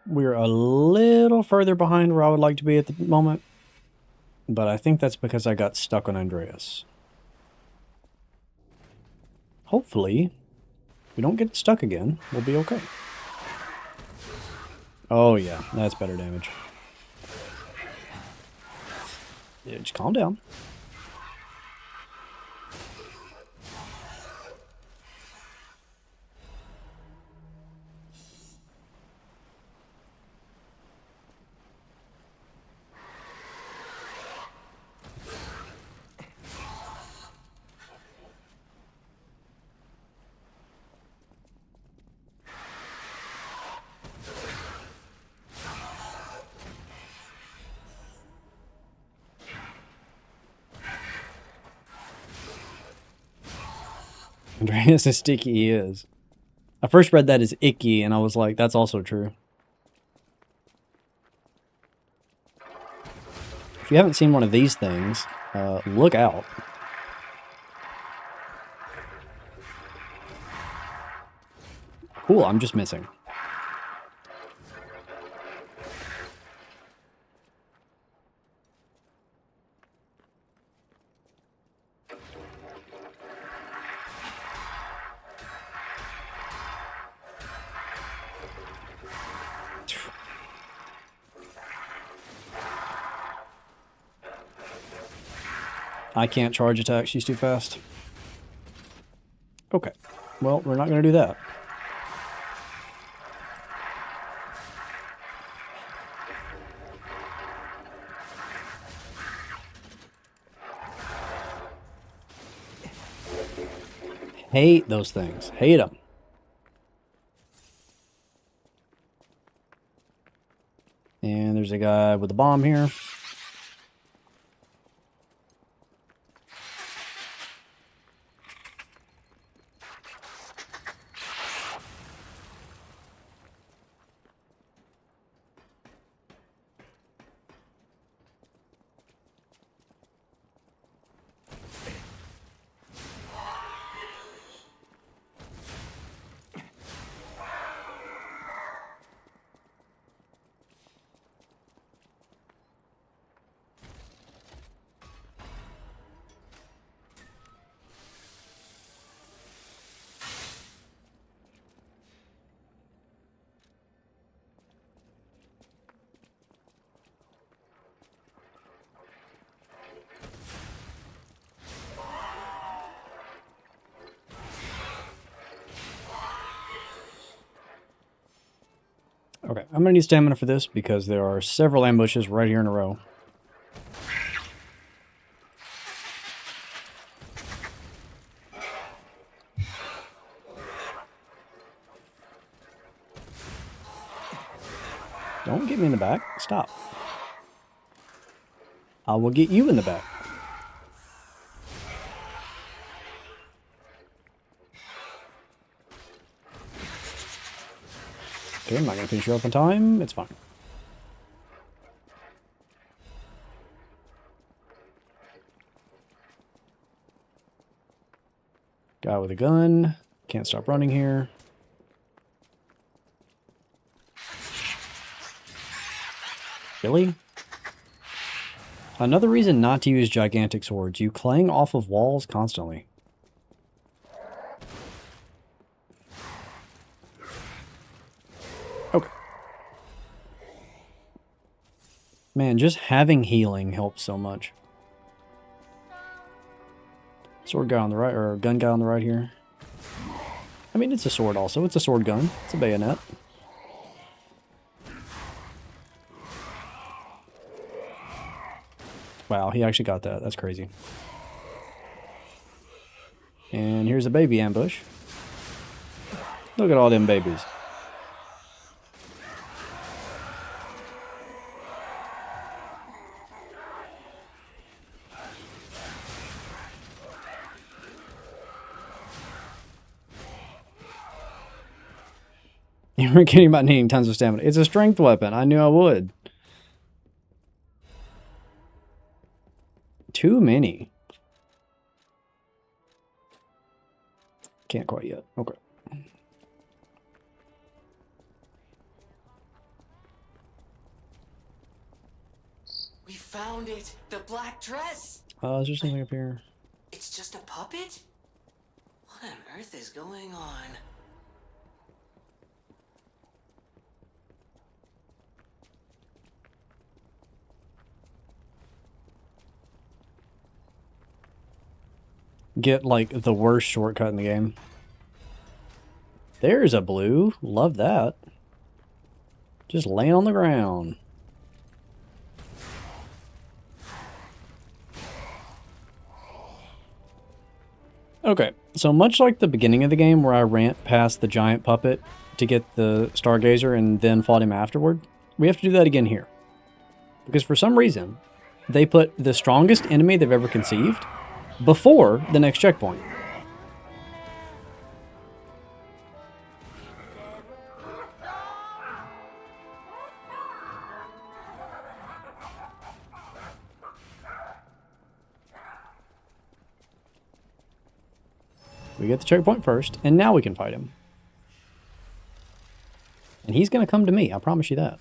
We're a little further behind where I would like to be at the moment, but I think that's because I got stuck on Andreas. Hopefully, if we don't get stuck again, we'll be okay. Oh yeah, that's better damage. Yeah, just calm down. Andreas is sticky, he is. I first read that as icky, and I was like, that's also true. If you haven't seen one of these things, look out. Cool, I'm just missing. I can't charge attack, she's too fast. Okay, well, we're not going to do that. Hate those things. Hate them. And there's a guy with a bomb here. Okay, I'm gonna need stamina for this because there are several ambushes right here in a row. Don't get me in the back. Stop. I will get you in the back. Okay, I'm not going to finish you up in time. It's fine. Guy with a gun. Can't stop running here. Really? Another reason not to use gigantic swords. You clang off of walls constantly. Okay. Man, just having healing helps so much. Sword guy on the right, or gun guy on the right here. I mean, it's a sword also. It's a sword gun. It's a bayonet. Wow, he actually got that. That's crazy. And here's a baby ambush. Look at all them babies. You were kidding about needing tons of stamina. It's a strength weapon. I knew I would. Too many. Can't quite yet. Okay. We found it! The black dress! Is there something up here? It's just a puppet? What on earth is going on? Get, like, the worst shortcut in the game. There's a blue. Love that. Just laying on the ground. Okay, so much like the beginning of the game where I ran past the giant puppet to get the Stargazer and then fought him afterward, we have to do that again here. Because for some reason, they put the strongest enemy they've ever conceived before the next checkpoint. We get the checkpoint first, and now we can fight him. And he's going to come to me, I promise you that.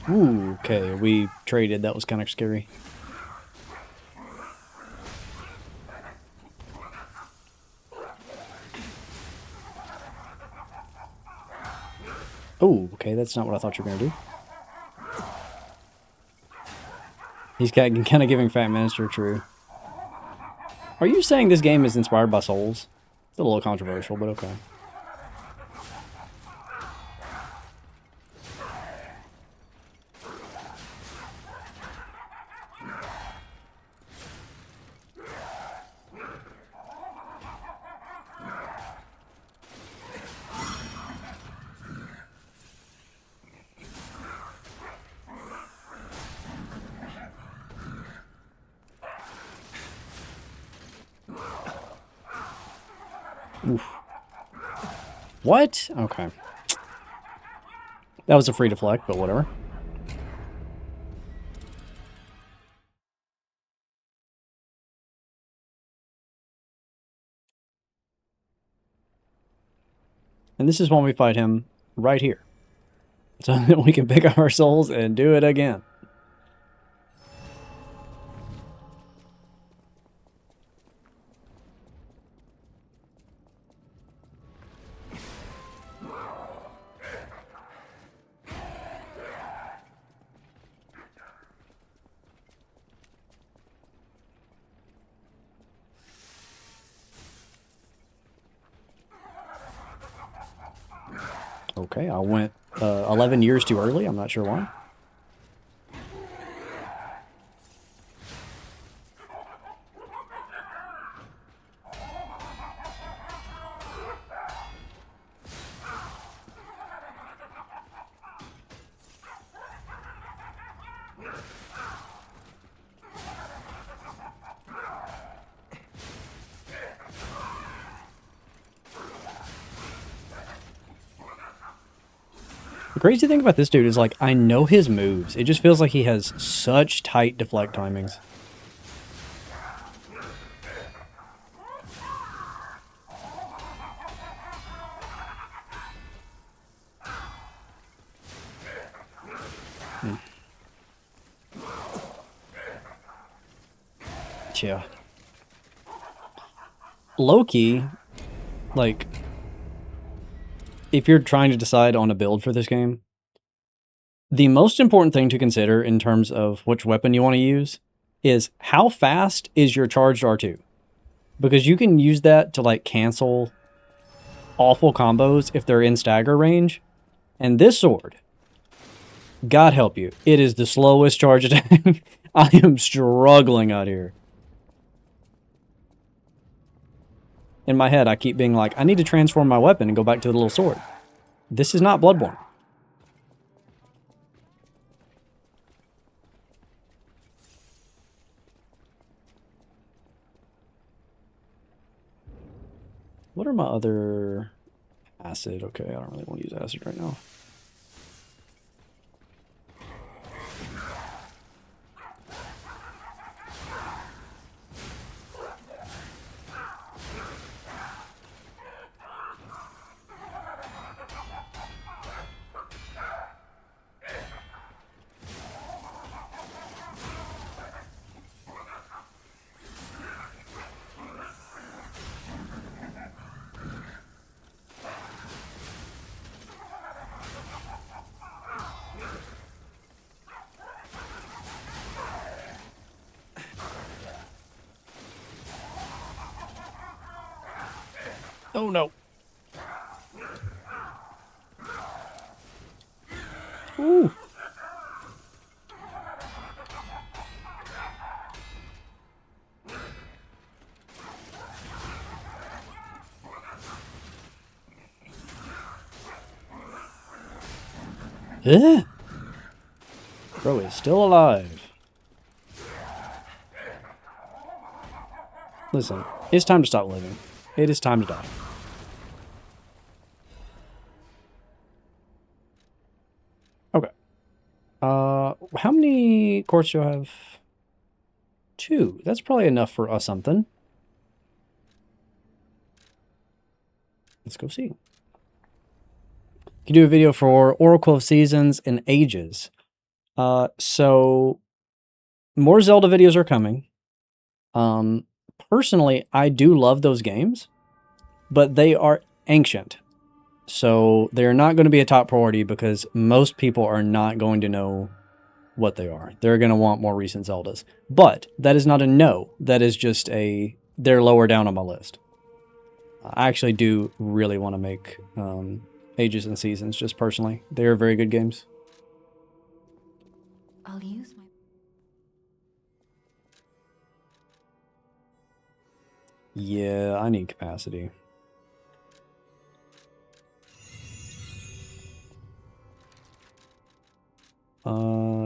Ooh, okay, we traded. That was kind of scary. Oh, okay, that's not what I thought you were going to do. He's kind of giving Fat Minister true. Are you saying this game is inspired by Souls? It's a little controversial, but okay. Oof. What? Okay. That was a free deflect, but whatever. And this is when we fight him right here. So that we can pick up our souls and do it again. Okay, I went 11 years too early. I'm not sure why. The crazy thing about this dude is, like, I know his moves. It just feels like he has such tight deflect timings. Yeah. Low-key, like, if you're trying to decide on a build for this game, the most important thing to consider in terms of which weapon you want to use is how fast is your charged R2. Because you can use that to, like, cancel awful combos if they're in stagger range. And this sword, God help you, it is the slowest charge attack. I am struggling out here. In my head, I keep being like, I need to transform my weapon and go back to the little sword. This is not Bloodborne. What are my other... Acid, okay, I don't really want to use acid right now. Oh no. Ooh. Bro is still alive. Listen, it's time to stop living. It is time to die. Okay. How many quartz do I have? 2. That's probably enough for us something. Let's go see. You can do a video for Oracle of Seasons and Ages. So more Zelda videos are coming. Personally, I do love those games, but they are ancient. So they're not going to be a top priority because most people are not going to know what they are. They're going to want more recent Zeldas. But that is not a no. That is just a, they're lower down on my list. I actually do really want to make Ages and Seasons, just personally. They are very good games. I'll use my... Yeah, I need capacity.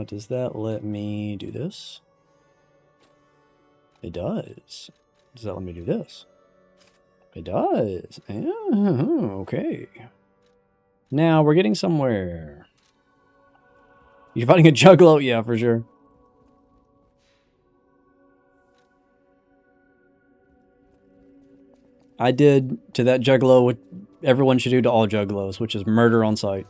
Does that let me do this? It does. Does that let me do this? It does. Okay. Now we're getting somewhere. You're fighting a juggalo? Yeah, for sure. I did to that juggalo everyone should do to all juggalos, which is murder on sight.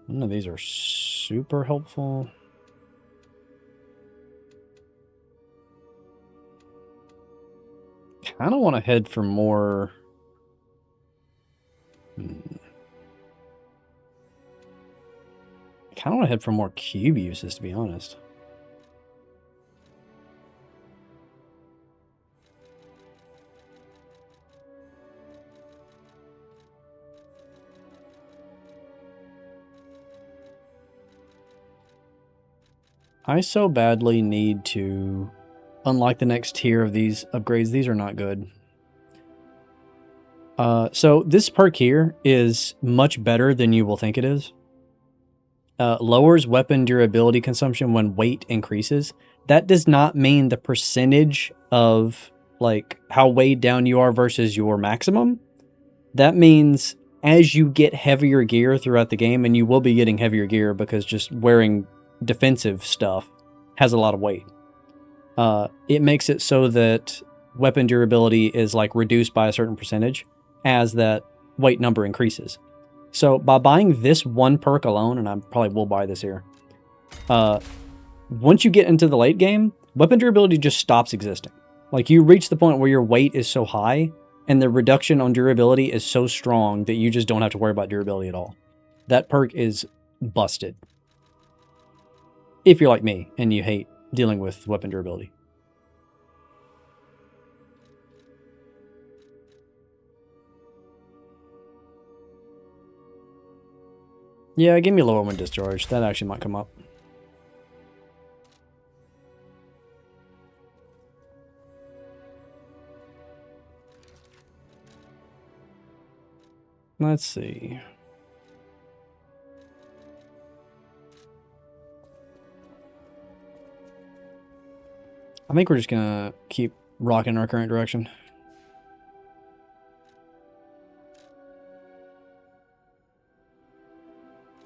None of these are super helpful. Kind of want to head for more... kind of want to head for more cube uses, to be honest. I so badly need to unlock the next tier of these upgrades. These are not good. So this perk here is much better than you will think it is. Lowers weapon durability consumption when weight increases. That does not mean the percentage of like how weighed down you are versus your maximum. That means as you get heavier gear throughout the game, and you will be getting heavier gear because just wearing defensive stuff has a lot of weight. It makes it so that weapon durability is like reduced by a certain percentage as that weight number increases. So by buying this one perk alone, and I probably will buy this here, once you get into the late game, weapon durability just stops existing. Like you reach the point where your weight is so high and the reduction on durability is so strong that you just don't have to worry about durability at all. That perk is busted. If you're like me and you hate dealing with weapon durability. Yeah, give me a lower one discharge. That actually might come up. Let's see. I think we're just gonna keep rocking our current direction.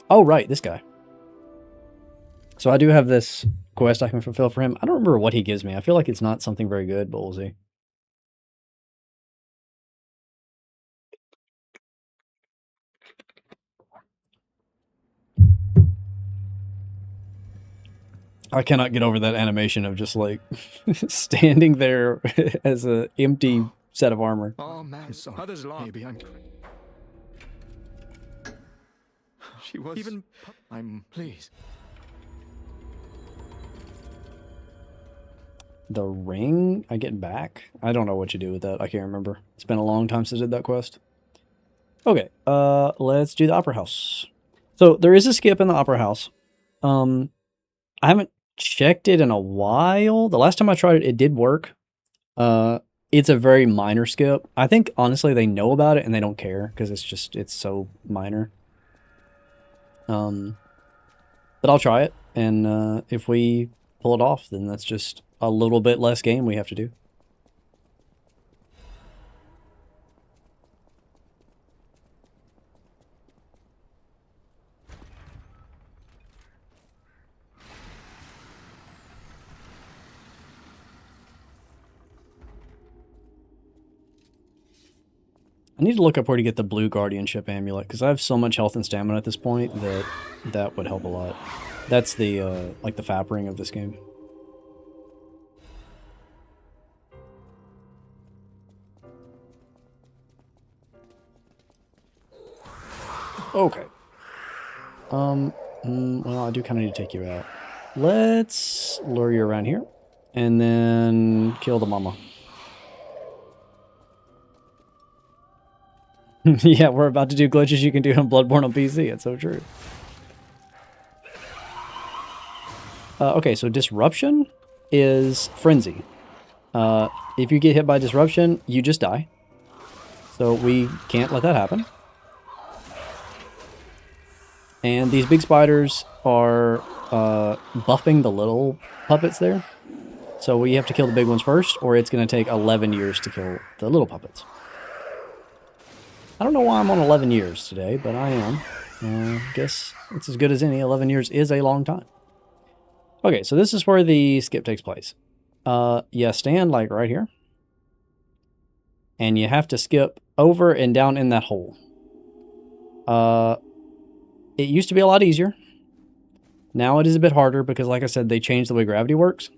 Oh, right, this guy. So I do have this quest I can fulfill for him. I don't remember what he gives me. I feel like it's not something very good, but we'll see. I cannot get over that animation of just like standing there as an empty set of armor. Oh man, others laugh. Maybe I'm. She was even. I'm pleased. The ring I get back? I don't know what you do with that. I can't remember. It's been a long time since I did that quest. Okay, let's do the Opera House. So there is a skip in the Opera House. I haven't checked it in a while. The last time I tried it, it did work. It's a very minor skip. I think honestly they know about it and they don't care because it's so minor. But I'll try it, and if we pull it off, then that's just a little bit less game we have to do. I need to look up where to get the blue guardianship amulet, because I have so much health and stamina at this point that that would help a lot. That's the, like the FAP ring of this game. Okay. Well, I do kind of need to take you out. Let's lure you around here, and then kill the mama. Yeah, we're about to do glitches you can do in Bloodborne on PC. It's so true. Okay, so Disruption is Frenzy. If you get hit by disruption, you just die. So we can't let that happen. And these big spiders are buffing the little puppets there. So we have to kill the big ones first, or it's going to take 11 years to kill the little puppets. I don't know why I'm on 11 years today, but I am. I guess it's as good as any. 11 years is a long time. Okay, so this is where the skip takes place. You stand like right here. And you have to skip over and down in that hole. It used to be a lot easier. Now it is a bit harder because, like I said, they changed the way gravity works.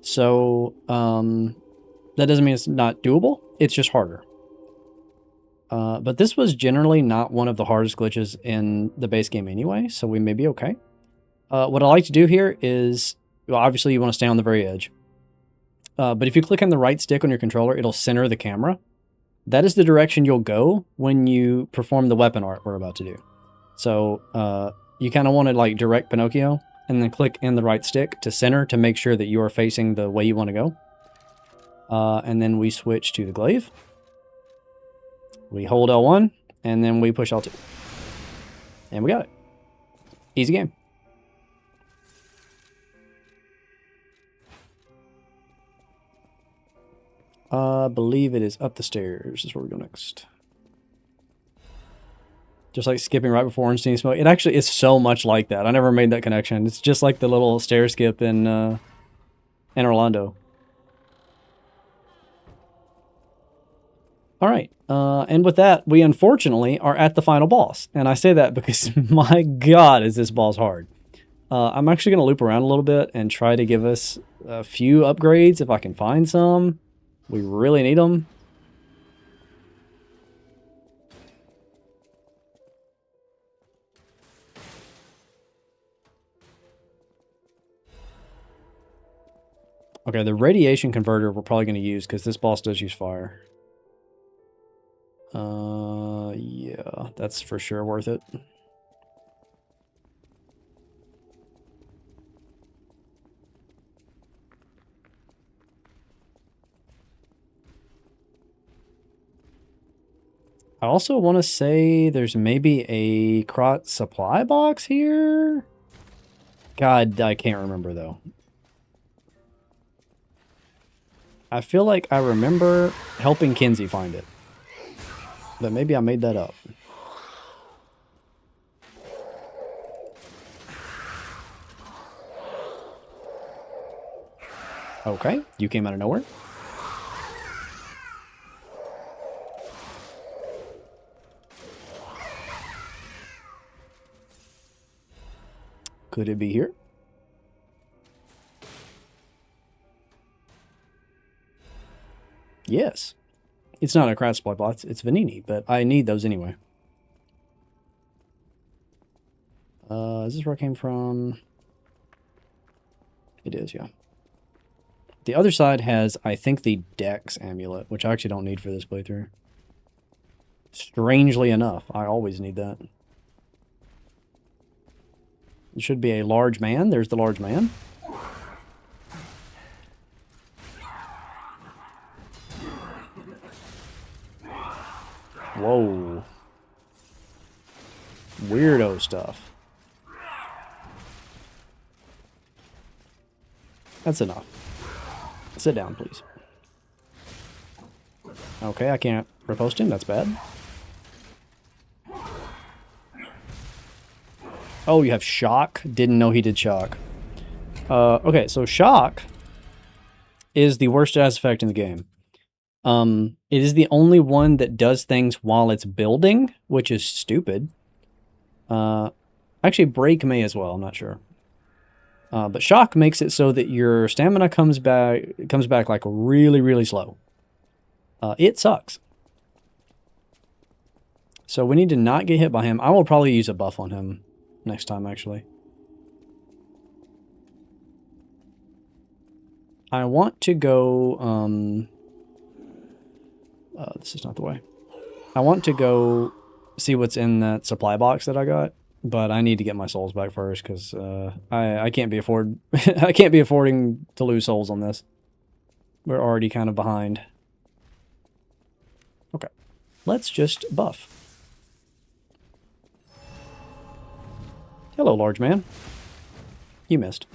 So, that doesn't mean it's not doable. It's just harder. But this was generally not one of the hardest glitches in the base game anyway, so we may be okay. What I like to do here is, well, obviously you want to stay on the very edge. But if you click on the right stick on your controller, it'll center the camera. That is the direction you'll go when you perform the weapon art we're about to do. So you kind of want to like direct Pinocchio and then click in the right stick to center to make sure that you are facing the way you want to go. And then we switch to the glaive. We hold L1 and then we push L2. And we got it. Easy game. I believe it is up the stairs. This is where we go next. Just like skipping right before Ornstein Smoke. It actually is so much like that. I never made that connection. It's just like the little stair skip in Orlando. All right. And with that, we unfortunately are at the final boss. And I say that because, my God, is this boss hard. I'm actually going to loop around a little bit and try to give us a few upgrades if I can find some. We really need them. Okay, the radiation converter we're probably going to use because this boss does use fire. Yeah, that's for sure worth it. I also want to say there's maybe a Krot supply box here. God, I can't remember though. I feel like I remember helping Kinsey find it. But maybe I made that up. Okay, you came out of nowhere. Could it be here? Yes. It's not a Krat supply box, it's Vanini, but I need those anyway. Is this where I came from? It is, yeah. The other side has, I think, the Dex amulet, which I actually don't need for this playthrough. Strangely enough, I always need that. It should be a large man. There's the large man. Whoa. Weirdo stuff. That's enough. Sit down, please. Okay, I can't riposte him. That's bad. Oh, you have shock? Didn't know he did shock. Okay, so shock is the worst status effect in the game. It is the only one that does things while it's building, which is stupid. Actually, break may as well. I'm not sure. But shock makes it so that your stamina comes back like really, really slow. It sucks. So we need to not get hit by him. I will probably use a buff on him next time, actually. I want to go, this is not the way. I want to go see what's in that supply box that I got, but I need to get my souls back first because I can't be I can't be affording to lose souls on this. We're already kind of behind. Okay. Let's just buff. Hello, large man. You missed.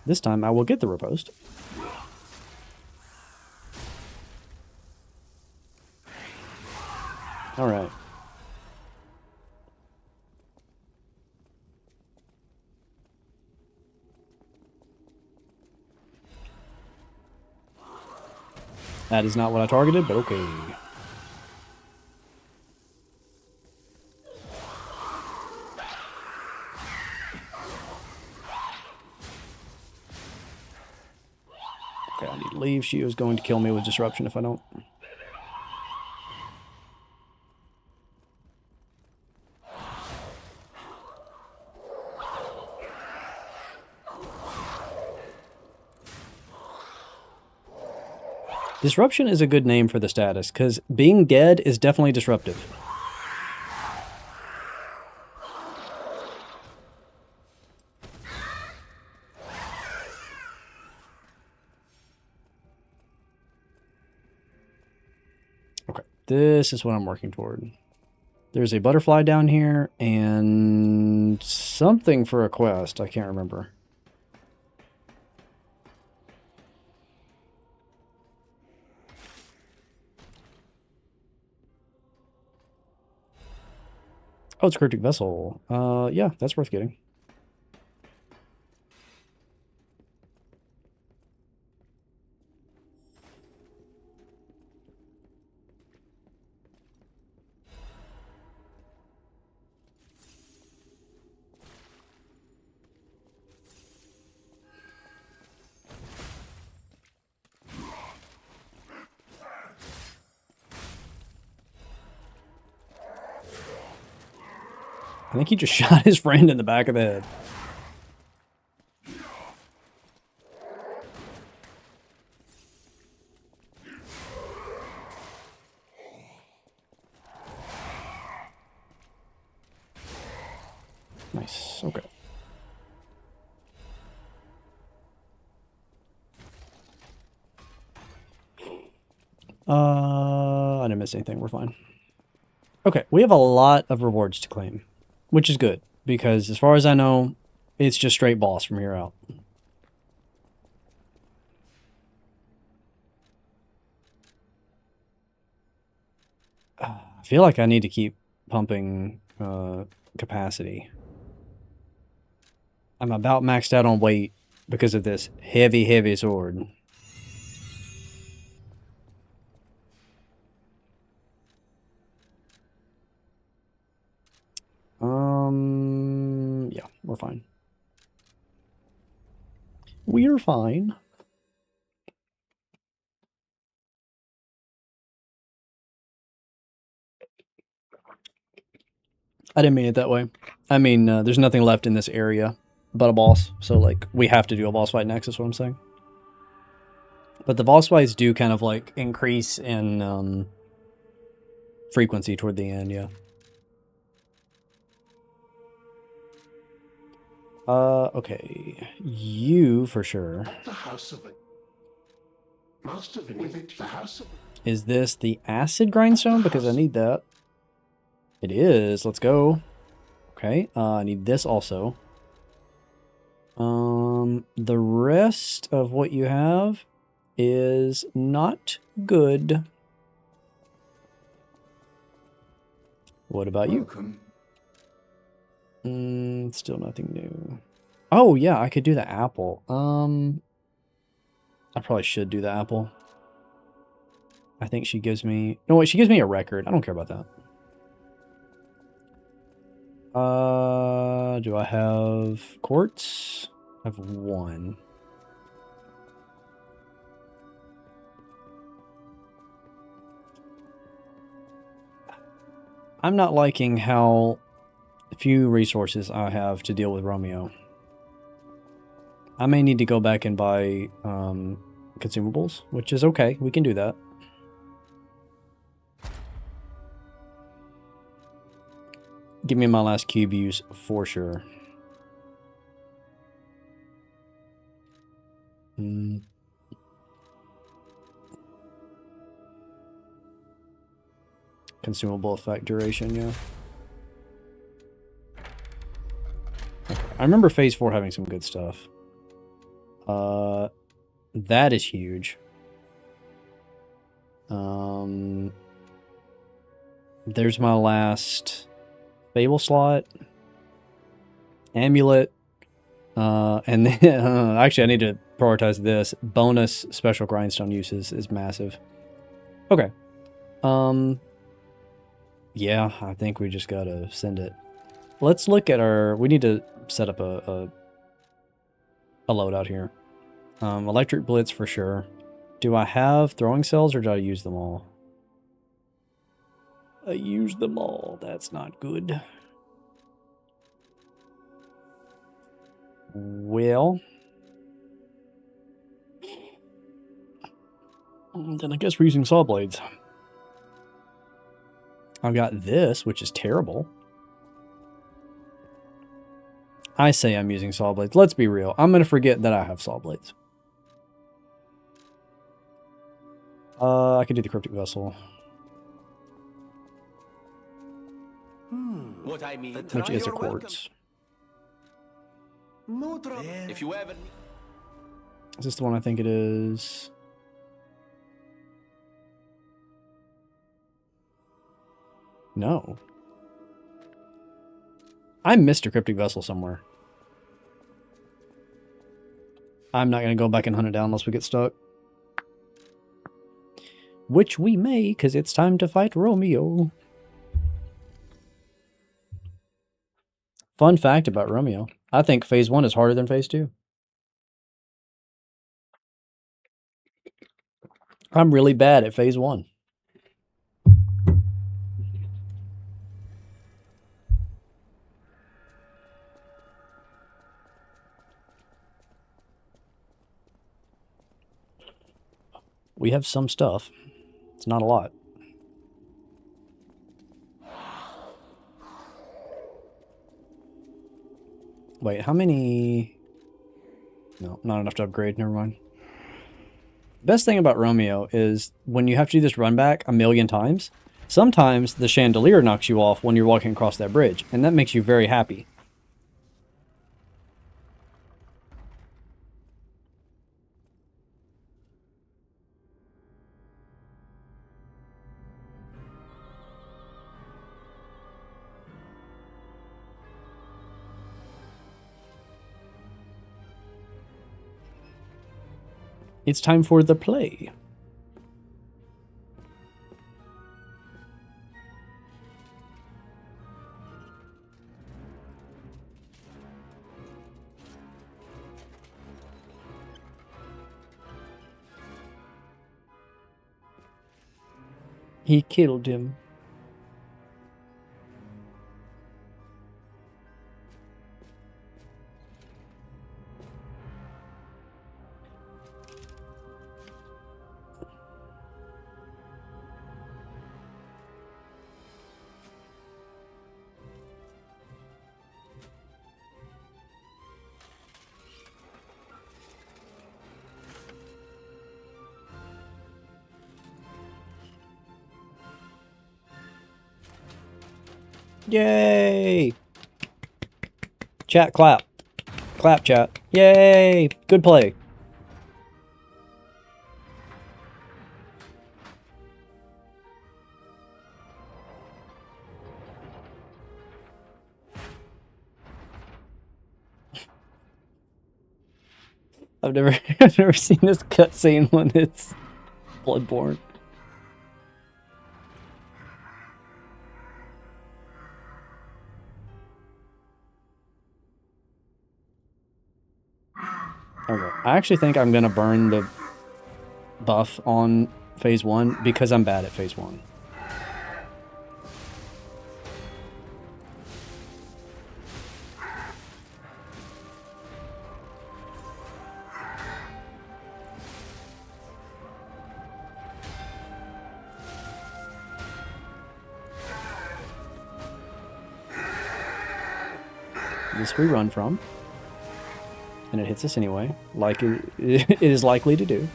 This time I will get the riposte. All right. That is not what I targeted, but okay. Okay, I need to leave. She is going to kill me with disruption if I don't. Disruption is a good name for the status, because being dead is definitely disruptive. Okay, this is what I'm working toward. There's a butterfly down here, and something for a quest. I can't remember. Oh, it's a cryptic vessel. Yeah, that's worth getting. I think he just shot his friend in the back of the head. Nice, okay. I didn't miss anything, we're fine. Okay, we have a lot of rewards to claim, which is good, because as far as I know, it's just straight boss from here out. I feel like I need to keep pumping capacity. I'm about maxed out on weight because of this heavy, heavy sword. Yeah, we're fine. We're fine. I didn't mean it that way. I mean, there's nothing left in this area but a boss. So, like, we have to do a boss fight next, is what I'm saying. But the boss fights do kind of, like, increase in frequency toward the end, yeah. Okay. You, for sure. The house of it. Most of it with it, the house of it. Is this the acid grindstone? Because I need that. It is. Let's go. Okay. I need this also. The rest of what you have is not good. What about you? Still nothing new. Oh, yeah, I could do the apple. I probably should do the apple. I think she gives me... No, wait, she gives me a record. I don't care about that. Do I have quartz? I have one. I'm not liking how few resources I have to deal with Romeo. I may need to go back and buy consumables, which is okay. We can do that. Give me my last cube use for sure. Consumable effect duration, yeah. Okay. I remember Phase 4 having some good stuff. That is huge. There's my last Fable slot. Amulet. And then, actually, I need to prioritize this. Bonus special grindstone uses is massive. Okay. Yeah, I think we just gotta send it. Let's look at our... We need to set up a loadout here. Electric Blitz for sure. Do I have throwing cells or do I use them all? I use them all. That's not good. Well... then I guess we're using saw blades. I've got this, which is terrible. I say I'm using saw blades. Let's be real. I'm going to forget that I have saw blades. I could do the Cryptic Vessel. What I mean, Which is a quartz. If you ever... Is this the one I think it is? No. I missed a Cryptic Vessel somewhere. I'm not going to go back and hunt it down unless we get stuck. Which we may, because it's time to fight Romeo. Fun fact about Romeo. I think Phase 1 is harder than Phase 2. I'm really bad at Phase 1. We have some stuff. It's not a lot. Wait, how many... No, not enough to upgrade. Never mind. Best thing about Romeo is when you have to do this run back a million times, sometimes the chandelier knocks you off when you're walking across that bridge, and that makes you very happy. It's time for the play. He killed him. Yay! Chat, clap. Clap, chat. Yay! Good play. I've never seen this cutscene when it's Bloodborne. Okay, I actually think I'm gonna burn the buff on Phase 1 because I'm bad at Phase 1. This we run from. And it hits us anyway, like it is likely to do.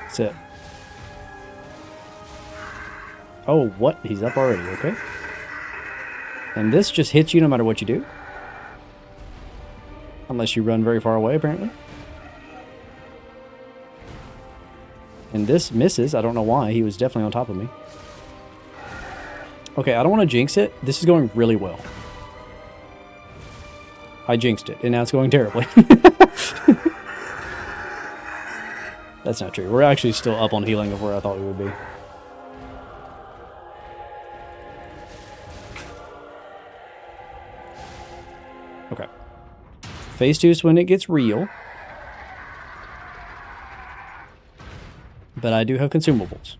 That's it. Oh, what? He's up already, okay. And this just hits you no matter what you do. Unless you run very far away, apparently. And this misses. I don't know why. He was definitely on top of me. Okay, I don't want to jinx it. This is going really well. I jinxed it, and now it's going terribly. That's not true. We're actually still up on healing of where I thought we would be. Okay. Phase 2 is when it gets real. But I do have consumables.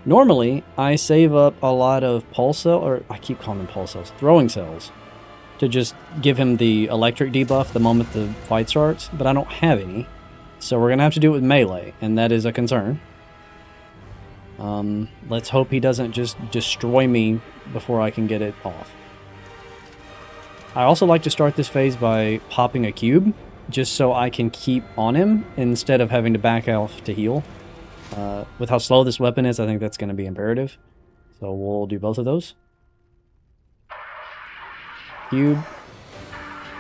Normally, I save up a lot of pulse cell, or I keep calling them pulse cells, throwing cells, to just give him the electric debuff the moment the fight starts, but I don't have any. So we're going to have to do it with melee, and that is a concern. Let's hope he doesn't just destroy me before I can get it off. I also like to start this phase by popping a cube, just so I can keep on him instead of having to back off to heal. With how slow this weapon is, I think that's going to be imperative. So we'll do both of those. Cube.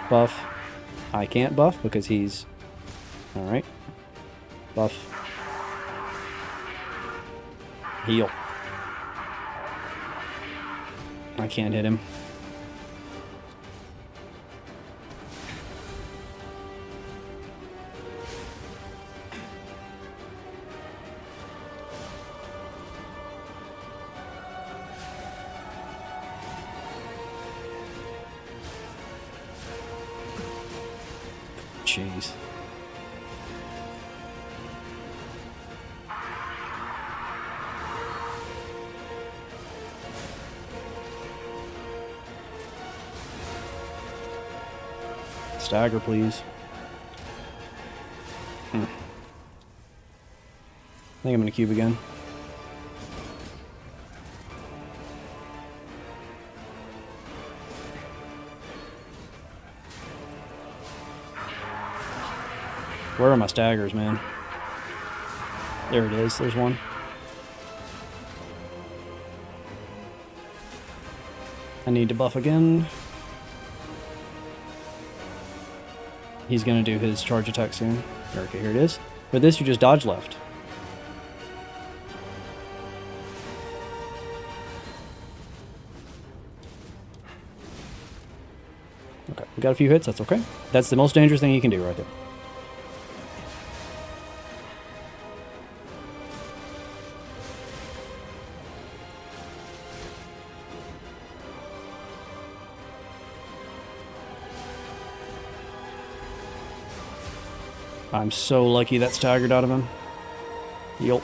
Buff. I can't buff because he's... Alright. Buff. Heal. I can't hit him. Jeez. Stagger, please. I think I'm going to cube again. Where are my staggers, man? There it is. There's one. I need to buff again. He's going to do his charge attack soon. Okay, here it is. For this, you just dodge left. Okay, we got a few hits. That's okay. That's the most dangerous thing you can do right there. I'm so lucky that staggered out of him. Yup.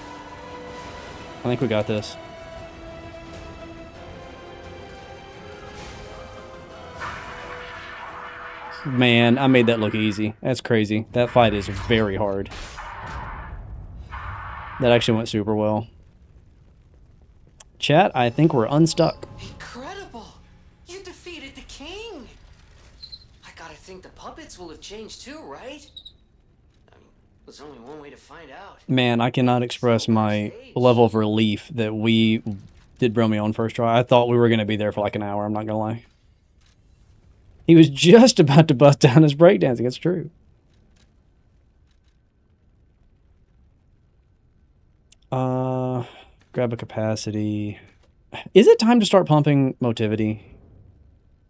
I think we got this. Man, I made that look easy. That's crazy. That fight is very hard. That actually went super well. Chat, I think we're unstuck. Incredible! You defeated the king! I gotta think the puppets will have changed too, right? There's only one way to find out. Man, I cannot express my level of relief that we did Bromeo on first try. I thought we were going to be there for like an hour, I'm not going to lie. He was just about to bust down his breakdancing, it's true. Grab a capacity. Is it time to start pumping motivity?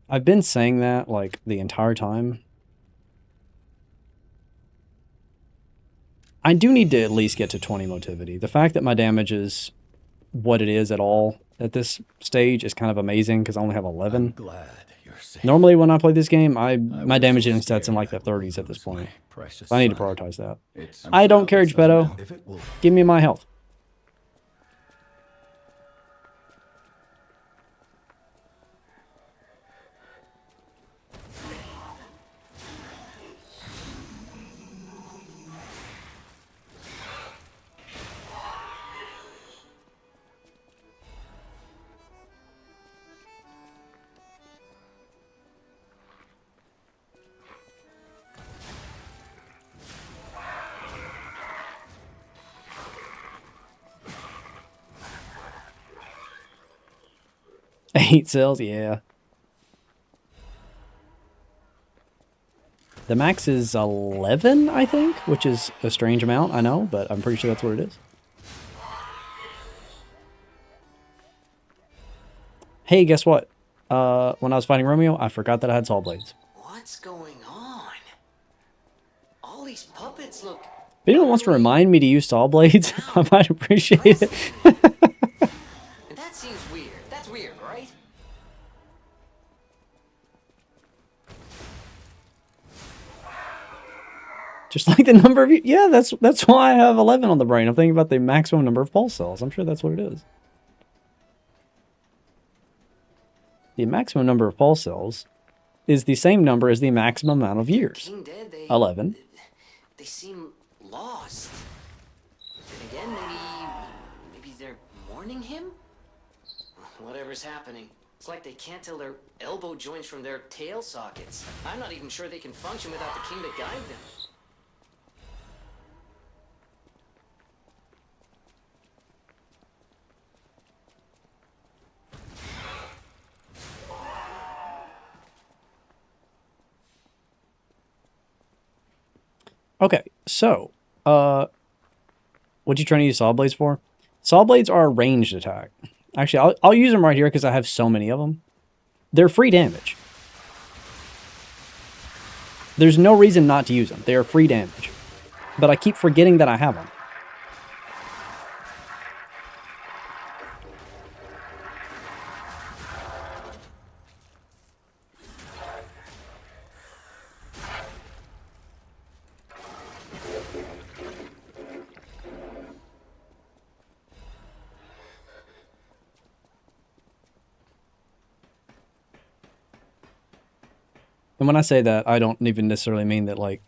I've been saying that like the entire time. I do need to at least get to 20 motivity. The fact that my damage is what it is at all at this stage is kind of amazing because I only have 11. I'm glad you're safe. Normally when I play this game, my damage getting stats in like the 30s at this point. I need to prioritize that. I don't care, Geppetto. Give me my health. 8 cells, yeah. The max is 11, I think, which is a strange amount, I know, but I'm pretty sure that's what it is. Hey, guess what? When I was fighting Romeo, I forgot that I had saw blades. What's going on? All these puppets look... If anyone wants to remind me to use saw blades, I might appreciate it. And that seems weird. That's weird, right? Just like the number of... Yeah, that's why I have 11 on the brain. I'm thinking about the maximum number of pulse cells. I'm sure that's what it is. The maximum number of pulse cells is the same number as the maximum amount of years. 11. They seem lost. And again, maybe they're mourning him? Whatever's happening. It's like they can't tell their elbow joints from their tail sockets. I'm not even sure they can function without the king to guide them. Okay, so, what you trying to use saw blades for? Saw blades are a ranged attack. Actually, I'll use them right here because I have so many of them. They're free damage. There's no reason not to use them. They are free damage. But I keep forgetting that I have them. And when I say that, I don't even necessarily mean that, like,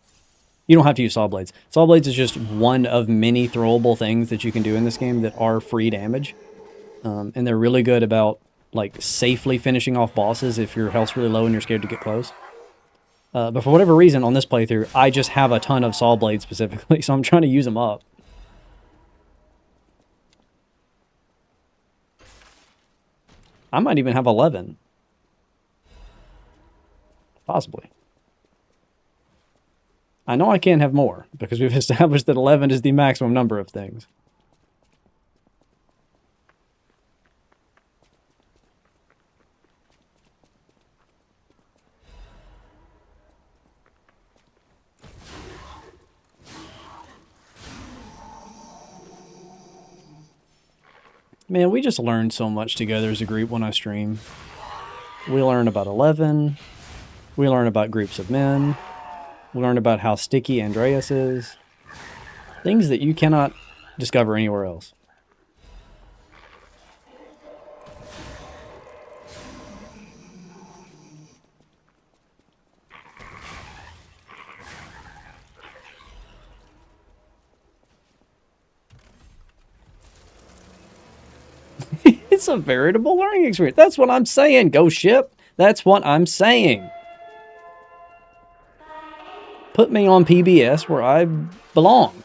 you don't have to use saw blades. Saw blades is just one of many throwable things that you can do in this game that are free damage. And they're really good about, like, safely finishing off bosses if your health's really low and you're scared to get close. But for whatever reason, on this playthrough, I just have a ton of saw blades specifically, so I'm trying to use them up. I might even have 11. Possibly. I know I can't have more, because we've established that 11 is the maximum number of things. Man, we just learned so much together as a group when I stream. We learn about 11. We learn about groups of men. We learn about how sticky Andreas is. Things that you cannot discover anywhere else. It's a veritable learning experience. That's what I'm saying, Ghost Ship. That's what I'm saying. Put me on PBS where I belong.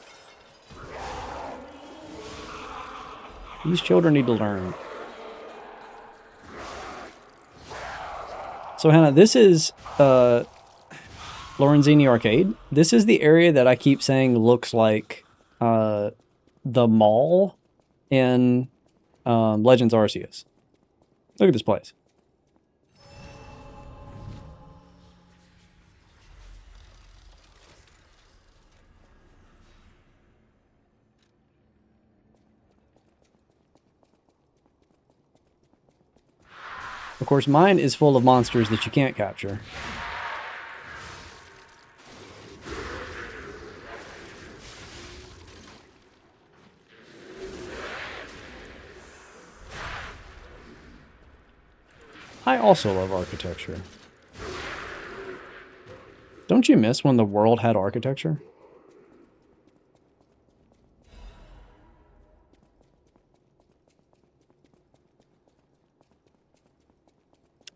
These children need to learn. So, Hannah, this is Lorenzini Arcade. This is the area that I keep saying looks like the mall in Legends Arceus. Look at this place. Of course, mine is full of monsters that you can't capture. I also love architecture. Don't you miss when the world had architecture?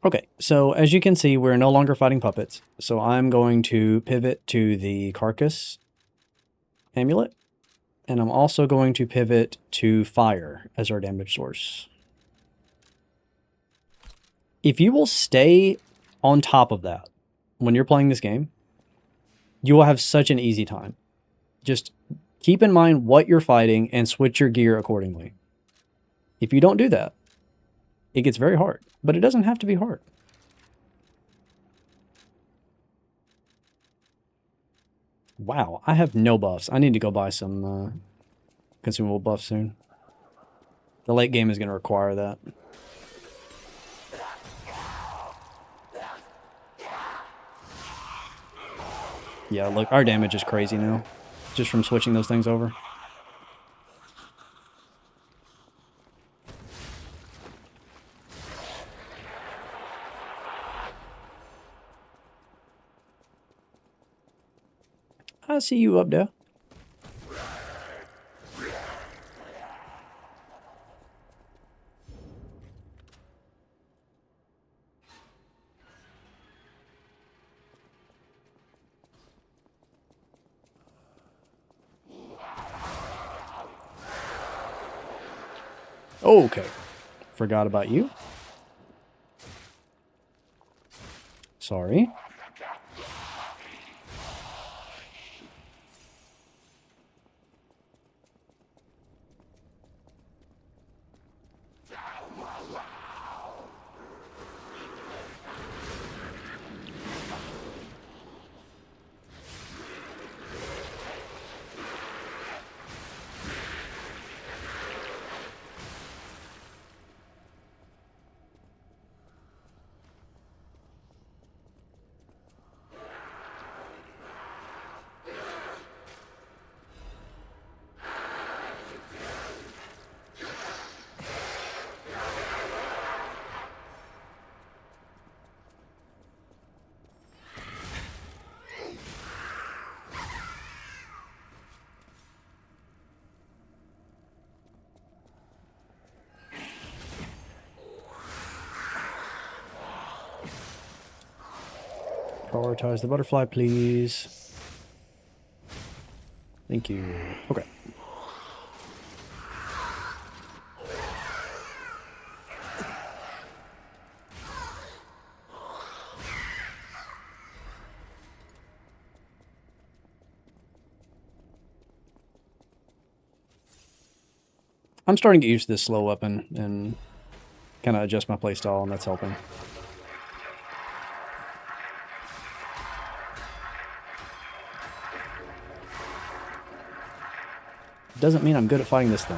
Okay, so as you can see, we're no longer fighting puppets. So I'm going to pivot to the carcass amulet. And I'm also going to pivot to fire as our damage source. If you will stay on top of that when you're playing this game, you will have such an easy time. Just keep in mind what you're fighting and switch your gear accordingly. If you don't do that, it gets very hard, but it doesn't have to be hard. Wow, I have no buffs. I need to go buy some consumable buffs soon. The late game is going to require that. Yeah, look, our damage is crazy now, just from switching those things over. I see you up there. Okay. Forgot about you. Sorry. Prioritize the butterfly, please. Thank you. Okay. I'm starting to get used to this slow weapon and kind of adjust my playstyle, and that's helping. Doesn't mean I'm good at fighting this thing.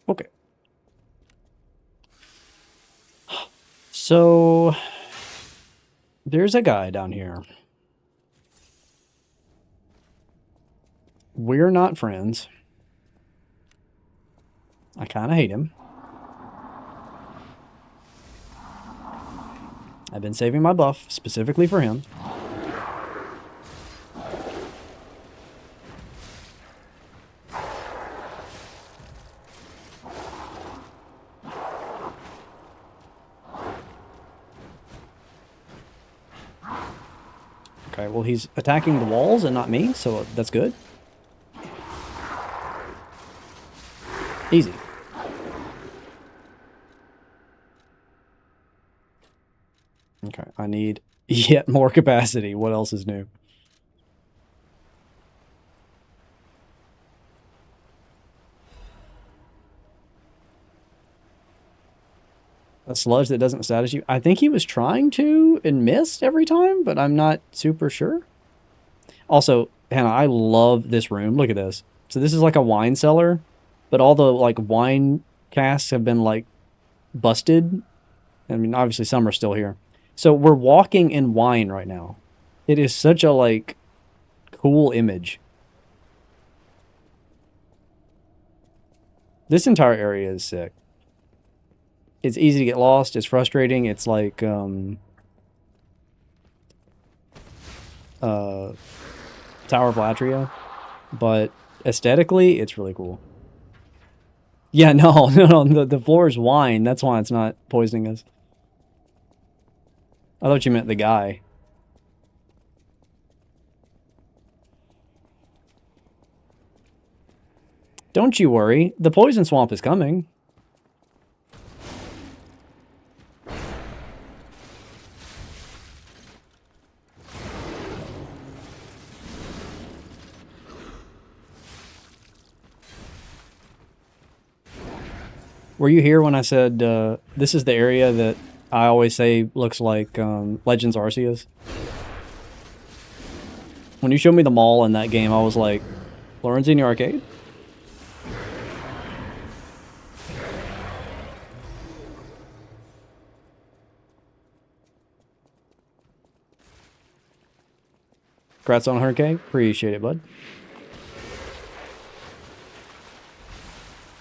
Okay. So there's a guy down here. We're not friends. I kind of hate him. I've been saving my buff specifically for him. Okay, well, he's attacking the walls and not me, so that's good. Easy. Okay, I need yet more capacity. What else is new? A sludge that doesn't status you. I think he was trying to and missed every time, but I'm not super sure. Also, Hannah, I love this room. Look at this. So this is like a wine cellar, but all the like wine casks have been like busted. I mean, obviously some are still here. So we're walking in wine right now. It is such a like cool image. This entire area is sick. It's easy to get lost. It's frustrating. It's like Tower of Latria, but aesthetically, it's really cool. Yeah, no, the floor is wine. That's why it's not poisoning us. I thought you meant the guy. Don't you worry. The poison swamp is coming. Were you here when I said this is the area that I always say looks like Legends Arceus? When you showed me the mall in that game, I was like, Lorenzini Arcade? Congrats on 100K. Appreciate it, bud.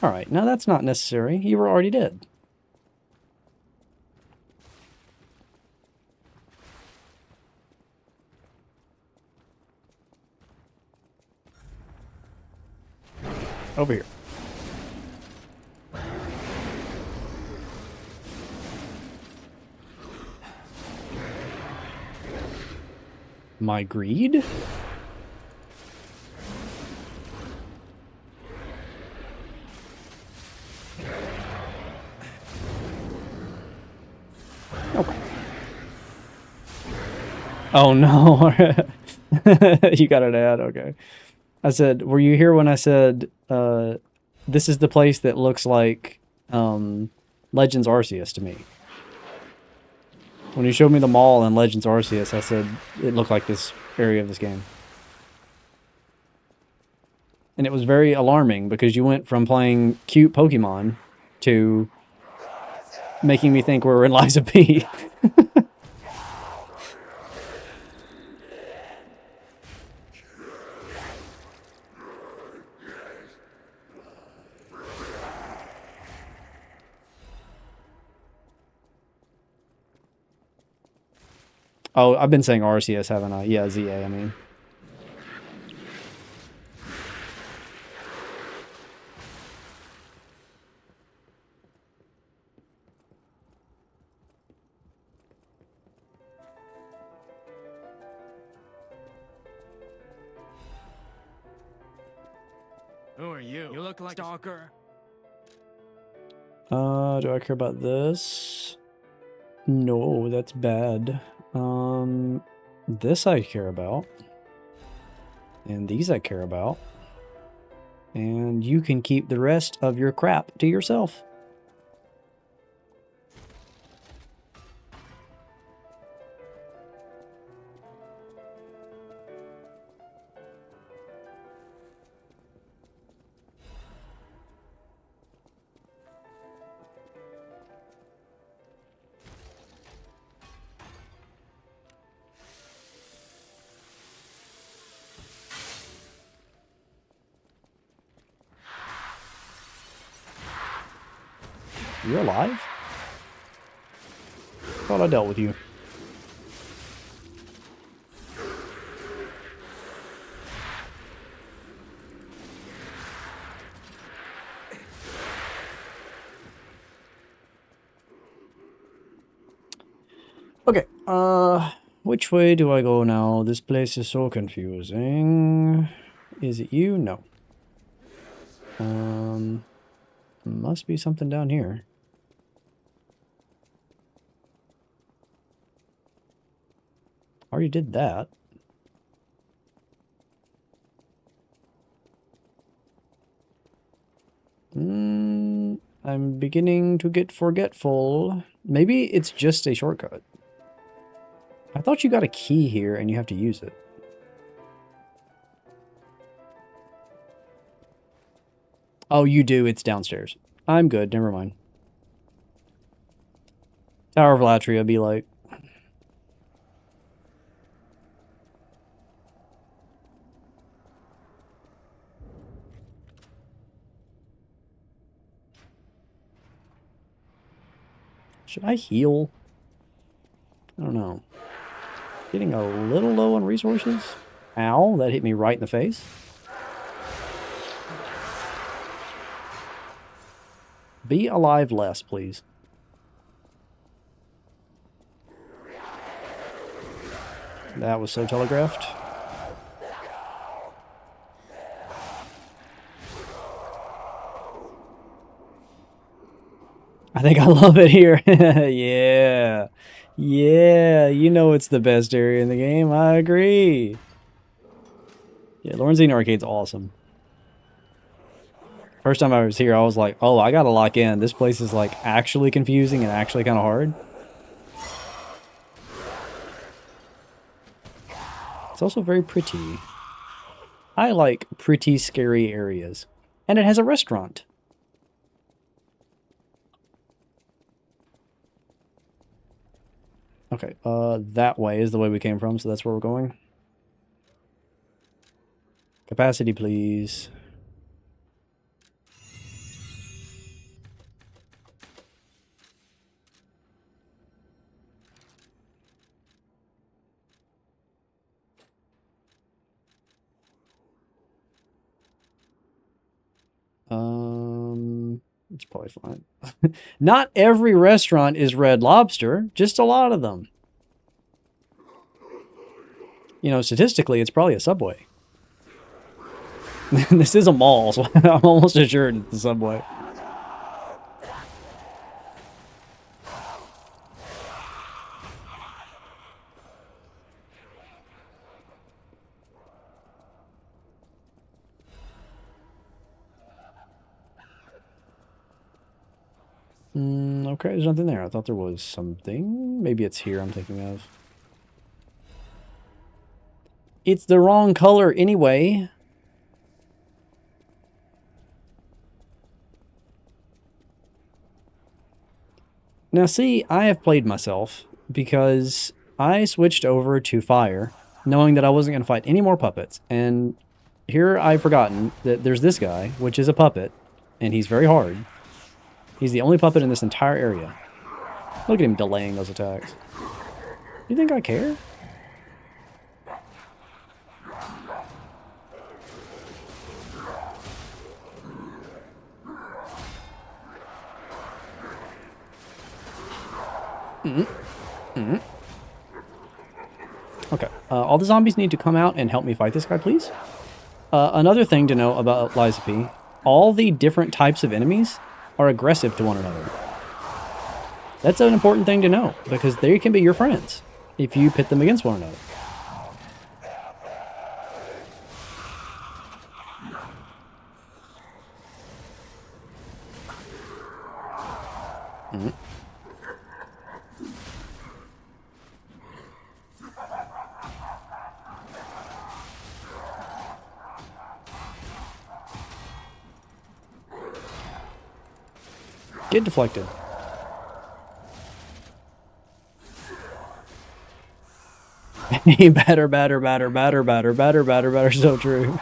Alright, now that's not necessary. You were already dead. Over here. My greed? Okay. Oh no. You got an ad, okay. I said, were you here when I said this is the place that looks like Legends Arceus to me? When you showed me the mall in Legends Arceus, I said it looked like this area of this game. And it was very alarming because you went from playing cute Pokemon to making me think we were in Liza P. Oh, I've been saying Arceus, haven't I? Yeah, ZA, I mean. Who are you? You look like a stalker. Do I care about this? No, that's bad. This I care about. And these I care about. And you can keep the rest of your crap to yourself. You're alive? Thought I dealt with you. Okay, which way do I go now? This place is so confusing. Is it you? No. Must be something down here. Already did that. I'm beginning to get forgetful. Maybe it's just a shortcut. I thought you got a key here and you have to use it. Oh, you do. It's downstairs. I'm good. Never mind. Tower of Latria be like. Should I heal? I don't know. Getting a little low on resources. Ow, that hit me right in the face. Be alive less, please. That was so telegraphed. I think I love it here. Yeah. Yeah, you know it's the best area in the game. I agree. Yeah, Lorenzine Arcade's awesome. First time I was here, I was like, oh, I gotta lock in. This place is like actually confusing and actually kind of hard. It's also very pretty. I like pretty, scary areas. And it has a restaurant. Okay, that way is the way we came from, so that's where we're going. Capacity, please. It's probably fine. Not every restaurant is Red Lobster, just a lot of them. You know, statistically, it's probably a Subway. This is a mall, so I'm almost assured it's the Subway. Okay, there's nothing there. I thought there was something. Maybe it's here I'm thinking of. It's the wrong color anyway. Now see, I have played myself because I switched over to fire knowing that I wasn't going to fight any more puppets. And here I've forgotten that there's this guy, which is a puppet, and he's very hard. He's the only puppet in this entire area. Look at him delaying those attacks. You think I care? Okay, all the zombies need to come out and help me fight this guy, please. Another thing to know about Liza P, all the different types of enemies are aggressive to one another. That's an important thing to know, because they can be your friends if you pit them against one another. Get deflected. Batter, batter, batter, batter, batter, batter, batter, batter, so true.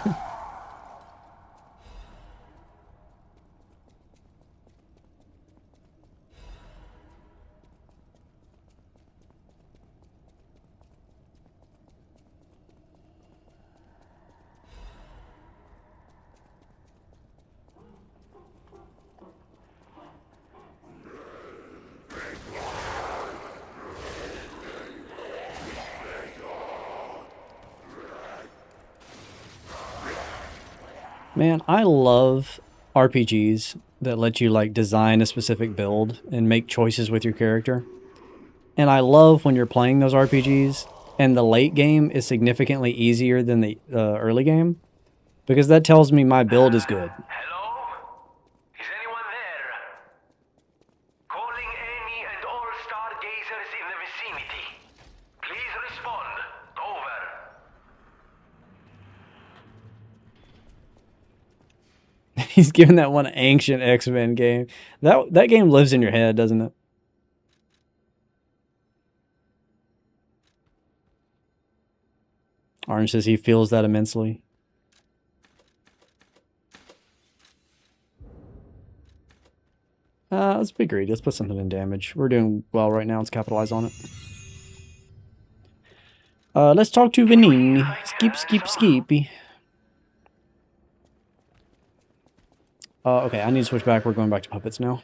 Man, I love RPGs that let you like design a specific build and make choices with your character. And I love when you're playing those RPGs and the late game is significantly easier than the early game, because that tells me my build is good. Hello? Is anyone there? Calling any and all stargazers in the vicinity. Please respond. Over. He's giving that one ancient X-Men game. That game lives in your head, doesn't it? Orange says he feels that immensely. Let's be greedy. Let's put something in damage. We're doing well right now. Let's capitalize on it. Let's talk to Vanini. Skip, skip, skippy. Okay, I need to switch back. We're going back to puppets now.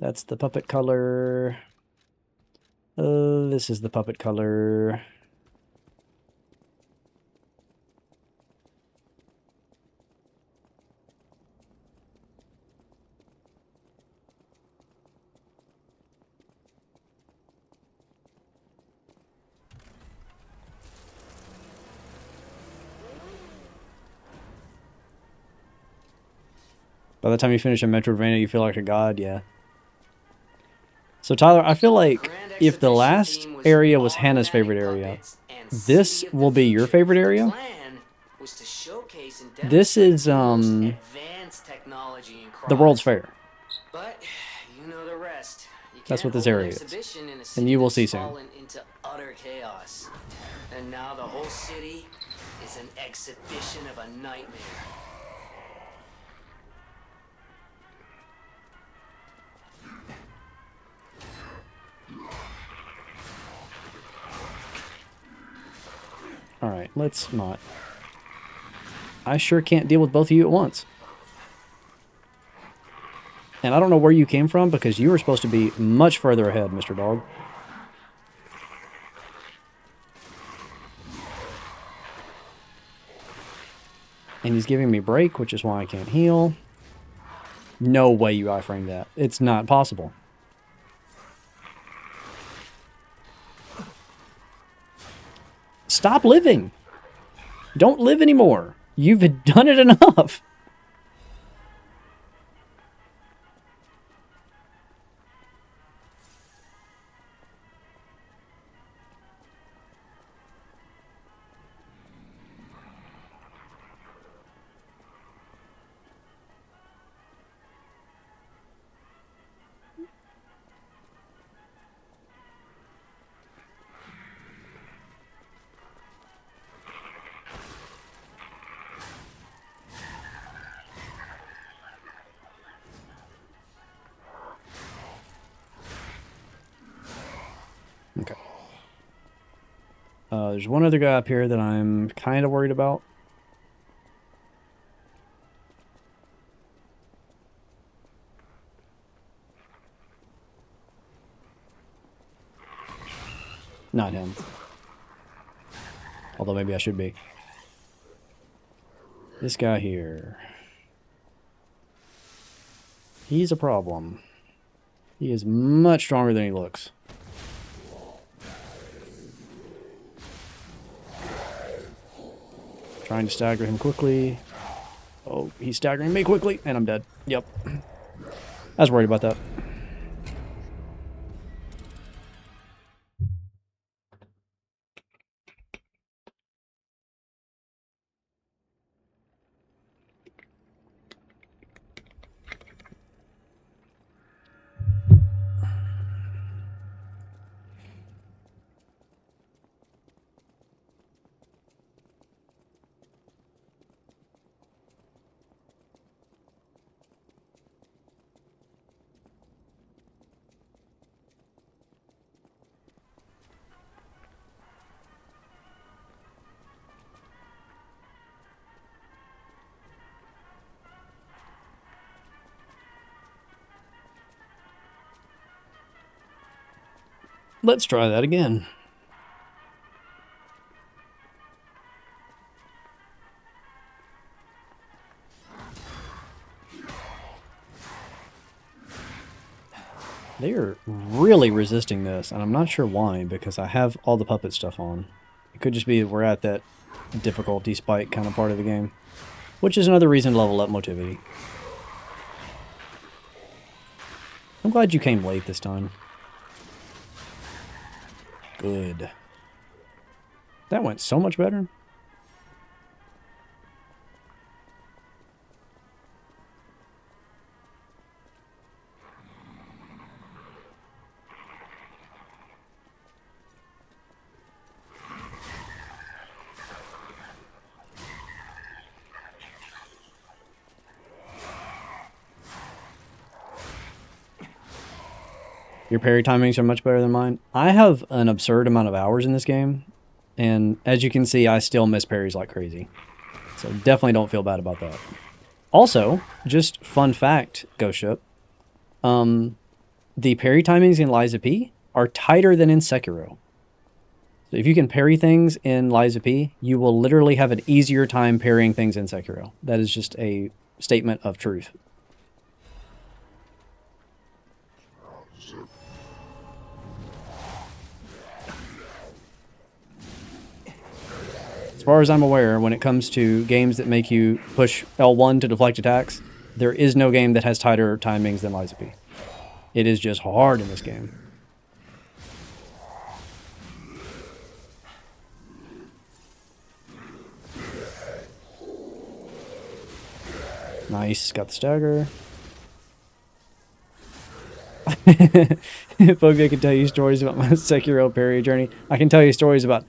That's the puppet color. This is the puppet color. By the time you finish a Metroidvania, you feel like a god, yeah. So Tyler, I feel like if the last area was Hannah's favorite area, this will be your favorite area. This is the World's Fair. But you know the rest. That's what this area is. And you will see soon. Into utter chaos. And now the whole city is an exhibition of a nightmare. Alright, let's not. I sure can't deal with both of you at once. And I don't know where you came from because you were supposed to be much further ahead, Mr. Dog. And he's giving me break, which is why I can't heal. No way you iframe that. It's not possible. Stop living. Don't live anymore. You've done it enough. Okay. There's one other guy up here that I'm kind of worried about. Not him. Although maybe I should be. This guy here. He's a problem. He is much stronger than he looks. Trying to stagger him quickly. Oh, he's staggering me quickly, and I'm dead. Yep. I was worried about that. Let's try that again. They are really resisting this, and I'm not sure why, because I have all the puppet stuff on. It could just be that we're at that difficulty spike kind of part of the game, which is another reason to level up motivity. I'm glad you came late this time. Good. That went so much better. Your parry timings are much better than mine. I have an absurd amount of hours in this game, and as you can see, I still miss parries like crazy. So definitely don't feel bad about that. Also, just fun fact, Ghost Ship, the parry timings in Lies of P are tighter than in Sekiro. So if you can parry things in Lies of P, you will literally have an easier time parrying things in Sekiro. That is just a statement of truth. As far as I'm aware, when it comes to games that make you push L1 to deflect attacks, there is no game that has tighter timings than Lies of P. It is just hard in this game. Nice, got the stagger. Phobia can tell you stories about my Sekiro parry journey. I can tell you stories about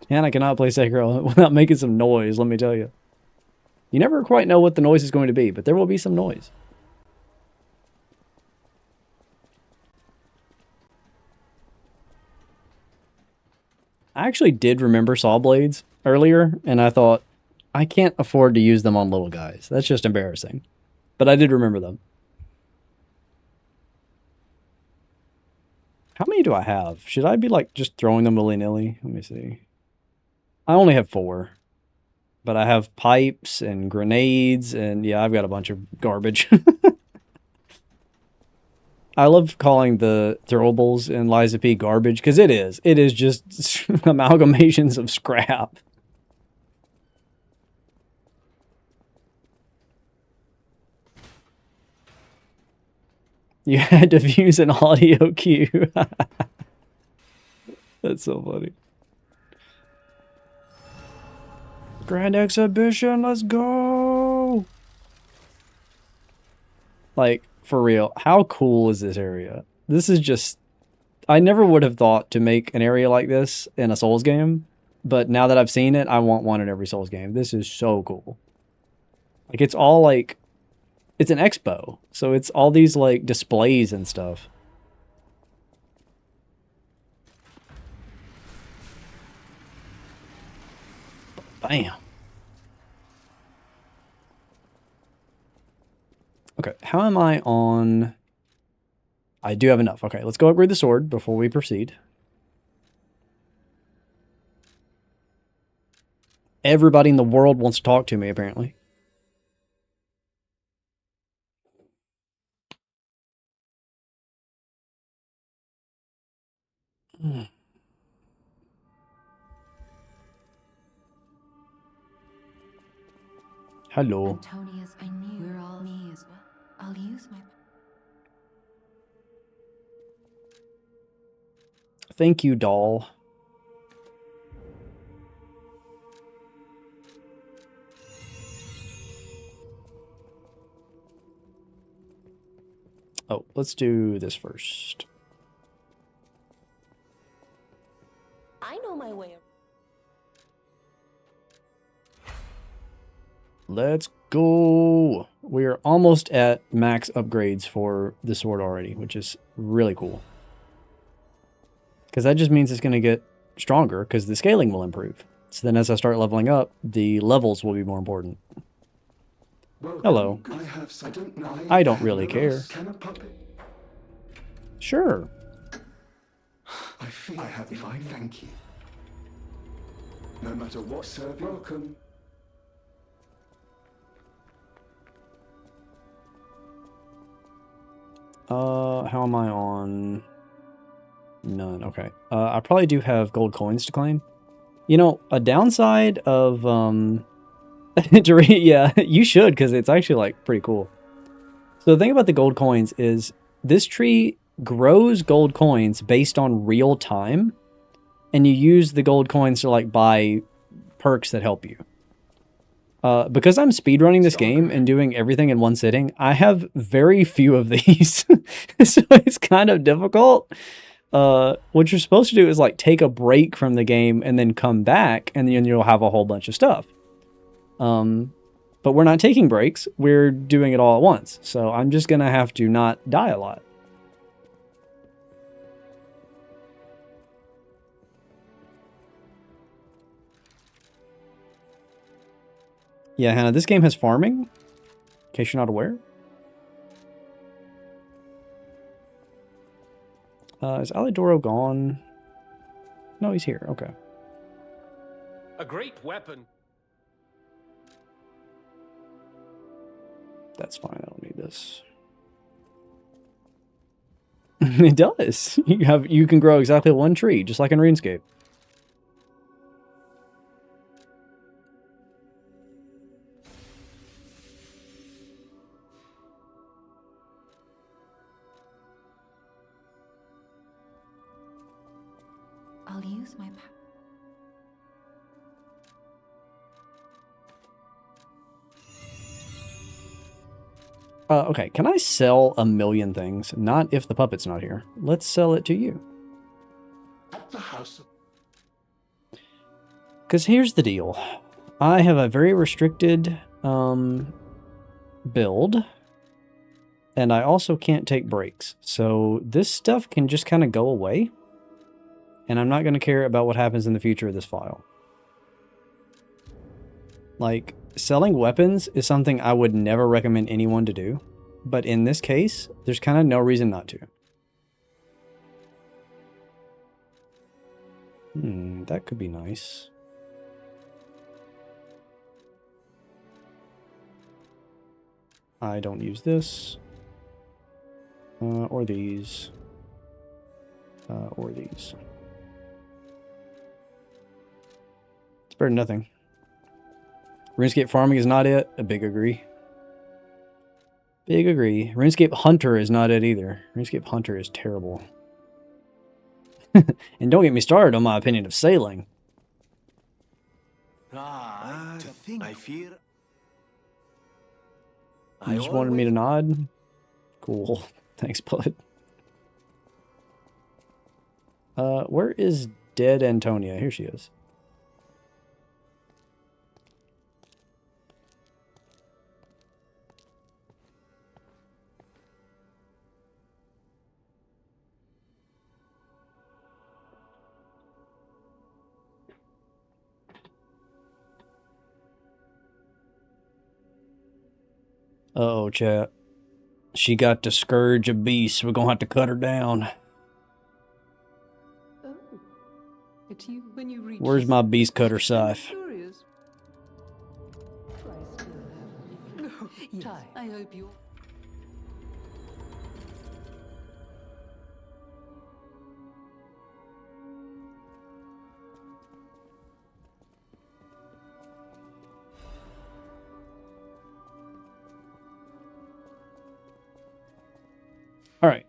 and I cannot play Sekiro without making some noise, let me tell you. You never quite know what the noise is going to be, but there will be some noise. I actually did remember saw blades earlier, and I thought, I can't afford to use them on little guys. That's just embarrassing. But I did remember them. How many do I have? Should I be like just throwing them willy-nilly? Let me see. I only have 4. But I have pipes and grenades, and yeah, I've got a bunch of garbage. I love calling the throwables in Lies of P garbage, because it is. It is just amalgamations of scrap. You had to use an audio cue. That's so funny. Grand Exhibition, let's go! Like, for real, how cool is this area? This is just... I never would have thought to make an area like this in a Souls game, but now that I've seen it, I want one in every Souls game. This is so cool. Like, it's all like... It's an expo, so it's all these, like, displays and stuff. Bam. Okay, how am I on... I do have enough. Okay, let's go upgrade the sword before we proceed. Everybody in the world wants to talk to me, apparently. Hello. Antonia's, I knew we're all me as well. I'll use my... Thank you, doll. Oh, let's do this first. I know my way. Let's go. We are almost at max upgrades for the sword already, which is really cool. Because that just means it's going to get stronger because the scaling will improve. So then as I start leveling up, the levels will be more important. Hello. I don't really care. Sure. I feel I have if I thank you. No matter what, sir, welcome. How am I on? None. Okay. I probably do have gold coins to claim. You know, a downside of yeah, you should, because it's actually like pretty cool. So the thing about the gold coins is this tree grows gold coins based on real time, and you use the gold coins to like buy perks that help you. Because I'm speedrunning this game and doing everything in one sitting, I have very few of these. So it's kind of difficult. What you're supposed to do is like take a break from the game and then come back, and then you'll have a whole bunch of stuff. But we're not taking breaks. We're doing it all at once. So I'm just going to have to not die a lot. Yeah, Hannah, this game has farming, in case you're not aware. Is Alidoro gone? No, he's here. Okay. A great weapon. That's fine. I don't need this. It does. You can grow exactly one tree, just like in RuneScape. I'll use my Okay, can I sell a million things? Not if the puppet's not here. Let's sell it to you. At the house. Because here's the deal. I have a very restricted build. And I also can't take breaks. So this stuff can just kind of go away. And I'm not going to care about what happens in the future of this file. Like, selling weapons is something I would never recommend anyone to do. But in this case, there's kind of no reason not to. That could be nice. I don't use this. Or these. Or these. It's better than nothing. RuneScape farming is not it. A big agree. Big agree. RuneScape Hunter is not it either. RuneScape Hunter is terrible. And don't get me started on my opinion of sailing. I fear. You just wanted me to nod? Cool. Thanks, bud. Where is dead Antonia? Here she is. Uh-oh, chat. She got to scourge a beast. We're gonna have to cut her down. Oh, it's you when you reach. Where's my beast cutter scythe? Curious. Yes, I hope you. All right.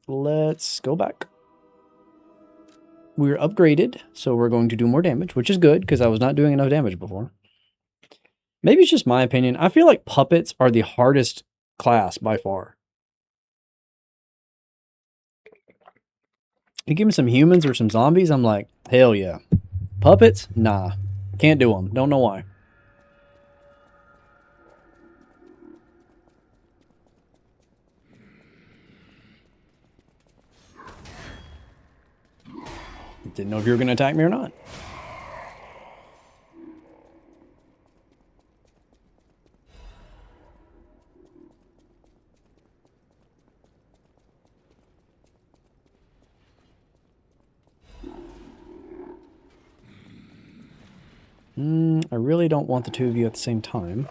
Let's go back. We're upgraded, so we're going to do more damage, which is good because I was not doing enough damage before. Maybe it's just my opinion. I feel like puppets are the hardest class by far. You give me some humans or some zombies, I'm like, hell yeah. Puppets? Nah. Can't do them. Don't know why. Didn't know if you were going to attack me or not. I really don't want the two of you at the same time.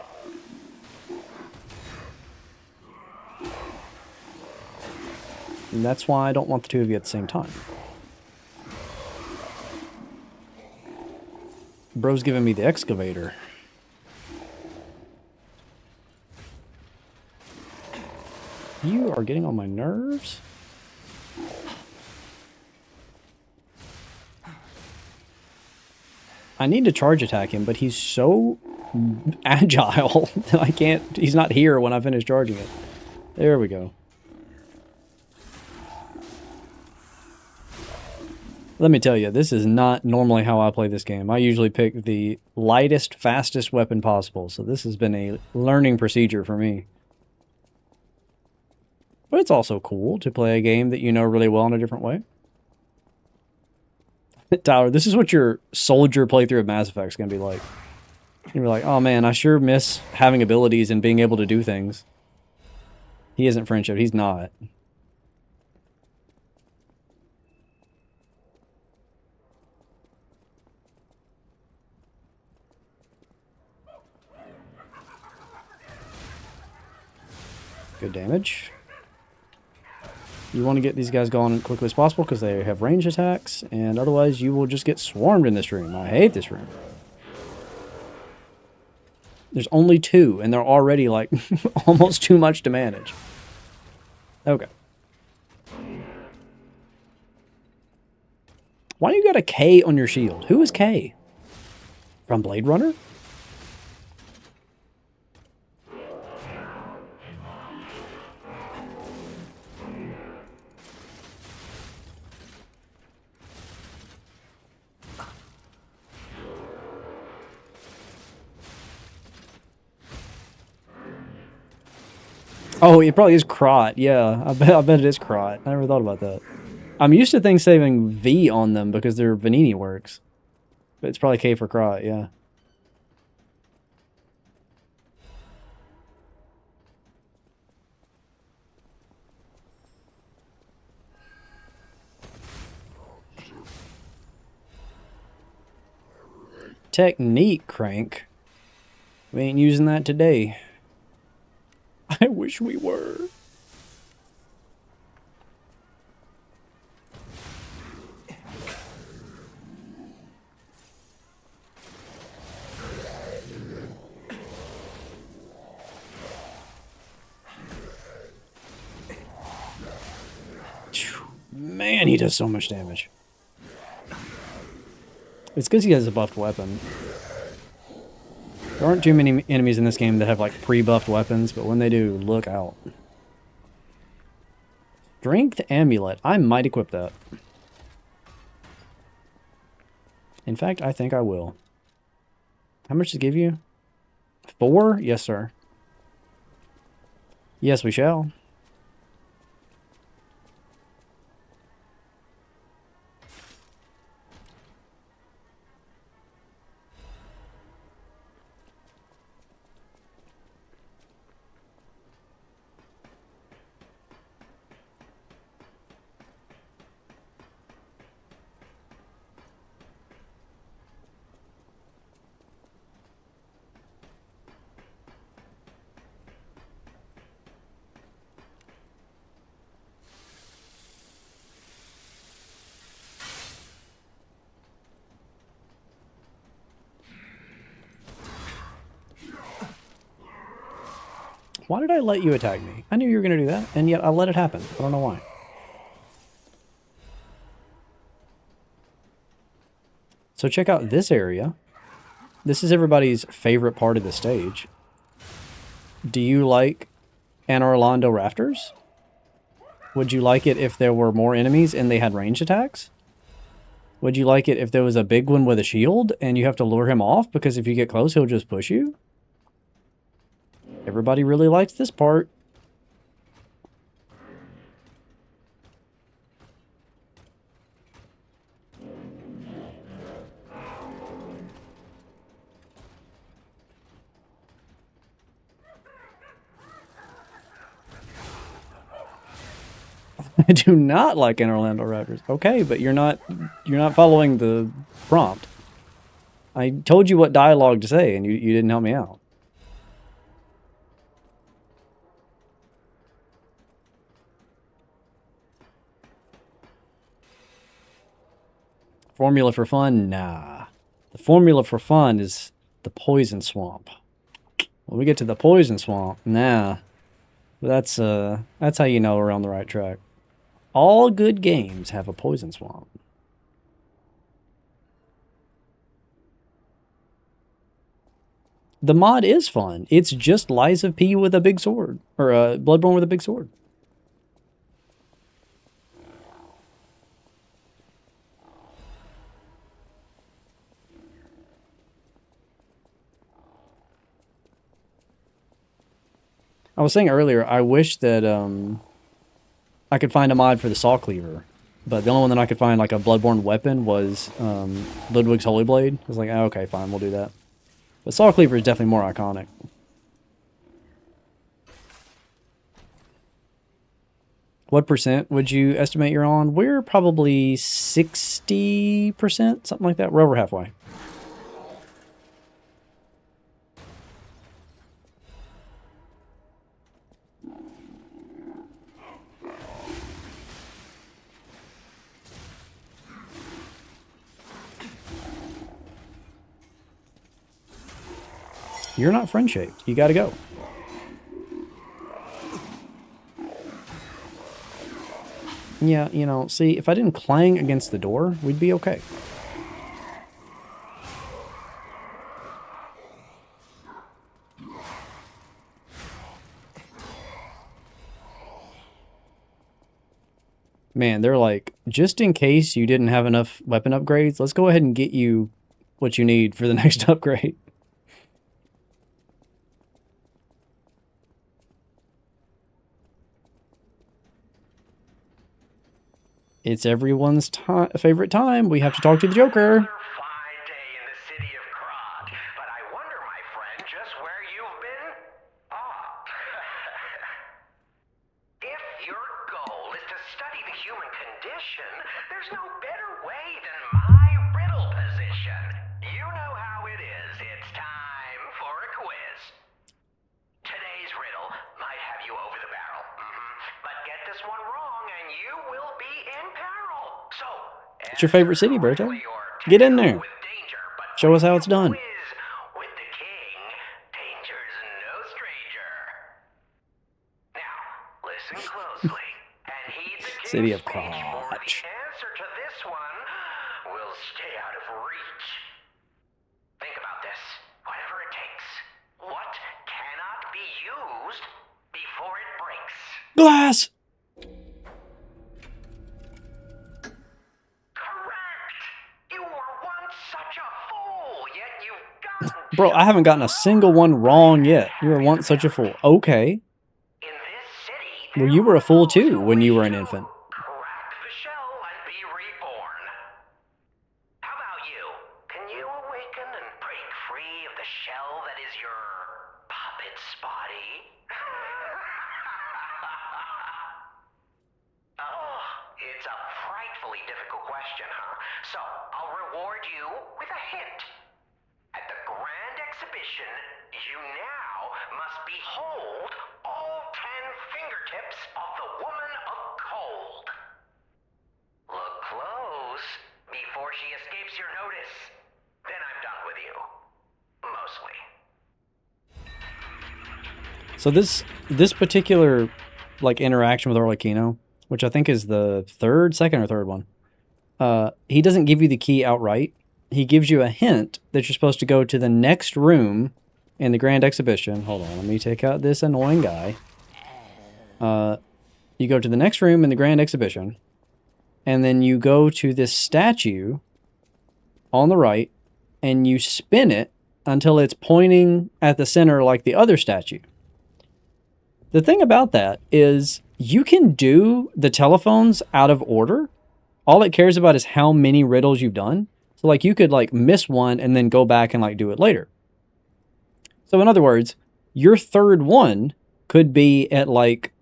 And that's why I don't want the two of you at the same time. Bro's giving me the excavator. You are getting on my nerves. I need to charge attack him, but he's so agile that I can't. He's not here when I finish charging it. There we go. Let me tell you, this is not normally how I play this game. I usually pick the lightest, fastest weapon possible, so this has been a learning procedure for me. But it's also cool to play a game that you know really well in a different way. Tyler, this is what your soldier playthrough of Mass Effect is going to be like. You're like, oh man, I sure miss having abilities and being able to do things. He isn't friendship. He's not. Good damage. You want to get these guys going as quickly as possible because they have range attacks, and otherwise you will just get swarmed in this room. I hate this room. There's only 2, and they're already, like, almost too much to manage. Okay. Why do you got a K on your shield? Who is K? From Blade Runner? Oh, it probably is Krot. Yeah, I bet it is Krot. I never thought about that. I'm used to things saving V on them because their Vanini works. But it's probably K for Krot, yeah. Technique, Crank. We ain't using that today. I wish we were. Man, he does so much damage. It's because he has a buffed weapon. There aren't too many enemies in this game that have like pre-buffed weapons, but when they do, look out. Strength Amulet. I might equip that. In fact, I think I will. How much does it give you? 4? Yes, sir. Yes, we shall. Why did I let you attack me? I knew you were going to do that, and yet I let it happen. I don't know why. So check out this area. This is everybody's favorite part of the stage. Do you like Anne Orlando Rafters? Would you like it if there were more enemies and they had ranged attacks? Would you like it if there was a big one with a shield and you have to lure him off because if you get close, he'll just push you? Everybody really likes this part. I do not like Anne Orlando Raptors. Okay, but you're not following the prompt. I told you what dialogue to say and you didn't help me out. Formula for fun? Nah. The formula for fun is the poison swamp. When we get to the poison swamp, nah. That's how you know we're on the right track. All good games have a poison swamp. The mod is fun. It's just Lies of P with a big sword. Or Bloodborne with a big sword. I was saying earlier, I wish that I could find a mod for the Saw Cleaver. But the only one that I could find, like a Bloodborne weapon, was Ludwig's Holy Blade. I was like, oh, okay, fine, we'll do that. But Saw Cleaver is definitely more iconic. What percent would you estimate you're on? We're probably 60%, something like that. We're over halfway. You're not friend-shaped. You gotta go. Yeah, you know, see, if I didn't clang against the door, we'd be okay. Man, they're like, just in case you didn't have enough weapon upgrades, let's go ahead and get you what you need for the next upgrade. It's everyone's favorite time. We have to talk to the Joker. It's your favorite city, Berto. Get in there. Show us how it's done. City of Crotch. Glass! Bro, I haven't gotten a single one wrong yet. You were once such a fool. Okay. Well, you were a fool too when you were an infant. So this particular like interaction with Arlecchino, which I think is the second or third one, he doesn't give you the key outright. He gives you a hint that you're supposed to go to the next room in the Grand Exhibition. Hold on, let me take out this annoying guy. You go to the next room in the Grand Exhibition, and then you go to this statue on the right, and you spin it until it's pointing at the center like the other statue. The thing about that is you can do the telephones out of order. All it cares about is how many riddles you've done. So like you could like miss one and then go back and like do it later. So in other words, your third one could be at like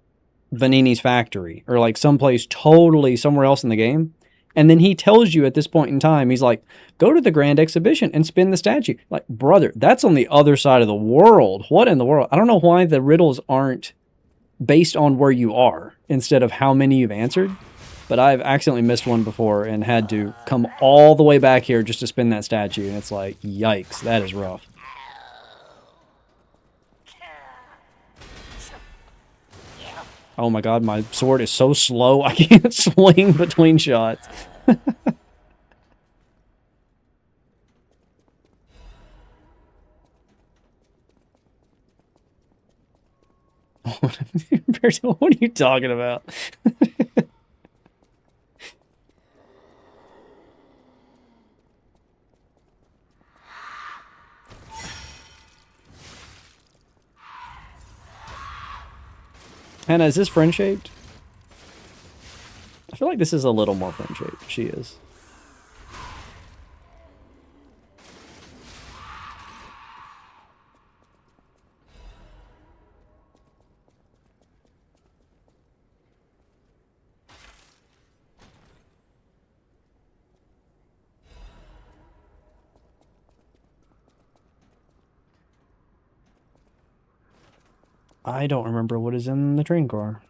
Vanini's factory or like someplace totally somewhere else in the game. And then he tells you at this point in time, he's like, go to the Grand Exhibition and spin the statue. Like, brother, that's on the other side of the world. What in the world? I don't know why the riddles aren't based on where you are instead of how many you've answered. But I've accidentally missed one before and had to come all the way back here just to spin that statue. And it's like, yikes, that is rough. Oh my god, my sword is so slow, I can't swing between shots. What are you talking about? Hannah, is this friend-shaped? I feel like this is a little more friend-shaped. She is. I don't remember what is in the train car.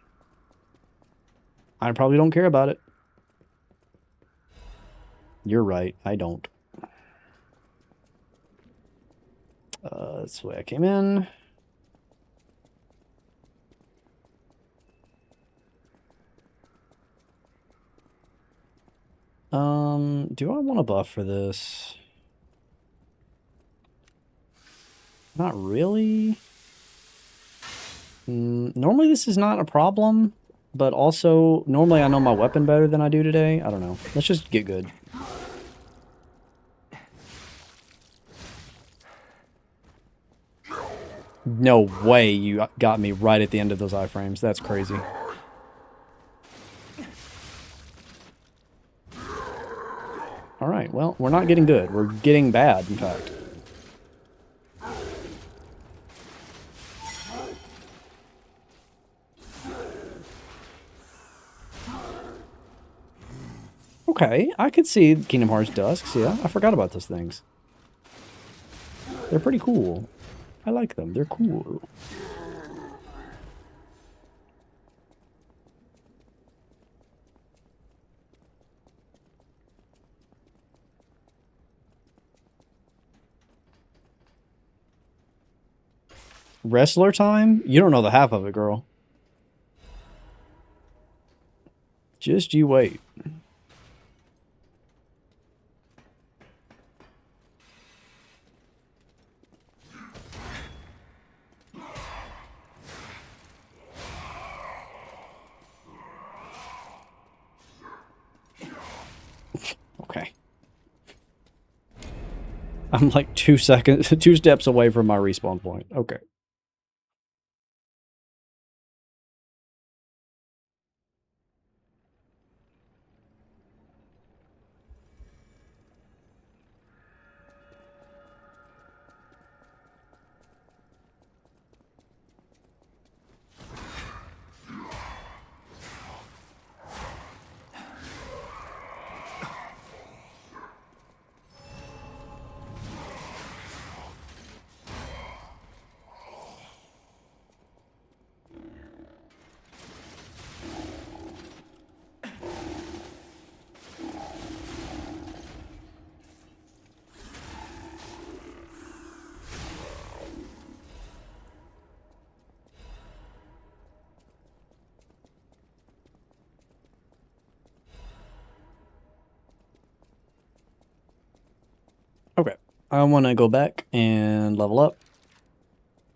I probably don't care about it. You're right, I don't. That's the way I came in. Do I want a buff for this? Not really. Normally this is not a problem, but also normally I know my weapon better than I do today. I don't know. Let's just get good. No way you got me right at the end of those iframes. That's crazy. Alright, well, we're not getting good. We're getting bad, in fact. Okay, I could see Kingdom Hearts Dusks, yeah. I forgot about those things. They're pretty cool. I like them. They're cool. Wrestler time? You don't know the half of it, girl. Just you wait. Okay. I'm like 2 steps away from my respawn point. Okay. Okay. I want to go back and level up.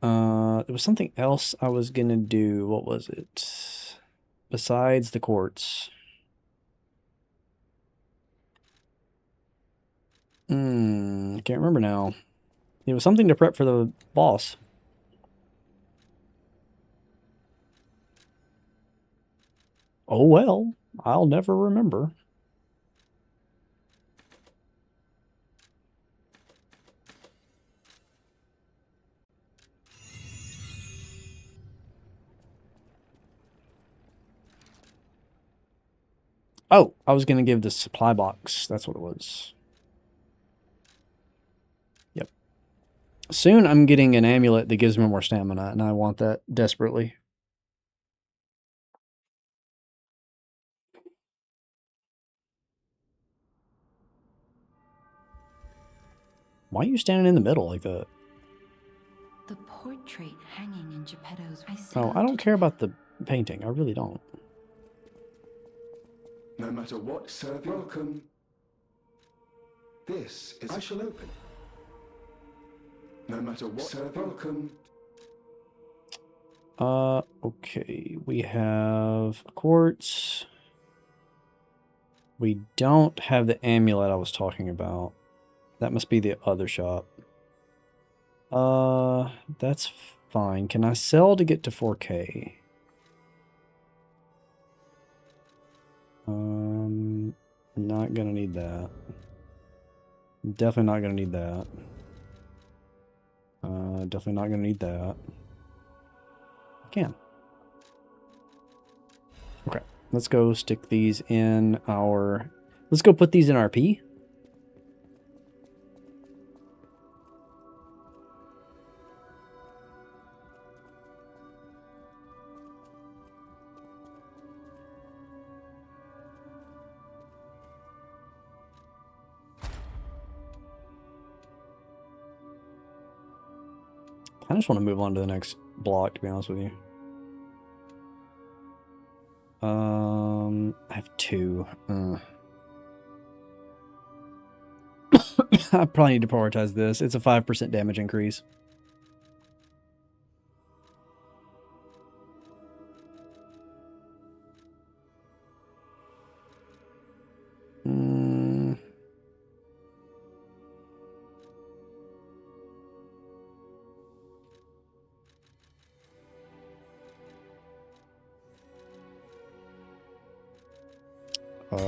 There was something else I was going to do. What was it? Besides the quartz. I can't remember now. It was something to prep for the boss. Oh well, I'll never remember. Oh, I was going to give the supply box. That's what it was. Yep. Soon I'm getting an amulet that gives me more stamina, and I want that desperately. Why are you standing in the middle like that? The portrait hanging in Geppetto's. Oh, I don't care about the painting. I really don't. No matter what, serve you. Welcome. This is I shall open. No matter what, serve welcome. Okay. We have quartz. We don't have the amulet I was talking about. That must be the other shop. That's fine. Can I sell to get to 4K? Not gonna need that. Definitely not gonna need that. Definitely not gonna need that. I can. Okay, let's go stick these in our... Let's go put these in our P. I just want to move on to the next block, to be honest with you. I have 2. I probably need to prioritize this. It's a 5% damage increase.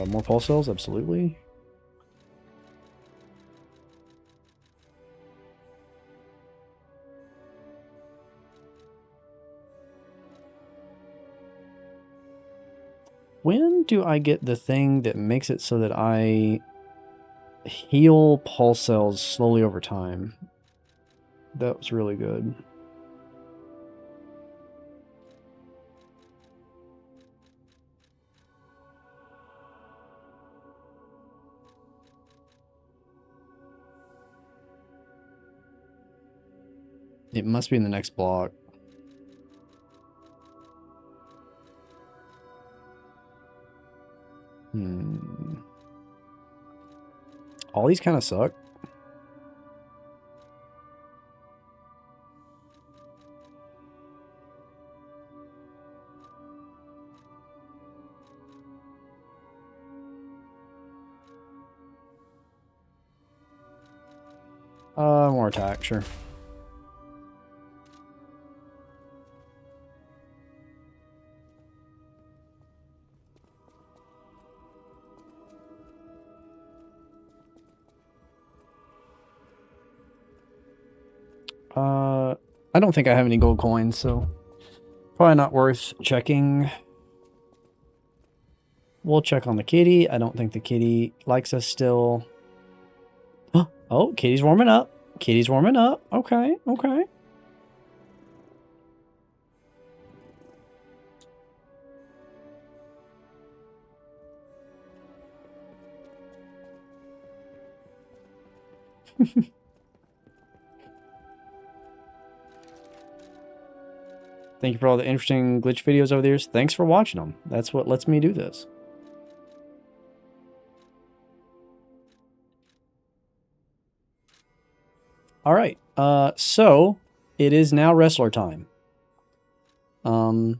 More pulse cells, absolutely. When do I get the thing that makes it so that I heal pulse cells slowly over time? That was really good. It must be in the next block. All these kind of suck. More attack, sure. I don't think I have any gold coins, so probably not worth checking. We'll check on the kitty. I don't think the kitty likes us still. Oh, kitty's warming up. Kitty's warming up. Okay, okay. Thank you for all the interesting glitch videos over the years. Thanks for watching them. That's what lets me do this. All right. So it is now wrestler time. For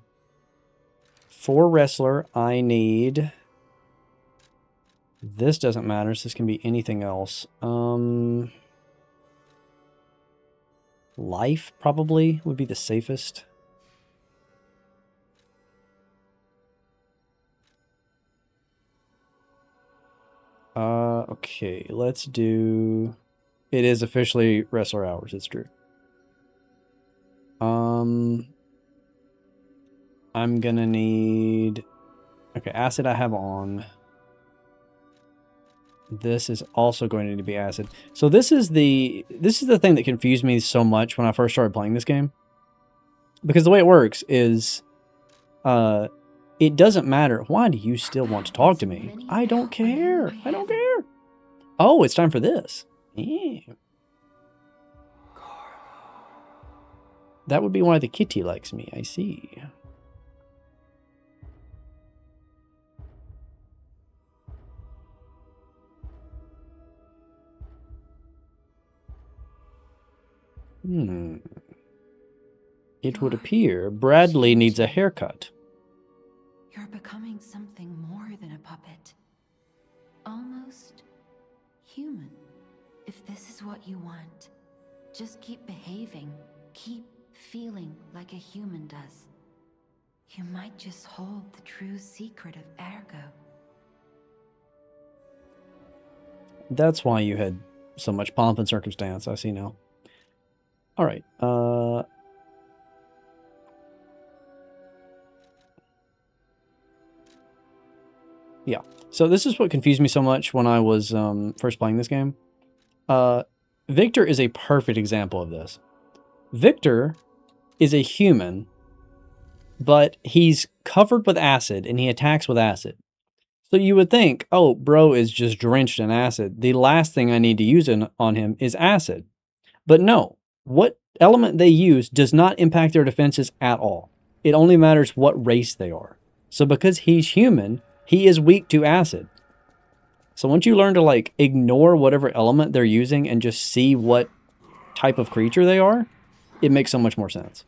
wrestler, I need. This doesn't matter, so this can be anything else. Life probably would be the safest. Okay, let's do. It is officially wrestler hours. It's true. I'm gonna need. Okay, acid I have on. This is also going to be acid. So this is the thing that confused me so much when I first started playing this game. Because the way it works is, it doesn't matter. Why do you still want to talk to me? I don't care. I don't care. Oh, it's time for this. Yeah. That would be why the kitty likes me. I see. It would appear Bradley needs a haircut. You're becoming something more than a puppet. Almost human. If this is what you want, just keep behaving. Keep feeling like a human does. You might just hold the true secret of Ergo. That's why you had so much pomp and circumstance. I see now. All right. Yeah. So this is what confused me so much when I was first playing this game. Victor is a perfect example of this. Victor is a human, but he's covered with acid and he attacks with acid. So you would think, oh, bro is just drenched in acid. The last thing I need to use on him is acid. But no, what element they use does not impact their defenses at all. It only matters what race they are. So because he's human, he is weak to acid. So once you learn to like ignore whatever element they're using and just see what type of creature they are, it makes so much more sense.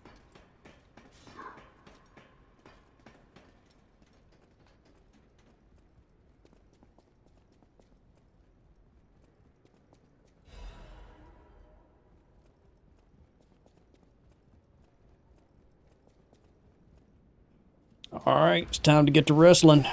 All right, it's time to get to wrestling.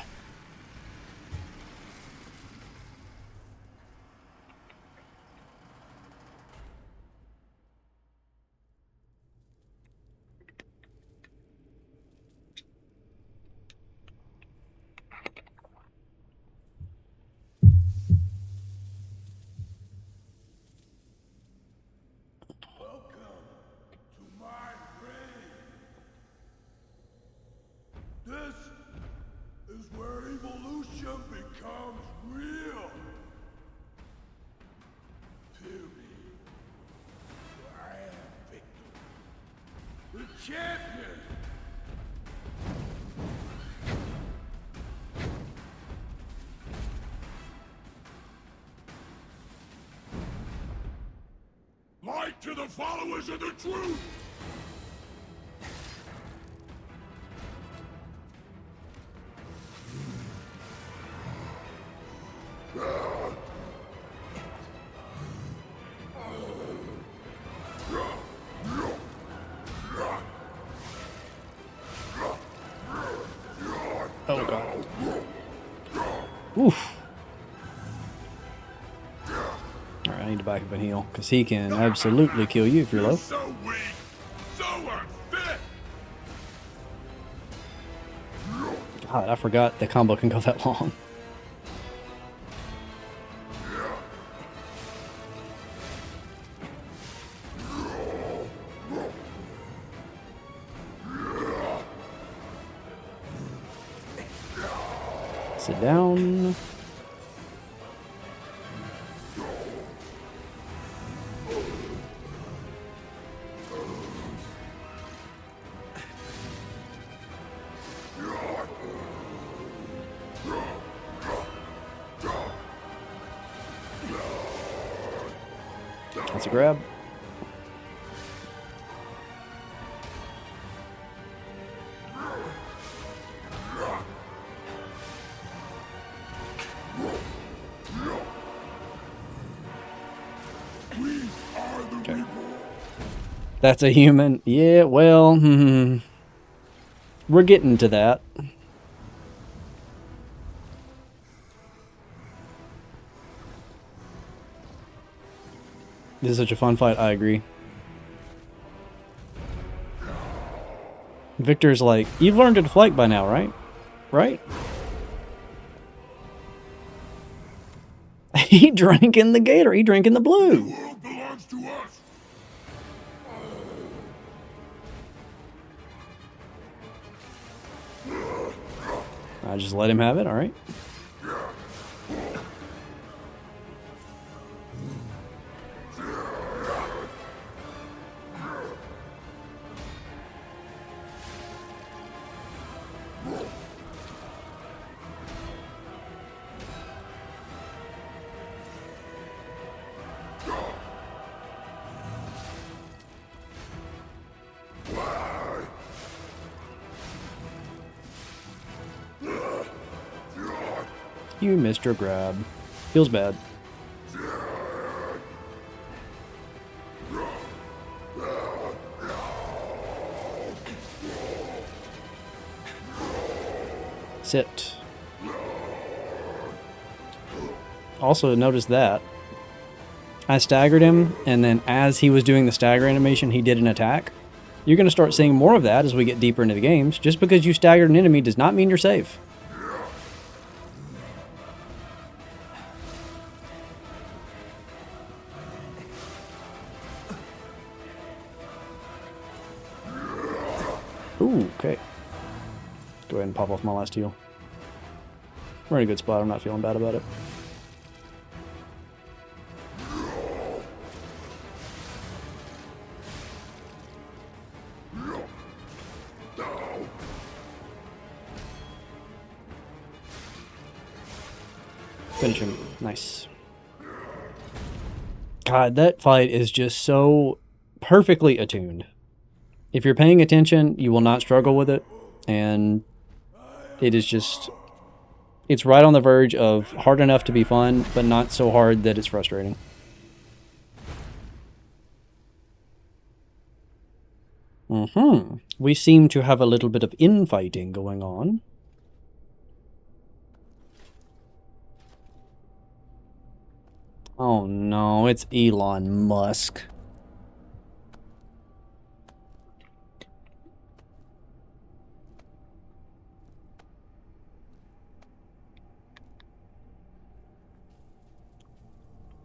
This is where evolution becomes real. Fury, I am Victor, the champion. Light to the followers of the truth. Oh god. Oof. Alright, I need to back up and heal, because he can absolutely kill you if you're low. So weak, so unfit. God, I forgot the combo can go that long. Sit down. That's a grab. Okay. That's a human. Yeah, well, we're getting to that. This is such a fun fight, I agree. Victor's like, you've learned to deflect by now, right? Right? He drank in the Gator. He drank in the blue. The world belongs to us. I just let him have it, all right. You missed your grab. Feels bad. Sit. Also, notice that I staggered him, and then as he was doing the stagger animation, he did an attack. You're going to start seeing more of that as we get deeper into the games. Just because you staggered an enemy does not mean you're safe. Ooh, okay. Go ahead and pop off my last heal. We're in a good spot. I'm not feeling bad about it. Finish him. Nice. God, that fight is just so perfectly attuned. If you're paying attention, you will not struggle with it. And it is just... It's right on the verge of hard enough to be fun, but not so hard that it's frustrating. We seem to have a little bit of infighting going on. Oh no, it's Elon Musk.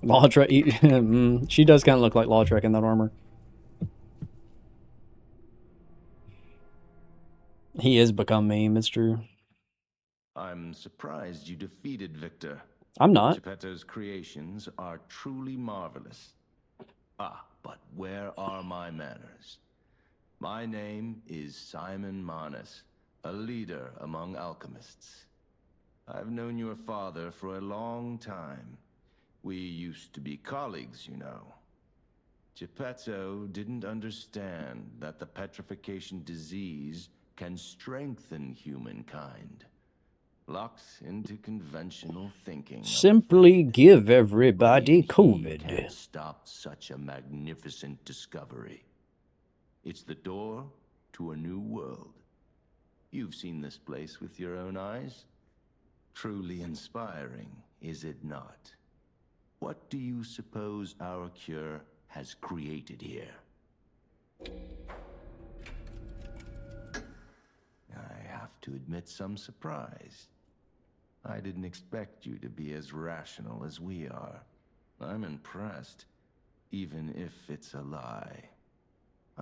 Lautrec, she does kind of look like Lautrec in that armor. He has become meme, it's true. I'm surprised you defeated Victor. I'm not. Geppetto's creations are truly marvelous. Ah, but where are my manners? My name is Simon Manus, a leader among alchemists. I've known your father for a long time. We used to be colleagues, you know. Geppetto didn't understand that the petrification disease can strengthen humankind. Locked into conventional thinking. Simply give everybody COVID. Can't stop such a magnificent discovery. It's the door to a new world. You've seen this place with your own eyes. Truly inspiring, is it not? What do you suppose our cure has created here? I have to admit some surprise. I didn't expect you to be as rational as we are. I'm impressed, even if it's a lie.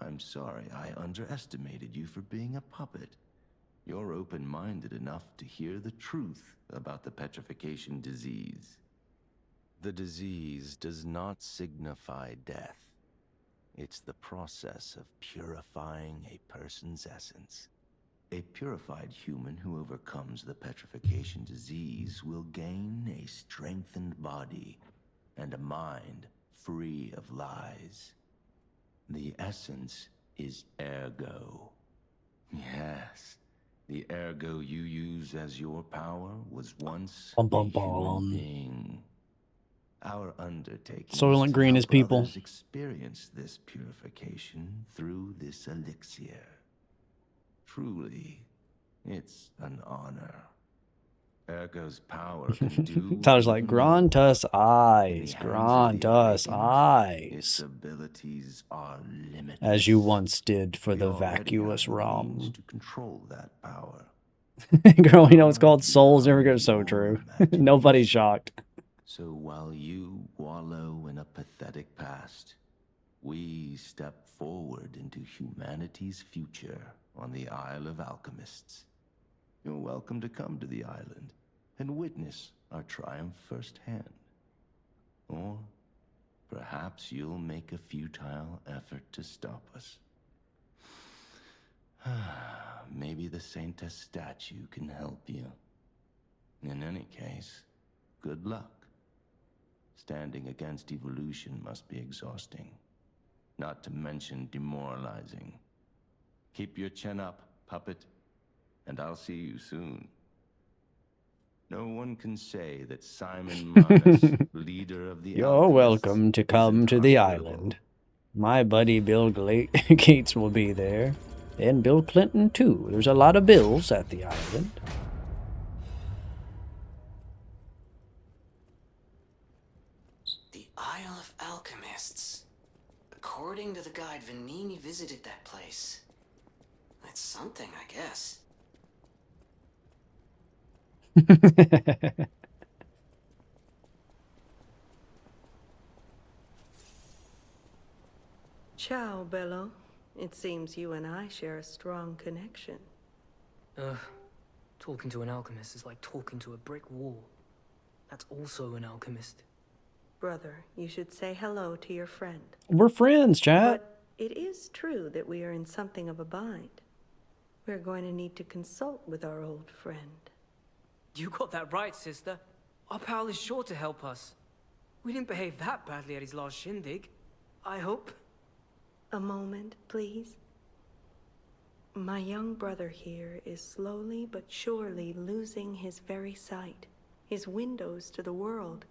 I'm sorry I underestimated you for being a puppet. You're open-minded enough to hear the truth about the petrification disease. The disease does not signify death. It's the process of purifying a person's essence. A purified human who overcomes the petrification disease will gain a strengthened body and a mind free of lies. The essence is ergo. Yes, the ergo you use as your power was once a human being. Our undertaking Soylent Green is people. others experience this purification through this elixir. Truly, it's an honor. Ergo's power can do Tyler's like, grant us eyes, grant us its eyes. abilities are limitless. As you once did for the We already vacuous have the means rum. to control that power. Girl, you know it's called Souls Never Go. So true. Nobody's shocked. So while you wallow in a pathetic past, we step forward into humanity's future on the Isle of Alchemists. You're welcome to come to the island and witness our triumph firsthand. Or perhaps you'll make a futile effort to stop us. Maybe the Saintess statue can help you. In any case, good luck. Standing against evolution must be exhausting, not to mention demoralizing. Keep your chin up, puppet, and I'll see you soon. No one can say that Simon Manus, leader of the You're welcome to come to the island. My buddy Bill Gates will be there. And Bill Clinton, too. There's a lot of Bills at the island. The Isle of Alchemists. According to the guide, Vanini visited that place. That's something, I guess. Ciao, Bello. It seems you and I share a strong connection. Talking to an alchemist is like talking to a brick wall. That's also an alchemist. Brother, you should say hello to your friend. We're friends, chat. But it is true that we are in something of a bind. We're going to need to consult with our old friend. You got that right, sister. Our pal is sure to help us. We didn't behave that badly at his last shindig. I hope. A moment, please. My young brother here is slowly but surely losing his very sight, his windows to the world,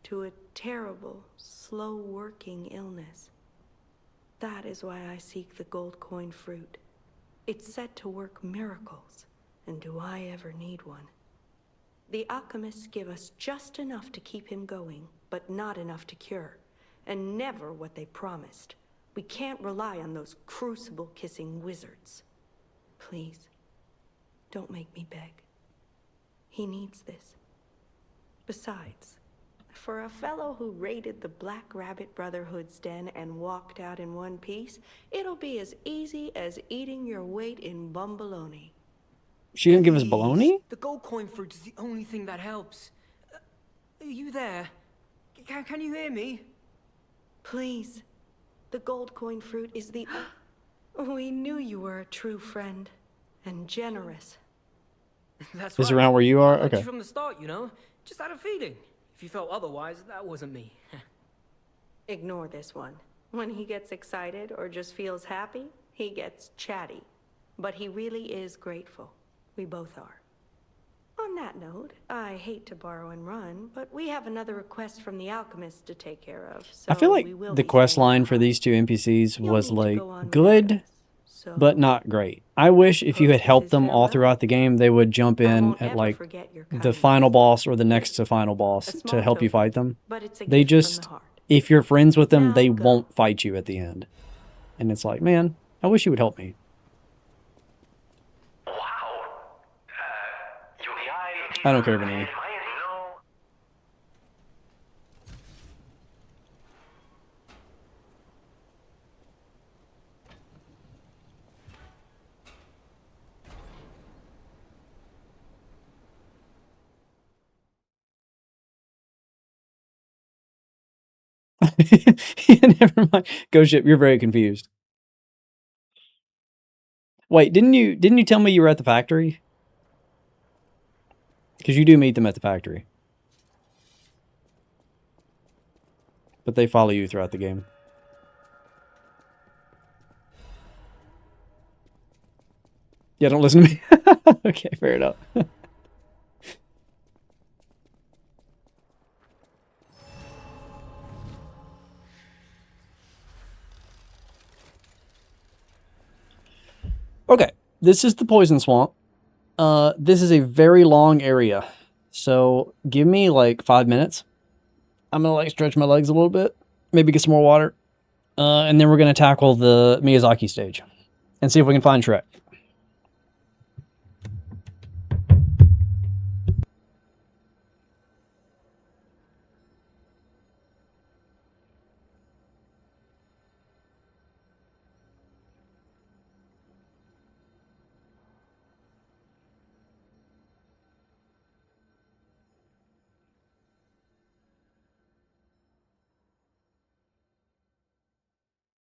to a terrible, slow-working illness. That is why I seek the gold coin fruit. It's said to work miracles, and do I ever need one? The alchemists give us just enough to keep him going, but not enough to cure, and never what they promised. We can't rely on those crucible-kissing wizards. Please, don't make me beg. He needs this. Besides, for a fellow who raided the Black Rabbit Brotherhood's den and walked out in one piece, it'll be as easy as eating your weight in bumbaloni. She didn't give us baloney? The gold coin fruit is the only thing that helps. Are you there? Can you hear me? Please. The gold coin fruit is the... We knew you were a true friend. And generous. That's Is right. around where you are? I liked Okay. you from the start, you know? Just had a feeling. If you felt otherwise, that wasn't me. Ignore this one. When he gets excited or just feels happy, he gets chatty. But he really is grateful. We both are. On that note, I hate to borrow and run, but we have another request from the alchemist to take care of. So I feel like we will the be quest staying line for these two NPCs was like good, but not great. I wish if you had helped them all throughout the game, they would jump in at like the final boss or the next to final boss to help you fight them. but it's a They gift from just, the heart. if you're friends with them, they won't fight you at the end. And it's like, man, I wish you would help me. I don't care, Vanini. Never mind. Go ship. You're very confused. Wait, didn't you tell me you were at the factory? Because you do meet them at the factory. But they follow you throughout the game. Yeah, don't listen to me. Okay, fair enough. Okay, this is the poison swamp. This is a very long area. So give me like 5 minutes. I'm gonna like stretch my legs a little bit, maybe get some more water. And then we're gonna tackle the Miyazaki stage and see if we can find Shrek.